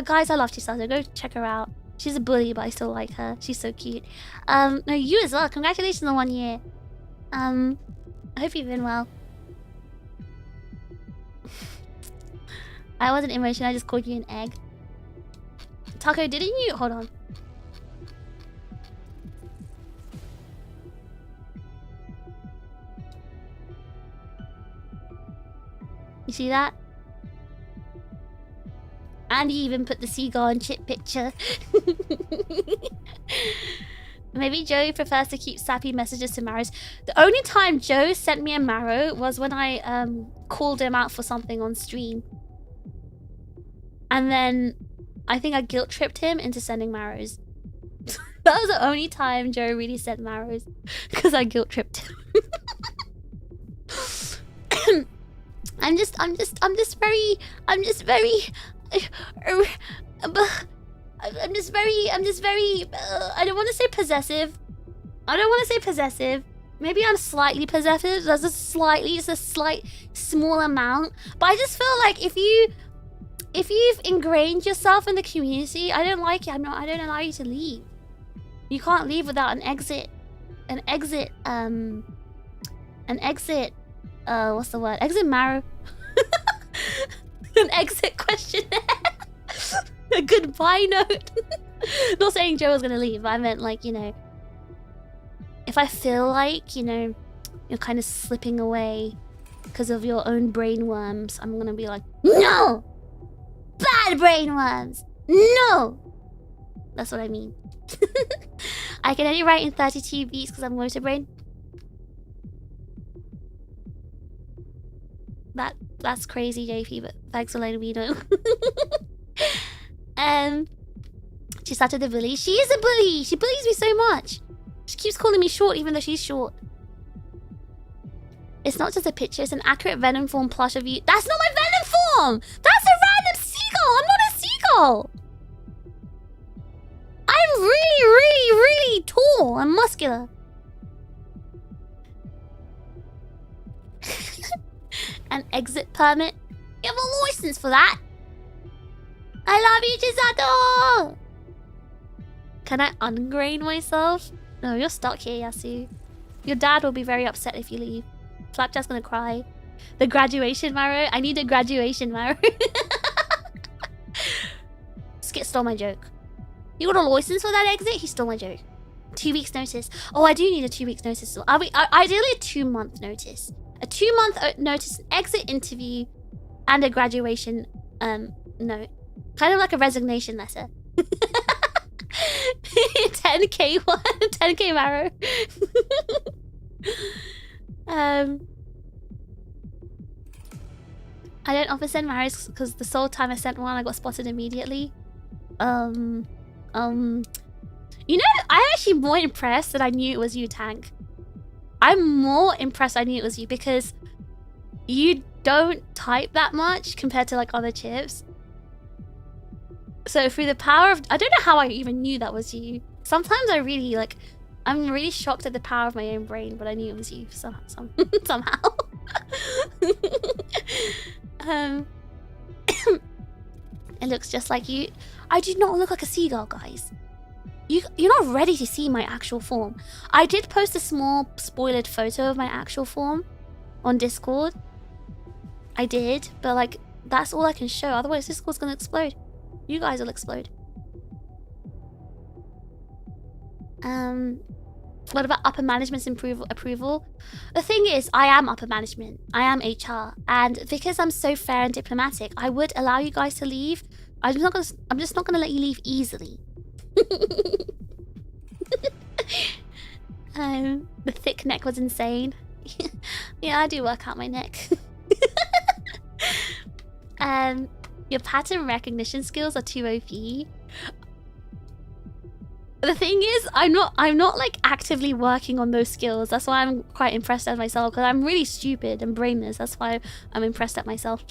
Guys, I love Chisato. Go check her out. She's a bully, but I still like her. She's so cute. No, you as well. Congratulations on 1 year. I hope you've been well. I wasn't emotional, I just called you an egg. Taco, didn't you? Hold on. You see that? And you even put the seagull and chip picture. Maybe Joe prefers to keep sappy messages to Maros. The only time Joe sent me a Maro was when I called him out for something on stream. And then I think I guilt tripped him into sending Maros. That was the only time Joe really sent Maros. Because I guilt tripped him. I'm just very I don't want to say possessive. Maybe I'm slightly possessive. It's a slight small amount. But I just feel like if you've ingrained yourself in the community, I don't like it. I don't allow you to leave. You can't leave without an exit. What's the word? Exit marrow. An exit questionnaire. A goodbye note. Not saying Joe was gonna leave, but I meant like, you know, if I feel like, you know, you're kind of slipping away because of your own brain worms, I'm gonna be like, no! Bad brain worms! No! That's what I mean. I can only write in 32 beats because I'm motor brain. That's crazy, JP, but thanks for letting me know. She started the bully. She is a bully! She bullies me so much. She keeps calling me short even though she's short. It's not just a picture, it's an accurate Venom form plush of you. That's not my Venom form! That's a random seagull! I'm not a seagull! I'm really tall and muscular. An exit permit? You have a license for that? I love you, Chisato! Can I ungrain myself? No, you're stuck here, Yasu. Your dad will be very upset if you leave. Flapjack's gonna cry. The graduation marrow? I need a graduation marrow. Skit stole my joke. You got a license for that exit? He stole my joke. 2 weeks notice. Oh, I do need a 2 weeks notice. Ideally a 2-month notice. A 2-month notice, an exit interview, and a graduation note. Kind of like a resignation letter. 10k one, 10k marrow. I don't often send marrows because the sole time I sent one, I got spotted immediately. You know, I'm actually more impressed that I knew it was you, Tank. I'm more impressed I knew it was you because you don't type that much compared to like other chips. So through the power of... I don't know how I even knew that was you. Sometimes I really like... I'm really shocked at the power of my own brain, but I knew it was you somehow. It looks just like you. I do not look like a seagull, guys. You're not ready to see my actual form. I did post a small spoiled photo of my actual form on Discord. I did, but like that's all I can show. Otherwise, Discord's gonna explode. You guys will explode. What about upper management's approval? The thing is, I am upper management. I am HR, and because I'm so fair and diplomatic, I would allow you guys to leave. I'm just not gonna let you leave easily. The thick neck was insane. Yeah, I do work out my neck. Your pattern recognition skills are too OP. The thing is, I'm not like actively working on those skills. That's why I'm quite impressed at myself, because I'm really stupid and brainless. That's why I'm impressed at myself.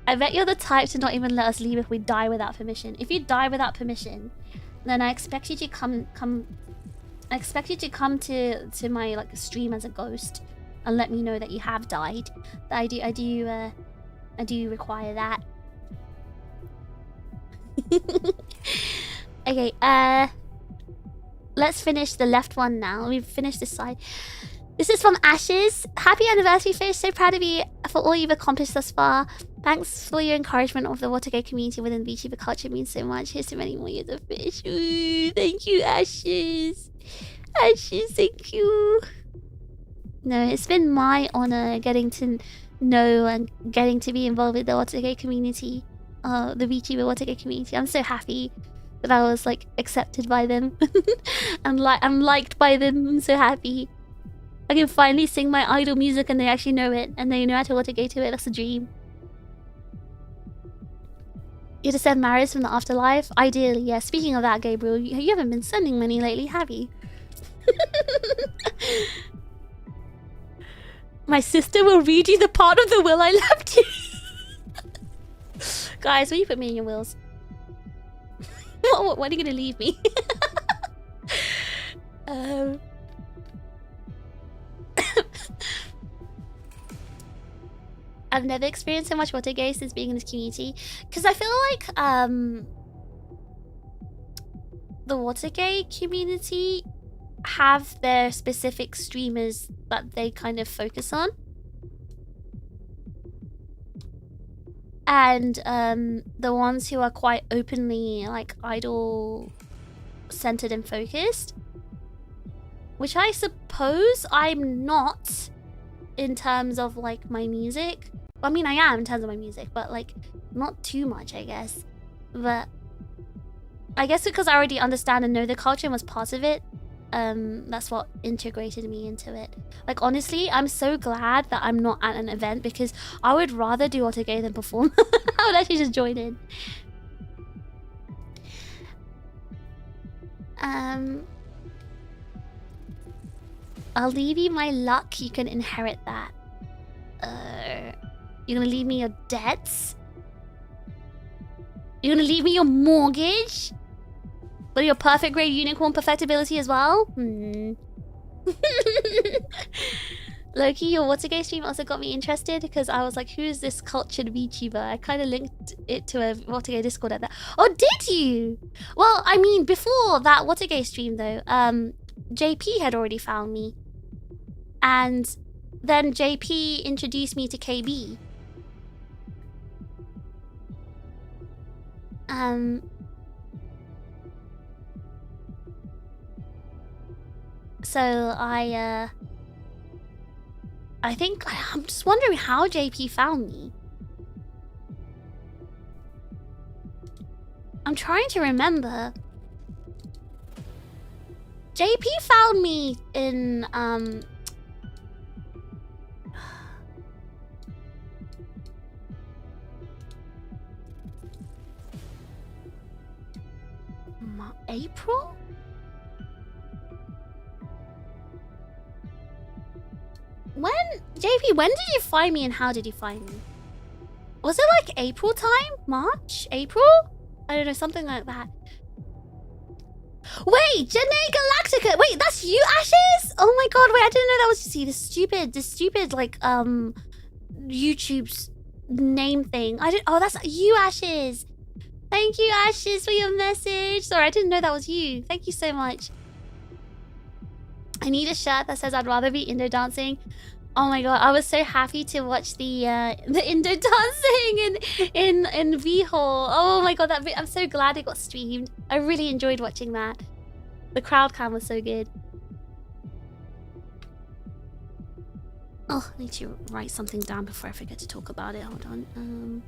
I bet you're the type to not even let us leave if we die without permission. If you die without permission, then I expect you to come to my like stream as a ghost and let me know that you have died. I do require that. Okay, let's finish the left one now. We've finished this side. This is from Ashes. Happy anniversary, Fish. So proud of you for all you've accomplished thus far. Thanks for your encouragement of the Watergate community within VTuber culture. It means so much. Here's to many more years of Fish. Ooh, thank you, Ashes. Ashes, thank you. No, it's been my honor getting to know and getting to be involved with the Watergate community. The VTuber Watergate community. I'm so happy that I was like accepted by them. I'm liked by them. I'm so happy. I can finally sing my idol music and they actually know it and they know how to Watergate to it. That's a dream. You just send marrows from the afterlife? Ideally, yeah. Speaking of that, Gabriel, you haven't been sending many lately, have you? My sister will read you the part of the will I left you. Guys, will you put me in your wills? When are you gonna leave me? I've never experienced so much Watergate since being in this community. Because I feel like the Watergate community have their specific streamers that they kind of focus on. and the ones who are quite openly like idol centered and focused, which I suppose I'm not in terms of like my music. I mean, I am in terms of my music, but like not too much, I guess. But I guess because I already understand and know the culture and was part of it, that's what integrated me into it. Like, honestly, I'm so glad that I'm not at an event, because I would rather do Ottoge than perform. I would actually just join in. I'll leave you my luck. You can inherit that. You're gonna leave me your debts? You're gonna leave me your mortgage? But your perfect grade unicorn perfectibility as well? Loki, your Watergate stream also got me interested, because I was like, who's this cultured VTuber? I kind of linked it to a Watergate Discord at that. Oh, did you? Well, I mean, before that Watergate stream though, JP had already found me. And then JP introduced me to KB. So I think I'm just wondering how JP found me. I'm trying to remember. JP found me in April? When? JP, when did you find me and how did you find me? Was it like April time? March? April? I don't know, something like that. Wait, Janae Galactica! Wait, that's you, Ashes? Oh my god, wait, I didn't know that was... See, this stupid, like, YouTube's name thing. Oh, that's you, Ashes! Thank you, Ashes, for your message. Sorry, I didn't know that was you. Thank you so much. I need a shirt that says I'd rather be Indo dancing. Oh my god, I was so happy to watch the Indo dancing in V-Hall. Oh my god, I'm so glad it got streamed. I really enjoyed watching that. The crowd cam was so good. Oh, I need to write something down before I forget to talk about it. Hold on.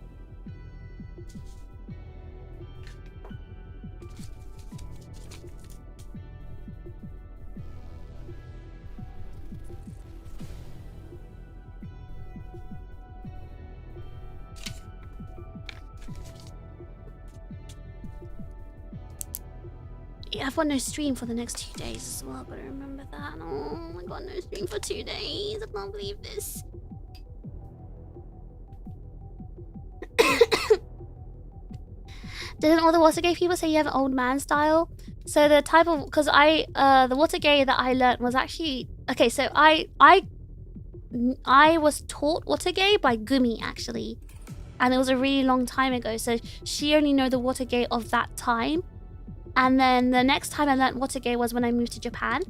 Yeah, I've got no stream for the next 2 days as well, but I remember that. Oh my god, no stream for 2 days. I can't believe this. Didn't all the Watergate people say you have an old man style? So the type of... Because the Watergate that I learned was actually... Okay, so I was taught Watergate by Gumi, actually. And it was a really long time ago. So she only knew the Watergate of that time. And then the next time I learned Watergate was when I moved to Japan.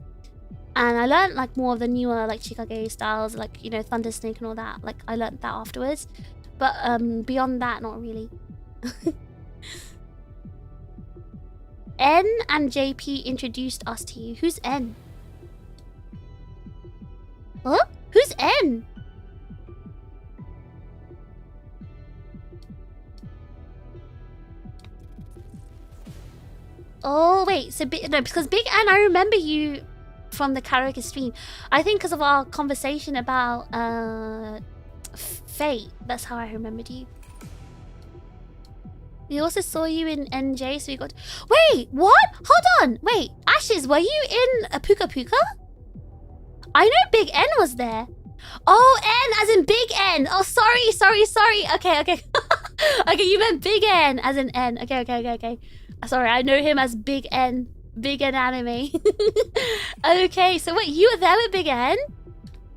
And I learned like more of the newer like Chikage styles, like, you know, Thunder Snake and all that. Like, I learned that afterwards. But beyond that, not really. N and JP introduced us to you. Who's N? Huh? Who's N? Oh, wait. So, no, because Big N, I remember you from the karaoke stream. I think because of our conversation about Fate. That's how I remembered you. We also saw you in NJ, so we got... Wait, what? Hold on. Wait, Ashes, were you in a Puka Puka? I know Big N was there. Oh, N as in Big N. Oh, sorry. Okay. Okay, you meant Big N as in N. Okay. Sorry, I know him as Big N. Big N anime. Okay, so wait, you were there with Big N?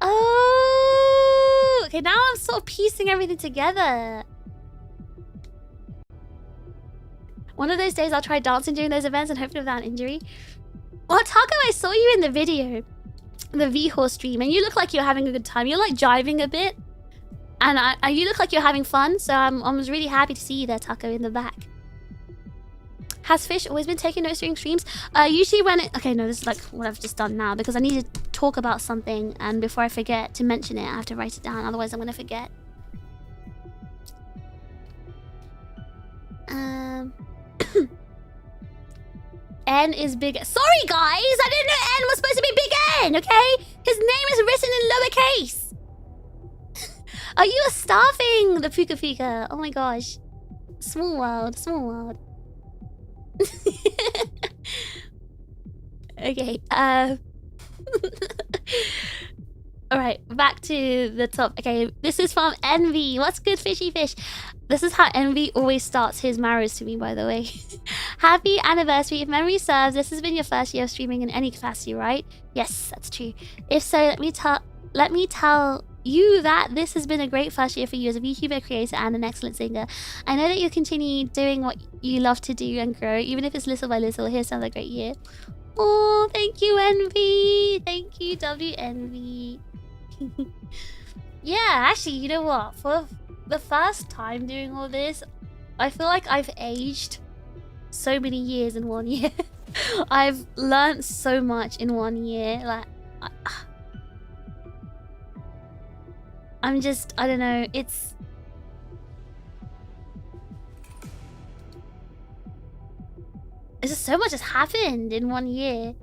Oh, okay, now I'm sort of piecing everything together. One of those days I'll try dancing during those events and hopefully without injury. Well, Taco, I saw you in the video. The V-Horse stream, and you look like you're having a good time. You're like jiving a bit. And you look like you're having fun, so I was really happy to see you there, Taco, in the back. Has Fish always been taking notes during streams? Usually when it... Okay, no, this is like what I've just done now, because I need to talk about something, and before I forget to mention it, I have to write it down, otherwise I'm going to forget. N is big... Sorry, guys! I didn't know N was supposed to be big N, okay? His name is written in lowercase. Oh, you are starving, the Puka Puka. Oh my gosh. Small world, small world. Okay, alright, back to the top. Okay, this is from Envy. What's good, Fishy Fish? This is how Envy always starts his marriage to me, by the way. Happy anniversary. If memory serves, this has been your first year of streaming in any capacity, right? Yes, that's true. If so, let me tell you that this has been a great first year for you as a VTuber creator and an excellent singer. I know that you'll continue doing what you love to do and grow, even if it's little by little. Here's another great year. Oh, thank you, Envy. Thank you, WNV. Yeah, actually, you know what? For the first time doing all this, I feel like I've aged so many years in 1 year. I've learned so much in 1 year. Like, I'm just, I don't know, it's... It's just so much has happened in 1 year.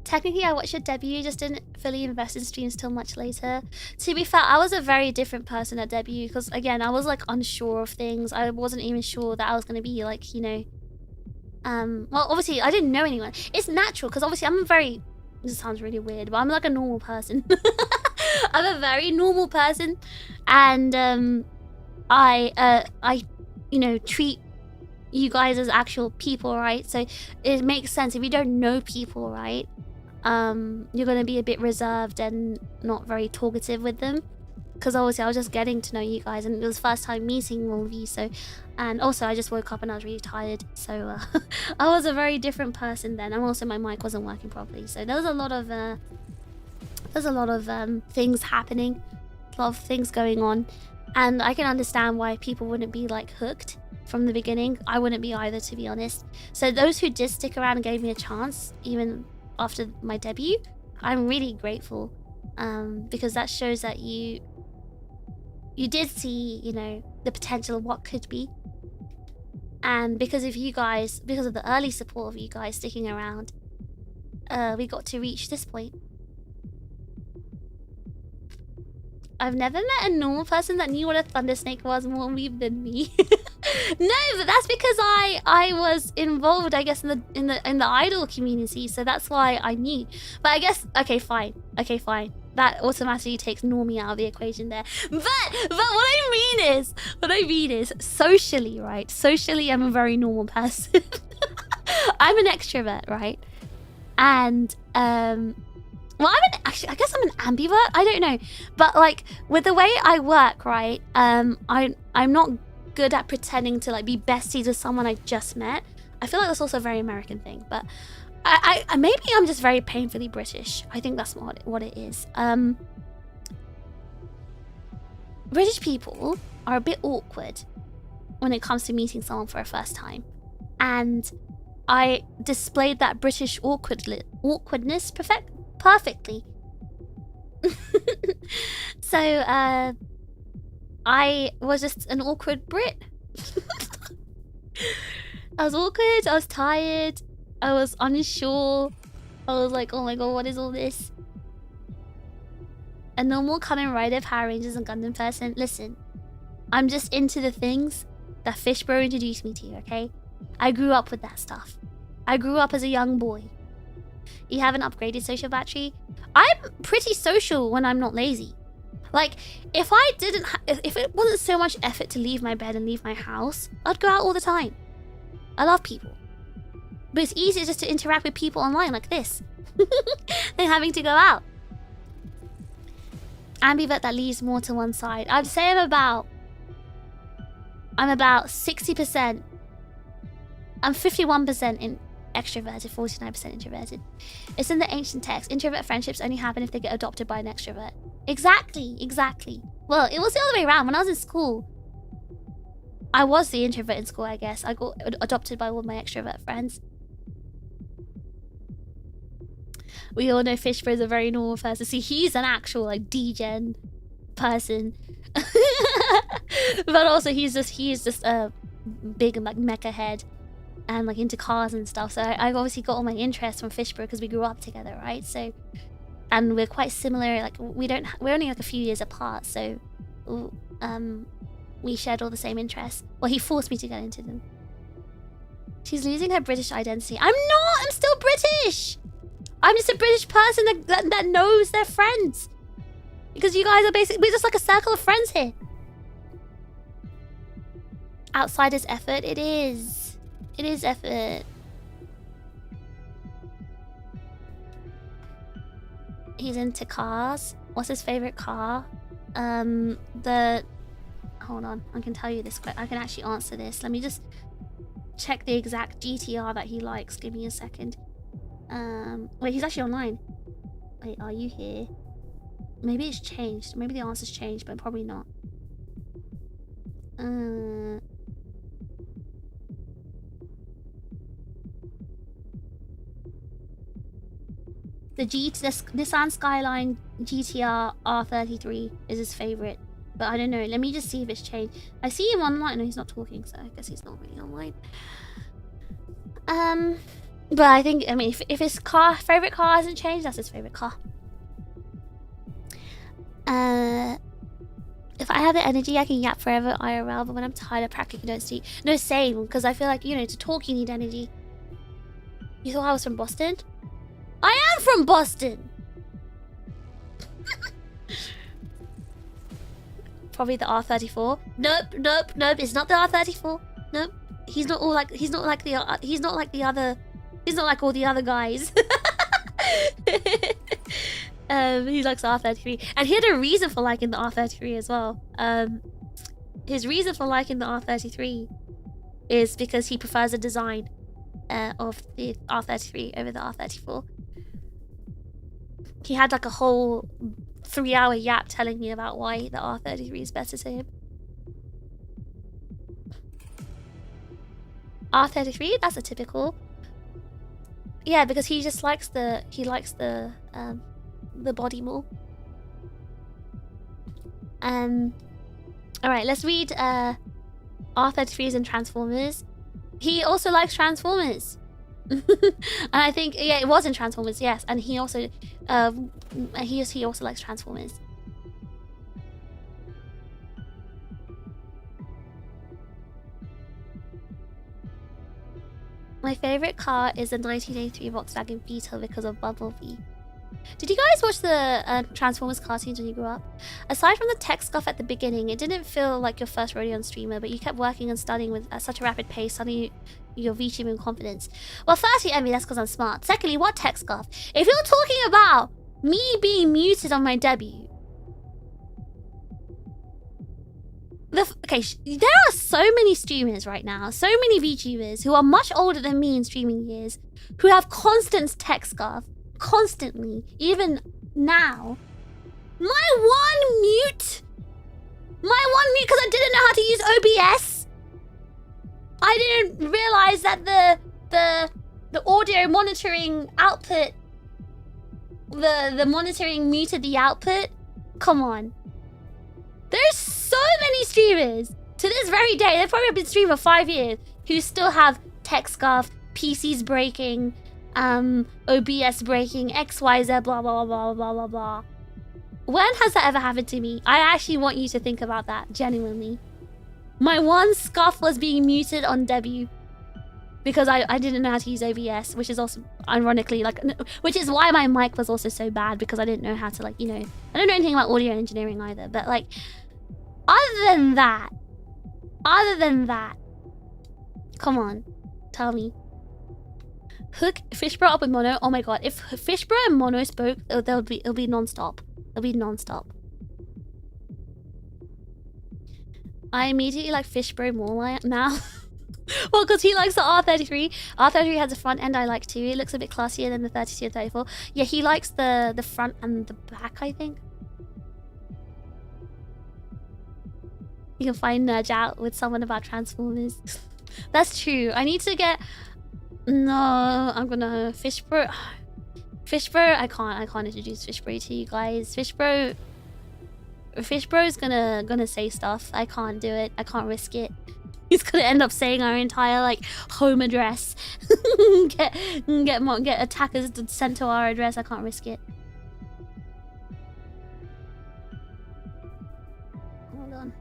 Technically, I watched your debut, just didn't fully invest in streams till much later. To be fair, I was a very different person at debut because, again, I was like unsure of things. I wasn't even sure that I was going to be like, you know... well, obviously, I didn't know anyone. It's natural because obviously I'm a very... This sounds really weird, but I'm like a normal person. I'm a very normal person. And I you know, treat you guys as actual people, right? So it makes sense. If you don't know people, right, you're going to be a bit reserved and not very talkative with them. Because obviously I was just getting to know you guys and it was the first time meeting all of you. So, and also I just woke up and I was really tired. So I was a very different person then. And also my mic wasn't working properly. So there was a lot of, things happening. A lot of things going on. And I can understand why people wouldn't be like hooked from the beginning. I wouldn't be either, to be honest. So those who did stick around and gave me a chance, even after my debut, I'm really grateful. Because that shows that you did see, you know, the potential of what could be. And because of you guys, because of the early support of you guys sticking around, we got to reach this point. I've never met a normal person that knew what a thunder snake was more weeb than me. No, but that's because I was involved, I guess, in the idol community, so that's why I knew. But I guess, okay, fine. That automatically takes normie out of the equation there. But what I mean is, socially, right? Socially, I'm a very normal person. I'm an extrovert, right? And well, I guess I'm an ambivert. I don't know, but like with the way I work, right? I'm not good at pretending to like be besties with someone I just met. I feel like that's also a very American thing, but I maybe I'm just very painfully British. I think that's what it is. British people are a bit awkward when it comes to meeting someone for a first time, and I displayed that British awkwardness perfectly. So I was just an awkward Brit. I was awkward, I was tired, I was unsure. I was like, oh my god, what is all this? A normal Kamen Rider, Power Rangers and Gundam person. Listen, I'm just into the things that Fishbro introduced me to, okay? I grew up with that stuff. I grew up as a young boy. You have an upgraded social battery? I'm pretty social when I'm not lazy. Like, if it wasn't so much effort to leave my bed and leave my house, I'd go out all the time. I love people. But it's easier just to interact with people online like this than having to go out. Ambivert that leaves more to one side. I'd say I'm about 60%. I'm 51% extroverted, 49% introverted. It's in the ancient text. Introvert friendships only happen if they get adopted by an extrovert. Exactly, exactly. Well, it was the other way around. When I was in school, I was the introvert in school, I guess. I got adopted by all my extrovert friends. We all know Fishbro is a very normal person. See, he's an actual like degen person. But also he's just a big like mecha head and like into cars and stuff. So I obviously got all my interests from Fishbro because we grew up together, right? So, and we're quite similar. Like we're only like a few years apart, so we shared all the same interests. Well, he forced me to get into them. She's losing her British identity. I'm not! I'm still British! I'm just a British person that knows their friends. Because you guys are basically... We're just like a circle of friends here. Outsider's effort? It is. It is effort. He's into cars. What's his favorite car? Hold on. I can tell you this quick. I can actually answer this. Let me just check the exact GTR that he likes. Give me a second. Wait, he's actually online. Wait, are you here? Maybe it's changed. Maybe the answer's changed, but probably not. The Nissan Skyline GTR R33 is his favorite. But I don't know. Let me just see if it's changed. I see him online. No, he's not talking, so I guess he's not really online. But I think, I mean, if his favorite car hasn't changed, that's his favorite car. If I have the energy, I can yap forever IRL, but when I'm tired, I practically don't sleep. No, same, because I feel like, you know, to talk, you need energy. You thought I was from Boston? I am from Boston! Probably the R34. Nope, it's not the R34. Nope. He's not all like all the other guys. He likes R33. And he had a reason for liking the R33 as well. His reason for liking the R33 is because he prefers the design of the R33 over the R34. He had like a whole 3-hour yap telling me about why the R33 is better to him. R33, that's a typical. Yeah, because he just likes the body more. Alright, let's read R33's and Transformers. He also likes Transformers. And I think, yeah, it was in Transformers, yes. And he also he also likes Transformers. My favorite car is the 1983 Volkswagen Beetle because of Bumblebee. Did you guys watch the Transformers cartoons when you grew up? Aside from the tech stuff at the beginning, it didn't feel like your first Radeon streamer, but you kept working and studying at such a rapid pace, suddenly you're reaching in confidence. Well, firstly, I mean, that's because I'm smart. Secondly, what tech stuff? If you're talking about me being muted on my debut... Okay, there are so many streamers right now, so many VTubers who are much older than me in streaming years, who have constant tech scarf, constantly, even now. My one mute, because I didn't know how to use OBS. I didn't realize that the audio monitoring output, the monitoring muted the output. Come on. There's so many streamers to this very day. They've probably been streaming for 5 years who still have tech scarf, PCs breaking, OBS breaking, XYZ, blah blah blah blah blah blah. When has that ever happened to me? I actually want you to think about that, genuinely. My one scuff was being muted on debut because I didn't know how to use OBS, which is also ironically which is why my mic was also so bad, because I didn't know how to, like, you know, I don't know anything about audio engineering either. But like, other than that, come on, tell me. Hook Fishbro up with Mono. Oh my god, if Fishbro and Mono spoke, it'll be non-stop. It'll be non-stop. I immediately like Fishbro more now. Well, because he likes the R33. R33 has a front end I like too. It looks a bit classier than the 32 and 34. Yeah, he likes the front and the back, I think. You can find Nudge out with someone about Transformers. That's true. I need to get... No, I'm gonna... Fishbro... Fishbro, I can't introduce Fishbro to you guys. Fishbro is gonna say stuff. I can't do it. I can't risk it. He's gonna end up saying our entire like home address. get attackers sent to our address. I can't risk it. Hold on.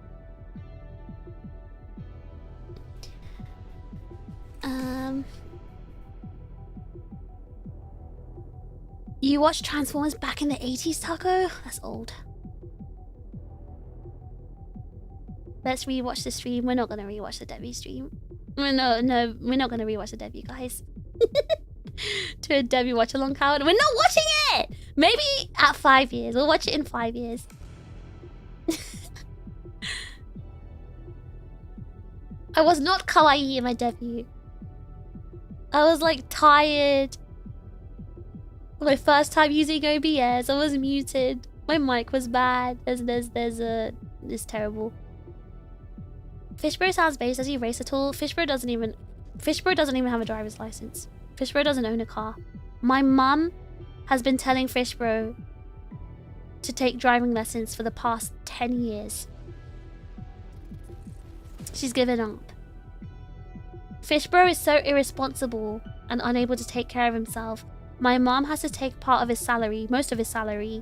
You watched Transformers back in the 80s, Taco? That's old. Let's rewatch the stream. We're not gonna rewatch the debut stream. No, we're not gonna rewatch the debut, guys. To a debut watch along coward. We're not watching it! Maybe at 5 years. We'll watch it in 5 years. I was not kawaii in my debut. I was like tired. My first time using OBS, I was muted. My mic was bad. It's terrible. Fishbro sounds base. Does he race at all? Fishbro doesn't even have a driver's license. Fishbro doesn't own a car. My mum has been telling Fishbro to take driving lessons for the past 10 years. She's given up. Fishbro is so irresponsible and unable to take care of himself. My mom has to take part of his salary, most of his salary,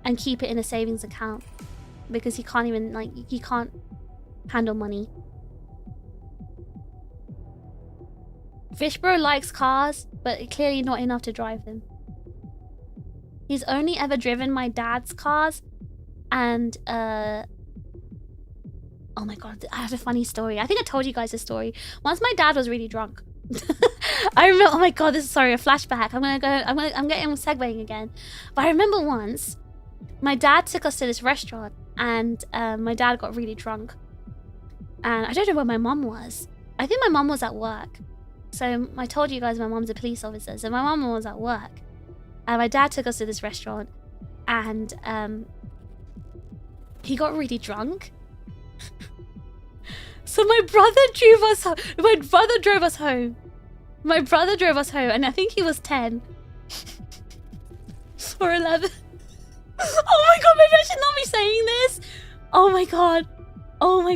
and keep it in a savings account because he can't even he can't handle money. Fishbro likes cars, but clearly not enough to drive them. He's only ever driven my dad's cars, and oh my god, I have a funny story. I think I told you guys this story. Once my dad was really drunk. I remember, oh my god, this is a flashback. I'm getting segueing again. But I remember once, my dad took us to this restaurant, and my dad got really drunk. And I don't know where my mum was. I think my mum was at work. So I told you guys my mum's a police officer. So my mum was at work. And my dad took us to this restaurant, and he got really drunk. So my brother drove us home. My brother drove us home, and I think he was 10 or 11. Oh my god, maybe I should not be saying this. Oh my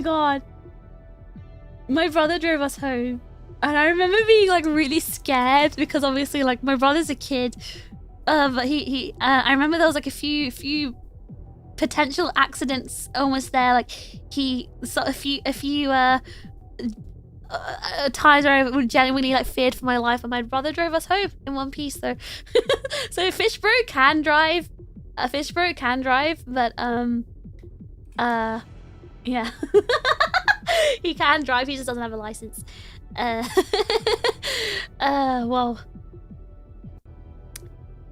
god. My brother drove us home, and I remember being like really scared because obviously like my brother's a kid. But I remember there was like a few potential accidents almost there. Like he saw a few times where I genuinely like feared for my life, and my brother drove us home in one piece. So so Fishbro can drive. Fishbro can drive, but yeah. He can drive, he just doesn't have a license. Well.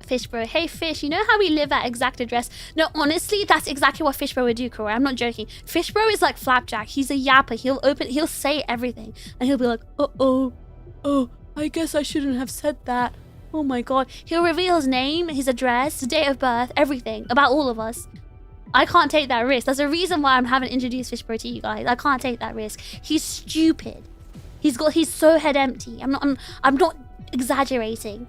Fishbro, hey Fish, you know how we live at exact address? No, honestly, that's exactly what Fishbro would do, Corey. I'm not joking. Fishbro is like Flapjack. He's a yapper. He'll say everything, and he'll be like, oh, I guess I shouldn't have said that. Oh my god. He'll reveal his name, his address, his date of birth, everything about all of us. I can't take that risk. There's a reason why I haven't introduced Fishbro to you guys. I can't take that risk. He's stupid. He's so head empty. I'm not exaggerating.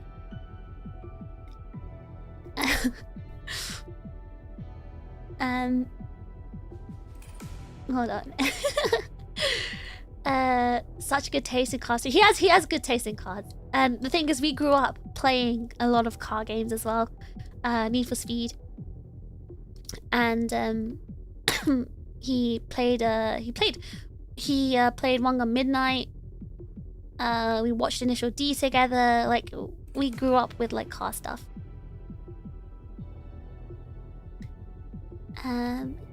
Hold on. Such good taste in cards. He has good taste in cards. And the thing is, we grew up playing a lot of car games as well. Need for Speed. And he played One Gun Midnight. We watched Initial D together. Like, we grew up with like car stuff.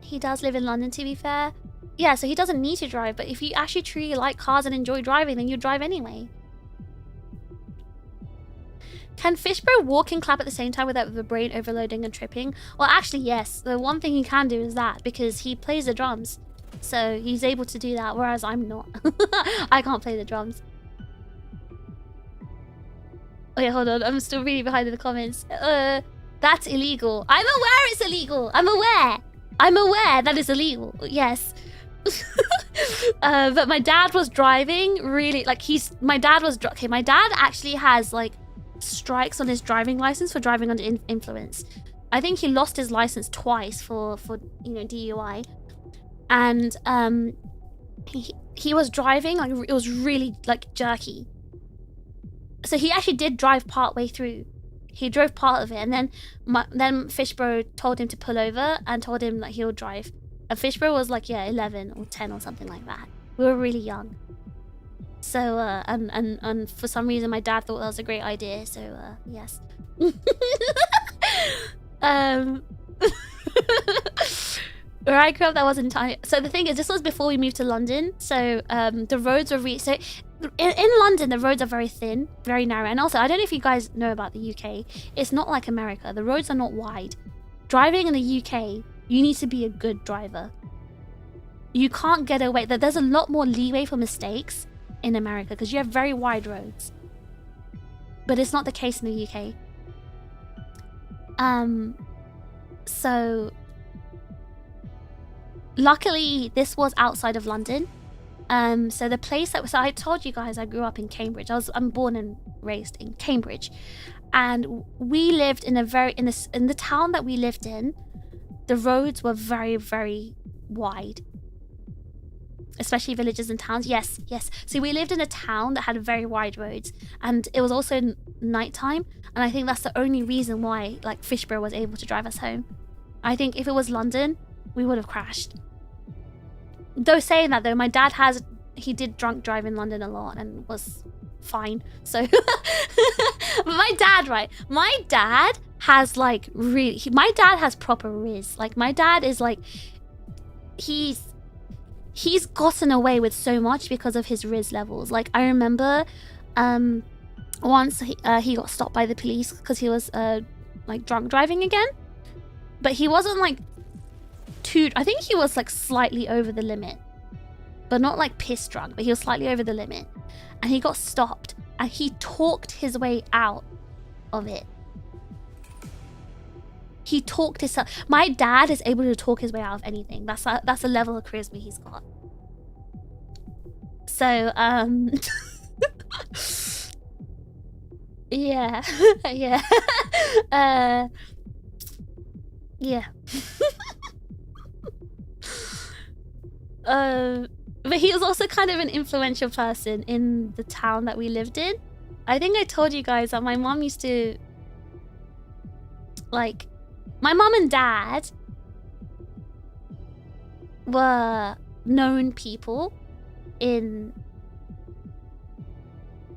He does live in London, to be fair. Yeah, so he doesn't need to drive, but if you actually truly like cars and enjoy driving, then you drive anyway. Can Fishbro walk and clap at the same time without the brain overloading and tripping? Well, actually, yes. The one thing he can do is that, because he plays the drums. So he's able to do that, whereas I'm not. I can't play the drums. Wait, hold on. I'm still reading behind in the comments. That's illegal. I'm aware it's illegal. I'm aware. I'm aware that it's illegal. Yes. But my dad was driving really, like, my dad actually has, like, strikes on his driving license for driving under influence. I think he lost his license twice for you know, DUI. And he was driving, like, it was really, like, jerky. So he actually did drive part way through. He drove part of it, and then Fishbro told him to pull over and told him that he'll drive. And Fishbro was like, yeah, 11 or 10 or something like that. We were really young. So and for some reason my dad thought that was a great idea. So yes. Where I grew up, that wasn't entirely. So the thing is, this was before we moved to London. So the roads were so in London the roads are very thin, very narrow. And also, I don't know if you guys know about the UK. It's not like America. The roads are not wide. Driving in the UK, you need to be a good driver. You can't get away. There's a lot more leeway for mistakes in America because you have very wide roads. But it's not the case in the UK. So luckily this was outside of London. So the place that was, so I told you guys I grew up in Cambridge. I'm born and raised in Cambridge, and we lived in a in the town that we lived in. The roads were very, very wide, especially villages and towns. Yes. So we lived in a town that had very wide roads, and it was also nighttime. And I think that's the only reason why, like, Fishbro was able to drive us home. I think if it was London, we would have crashed. Though saying that, though, my dad he did drunk drive in London a lot and was fine. So my dad, right? My dad has, like, my dad has proper riz. Like, my dad is like, he's gotten away with so much because of his riz levels. Like, I remember once he got stopped by the police because he was like drunk driving again, but he wasn't like I think he was like slightly over the limit, but not like piss drunk, but he was slightly over the limit, and he got stopped and he talked his way out of it. He talked himself. My dad is able to talk his way out of anything. That's a level of charisma he's got. So yeah. Yeah. Yeah. But he was also kind of an influential person in the town that we lived in. I think I told you guys that my mom used to, like, my mom and dad were known people in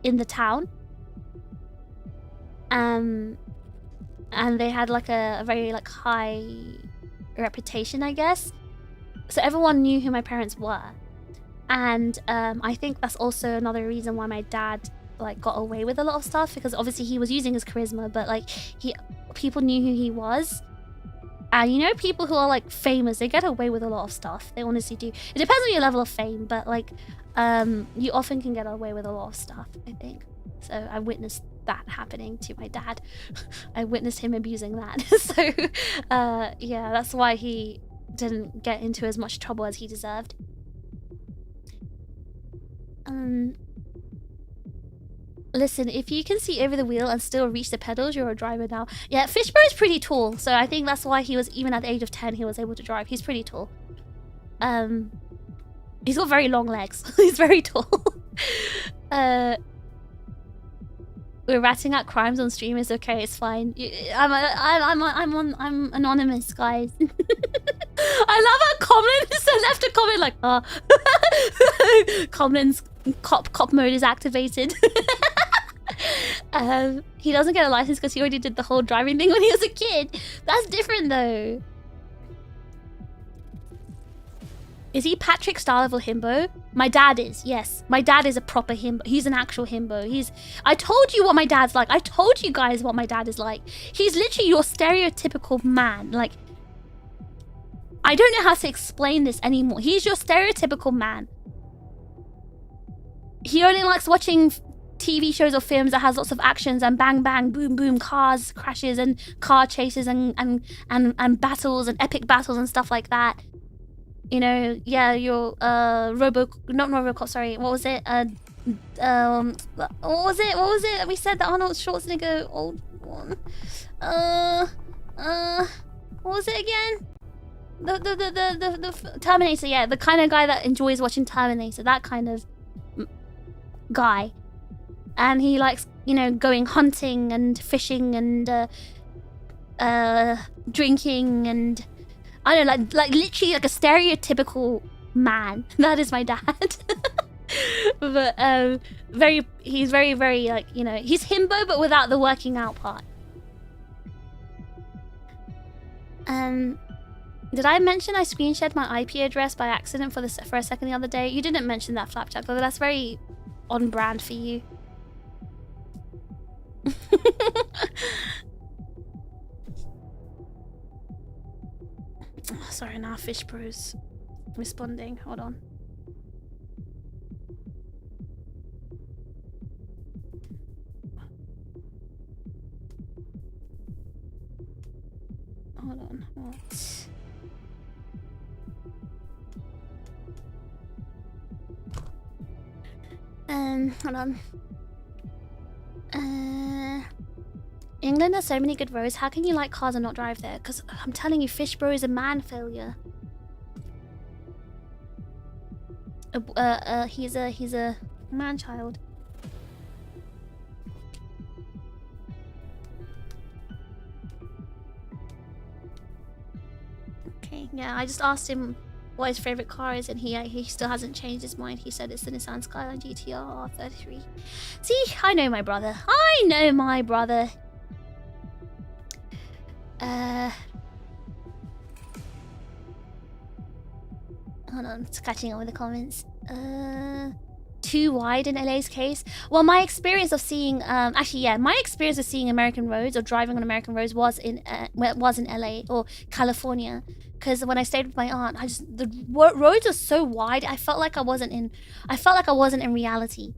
the town. And they had like a very like high reputation, I guess. So everyone knew who my parents were. And I think that's also another reason why my dad like got away with a lot of stuff, because obviously he was using his charisma, but like people knew who he was. And you know, people who are like famous, they get away with a lot of stuff. They honestly do. It depends on your level of fame, but like you often can get away with a lot of stuff, I think. So I witnessed that happening to my dad. I witnessed him abusing that. So yeah, that's why he didn't get into as much trouble as he deserved. Listen, if you can see over the wheel and still reach the pedals, you're a driver now. Yeah, Fishbro is pretty tall, so I think that's why he was, even at the age of 10, he was able to drive. He's pretty tall. He's got very long legs. He's very tall. We're ratting out crimes on stream. It's okay. It's fine. I'm anonymous, guys. I love how Comlin left a comment like, Comlin's cop mode is activated. He doesn't get a license because he already did the whole driving thing when he was a kid. That's different though. Is he Patrick style level himbo? My dad is, yes. My dad is a proper himbo. He's an actual himbo. I told you what my dad's like. I told you guys what my dad is like. He's literally your stereotypical man. Like, I don't know how to explain this anymore. He's your stereotypical man. He only likes watching TV shows or films that has lots of actions and bang bang, boom boom, cars crashes and car chases and battles and epic battles and stuff like that. You know, yeah, your not Robocop, sorry, what was it? What was it? We said the Arnold Schwarzenegger old one. What was it again? The Terminator, yeah, the kind of guy that enjoys watching Terminator, that kind of guy. And he likes, you know, going hunting and fishing and drinking and I don't know, like literally like a stereotypical man. That is my dad. But he's very like, you know, he's himbo but without the working out part. Did I mention I screen shared my IP address by accident for a second the other day? You didn't mention that, Flapjack, though. That's very on brand for you. Oh, sorry, now Fish Bro's responding. Hold on. Hold on. What? Hold on. England has so many good roads. How can you like cars and not drive there? Because I'm telling you, Fish Bro is a man failure. He's a man child. Okay, yeah, I just asked him what his favorite car is, and he still hasn't changed his mind. He said it's the Nissan Skyline GTR R33. See, I know my brother. I know my brother. Hold on, it's catching up with the comments. Too wide in LA's case. Well, my experience of seeing, actually, yeah, my experience of seeing American roads or driving on American roads was in LA or California. Because when I stayed with my aunt, the roads are so wide. I felt like I wasn't in reality.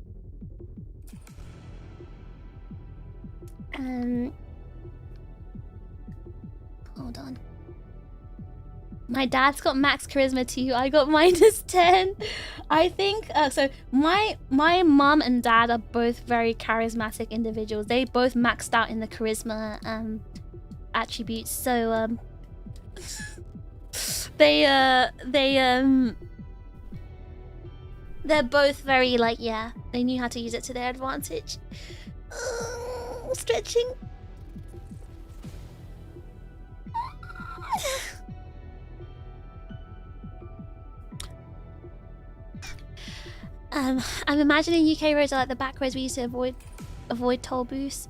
Hold on. My dad's got max charisma too. I got -10. I think so. My mom and dad are both very charismatic individuals. They both maxed out in the charisma attributes. So they're both very like, yeah, they knew how to use it to their advantage. Stretching. I'm imagining UK roads are like the back roads we used to avoid toll booths.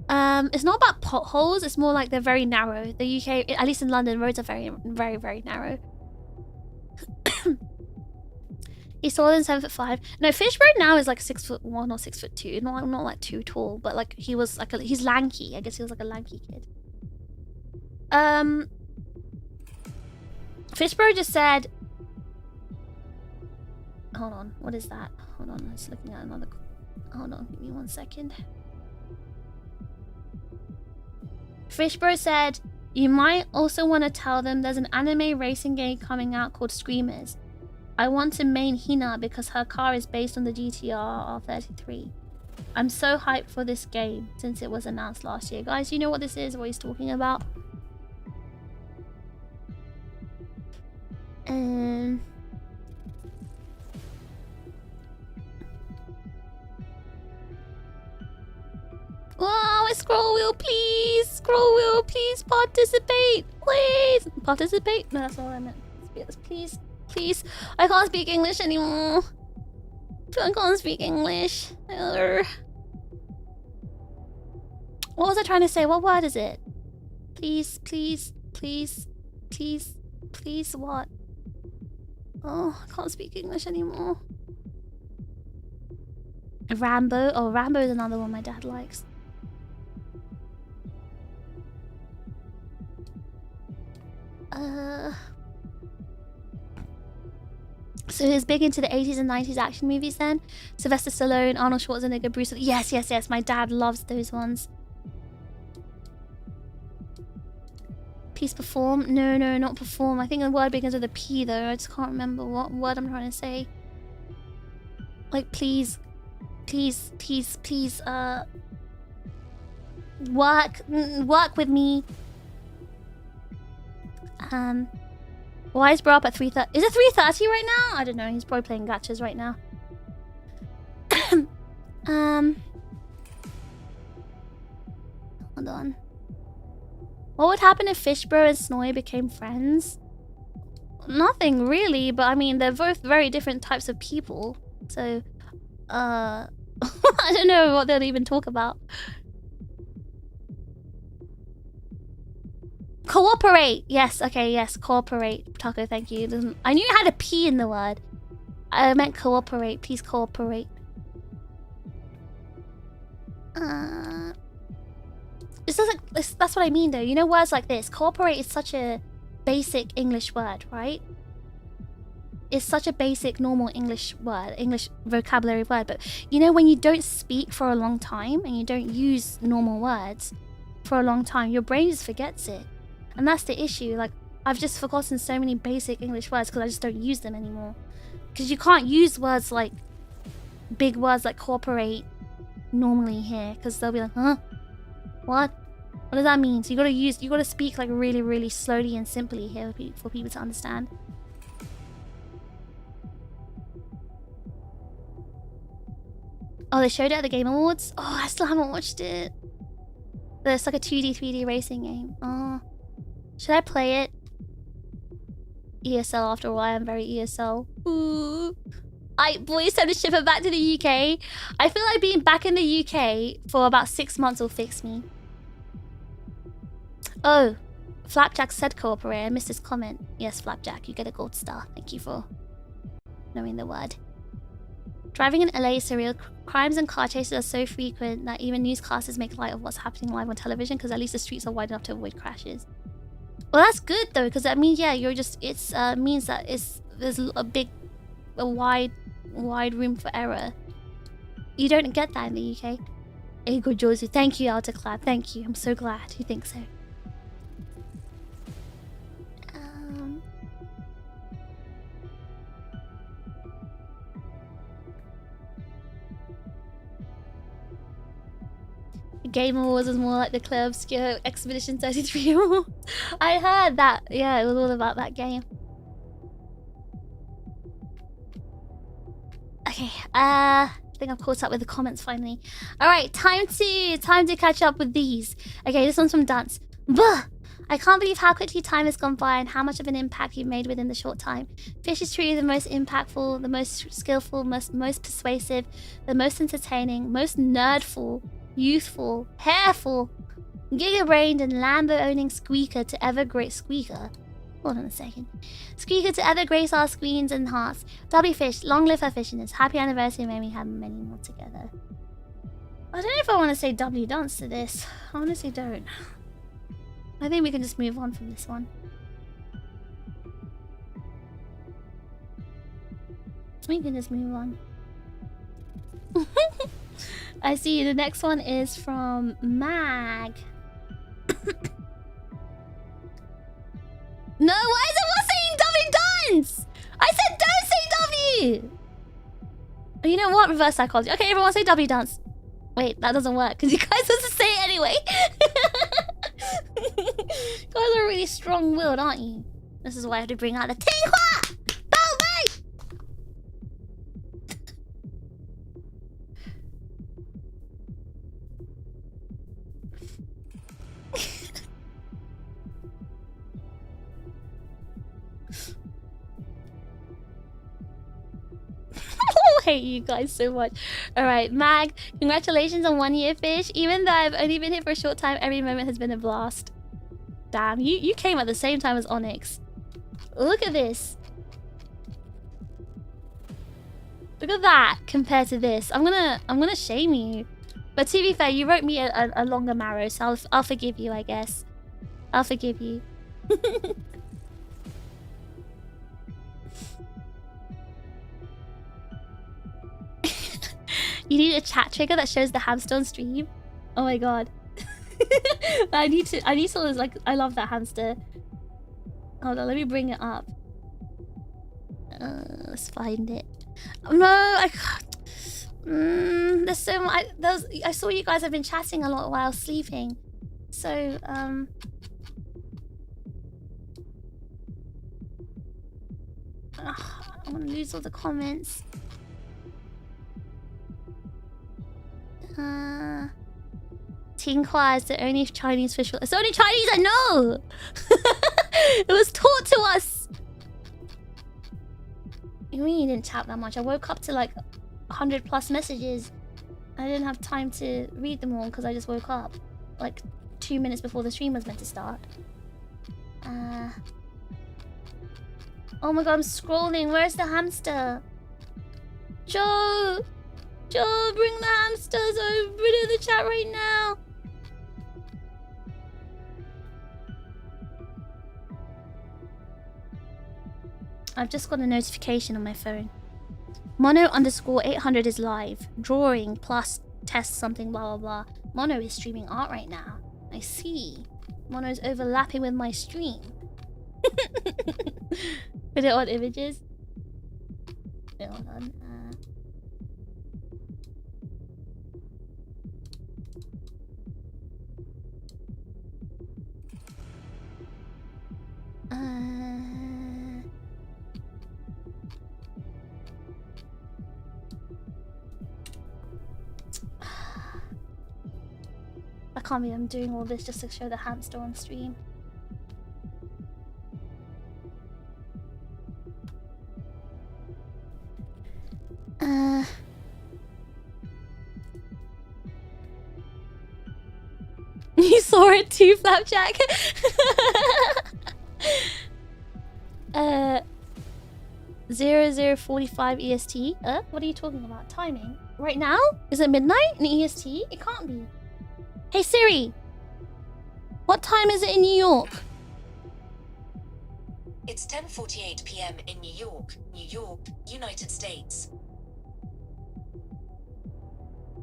It's not about potholes, it's more like they're very narrow. The UK, at least in London, roads are very, very, very narrow. He's taller than 7'5". No, Fishbird now is like 6'1" or 6'2". Not like too tall, but like he was like he's lanky. I guess he was like a lanky kid. Fishbird just said, hold on, what is that? Hold on, I was looking at another. Hold on, give me 1 second. Fishbro said, you might also want to tell them there's an anime racing game coming out called Screamers. I want to main Hina because her car is based on the GTR R33. I'm so hyped for this game since it was announced last year. Guys, you know what this is, what he's talking about? Wow, scroll wheel, please! Scroll wheel, please participate! Please! Participate? No, that's not what I meant. Please, please. I can't speak English anymore. I can't speak English. What was I trying to say? What word is it? Please, please, please, please, please, what? Oh, I can't speak English anymore. Rambo? Oh, Rambo is another one my dad likes. So he was big into the 80s and 90s action movies then? Sylvester Stallone, Arnold Schwarzenegger, Bruce Lee. Yes, yes, yes. My dad loves those ones. Please perform. No, no, not perform. I think the word begins with a P though. I just can't remember what word I'm trying to say. Like, please, please, please, please, work with me. Why is bro up at 3:30? Is it 3:30 right now? I don't know. He's probably playing gachas right now. Hold on. What would happen if Fishbro and Snowy became friends? Nothing really, but I mean, they're both very different types of people. So, I don't know what they'll even talk about. Cooperate! Yes, okay, yes, cooperate. Taco, thank you. I knew it had a P in the word. I meant cooperate. Please cooperate. This doesn't... That's what I mean, though. You know, words like this. Cooperate is such a basic English word, right? It's such a basic, normal English word. English vocabulary word. But, you know, when you don't speak for a long time and you don't use normal words for a long time, your brain just forgets it. And that's the issue. Like, I've just forgotten so many basic English words because I just don't use them anymore. Because you can't use words like... big words like cooperate normally here. Because they'll be like, huh? What? What does that mean? So you gotta speak like really, really slowly and simply here for people to understand. Oh, they showed it at the Game Awards? Oh, I still haven't watched it. It's like a 2D, 3D racing game. Oh. Should I play it? ESL after all. I am very ESL. Ooh. Boys, time to ship it back to the UK. I feel like being back in the UK for about 6 months will fix me. Oh, Flapjack said cooperate. I missed his comment. Yes, Flapjack, you get a gold star. Thank you for knowing the word. Driving in LA is surreal. Crimes and car chases are so frequent that even newscasters make light of what's happening live on television because at least the streets are wide enough to avoid crashes. Well, that's good though, because that means, yeah, you're just, it's means that there's a wide room for error. You don't get that in the UK. Ego Jozu, thank you, Altaclad, thank you. I'm so glad you think so. Game Awards is more like the Club Obscure Expedition 33. I heard that. Yeah, it was all about that game. Okay, I think I've caught up with the comments finally. Alright, time to catch up with these. Okay, this one's from Dance. Buh! I can't believe how quickly time has gone by and how much of an impact you've made within the short time. Fish is truly the most impactful, the most skillful, most persuasive, the most entertaining, most nerdful, youthful, hairful, giga-brained and Lambo-owning squeaker to ever great squeaker. Hold on a second. Squeaker to ever grace our screens and hearts. WFish, long live her fishiness. Happy anniversary, may we have many more together. I don't know if I want to say W dance to this. I honestly don't. I think we can just move on from this one. We can just move on. I see the next one is from Mag. No, why is everyone saying W dance? I said don't say W. Oh, you know what? Reverse psychology. Okay, everyone say W dance. Wait, that doesn't work because you guys have to say it anyway. You guys are really strong-willed, aren't you? This is why I have to bring out the Tinghua! Bow I hate you guys so much. Alright, Mag, congratulations on 1 year, Fish. Even though I've only been here for a short time, every moment has been a blast. Damn, you came at the same time as Onyx. Look at this. Look at that compared to this. I'm gonna shame you. But to be fair, you wrote me a longer marrow, so I'll forgive you, I guess. I'll forgive you. You need a chat trigger that shows the hamster on stream. Oh my god. I need to like, I love that hamster. Hold on, let me bring it up. Let's find it. No, I can't. There's so much. I saw you guys have been chatting a lot while sleeping. So, I'm gonna lose all the comments. Tinghua is the only Chinese fish. It's the only Chinese I know! It was taught to us! You mean you didn't chat that much? I woke up to like 100+ messages. I didn't have time to read them all because I just woke up like 2 minutes before the stream was meant to start. Oh my god, I'm scrolling. Where's the hamster? Joe! Joe, bring the hamsters over to the chat right now. I've just got a notification on my phone. Mono_800 is live. Drawing plus test something blah blah blah. Mono is streaming art right now. I see. Mono's overlapping with my stream. Put it on images. Wait, hold on. I can't believe I'm doing all this just to show the hamster on stream. You saw it too, Flapjack? 0045 EST. What are you talking about? Timing? Right now? Is it midnight in EST? It can't be. Hey Siri! What time is it in New York? It's 10:48 p.m. in New York, United States.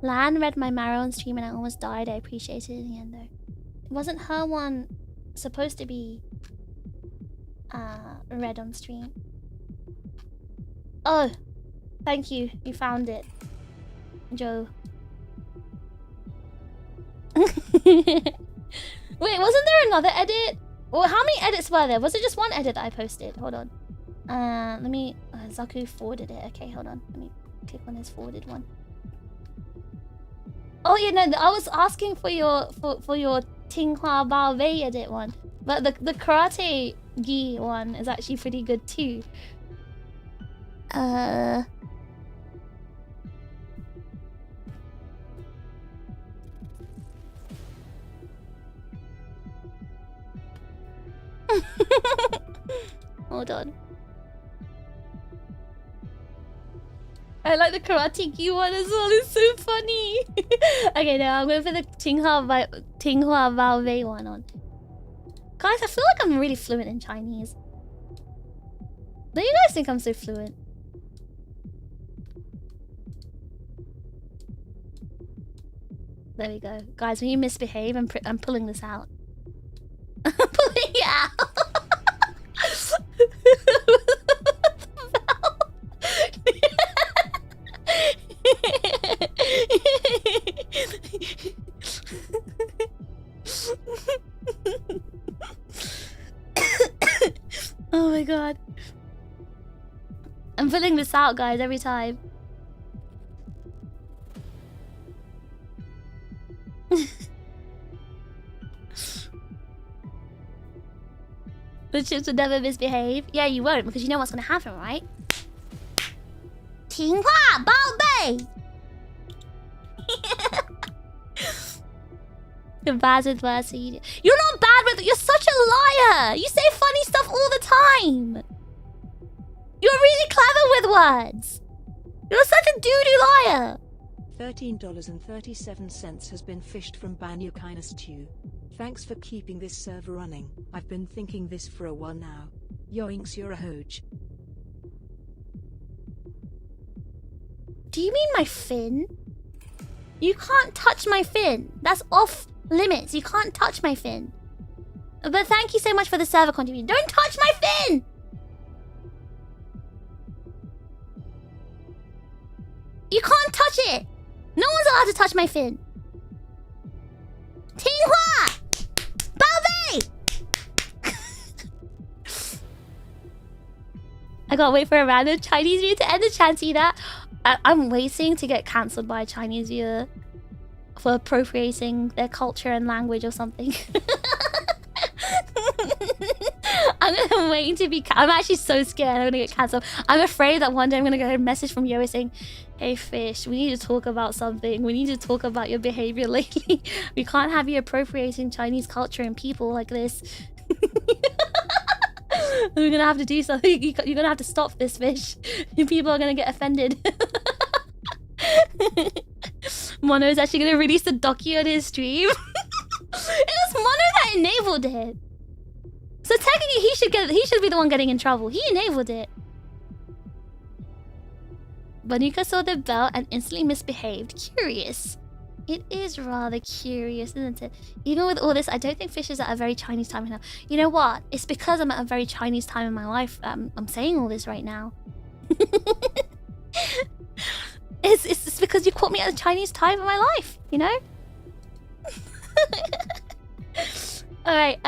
Lan read my Marrow on stream and I almost died. I appreciated it in the end though. Wasn't her one supposed to be read on stream? Oh, thank you. You found it, Joe. Wait, wasn't there another edit? Well, how many edits were there? Was it just one edit that I posted? Hold on. Let me... Zaku forwarded it. Okay, hold on. Let me click on his forwarded one. Oh, yeah, no, I was asking for your Tinghua Bao Wei edit one. But the Karate Gi one is actually pretty good too. Hold on. I like the Karate Gi one as well. It's so funny. Okay, no, I'm going for the Tinghua Bao Wei one on. Guys, I feel like I'm really fluent in Chinese. Don't you guys think I'm so fluent? There we go. Guys, when you misbehave, I'm pulling this out. I'm pulling it out. Oh my god. I'm pulling this out, guys, every time. The chips would never misbehave. Yeah, you won't, because you know what's gonna happen, right? Tinghua Bao Bei! You're bad with words. You're not bad with... You're such a liar! You say funny stuff all the time! You're really clever with words! You're such a doo-doo liar! $13.37 has been fished from Banyukinus2. Thanks for keeping this server running. I've been thinking this for a while now. Yoinks, you're a hoge. Do you mean my fin? You can't touch my fin. That's off limits. You can't touch my fin. But thank you so much for the server contribution. Don't touch my fin! You can't touch it! No one's allowed to touch my fin. Tinghua! Balvey! I gotta wait for a random Chinese viewer to end the chat. See that? I'm waiting to get cancelled by a Chinese viewer for appropriating their culture and language or something. I'm waiting to be. I'm actually so scared I'm gonna get cancelled. I'm afraid that one day I'm gonna get a message from Yo saying, "Hey Fish, we need to talk about something. We need to talk about your behavior lately. We can't have you appropriating Chinese culture and people like this. We're gonna have to do something. You're gonna have to stop this, Fish. People are gonna get offended." Mono's actually gonna release the docu on his stream. It was Mono that enabled it. So technically he should be the one getting in trouble. He enabled it. Banuka saw the belt and instantly misbehaved. Curious. It is rather curious, isn't it? Even with all this, I don't think Fish is at a very Chinese time right now. You know what? It's because I'm at a very Chinese time in my life. I'm saying all this right now. It's because you caught me at a Chinese time in my life, you know? Alright,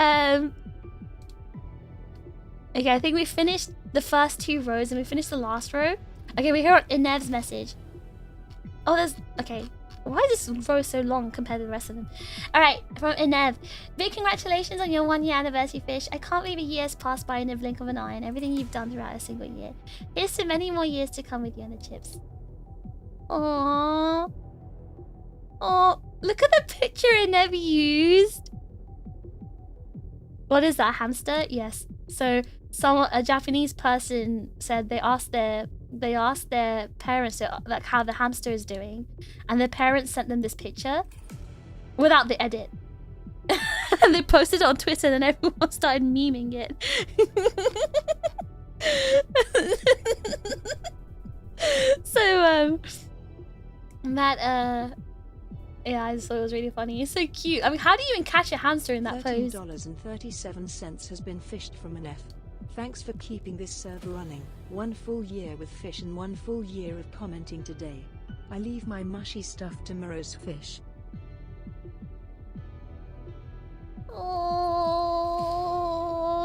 okay, I think we finished the first 2 rows and we finished the last row. Okay, we're here on Inev's message. Oh, there's... Okay. Why is this row so long compared to the rest of them? Alright, from Inev. Big congratulations on your 1-year anniversary, Fish. I can't believe a year has passed by in a blink of an eye and everything you've done throughout a single year. Here's to many more years to come with you and the chips. Aww. Oh, look at the picture Inev used. What is that, hamster? Yes. So a Japanese person said they asked their parents like how the hamster is doing, and their parents sent them this picture without the edit. And they posted it on Twitter and everyone started memeing it. So yeah, I just thought it was really funny. It's so cute. I mean, how do you even catch a hamster in that pose? $13.37 has been fished from an F. Thanks for keeping this server running. 1 full year with Fish and 1 full year of commenting today. I leave my mushy stuff tomorrow's Fish. Oh,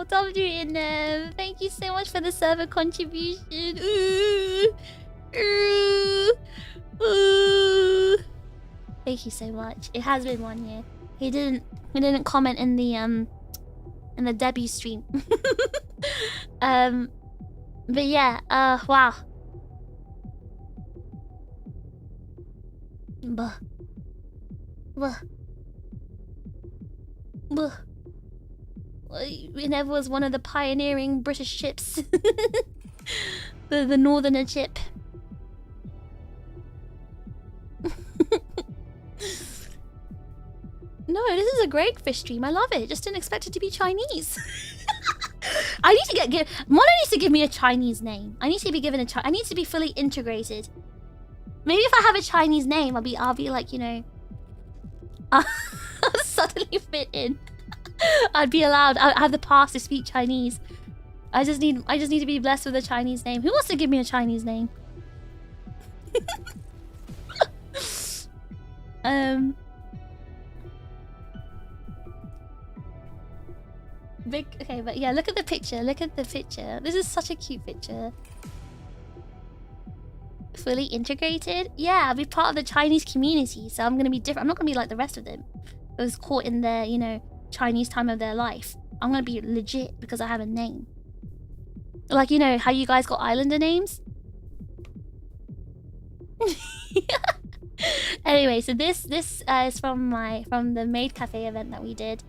WNM, thank you so much for the server contribution. Ooh, ooh, ooh. Thank you so much. It has been 1 year. He didn't comment in the debut stream. But yeah, wow. Buh. Buh. Buh. It never was one of the pioneering British ships. the northerner ship. No, this is a great fish stream. I love it. Just didn't expect it to be Chinese. I need to Mono needs to give me a Chinese name. I need to be given I need to be fully integrated. Maybe if I have a Chinese name, I'll be like, you know, I'll suddenly fit in. I'd be allowed. I have the pass to speak Chinese. I just need to be blessed with a Chinese name. Who wants to give me a Chinese name? Okay, but yeah, look at the picture. Look at the picture. This is such a cute picture. Fully integrated? Yeah, I'll be part of the Chinese community, so I'm gonna be different. I'm not gonna be like the rest of them. I was caught in their, you know, Chinese time of their life. I'm gonna be legit because I have a name. Like, you know, how you guys got islander names? Anyway, so this is from the Maid Cafe event that we did,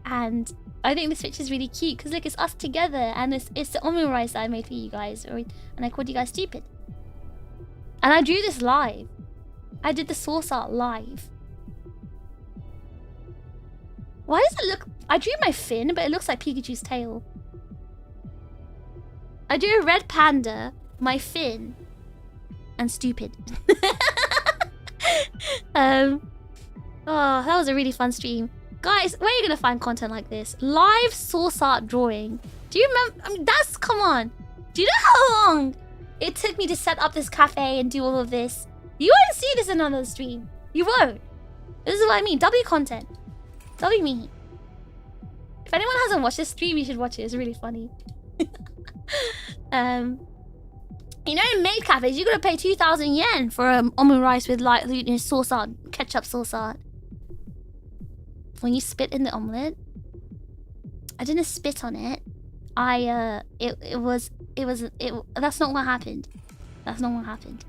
and I think this picture is really cute because look, it's us together, and it's the omu rice that I made for you guys, and I called you guys stupid. And I drew this live. I did the source art live. Why does it look? I drew my fin, but it looks like Pikachu's tail. I drew a red panda, my fin, and stupid. Oh, that was a really fun stream. Guys, where are you gonna find content like this? Live source art drawing. Do you remember? I mean, that's, come on. Do you know how long it took me to set up this cafe and do all of this? You won't see this in another stream. You won't. This is what I mean. W content. W me. If anyone hasn't watched this stream, you should watch it. It's really funny. You know, in maid cafes, you gotta pay 2,000 yen for omu rice with like, you know, sauce art, ketchup sauce art. When you spit in the omelette, I didn't spit on it. That's not what happened. That's not what happened.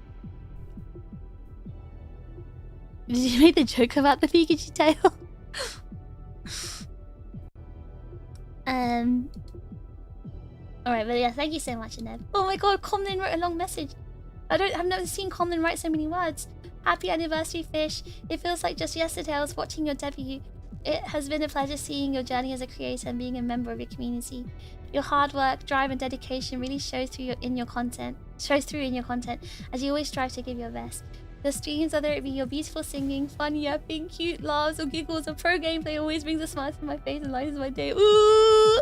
Did you make the joke about the Pikachu tail? Alright, but yeah, thank you so much, Neb. Oh my god, Comlin wrote a long message. I've never seen Comlin write so many words. Happy anniversary, Fish. It feels like just yesterday I was watching your debut. It has been a pleasure seeing your journey as a creator and being a member of your community. Your hard work, drive, and dedication really shows through in your content, as you always strive to give your best. Your streams, whether it be your beautiful singing, fun yapping, cute laughs, or giggles, or pro gameplay, always brings a smile to my face and lightens my day. Ooh!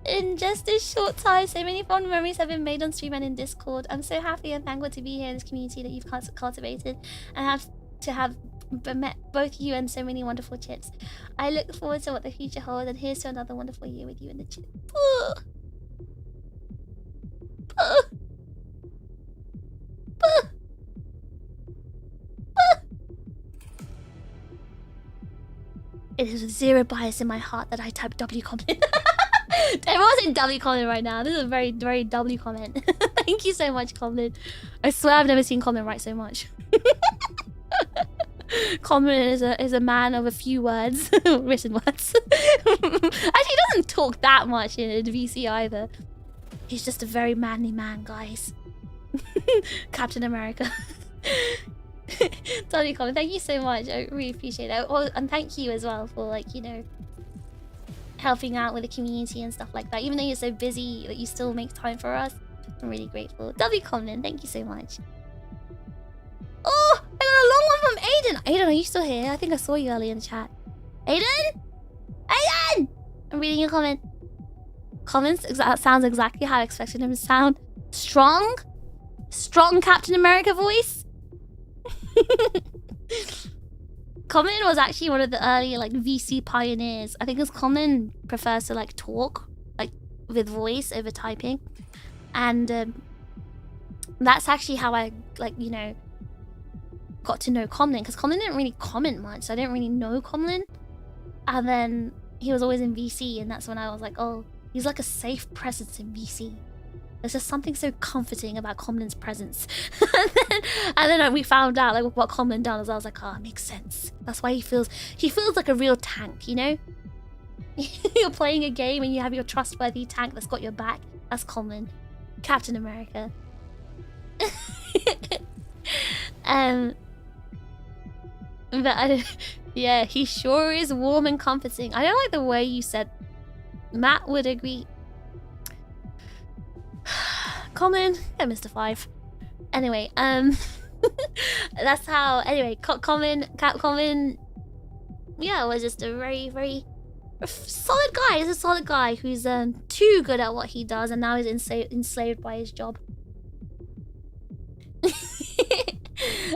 In just this short time, so many fond memories have been made on stream and in Discord. I'm so happy and thankful to be here in this community that you've cultivated and have met both you and so many wonderful chips. I look forward to what the future holds, and here's to another wonderful year with you in the chip. It is with zero bias in my heart that I type W comment. Everyone's in W comment right now. This is a very, very W comment. Thank you so much, Colin. I swear I've never seen Colin write so much. Colin is a man of a few words, written words. Actually, he doesn't talk that much in VC either. He's just a very manly man, guys. Captain America. Tony Colin, thank you so much. I really appreciate it. Oh, and thank you as well for, like, you know, helping out with the community and stuff like that. Even though you're so busy, that you still make time for us. I'm really grateful. W. Colin, thank you so much. Oh, I got a long one from Aiden. Aiden, are you still here? I think I saw you earlier in the chat. Aiden? Aiden! I'm reading your comment. Comments sounds exactly how I expected him to sound. Strong? Strong Captain America voice? Common was actually one of the early like VC pioneers. I think because Common prefers to like talk like with voice over typing, and that's actually how I like, you know, got to know Comlin, because Comlin didn't really comment much, so I didn't really know Comlin. And then he was always in VC, and that's when I was like, oh, he's like a safe presence in VC. There's just something so comforting about Comlin's presence. and then we found out like what Comlin does. I was like, oh, it makes sense. That's why he feels like a real tank, you know? You're playing a game and you have your trustworthy tank that's got your back. That's Comlin. Captain America. But yeah, he sure is warm and comforting. I don't like the way you said. Matt would agree. Common, yeah, Mr. 5. Anyway, that's how. Anyway, Common, yeah, was just a very, very solid guy. He's a solid guy who's too good at what he does, and now he's enslaved by his job.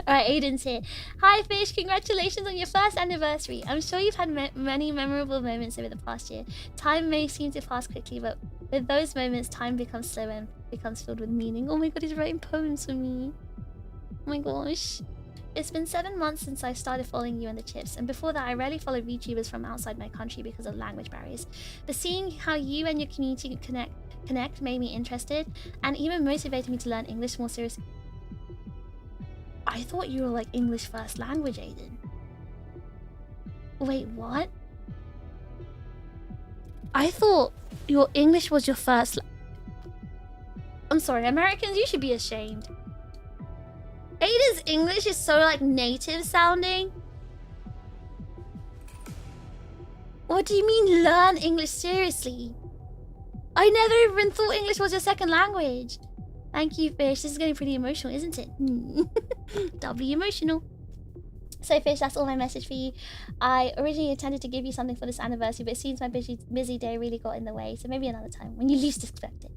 Alright, Aiden's here. Hi, Fish. Congratulations on your first anniversary. I'm sure you've had many memorable moments over the past year. Time may seem to pass quickly, but with those moments, time becomes slow and becomes filled with meaning. Oh my god, he's writing poems for me. Oh my gosh. It's been 7 months since I started following you and the chips, and before that I rarely followed VTubers from outside my country because of language barriers. But seeing how you and your community connect made me interested, and even motivated me to learn English more seriously. I thought you were like English first language, Aiden. Wait, what? I thought your English was your first. I'm sorry, Americans, you should be ashamed. Aiden's English is so like native sounding. What do you mean learn English seriously? I never even thought English was your second language. Thank you, Fish. This is getting pretty emotional, isn't it? Doubly emotional. So, Fish, that's all my message for you. I originally intended to give you something for this anniversary, but it seems my busy day really got in the way. So maybe another time, when you least expect it.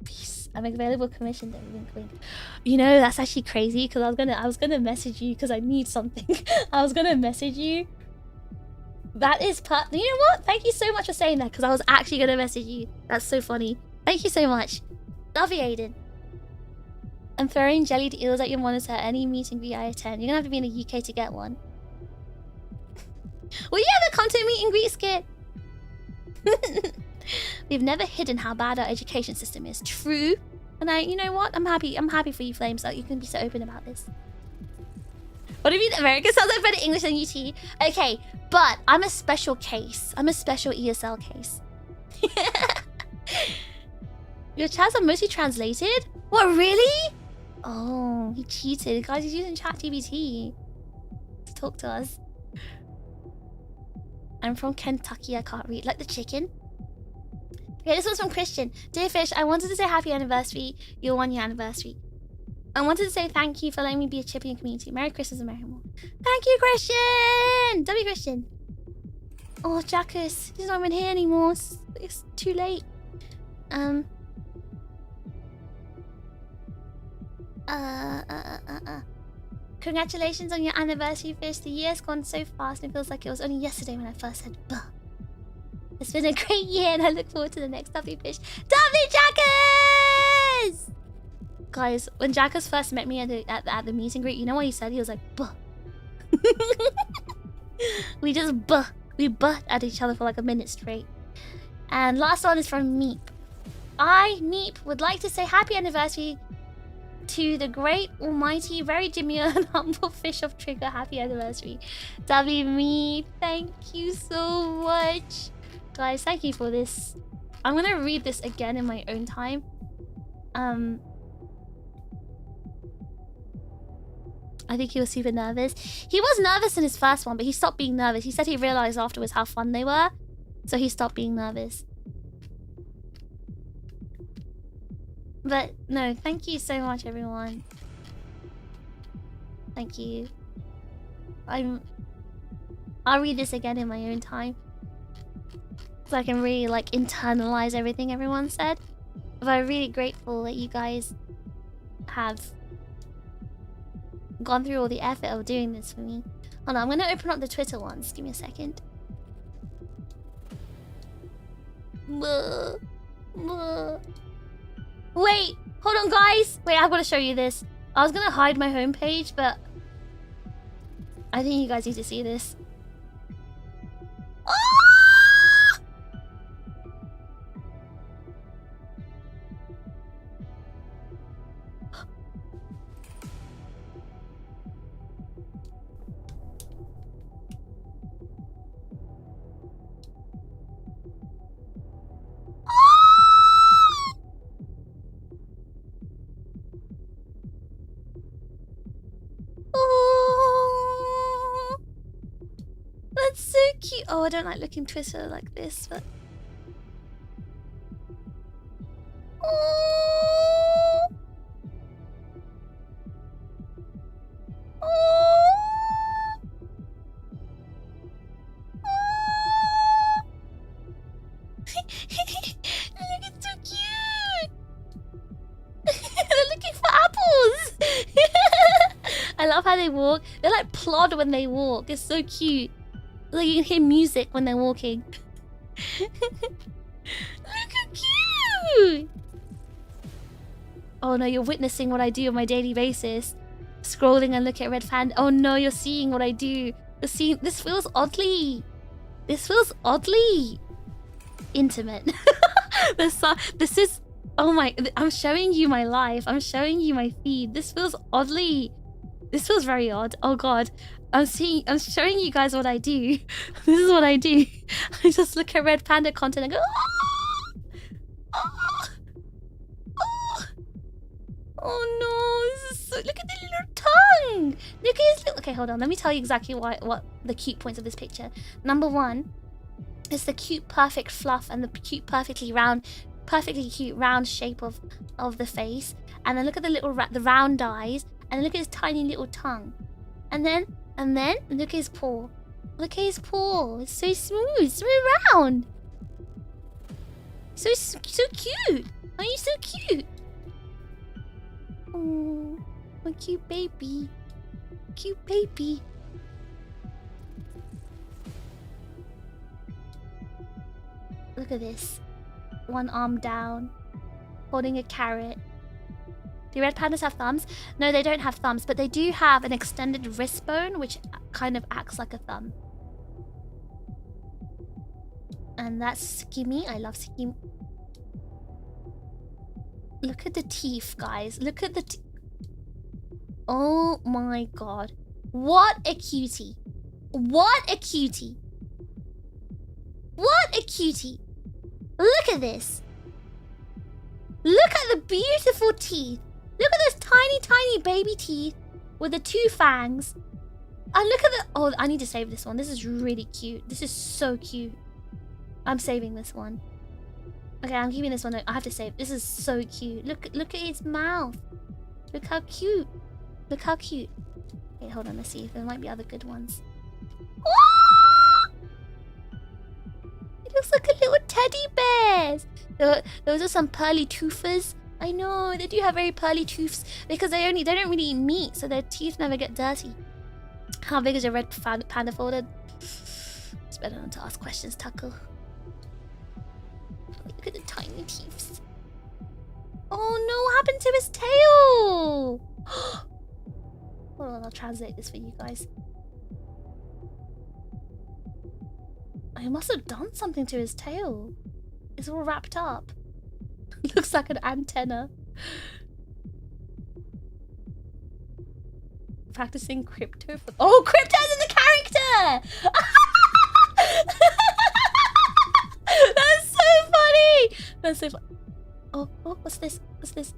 Peace. I'm available commission though. Wink, wink. You know, that's actually crazy because I was gonna message you because I need something. I was gonna message you. That is You know what? Thank you so much for saying that because I was actually gonna message you. That's so funny. Thank you so much. Love you, Aiden. I'm throwing jellied eels at your monitor at any meet and greet I attend. You're gonna have to be in the UK to get one. Will you ever come to a meet and greet, Skit? We've never hidden how bad our education system is. True. And you know what? I'm happy for you, Flames, that you can be so open about this. What do you mean America sounds like better English than UT? Okay, but I'm a special case. I'm a special ESL case. Your chats are mostly translated? What, really? Oh, he cheated. Guys, he's using ChatGPT to talk to us. I'm from Kentucky. I can't read. Like the chicken. Okay, this one's from Christian. Dear Fish, I wanted to say happy anniversary. Your 1-year anniversary. I wanted to say thank you for letting me be a chip in your community. Merry Christmas and Merry More. Thank you, Christian! W Christian. Oh, Jackus. He's not even here anymore. It's too late. Congratulations on your anniversary, Fish. The year's gone so fast and it feels like it was only yesterday when I first said buh. It's been a great year and I look forward to the next W Fish. W Jackus! Guys, when Jackus first met me at the meet and greet, you know what he said? He was like, buh. We just buh. We butt at each other for like a minute straight. And last one is from Meep. I, Meep, would like to say happy anniversary to the great, almighty, very demure and humble Fish of Trigger. Happy anniversary. W Meep, thank you so much. Guys, thank you for this. I'm gonna read this again in my own time. I think he was super nervous. He was nervous in his first one, but he stopped being nervous. He said he realized afterwards how fun they were. So he stopped being nervous. But no, thank you so much, everyone. Thank you. I'll read this again in my own time. So I can really like internalize everything everyone said. But I'm really grateful that you guys have gone through all the effort of doing this for me. Hold on, I'm gonna open up the Twitter ones. Give me a second. Wait, hold on, guys. Wait, I've got to show you this. I was gonna hide my homepage, but I think you guys need to see this. Oh, that's so cute. Oh, I don't like looking Twitter like this, but oh, oh, oh. Look, it's so cute. They're looking for apples. I love how they walk. They like plod when they walk. It's so cute. Like you can hear music when they're walking. Look how cute! Oh no, you're witnessing what I do on my daily basis. Scrolling and look at Red Fan. Oh no, you're seeing what I do. You're seeing. This feels oddly. This feels oddly intimate. This is. Oh my! I'm showing you my life. I'm showing you my feed. This feels oddly. This feels very odd. Oh god. I'm showing you guys what I do. This is what I do. I just look at Red Panda content and go, oh, oh, oh, oh no, this is so, look at the little tongue. Look at his little, okay, hold on. Let me tell you exactly what the cute points of this picture. Number one is the cute, perfect fluff and the cute, perfectly cute round shape of the face. And then look at the little the round eyes. And look at his tiny little tongue. And then look at his paw. Look at his paw. It's so smooth, so round. So cute. Are you so cute? Oh, a cute baby. Cute baby. Look at this. One arm down. Holding a carrot. Do red pandas have thumbs? No, they don't have thumbs, but they do have an extended wrist bone, which kind of acts like a thumb. And that's Skimmy. I love Skimmy. Look at the teeth, guys. Look at the teeth. Oh my god. What a cutie. What a cutie. What a cutie. Look at this. Look at the beautiful teeth. Look at those tiny, tiny baby teeth with the 2 fangs. And look at the... Oh, I need to save this one. This is really cute. This is so cute. I'm saving this one. Okay, I'm keeping this one. I have to save. This is so cute. Look at his mouth. Look how cute. Look how cute. Okay, hold on. Let's see if there might be other good ones. Oh! It looks like a little teddy bear. Those are some pearly toothers. I know, they do have very pearly tooths because they don't really eat meat, so their teeth never get dirty. How big is your red panda folded? It's better not to ask questions, Tuckle. Look at the tiny teeth. Oh no, what happened to his tail? Hold on, I'll translate this for you guys. I must have done something to his tail. It's all wrapped up. Looks like an antenna. Practicing crypto for... Oh, crypto's in the character! That's so funny! That's so funny. Oh, what's this? What's this?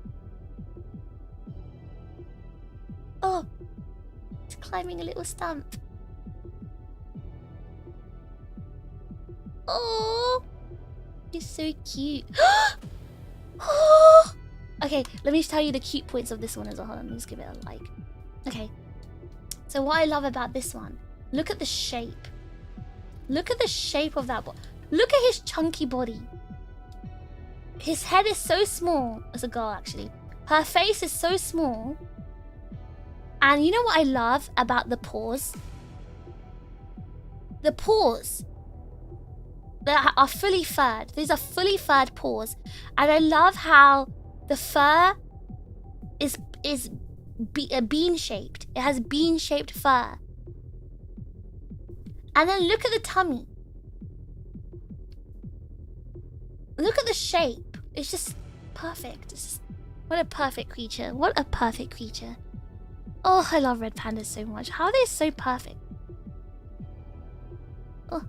Oh, it's climbing a little stump. Oh, he's so cute. Okay, let me just tell you the cute points of this one as well. Hold on, let me just give it a like. Okay, so what I love about this one, look at the shape. Look at the shape of that body. Look at his chunky body. His head is so small. It's a girl, actually. Her face is so small. And you know what I love about the paws? The paws that are fully furred. These are fully furred paws. And I love how the fur is bean-shaped. It has bean-shaped fur. And then look at the tummy. Look at the shape. It's just perfect. It's just, what a perfect creature. What a perfect creature. Oh, I love red pandas so much. How are they so perfect? Oh.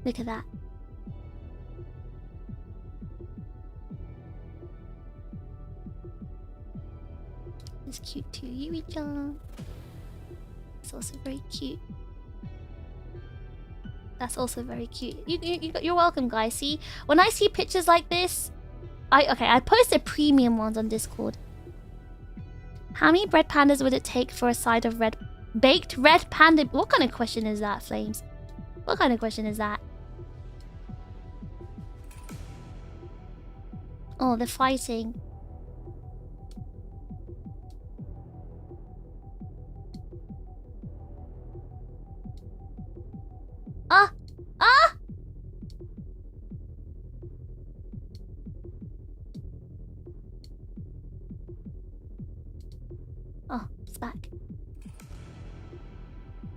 Look at that. It's cute too, Yuri-chan. It's also very cute. That's also very cute. You're welcome, guys. See, when I see pictures like this, I posted premium ones on Discord. How many bread pandas would it take for a side of baked red panda? What kind of question is that, Flames? What kind of question is that? Oh, they're fighting. Ah! Ah! Oh, it's back.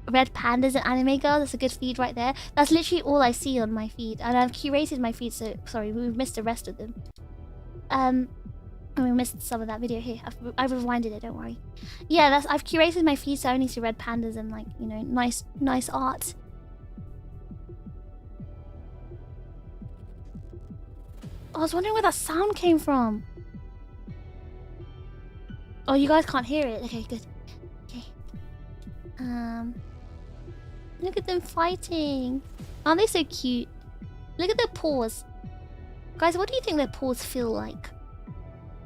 Red pandas and anime girl. That's a good feed right there. That's literally all I see on my feed. And I've curated my feed, so... Sorry, we've missed the rest of them. And we missed some of that video here. I've rewinded it, don't worry. Yeah, I've curated my feed, so I only see red pandas and, like, you know, nice art. I was wondering where that sound came from. Oh, you guys can't hear it. Okay, good. Okay. Look at them fighting. Aren't they so cute? Look at their paws. Guys, what do you think their paws feel like?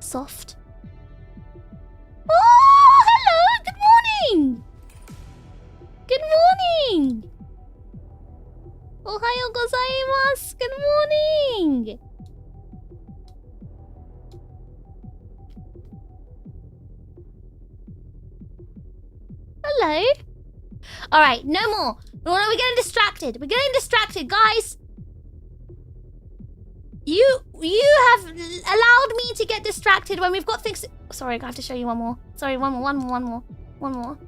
Soft? Oh, hello! Good morning! Good morning! Ohayo gozaimasu! Good morning! Hello? Alright, no more. No, we're getting distracted. We're getting distracted, guys! You have allowed me to get distracted when we've got things... Sorry, I have to show you one more. Sorry, one more.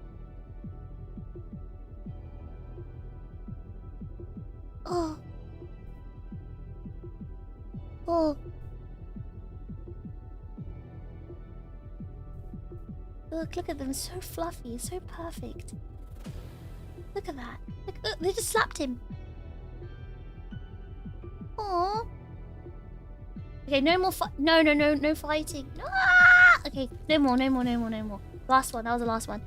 Oh. Oh. Look at them. So fluffy. So perfect. Look at that. Look, they just slapped him. Aww. Okay, no more no fighting. Ah! Okay, no more. Last one, that was the last one.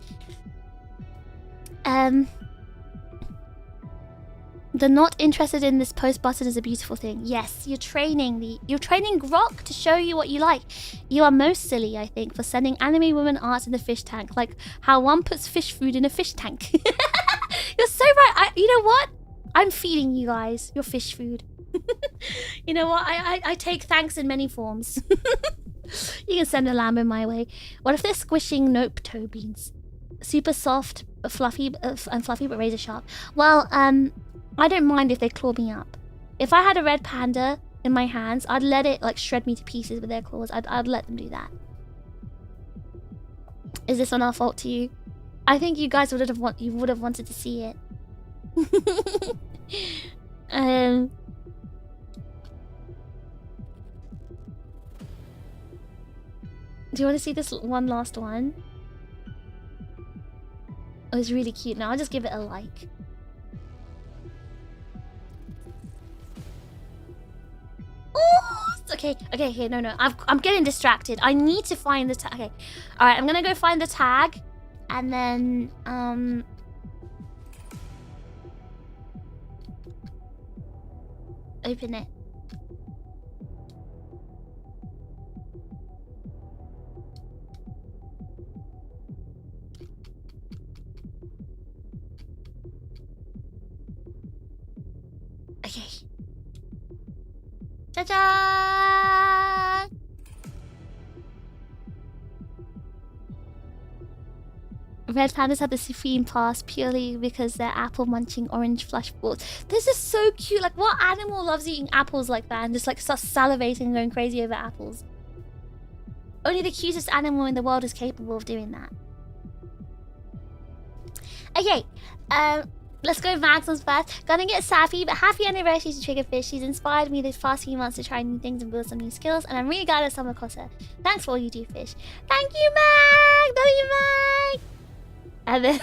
The not interested in this post button is a beautiful thing. Yes, you're training Grok to show you what you like. You are most silly, I think, for sending anime woman art in the fish tank, like how one puts fish food in a fish tank. You're so right. You know what? I'm feeding you guys your fish food. You know what? I take thanks in many forms. You can send a Lambo my way. What if they're squishing nope toe beans? Super soft, fluffy, but razor sharp. Well, I don't mind if they claw me up. If I had a red panda in my hands, I'd let it like shred me to pieces with their claws. I'd let them do that. Is this on our fault to you? I think you guys would have wanted to see it. Do you want to see this one last one? Oh, it's really cute. Now I'll just give it a like. Oh, okay, no. I'm getting distracted. I need to find the tag. Okay, all right. I'm gonna go find the tag, and then open it. Okay. Ta-da! Red pandas have the supreme pass purely because they're apple munching orange flush balls. This is so cute. Like, what animal loves eating apples like that and just like starts salivating and going crazy over apples? Only the cutest animal in the world is capable of doing that. Okay, let's go Max on first. Gonna get sappy, but happy anniversary to TRiGGERPHiSH. She's inspired me the past few months to try new things and build some new skills, and I'm really glad I stumbled across her. Thanks for all you do, Fish. Thank you, Mag! Love you, Mag! And then,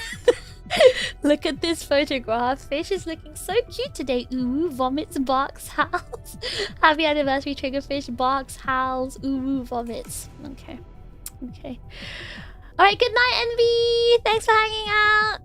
look at this photograph. Fish is looking so cute today. Ooh, vomits, barks, howls. Happy anniversary, TRiGGERPHiSH. Barks, howls, ooh, vomits. Okay. Alright, good night, Envy! Thanks for hanging out!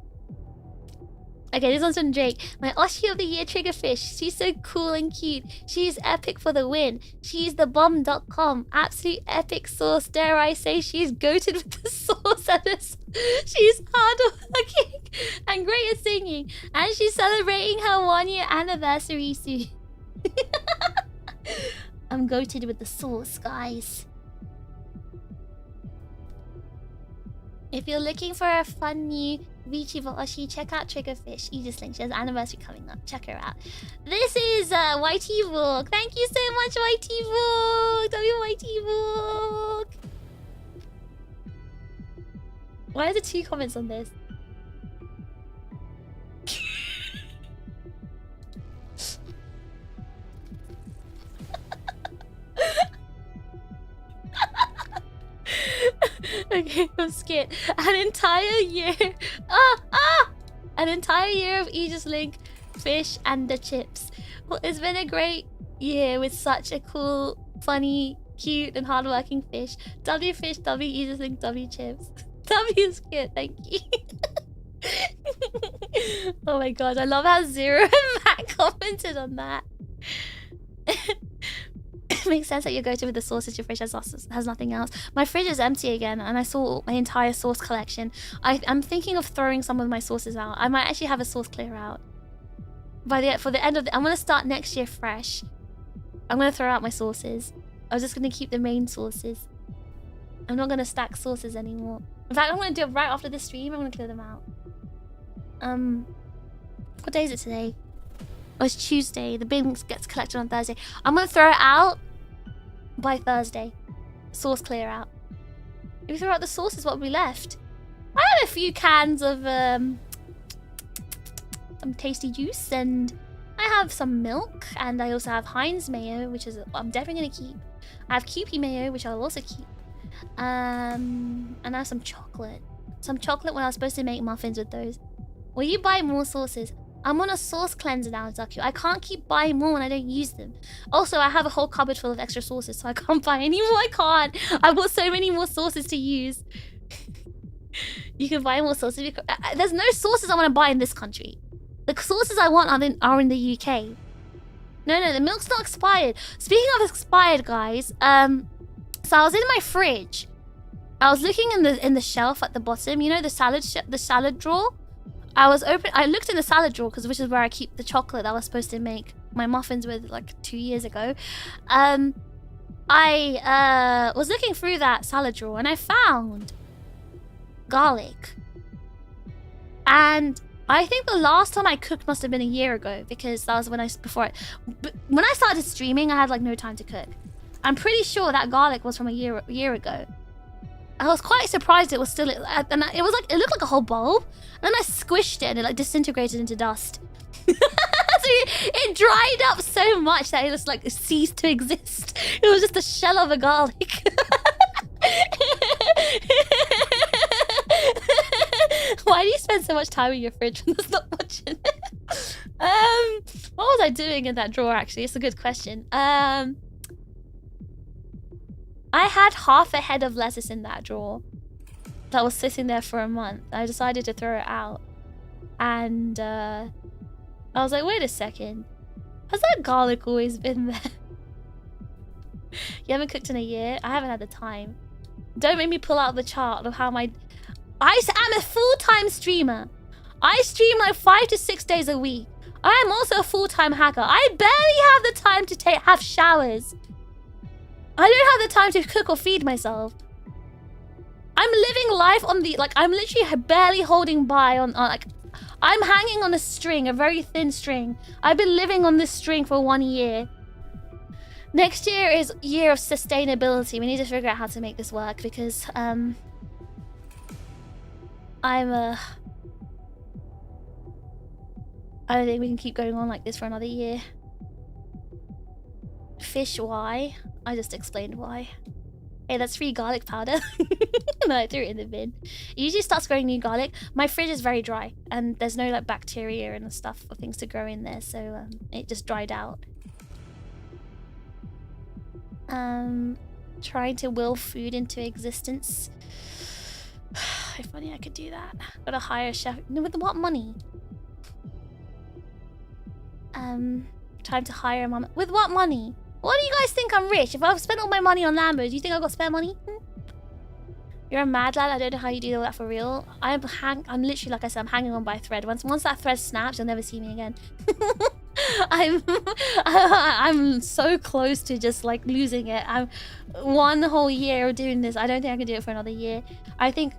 Okay, this one's from Drake. My Oshi of the Year, TRiGGERPHiSH. She's so cool and cute. She's epic for the win. She's the bomb.com. Absolute epic sauce. Dare I say she's goated with the sauce. She's hardworking and great at singing. And she's celebrating her 1-year anniversary soon. I'm goated with the sauce, guys. If you're looking for a fun new VTuber Oshi, check out TRiGGERPHiSH. Aegis-Link. She has an anniversary coming up. Check her out. This is YT Book. Thank you so much, YT Book. WYT Book. Why are there 2 comments on this? Okay, I'm scared. An entire year. An entire year of Aegis-Link, fish, and the chips. Well, it's been a great year with such a cool, funny, cute, and hardworking fish. W fish, W Aegis-Link, W chips. W is cute, thank you. Oh my god, I love how Zero and Matt commented on that. it makes sense that you go to with the sauces. Your fridge has nothing else. My fridge is empty again, and I saw my entire sauce collection. I'm thinking of throwing some of my sauces out. I might actually have a sauce clear out for the end of I'm gonna start next year fresh. I'm gonna throw out my sauces. I'm just gonna keep the main sauces. I'm not gonna stack sauces anymore. In fact, I'm gonna do it right after this stream. I'm gonna clear them out. What day is it today? Oh, it's Tuesday. The bin gets collected on Thursday. I'm gonna throw it out by Thursday. Sauce clear out. If we throw out the sauces, what will be left? I had a few cans of some tasty juice, and I have some milk, and I also have Heinz mayo, which is I'm definitely gonna keep. I have Kewpie mayo, which I'll also keep. And I have some chocolate. Some chocolate when I was supposed to make muffins with those. Will you buy more sauces? I'm on a sauce cleanser now, Zaku. I can't keep buying more when I don't use them. Also, I have a whole cupboard full of extra sauces, so I can't buy any more. I can't. I've got so many more sauces to use. You can buy more sauces. Because, there's no sauces I want to buy in this country. The sauces I want are in the UK. No, the milk's not expired. Speaking of expired, guys, so I was in my fridge. I was looking in the shelf at the bottom. You know the salad drawer. I looked in the salad drawer which is where I keep the chocolate that I was supposed to make my muffins with like 2 years ago. I was looking through that salad drawer and I found garlic. And I think the last time I cooked must have been a year ago, because that was when I started streaming. I had like no time to cook. I'm pretty sure that garlic was from a year ago. I was quite surprised it was still, and it looked like a whole bulb. And then I squished it and it like disintegrated into dust. So it dried up so much that it just like ceased to exist. It was just a shell of a garlic. Why do you spend so much time in your fridge when there's not much in it? What was I doing in that drawer actually? It's a good question. I had half a head of lettuce in that drawer that was sitting there for a month. I decided to throw it out. And I was like, wait a second. Has that garlic always been there? You haven't cooked in a year? I haven't had the time. Don't make me pull out the chart of how my... I am a full-time streamer. I stream like 5 to 6 days a week. I am also a full-time hacker. I barely have the time to have showers. I don't have the time to cook or feed myself. I'm living life on the... I'm literally barely holding by on I'm hanging on a string, a very thin string. I've been living on this string for 1 year. Next year is year of sustainability. We need to figure out how to make this work because, I don't think we can keep going on like this for another year. Fish, why? I just explained why. Hey, that's free garlic powder. No, I threw it in the bin. It usually starts growing new garlic. My fridge is very dry and there's no like bacteria and stuff or things to grow in there, so it just dried out. Trying to will food into existence. If only I could do that. Gotta hire a chef. No, with what money? Time to hire a mom. With what money? What do you guys think I'm rich? If I've spent all my money on Lambos, do you think I've got spare money? You're a mad lad. I don't know how you do all that for real. I'm literally, like I said, I'm hanging on by a thread. Once that thread snaps, you'll never see me again. I'm so close to just like losing it. I'm 1 whole year of doing this. I don't think I can do it for another year. I think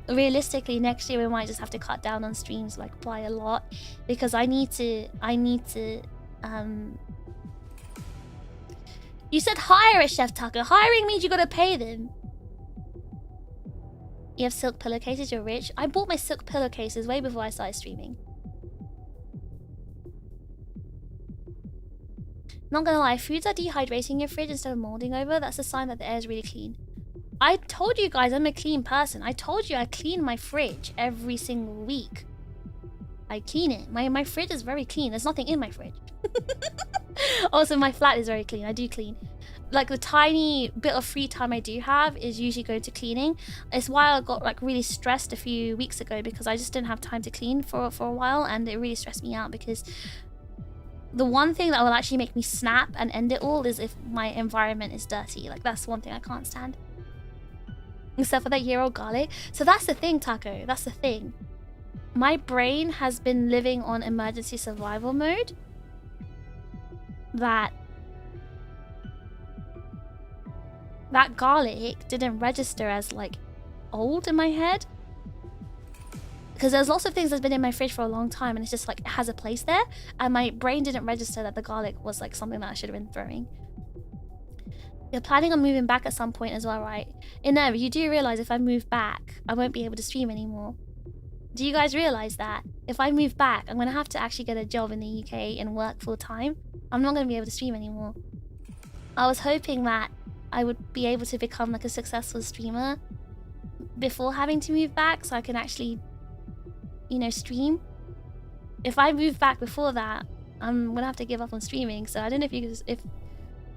realistically next year we might just have to cut down on streams like by a lot, because I need to You said hire a Chef Tucker. Hiring means you gotta pay them. You have silk pillowcases, you're rich. I bought my silk pillowcases way before I started streaming. Not gonna lie, foods are dehydrating in your fridge instead of molding over. That's a sign that the air is really clean. I told you guys I'm a clean person. I told you I clean my fridge every single week. I clean it. My fridge is very clean. There's nothing in my fridge. Also, my flat is very clean. I do clean. Like, the tiny bit of free time I do have is usually going to cleaning. It's why I got like really stressed a few weeks ago, because I just didn't have time to clean for a while, and it really stressed me out because the one thing that will actually make me snap and end it all is if my environment is dirty. Like, that's one thing I can't stand. Except for that year-old garlic. So that's the thing, Taco. That's the thing. My brain has been living on emergency survival mode. That garlic didn't register as, like, old in my head. Because there's lots of things that's been in my fridge for a long time, and it's just, like, it has a place there. And my brain didn't register that the garlic was, like, something that I should have been throwing. You're planning on moving back at some point as well, right? Inev, you do realize if I move back, I won't be able to stream anymore. Do you guys realize that? If I move back, I'm going to have to actually get a job in the UK and work full time. I'm not going to be able to stream anymore. I was hoping that I would be able to become like a successful streamer before having to move back so I can actually, you know, stream. If I move back before that, I'm going to have to give up on streaming. So I don't know if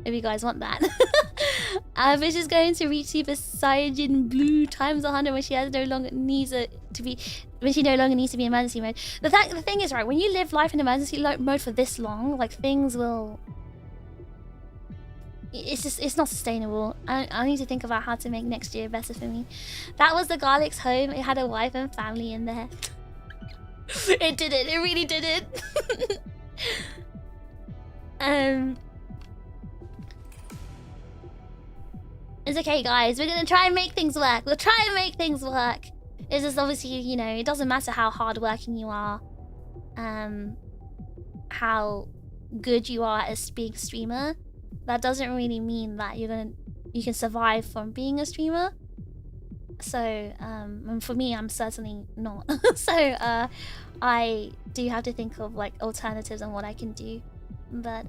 you guys want that. Fish is going to reach Super Saiyan Blue times 100 when she no longer needs to be emergency mode. The thing is, right, when you live life in emergency mode for this long, like, things will... It's not sustainable. I need to think about how to make next year better for me. That was the garlic's home. It had a wife and family in there. It did it. It really did it. It's okay, guys. We're gonna try and make things work. We'll try and make things work. It's just obviously, you know, it doesn't matter how hardworking you are, how good you are as being a streamer. That doesn't really mean that you can survive from being a streamer. So, and for me, I'm certainly not. So, I do have to think of like alternatives and what I can do. But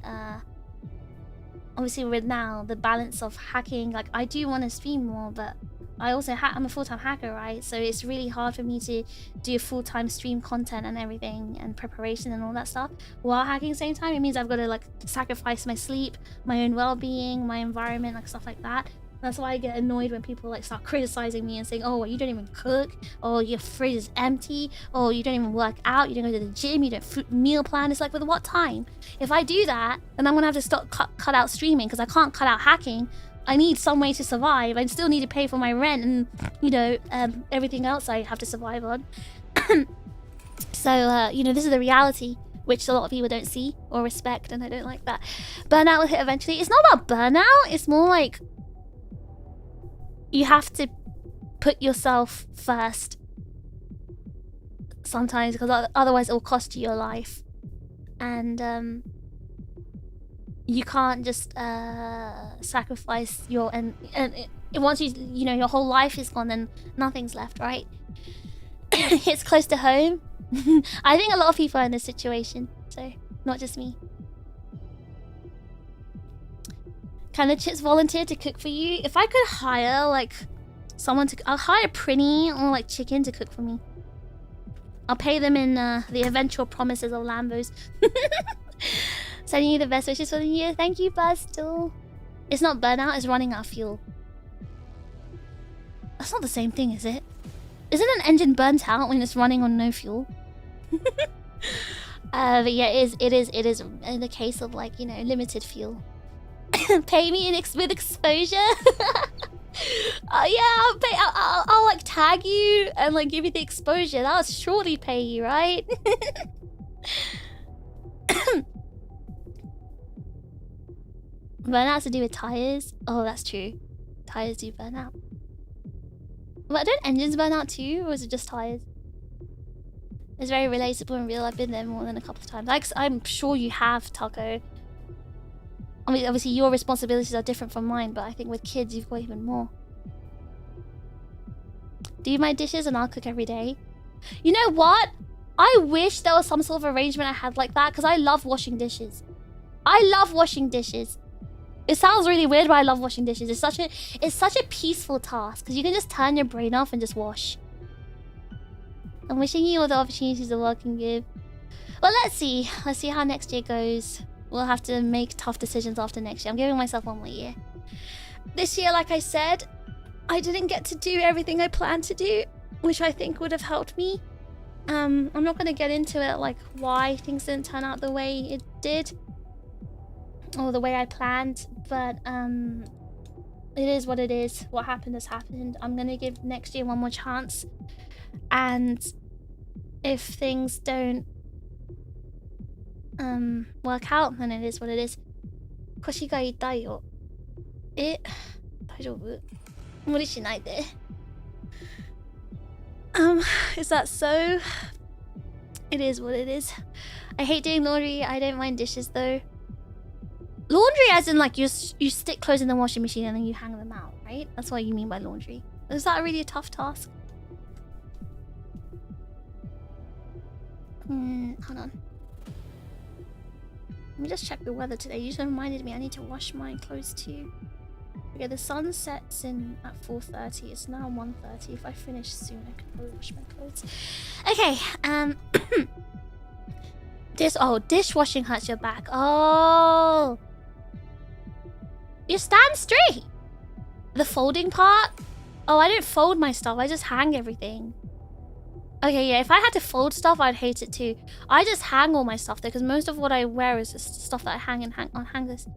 obviously with now the balance of hacking, like, I do want to stream more, but I also I'm a full-time hacker, right? So it's really hard for me to do full-time stream content and everything and preparation and all that stuff while hacking at the same time. It means I've got to like sacrifice my sleep, my own well-being, my environment, like stuff like that. That's why I get annoyed when people like start criticizing me and saying, oh, well, you don't even cook, or your fridge is empty, or you don't even work out, you don't go to the gym, you don't meal plan. It's like, with what time? If I do that, then I'm gonna have to stop cut out streaming because I can't cut out hacking. I need some way to survive. I still need to pay for my rent and, you know, everything else I have to survive on. So, you know, this is the reality, which a lot of people don't see or respect, and I don't like that. Burnout will hit eventually. It's not about burnout. It's more like you have to put yourself first sometimes, because otherwise it will cost you your life. And you can't just sacrifice your and once you know your whole life is gone, then nothing's left, right? It's close to home. I think a lot of people are in this situation, so not just me. Can the chits volunteer to cook for you? If I could hire like someone to, I'll hire Prinny or like Chicken to cook for me. I'll pay them in the eventual promises of Lambos. Sending you the best wishes for the year. Thank you, Bastel. It's not burnout, it's running out of fuel. That's not the same thing, is it? Isn't an engine burnt out when it's running on no fuel? But yeah, it is in the case of like, you know, limited fuel. Pay me with exposure. Yeah, I'll like tag you and like give you the exposure. That'll surely pay you, right? Burnout's to do with tires. Oh, that's true. Tires do burn out. But don't engines burn out too, or is it just tires? It's very relatable and real. I've been there more than a couple of times. Like, I'm sure you have, Taco. I mean, obviously your responsibilities are different from mine, but I think with kids you've got even more. Do my dishes and I'll cook every day. You know what? I wish there was some sort of arrangement I had like that, because I love washing dishes. I love washing dishes. It sounds really weird, but I love washing dishes. It's such a peaceful task, because you can just turn your brain off and just wash. I'm wishing you all the opportunities the world can give. Well, let's see. Let's see how next year goes. We'll have to make tough decisions after next year. I'm giving myself one more year. This year, like I said, I didn't get to do everything I planned to do, which I think would have helped me. I'm not gonna get into it, like why things didn't turn out the way it did, or the way I planned. But it is what it is. What happened has happened. I'm gonna give next year one more chance, and if things don't work out, then it is what it is. 腰が痛いよ。大丈夫？無理しないで。Is that so? It is what it is. I hate doing laundry. I don't mind dishes though. Laundry as in like you stick clothes in the washing machine and then you hang them out, right? That's what you mean by laundry. Is that really a tough task? Hold on. Let me just check the weather today. You just reminded me I need to wash my clothes too. Okay, the sun sets in at 4:30. It's now 1:30. If I finish soon, I can probably wash my clothes. Okay, dishwashing hurts your back. Oh, you stand straight. The folding part? Oh, I don't fold my stuff. I just hang everything. Okay, yeah, if I had to fold stuff, I'd hate it too. I just hang all my stuff there because most of what I wear is just stuff that I hang on hangers.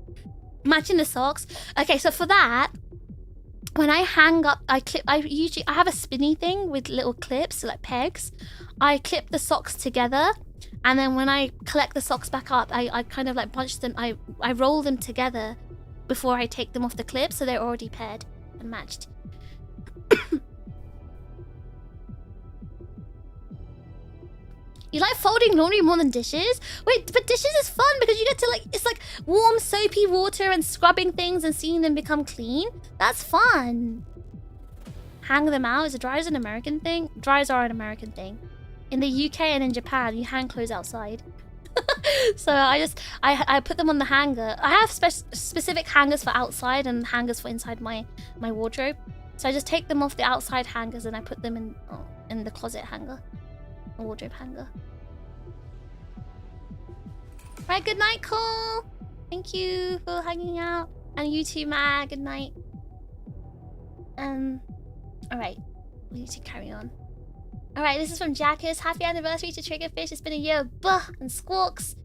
Matching the socks. Okay, so for that, when I hang up, I have a spinny thing with little clips, like pegs. I clip the socks together, and then when I collect the socks back up, I kind of like bunch them. I roll them together before I take them off the clip, so they're already paired and matched. You like folding laundry more than dishes? Wait, but dishes is fun because you get to like, it's like warm soapy water and scrubbing things and seeing them become clean. That's fun. Hang them out. Is dryers an American thing? Dryers are an American thing. In the UK and in Japan, you hang clothes outside. So I put them on the hanger. I have specific hangers for outside and hangers for inside my wardrobe. So I just take them off the outside hangers and I put them in the closet hanger. A wardrobe hanger. Right, good night, Cole. Thank you for hanging out. And you too, Mag. Good night. Alright. We need to carry on. Alright, this is from Jackus. Happy anniversary to TRiGGERPHiSH. It's been a year of buh and squawks,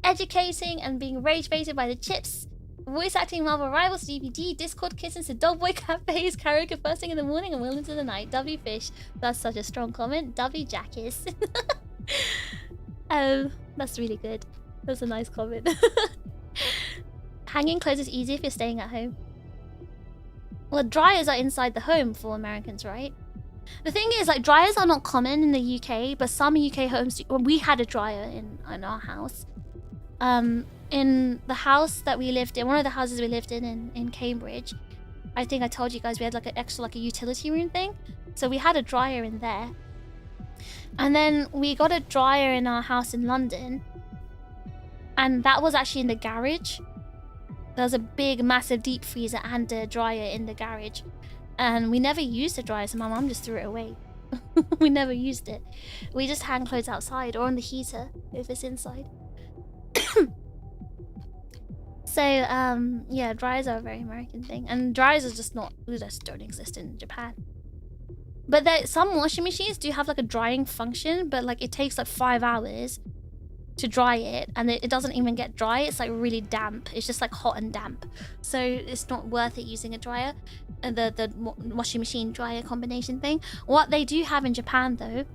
educating and being rage-baited by the chips, voice acting Marvel Rivals, DVD, Discord kissing to Dogboy cafes, karaoke first thing in the morning and well into the night. W Fish. That's such a strong comment. W Jackus. That's really good. That's a nice comment. Hanging clothes is easy if you're staying at home. Well, dryers are inside the home for Americans, right? The thing is, like, dryers are not common in the UK, but some UK homes do. Well, we had a dryer in our house. In the house that we lived in, one of the houses we lived in Cambridge, I think I told you guys we had like an extra, like a utility room thing. So we had a dryer in there. And then we got a dryer in our house in London. And that was actually in the garage. There was a big, massive deep freezer and a dryer in the garage. And we never used the dryer, so my mum just threw it away. We never used it. We just hang clothes outside or on the heater if it's inside. So, yeah, dryers are a very American thing. And dryers are just don't exist in Japan. But some washing machines do have like a drying function, but like it takes like 5 hours to dry it. And it doesn't even get dry. It's like really damp. It's just like hot and damp. So it's not worth it using a dryer. The washing machine dryer combination thing. What they do have in Japan though,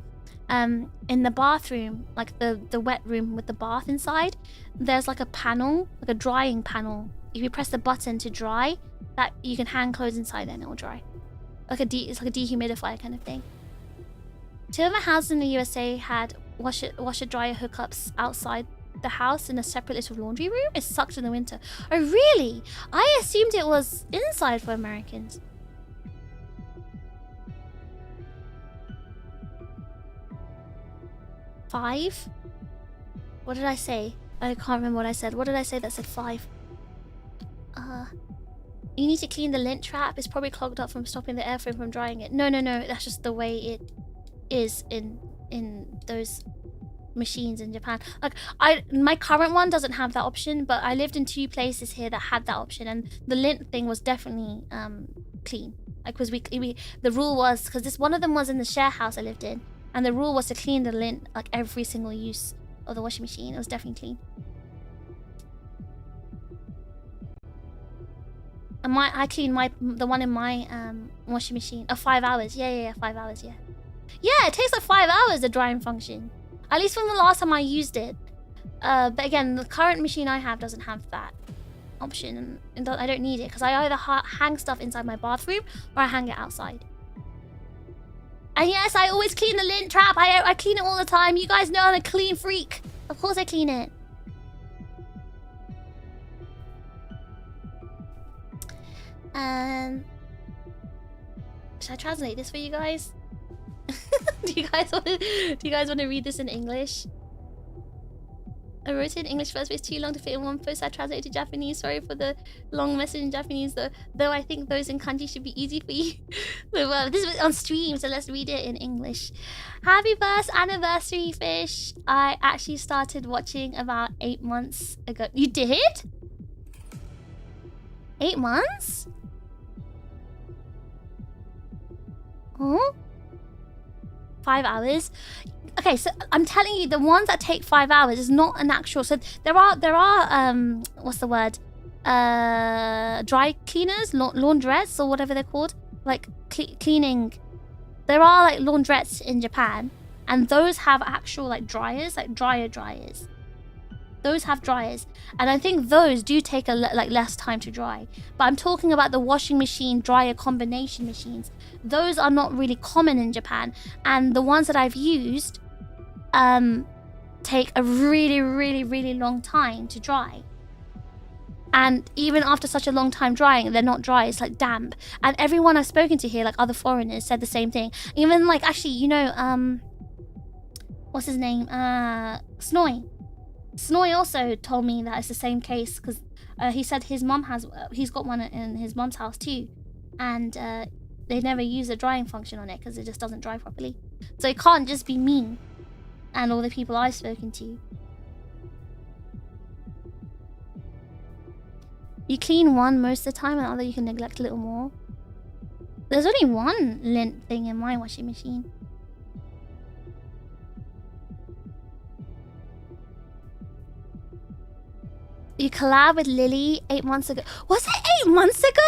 in the bathroom, like the wet room with the bath inside, there's like a panel, like a drying panel. If you press the button to dry, that you can hang clothes inside and it will dry. Like it's like a dehumidifier kind of thing. 2 of my houses in the USA had washer dryer hookups outside the house in a separate little laundry room. It sucked in the winter. Oh really? I assumed it was inside for Americans. Five? What did I say? I can't remember what I said. What did I say that said 5? You need to clean the lint trap. It's probably clogged up from stopping the airframe from drying it. No. That's just the way it is in those machines in Japan. Like my current one doesn't have that option, but I lived in 2 places here that had that option, and the lint thing was definitely clean. Like, because the rule was, because one of them was in the share house I lived in, And the rule was to clean the lint like every single use of the washing machine. It was definitely clean. And I cleaned the one in my washing machine. 5 hours. Yeah, 5 hours. Yeah. Yeah, it takes like 5 hours, the drying function. At least from the last time I used it. But again, the current machine I have doesn't have that option, and I don't need it because I either hang stuff inside my bathroom or I hang it outside. And yes, I always clean the lint trap. I clean it all the time. You guys know I'm a clean freak. Of course I clean it. Should I translate this for you guys? Do you guys want to read this in English? I wrote it in English first, but it's too long to fit in one post. I translated to Japanese. Sorry for the long message in Japanese, though I think those in kanji should be easy for you. But this was on stream, so let's read it in English. Happy first anniversary, Fish. I actually started watching about 8 months ago. You did? 8 months? Huh? 5 hours? Okay, so I'm telling you, the ones that take 5 hours is not an actual. So there are what's the word? Dry cleaners, laundrettes, or whatever they're called, like cleaning. There are like laundrettes in Japan, and those have actual like dryers, like dryers. Those have dryers, and I think those do take like less time to dry. But I'm talking about the washing machine dryer combination machines. Those are not really common in Japan, and the ones that I've used take a really long time to dry. And even after such a long time drying, they're not dry. It's like damp. And everyone I've spoken to here, like other foreigners, said the same thing. Even like, actually, you know, what's his name? Snoy. Snoy also told me that it's the same case, because he said his mum has, he's got one in his mum's house too, and they never use a drying function on it because it just doesn't dry properly. So it can't just be me and all the people I've spoken to. You clean one most of the time, and other you can neglect a little more. There's only one lint thing in my washing machine. You collab with Lily 8 months ago. Was it 8 months ago?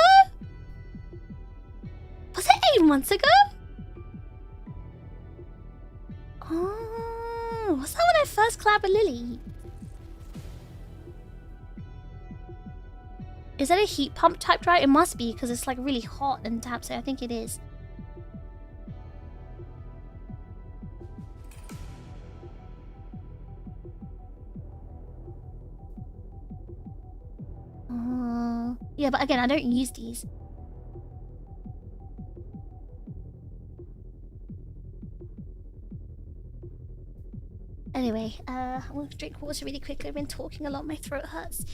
Was it 8 months ago? Oh, was that when I first collabed with Lily? Is that a heat pump type dryer? It must be, because it's like really hot and damp, so I think it is. Yeah, but again, I don't use these. Anyway, I'm gonna drink water really quickly. I've been talking a lot, my throat hurts.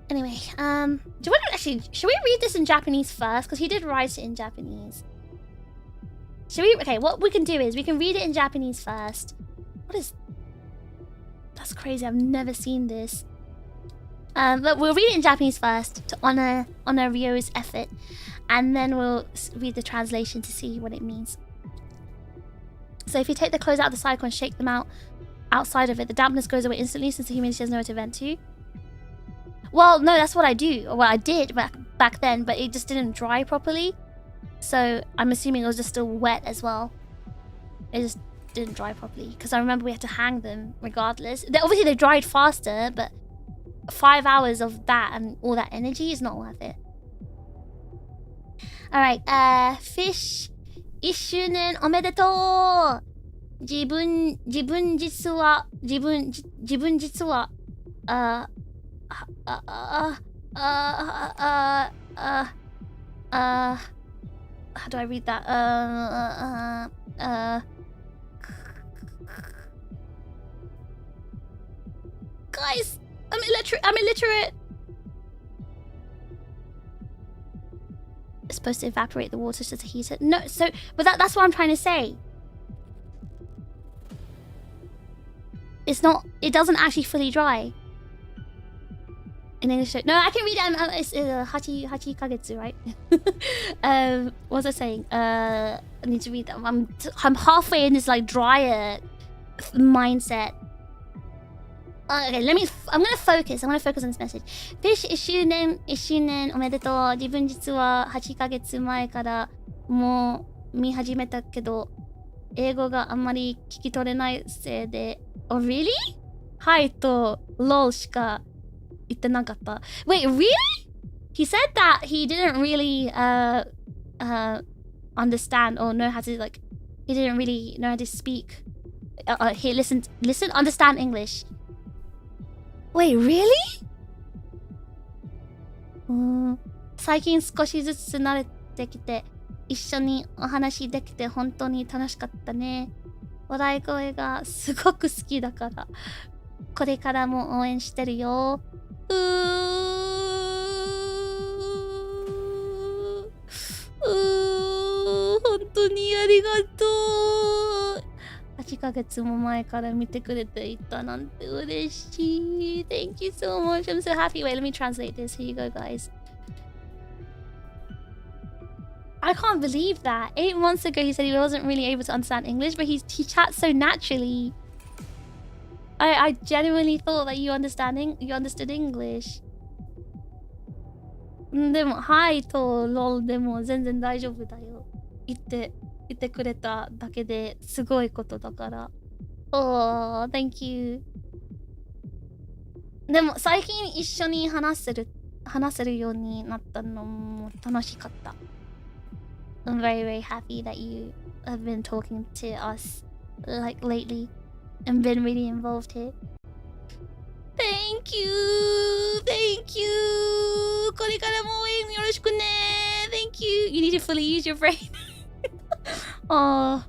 Anyway, do you want to actually, should we read this in Japanese first? Because he did write it in Japanese. Should we? Okay, what we can do is we can read it in Japanese first. What is... That's crazy, I've never seen this. But we'll read it in Japanese first to honor Ryo's effort. And then we'll read the translation to see what it means. So if you take the clothes out of the cycle and shake them out outside of it, the dampness goes away instantly since the humidity has nowhere to vent to. Well, no, that's what I do. Well, I did back then, but it just didn't dry properly. So I'm assuming it was just still wet as well. It just didn't dry properly. Because I remember we had to hang them regardless. Obviously, they dried faster, but 5 hours of that and all that energy is not worth it. Alright, Fish, 1周年おめでとう。自分実は、how do I read that? Guys, I'm illiterate. It's supposed to evaporate the water so to heat it. No, so, but that's what I'm trying to say. It's not, it doesn't actually fully dry. in English. No, I can read it. It's hachi kagetsu, right? What was I saying? I need to read that. I'm halfway in this like dryer mindset. Okay, I'm gonna focus. I'm gonna focus on this message. Fish 1周年おめでとう。自分実は8ヶ月前からもう見始めたけど、英語があんまり聞き取れないせいで。Oh, really? はいと LOL しか言ってなかった。Wait, really? He said that he didn't really understand or know how to like. He didn't really know how to speak. He listen, understand English. Wait, really? 最近少しずつ慣れてきて、一緒にお話できて本当に楽しかったね。笑い声がすごく好きだから、これからも応援してるよ。本当にありがとう。8ヶ月も前から見てくれていたなんて嬉しい。Thank you so much. I'm so happy. Wait, let me translate this. Here you go, guys. I can't believe that. 8 months ago, he said he wasn't really able to understand English, but he chats so naturally. I genuinely thought that you understood English. でも、はいと LOL でも全然大丈夫だよ。言ってくれただけですごいことだから。Oh, thank you. でも最近一緒に話せるようになったのも楽しかった。I'm very, very happy that you have been talking to us like lately and been really involved here. Thank you! Thank you! これからも応援よろしくね! Thank you! You need to fully use your brain. Oh,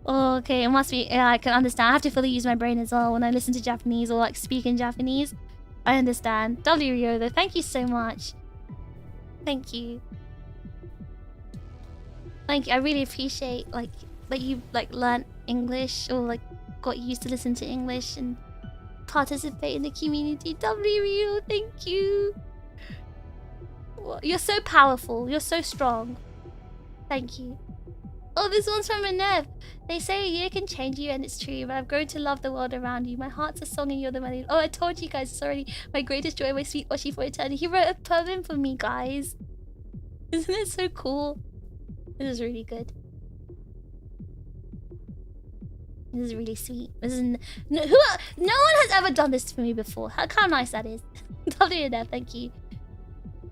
okay. It must be. Yeah, I can understand. I have to fully use my brain as well when I listen to Japanese or like speak in Japanese. I understand. W Rio though, thank you so much. Thank you. Thank you. I really appreciate like that you like learned English or like got used to listen to English and participate in the community. W Rio, thank you. You're so powerful. You're so strong. Thank you. Oh, this one's from Anev. They say a year can change you, and it's true, but I've grown to love the world around you. My heart's a song and you're the melody. Oh, I told you guys, it's already my greatest joy, my sweet Oshi for eternity. He wrote a poem for me, guys. Isn't it so cool? This is really good. This is really sweet. This is no one has ever done this for me before. How nice that is. Lovely enough, thank you.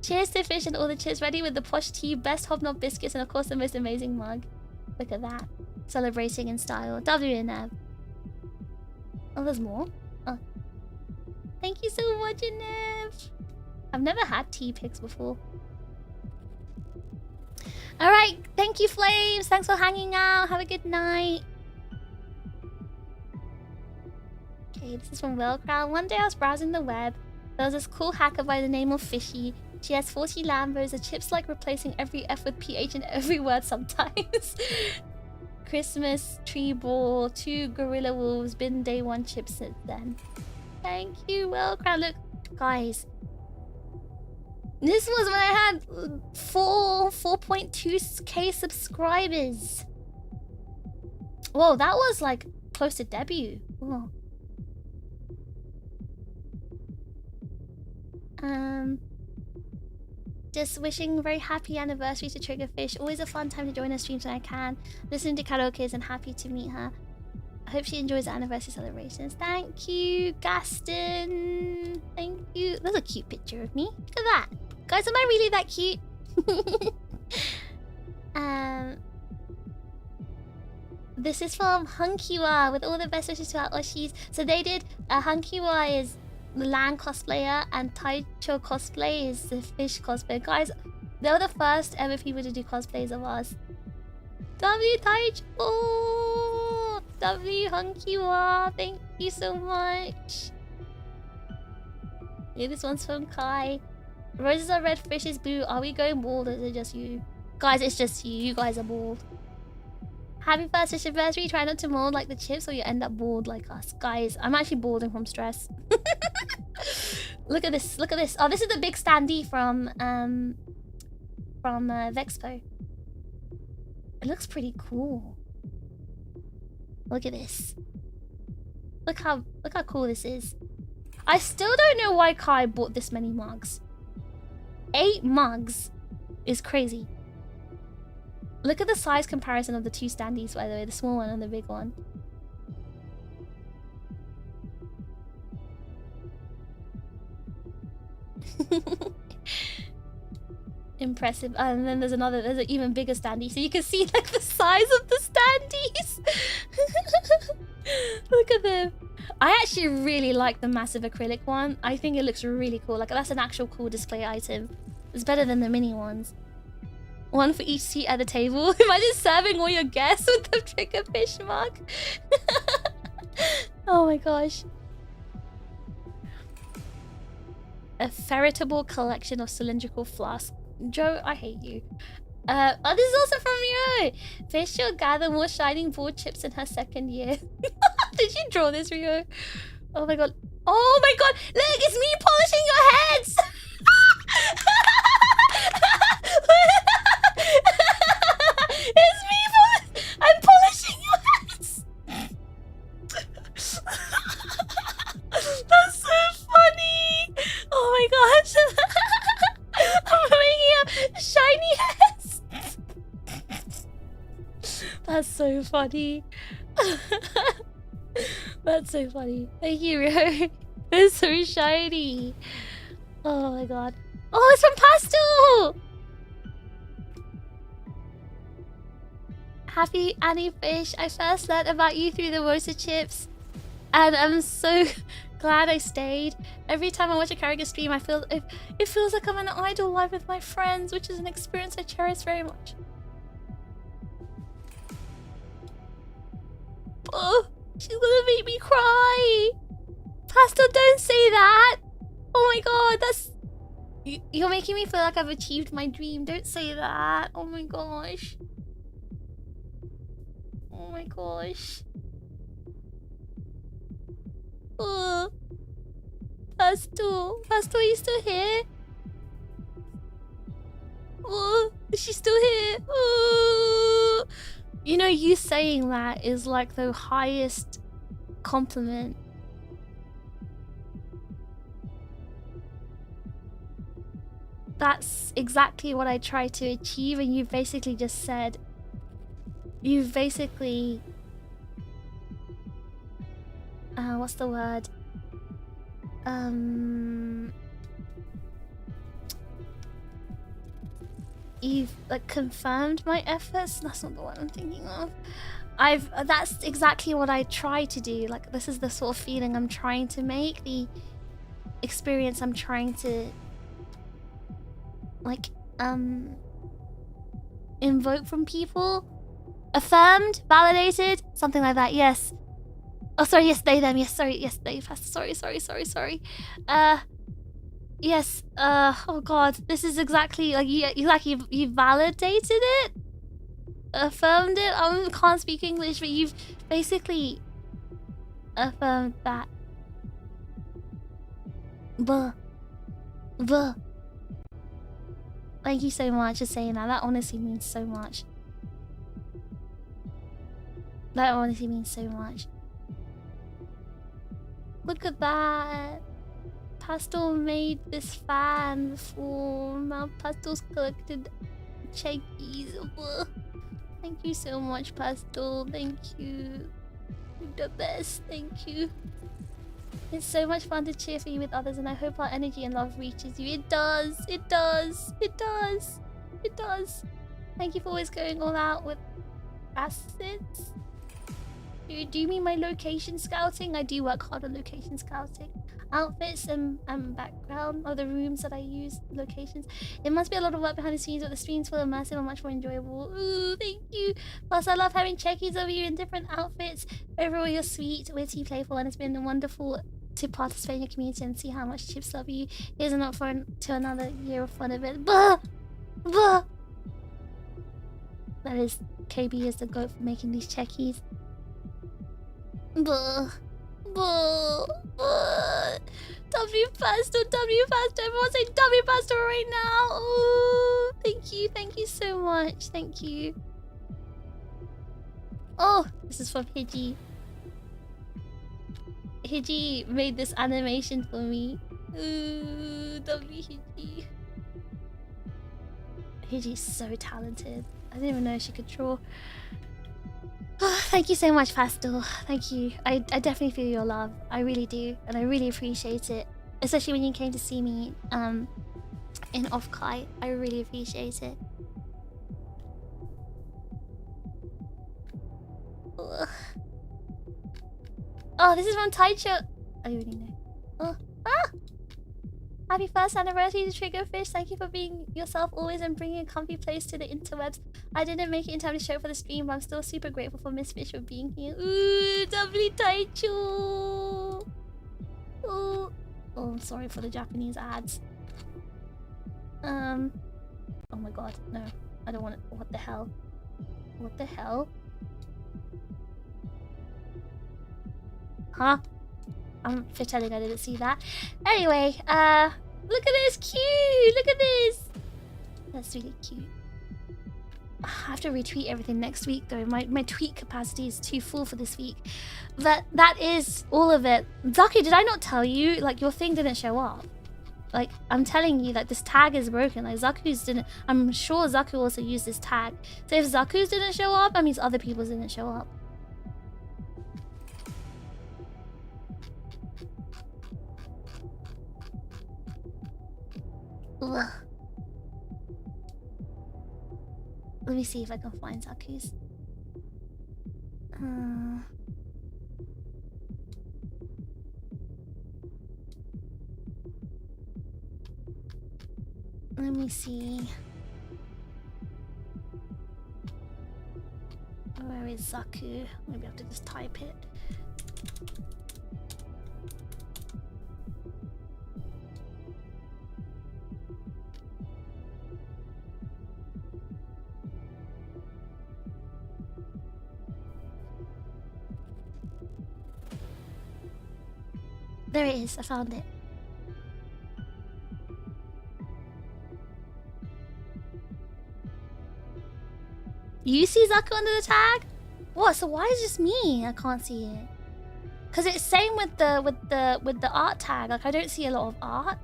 Cheers to Fish and all the cheers ready with the posh tea, best hobnob biscuits, and of course the most amazing mug. Look at that. Celebrating in style. WNF. Oh, there's more? Oh. Thank you so much, Anev. I've never had tea picks before. Alright, thank you, Flames. Thanks for hanging out. Have a good night. Okay, this is from Wellcrown. One day I was browsing the web. There was this cool hacker by the name of Fishy. She has 40 Lambos. The chips like replacing every F with PH in every word sometimes. Christmas, tree ball, 2 gorilla wolves. Been day 1 chips since then. Thank you, Wellcrown. Look, guys. This was when I had 4.2k subscribers. Whoa, that was like close to debut. Whoa. Just wishing a very happy anniversary to TRiGGERPHiSH. Always a fun time to join her streams when I can. Listening to karaoke and happy to meet her. I hope she enjoys the anniversary celebrations. Thank you, Gaston. Thank you. That's a cute picture of me. Look at that. Guys, am I really that cute? This is from Hunkiwa with all the best wishes to our Oshis. So they did, Hunkiwa is the Lan cosplayer and Taicho cosplay is the fish cosplayer. Guys, they were the first ever people to do cosplays of us. W Taicho! W Hunkiwa! Thank you so much. Yeah, this one's from Kai. Roses are red, fish is blue. Are we going bald or is it just you? Guys, it's just you. You guys are bald. Happy first anniversary. Try not to mold like the chips or you end up bald like us. Guys, I'm actually balding from stress. Look at this. Look at this. Oh, this is the big standee from Vexpo. It looks pretty cool. Look at this. Look how cool this is. I still don't know why Kai bought this many mugs. 8 mugs is crazy. Look at the size comparison of the two standees, by the way, the small one and the big one. Impressive. And then there's an even bigger standee, so you can see like the size of the standees. Look at them. I actually really like the massive acrylic one. I think it looks really cool. Like that's an actual cool display item. It's better than the mini ones. One for each seat at the table. Imagine serving all your guests with the TRiGGERPHiSH mug. Oh my gosh. A veritable collection of cylindrical flasks. Joe, I hate you. Oh, this is also from Rio. Fish will gather more shining ball chips in her second year. Did you draw this, Rio? Oh my god. Oh my god. Look, it's me polishing your heads. It's me. I'm polishing your heads. That's so funny. Oh my gosh. I'm making up shiny heads. That's so funny. That's so funny. Thank you, Rio. It's so shiny. Oh my god. Oh, it's from Pastel! Happy Annie Fish. I first learned about you through the Rosa Chips. And I'm so glad I stayed. Every time I watch a character stream, it feels like I'm in an idle life with my friends, which is an experience I cherish very much. Oh, she's gonna make me cry. Pastel, don't say that. Oh my god, that's... You're making me feel like I've achieved my dream. Don't say that. Oh my gosh. Oh my gosh. Oh. Pastel, are you still here? Oh, is she still here? Oh. You know, you saying that is like the highest compliment. That's exactly what I try to achieve, and you've basically just said... You've basically... what's the word? You've like confirmed my efforts. That's not the one I'm thinking of. That's exactly what I try to do. Like, this is the sort of feeling I'm trying to make, the experience I'm trying to like invoke from people. Affirmed, validated, something like that. Yes. Oh, sorry. Yes, they, them. Yes, sorry. Yes, they. Sorry. Yes. Oh god, this is exactly like you validated it, affirmed it. I can't speak English, but you've basically affirmed that. Buh. Thank you so much for saying that. That honestly means so much. That honestly means so much. Look at that. Pastel made this fan before. Now Pastel's collected checkies. Thank you so much, Pastel. Thank you. You're the best. Thank you. It's so much fun to cheer for you with others, and I hope our energy and love reaches you. It does. It does. It does. It does. Thank you for always going all out with assets. Do you mean my location scouting? I do work hard on location scouting. Outfits and background of the rooms that I use, locations. It must be a lot of work behind the scenes, but the streams feel immersive and much more enjoyable. Ooh, thank you. Plus, I love having checkies of you in different outfits. Overall, you're sweet, witty, playful, and it's been wonderful to participate in your community and see how much Chips love you. Here's an up for to another year of fun of it. Buh! Buh! That is, KB is the goat for making these checkies. Buh. Buh. Buh. W faster, W faster. Everyone say W faster right now. Ooh, thank you so much. Thank you. Oh, this is from Hiji. Hiji made this animation for me. Ooh, W Hiji. Hiji's so talented. I didn't even know she could draw. Oh, thank you so much, Pastel. Thank you. I definitely feel your love. I really do. And I really appreciate it. Especially when you came to see me in Off-Kai. I really appreciate it. Ugh. Oh, this is from Taicho. I already know. Oh. Ah! Happy first anniversary to TRiGGERPHiSH. Thank you for being yourself always and bringing a comfy place to the interwebs. I didn't make it in time to show for the stream, but I'm still super grateful for Miss Fish for being here. Ooh, lovely Taicho. Ooh. Oh, I'm sorry for the Japanese ads. Oh my god, no. I don't want it. What the hell? What the hell? Huh? I'm pretending I didn't see that. Anyway, look at this, cute! Look at this! That's really cute. I have to retweet everything next week though. My tweet capacity is too full for this week. But that is all of it. Zaku, did I not tell you? Like, your thing didn't show up. Like, I'm telling you, like, this tag is broken. Like, Zaku's didn't... I'm sure Zaku also used this tag. So if Zaku's didn't show up, that means other people's didn't show up. Ugh. Let me see if I can find Zaku's. Let me see. Where is Zaku? Maybe I have to just type it. There it is, I found it. You see Zaku under the tag? What? So why is it just me? I can't see it. Cause it's same with the art tag. Like, I don't see a lot of art.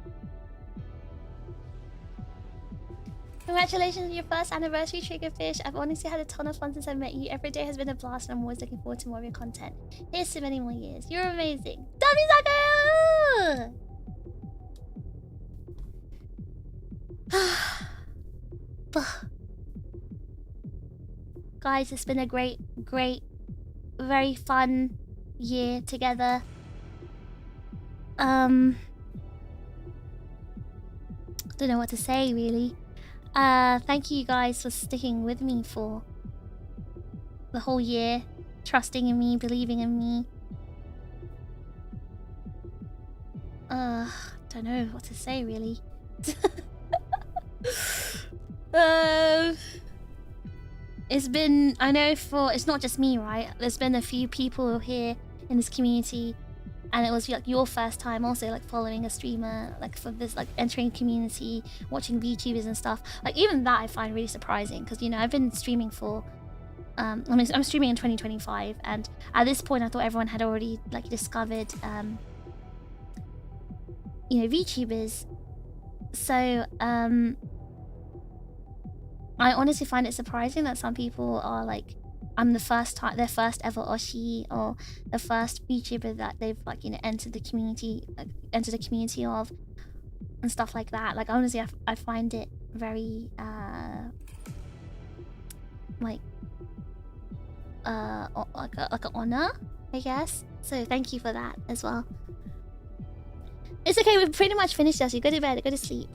Congratulations on your first anniversary, TRiGGERPHiSH. I've honestly had a ton of fun since I met you. Every day has been a blast and I'm always looking forward to more of your content. Here's to many more years. You're amazing. Zaku! Guys, it's been a great, very fun year together. Don't know what to say, really. Thank you guys for sticking with me for the whole year, trusting in me, believing in me. Don't know what to say, really. It's been, I know it's not just me, right? There's been a few people here in this community, and it was like your first time also like following a streamer, like for this, like entering community, watching VTubers and stuff. Like even that I find really surprising, because you know I've been streaming for I mean, I'm streaming in 2025, and at this point I thought everyone had already like discovered you know, VTubers. So I honestly find it surprising that some people are like, I'm the first time, their first ever Oshi, or the first VTuber that they've like, you know, entered the community of, and stuff like that. Like honestly, I find it very like an honor, I guess. So thank you for that as well. It's okay, we've pretty much finished us. You go to bed, go to sleep.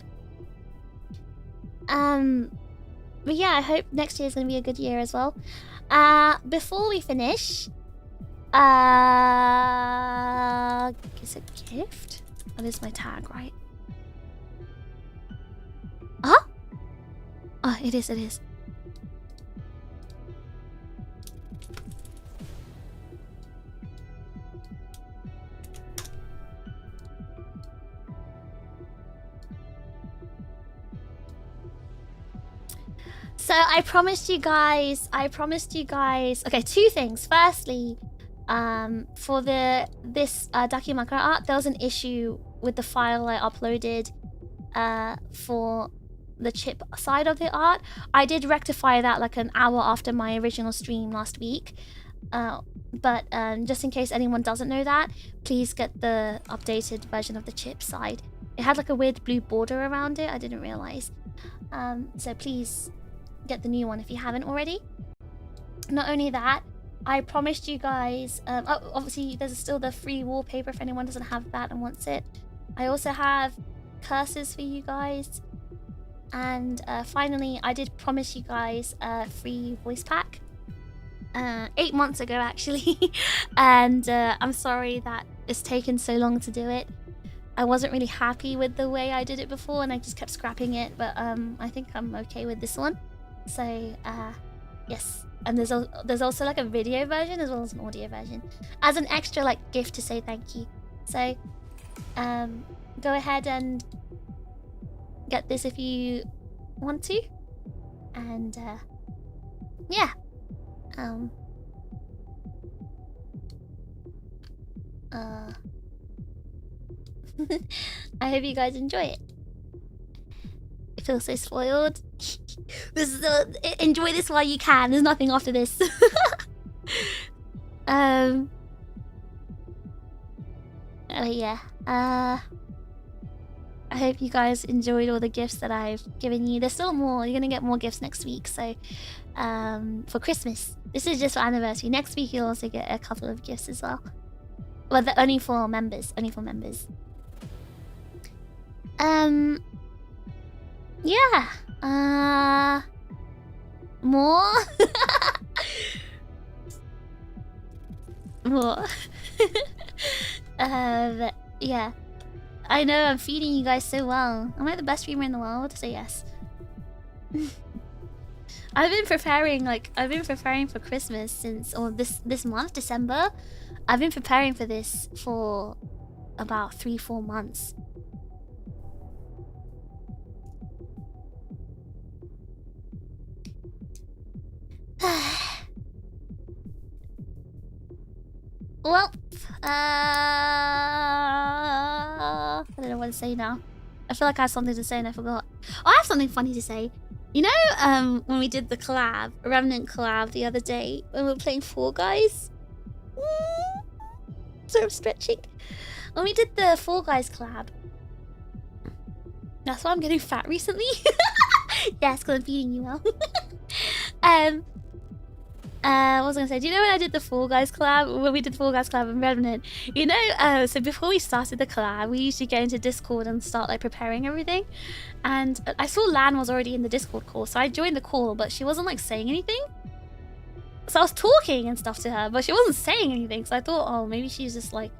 But yeah, I hope next year is gonna be a good year as well. Before we finish, is it a gift? Oh, this is my tag, right? Huh? Oh, it is. So I promised you guys. Okay, two things. Firstly, for this Dakimakura art, there was an issue with the file I uploaded for the chip side of the art. I did rectify that like an hour after my original stream last week. But just in case anyone doesn't know that, please get the updated version of the chip side. It had like a weird blue border around it. I didn't realize. So please get the new one if you haven't already. Not only that, I promised you guys, obviously there's still the free wallpaper if anyone doesn't have that and wants it. I also have curses for you guys. And finally, I did promise you guys a free voice pack. 8 months ago, actually. And I'm sorry that it's taken so long to do it. I wasn't really happy with the way I did it before, and I just kept scrapping it. But I think I'm okay with this one. So, yes. And there's also like a video version as well as an audio version. As an extra like gift to say thank you. So, go ahead and get this if you want to. And, yeah. I hope you guys enjoy it. I feel so spoiled. This is enjoy this while you can. There's nothing after this. Oh yeah. I hope you guys enjoyed all the gifts that I've given you. There's still more. You're gonna get more gifts next week. So, for Christmas. This is just for anniversary. Next week you'll also get a couple of gifts as well. Well, only for members. Only for members. Yeah. More? More. But yeah. I know, I'm feeding you guys so well. Am I the best streamer in the world? Say yes. I've been preparing for Christmas since, or this month, December. I've been preparing for this for about 3-4 months. Well, I don't know what to say now. I feel like I have something to say and I forgot. Oh, I have something funny to say. You know, when we did the collab, Remnant collab the other day, when we were playing Fall Guys? So I'm stretching. When we did the Fall Guys collab. That's why I'm getting fat recently. Yes, because I'm feeding you well. What was I gonna say? Do you know when I did the Fall Guys collab? When we did the Fall Guys collab in Revenant? You know, so before we started the collab, we usually get into Discord and start like preparing everything. And I saw Lan was already in the Discord call, so I joined the call, but she wasn't like saying anything. So I was talking and stuff to her, but she wasn't saying anything. So I thought, oh, maybe she's just like,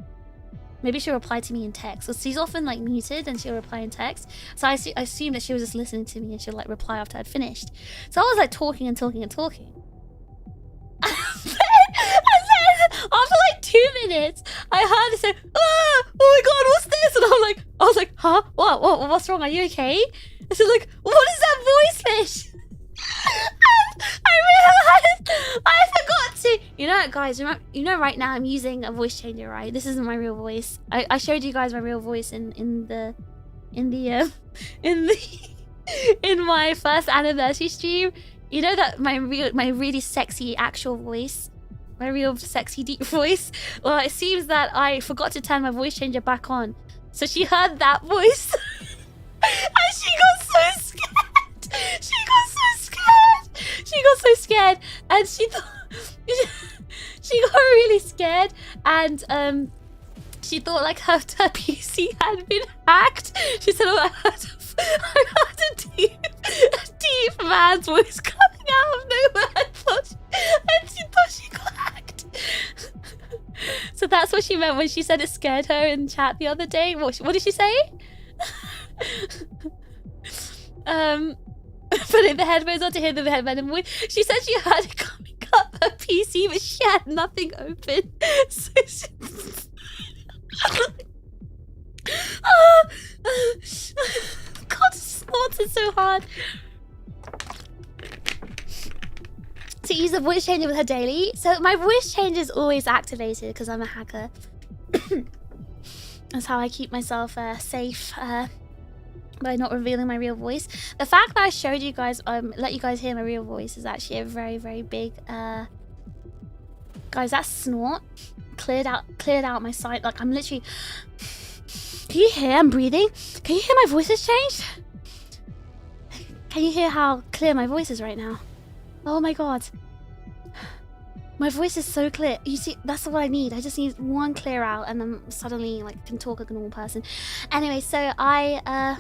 maybe she'll reply to me in text. Because she's often like muted and she'll reply in text. So I assumed that she was just listening to me and she'll like reply after I'd finished. So I was like talking and talking and talking. And then after like 2 minutes, I heard her say, oh my god, what's this? And I was like, huh? What's wrong? Are you okay? And she's like, what is that voice, fish? And I realized I forgot to. You know what, guys? You know, right now I'm using a voice changer, right? This isn't my real voice. I showed you guys my real voice in my first anniversary stream. You know that my really sexy actual voice, my real sexy deep voice. Well, it seems that I forgot to turn my voice changer back on, so she heard that voice, and she got so scared. She got so scared, and she got really scared, and she thought like her PC had been hacked. She said, "Oh, I heard a deep man's voice coming out of nowhere." And she thought she got hacked. So that's what she meant when she said it scared her in chat the other day. What did she say? Putting the headphones on to hear the headband voice. She said she heard it coming up her PC, but she had nothing open. So she... God, snorted so hard. to use the voice changer with her daily. So my voice changer is always activated because I'm a hacker. That's how I keep myself safe by not revealing my real voice. The fact that I showed you guys, let you guys hear my real voice is actually a very, very big. Guys, that snort cleared out my side. Like I'm literally. Can you hear I'm breathing? Can you hear my voice has changed? Can you hear how clear my voice is right now? Oh my god. My voice is so clear. You see, that's what I need. I just need one clear out and then suddenly like can talk like a normal person. Anyway, so I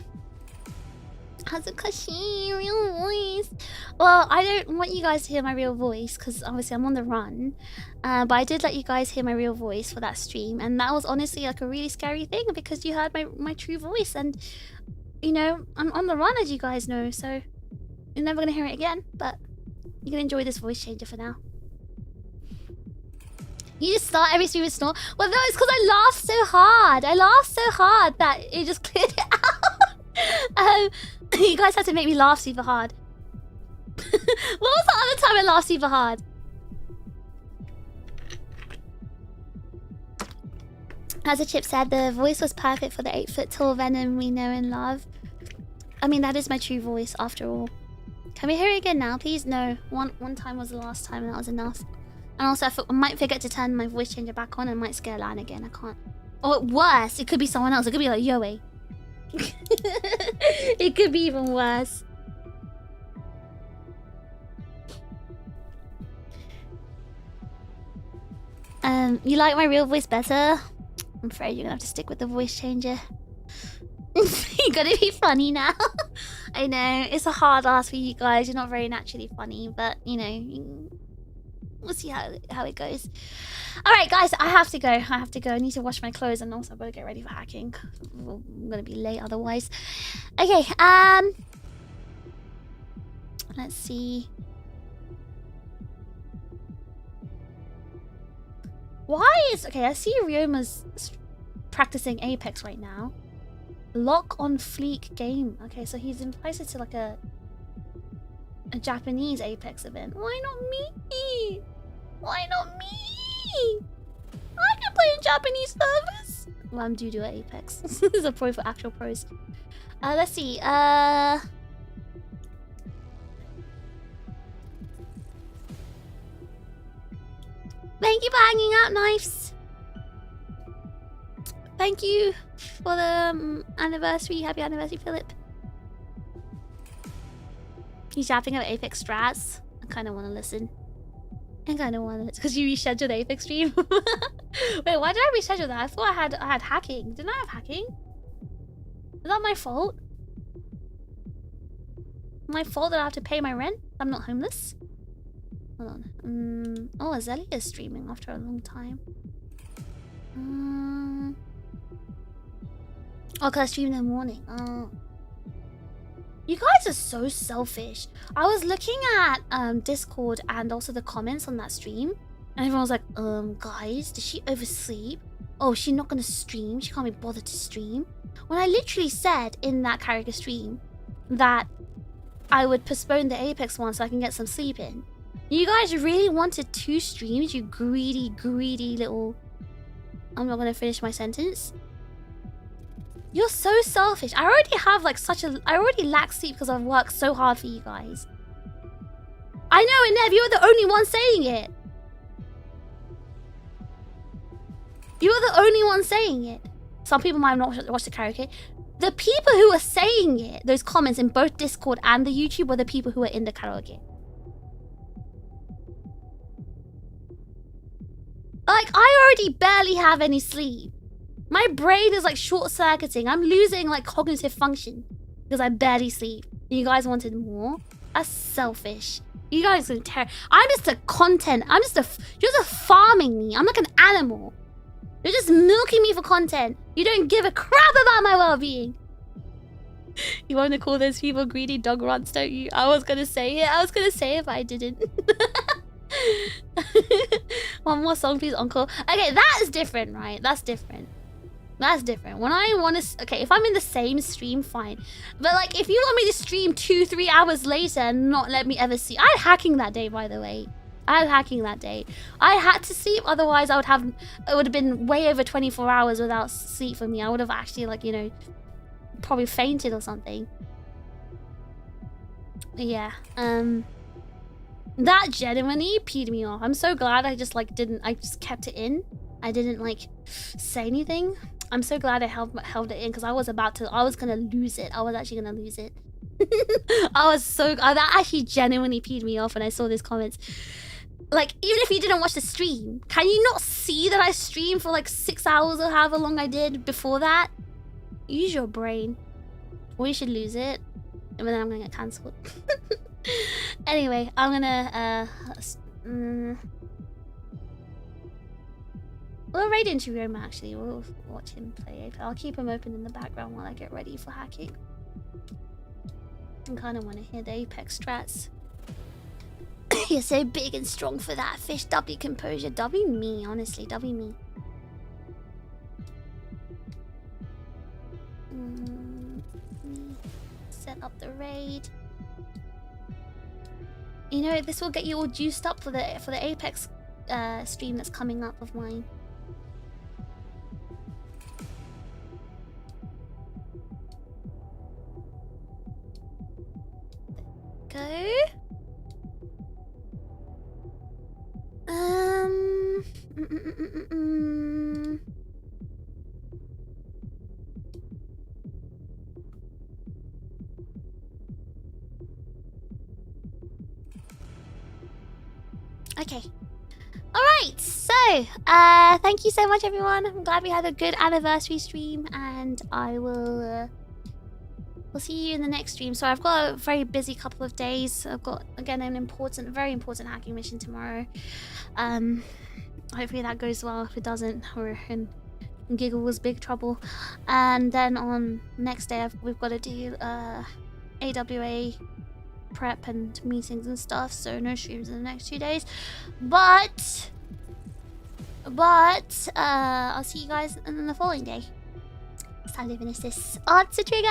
has a cushy real voice. Well, I don't want you guys to hear my real voice because obviously I'm on the run. But I did let you guys hear my real voice for that stream, and that was honestly like a really scary thing because you heard my true voice, and you know I'm on the run, as you guys know, so you're never gonna hear it again. But you can enjoy this voice changer for now. You just start every stream with snort. Well, no, it's because I laughed so hard. I laughed so hard that it just cleared it out. You guys had to make me laugh super hard. What was the other time I laughed super hard? As a chip said, the voice was perfect for the 8-foot tall Venom we know and love. I mean, that is my true voice after all. Can we hear it again now, please? No. One time was the last time and that was enough. And also, I might forget to turn my voice changer back on and might scare Lan again. I can't. Or worse, it could be someone else. It could be like Yoe. It could be even worse. You like my real voice better? I'm afraid you're gonna have to stick with the voice changer. You gotta be funny now. I know, it's a hard ask for you guys. You're not very naturally funny, but you know, we'll see how it goes. Alright guys, I have to go. I need to wash my clothes and also I've got to get ready for hacking. I'm gonna be late otherwise. Okay, let's see. Why is... Okay, I see Ryoma's practicing Apex right now. Lock on Fleek game. Okay, so he's invited to like a Japanese Apex event. Why not me? Why not me? I can play in Japanese servers. Well, I'm due to Apex. This is a pro for actual pros. Let's see. Thank you for hanging out, Knives. Thank you for the anniversary. Happy anniversary, Philip. He's yapping about Apex strats. I kind of want to listen. I kind of want to... Because you rescheduled the Apex stream. Wait, why did I reschedule that? I thought I had hacking. Didn't I have hacking? Is that my fault? My fault that I have to pay my rent? I'm not homeless? Hold on. Oh, Azeli is streaming after a long time. Oh, because I streamed in the morning. Oh. You guys are so selfish. I was looking at Discord and also the comments on that stream. And everyone was like, guys, did she oversleep? Oh, she's not going to stream. She can't be bothered to stream. When I literally said in that character stream that I would postpone the Apex one so I can get some sleep in. You guys really wanted 2 streams, you greedy little... I'm not going to finish my sentence. You're so selfish. I already have like I already lack sleep because I've worked so hard for you guys. I know, and Nev, you're the only one saying it. You're the only one saying it. Some people might not watch the karaoke. The people who are saying it, those comments in both Discord and the YouTube, were the people who are in the karaoke. Like, I already barely have any sleep. My brain is like short-circuiting. I'm losing like cognitive function because I barely sleep. You guys wanted more? That's selfish. You guys are terrible. I'm just a content. You're just farming me. I'm like an animal. You're just milking me for content. You don't give a crap about my well-being. You want to call those people greedy dog runs, don't you? I was gonna say it. I was gonna say it, but I didn't. One more song, please, Uncle. Okay, that is different, right? That's different. That's different. When I want to... Okay, if I'm in the same stream, fine. But, like, if you want me to stream 2-3 hours later and not let me ever see... I had hacking that day, by the way. I had hacking that day. I had to sleep, otherwise it would have been way over 24 hours without sleep for me. I would have actually, like, you know, probably fainted or something. Yeah, that genuinely peed me off. I'm so glad I just like I just kept it in. I didn't like say anything. I'm so glad I held it in, because I was gonna lose it. I was actually gonna lose it. That actually genuinely peed me off when I saw these comments. Like, even if you didn't watch the stream, can you not see that I streamed for like 6 hours or however long I did before that? Use your brain. We should lose it, and then I'm gonna get cancelled. Anyway, I'm gonna we'll raid into Roma actually. We'll watch him play. I'll keep him open in the background while I get ready for hacking. I kind of want to hear the Apex strats. You're so big and strong for that, Fish. W composure. W me, honestly. W me. Set up the raid. You know, this will get you all juiced up for the Apex stream that's coming up of mine. Go. Okay. Alright, so thank you so much everyone. I'm glad we had a good anniversary stream, and I will we'll see you in the next stream. So I've got a very busy couple of days. I've got again an very important hacking mission tomorrow. Hopefully that goes well. If it doesn't, we're in Giggle's big trouble. And then on next day we've got to do AWA prep and meetings and stuff, so no streams in the next 2 days. But I'll see you guys in the following day. It's time to finish this. Answer trigger!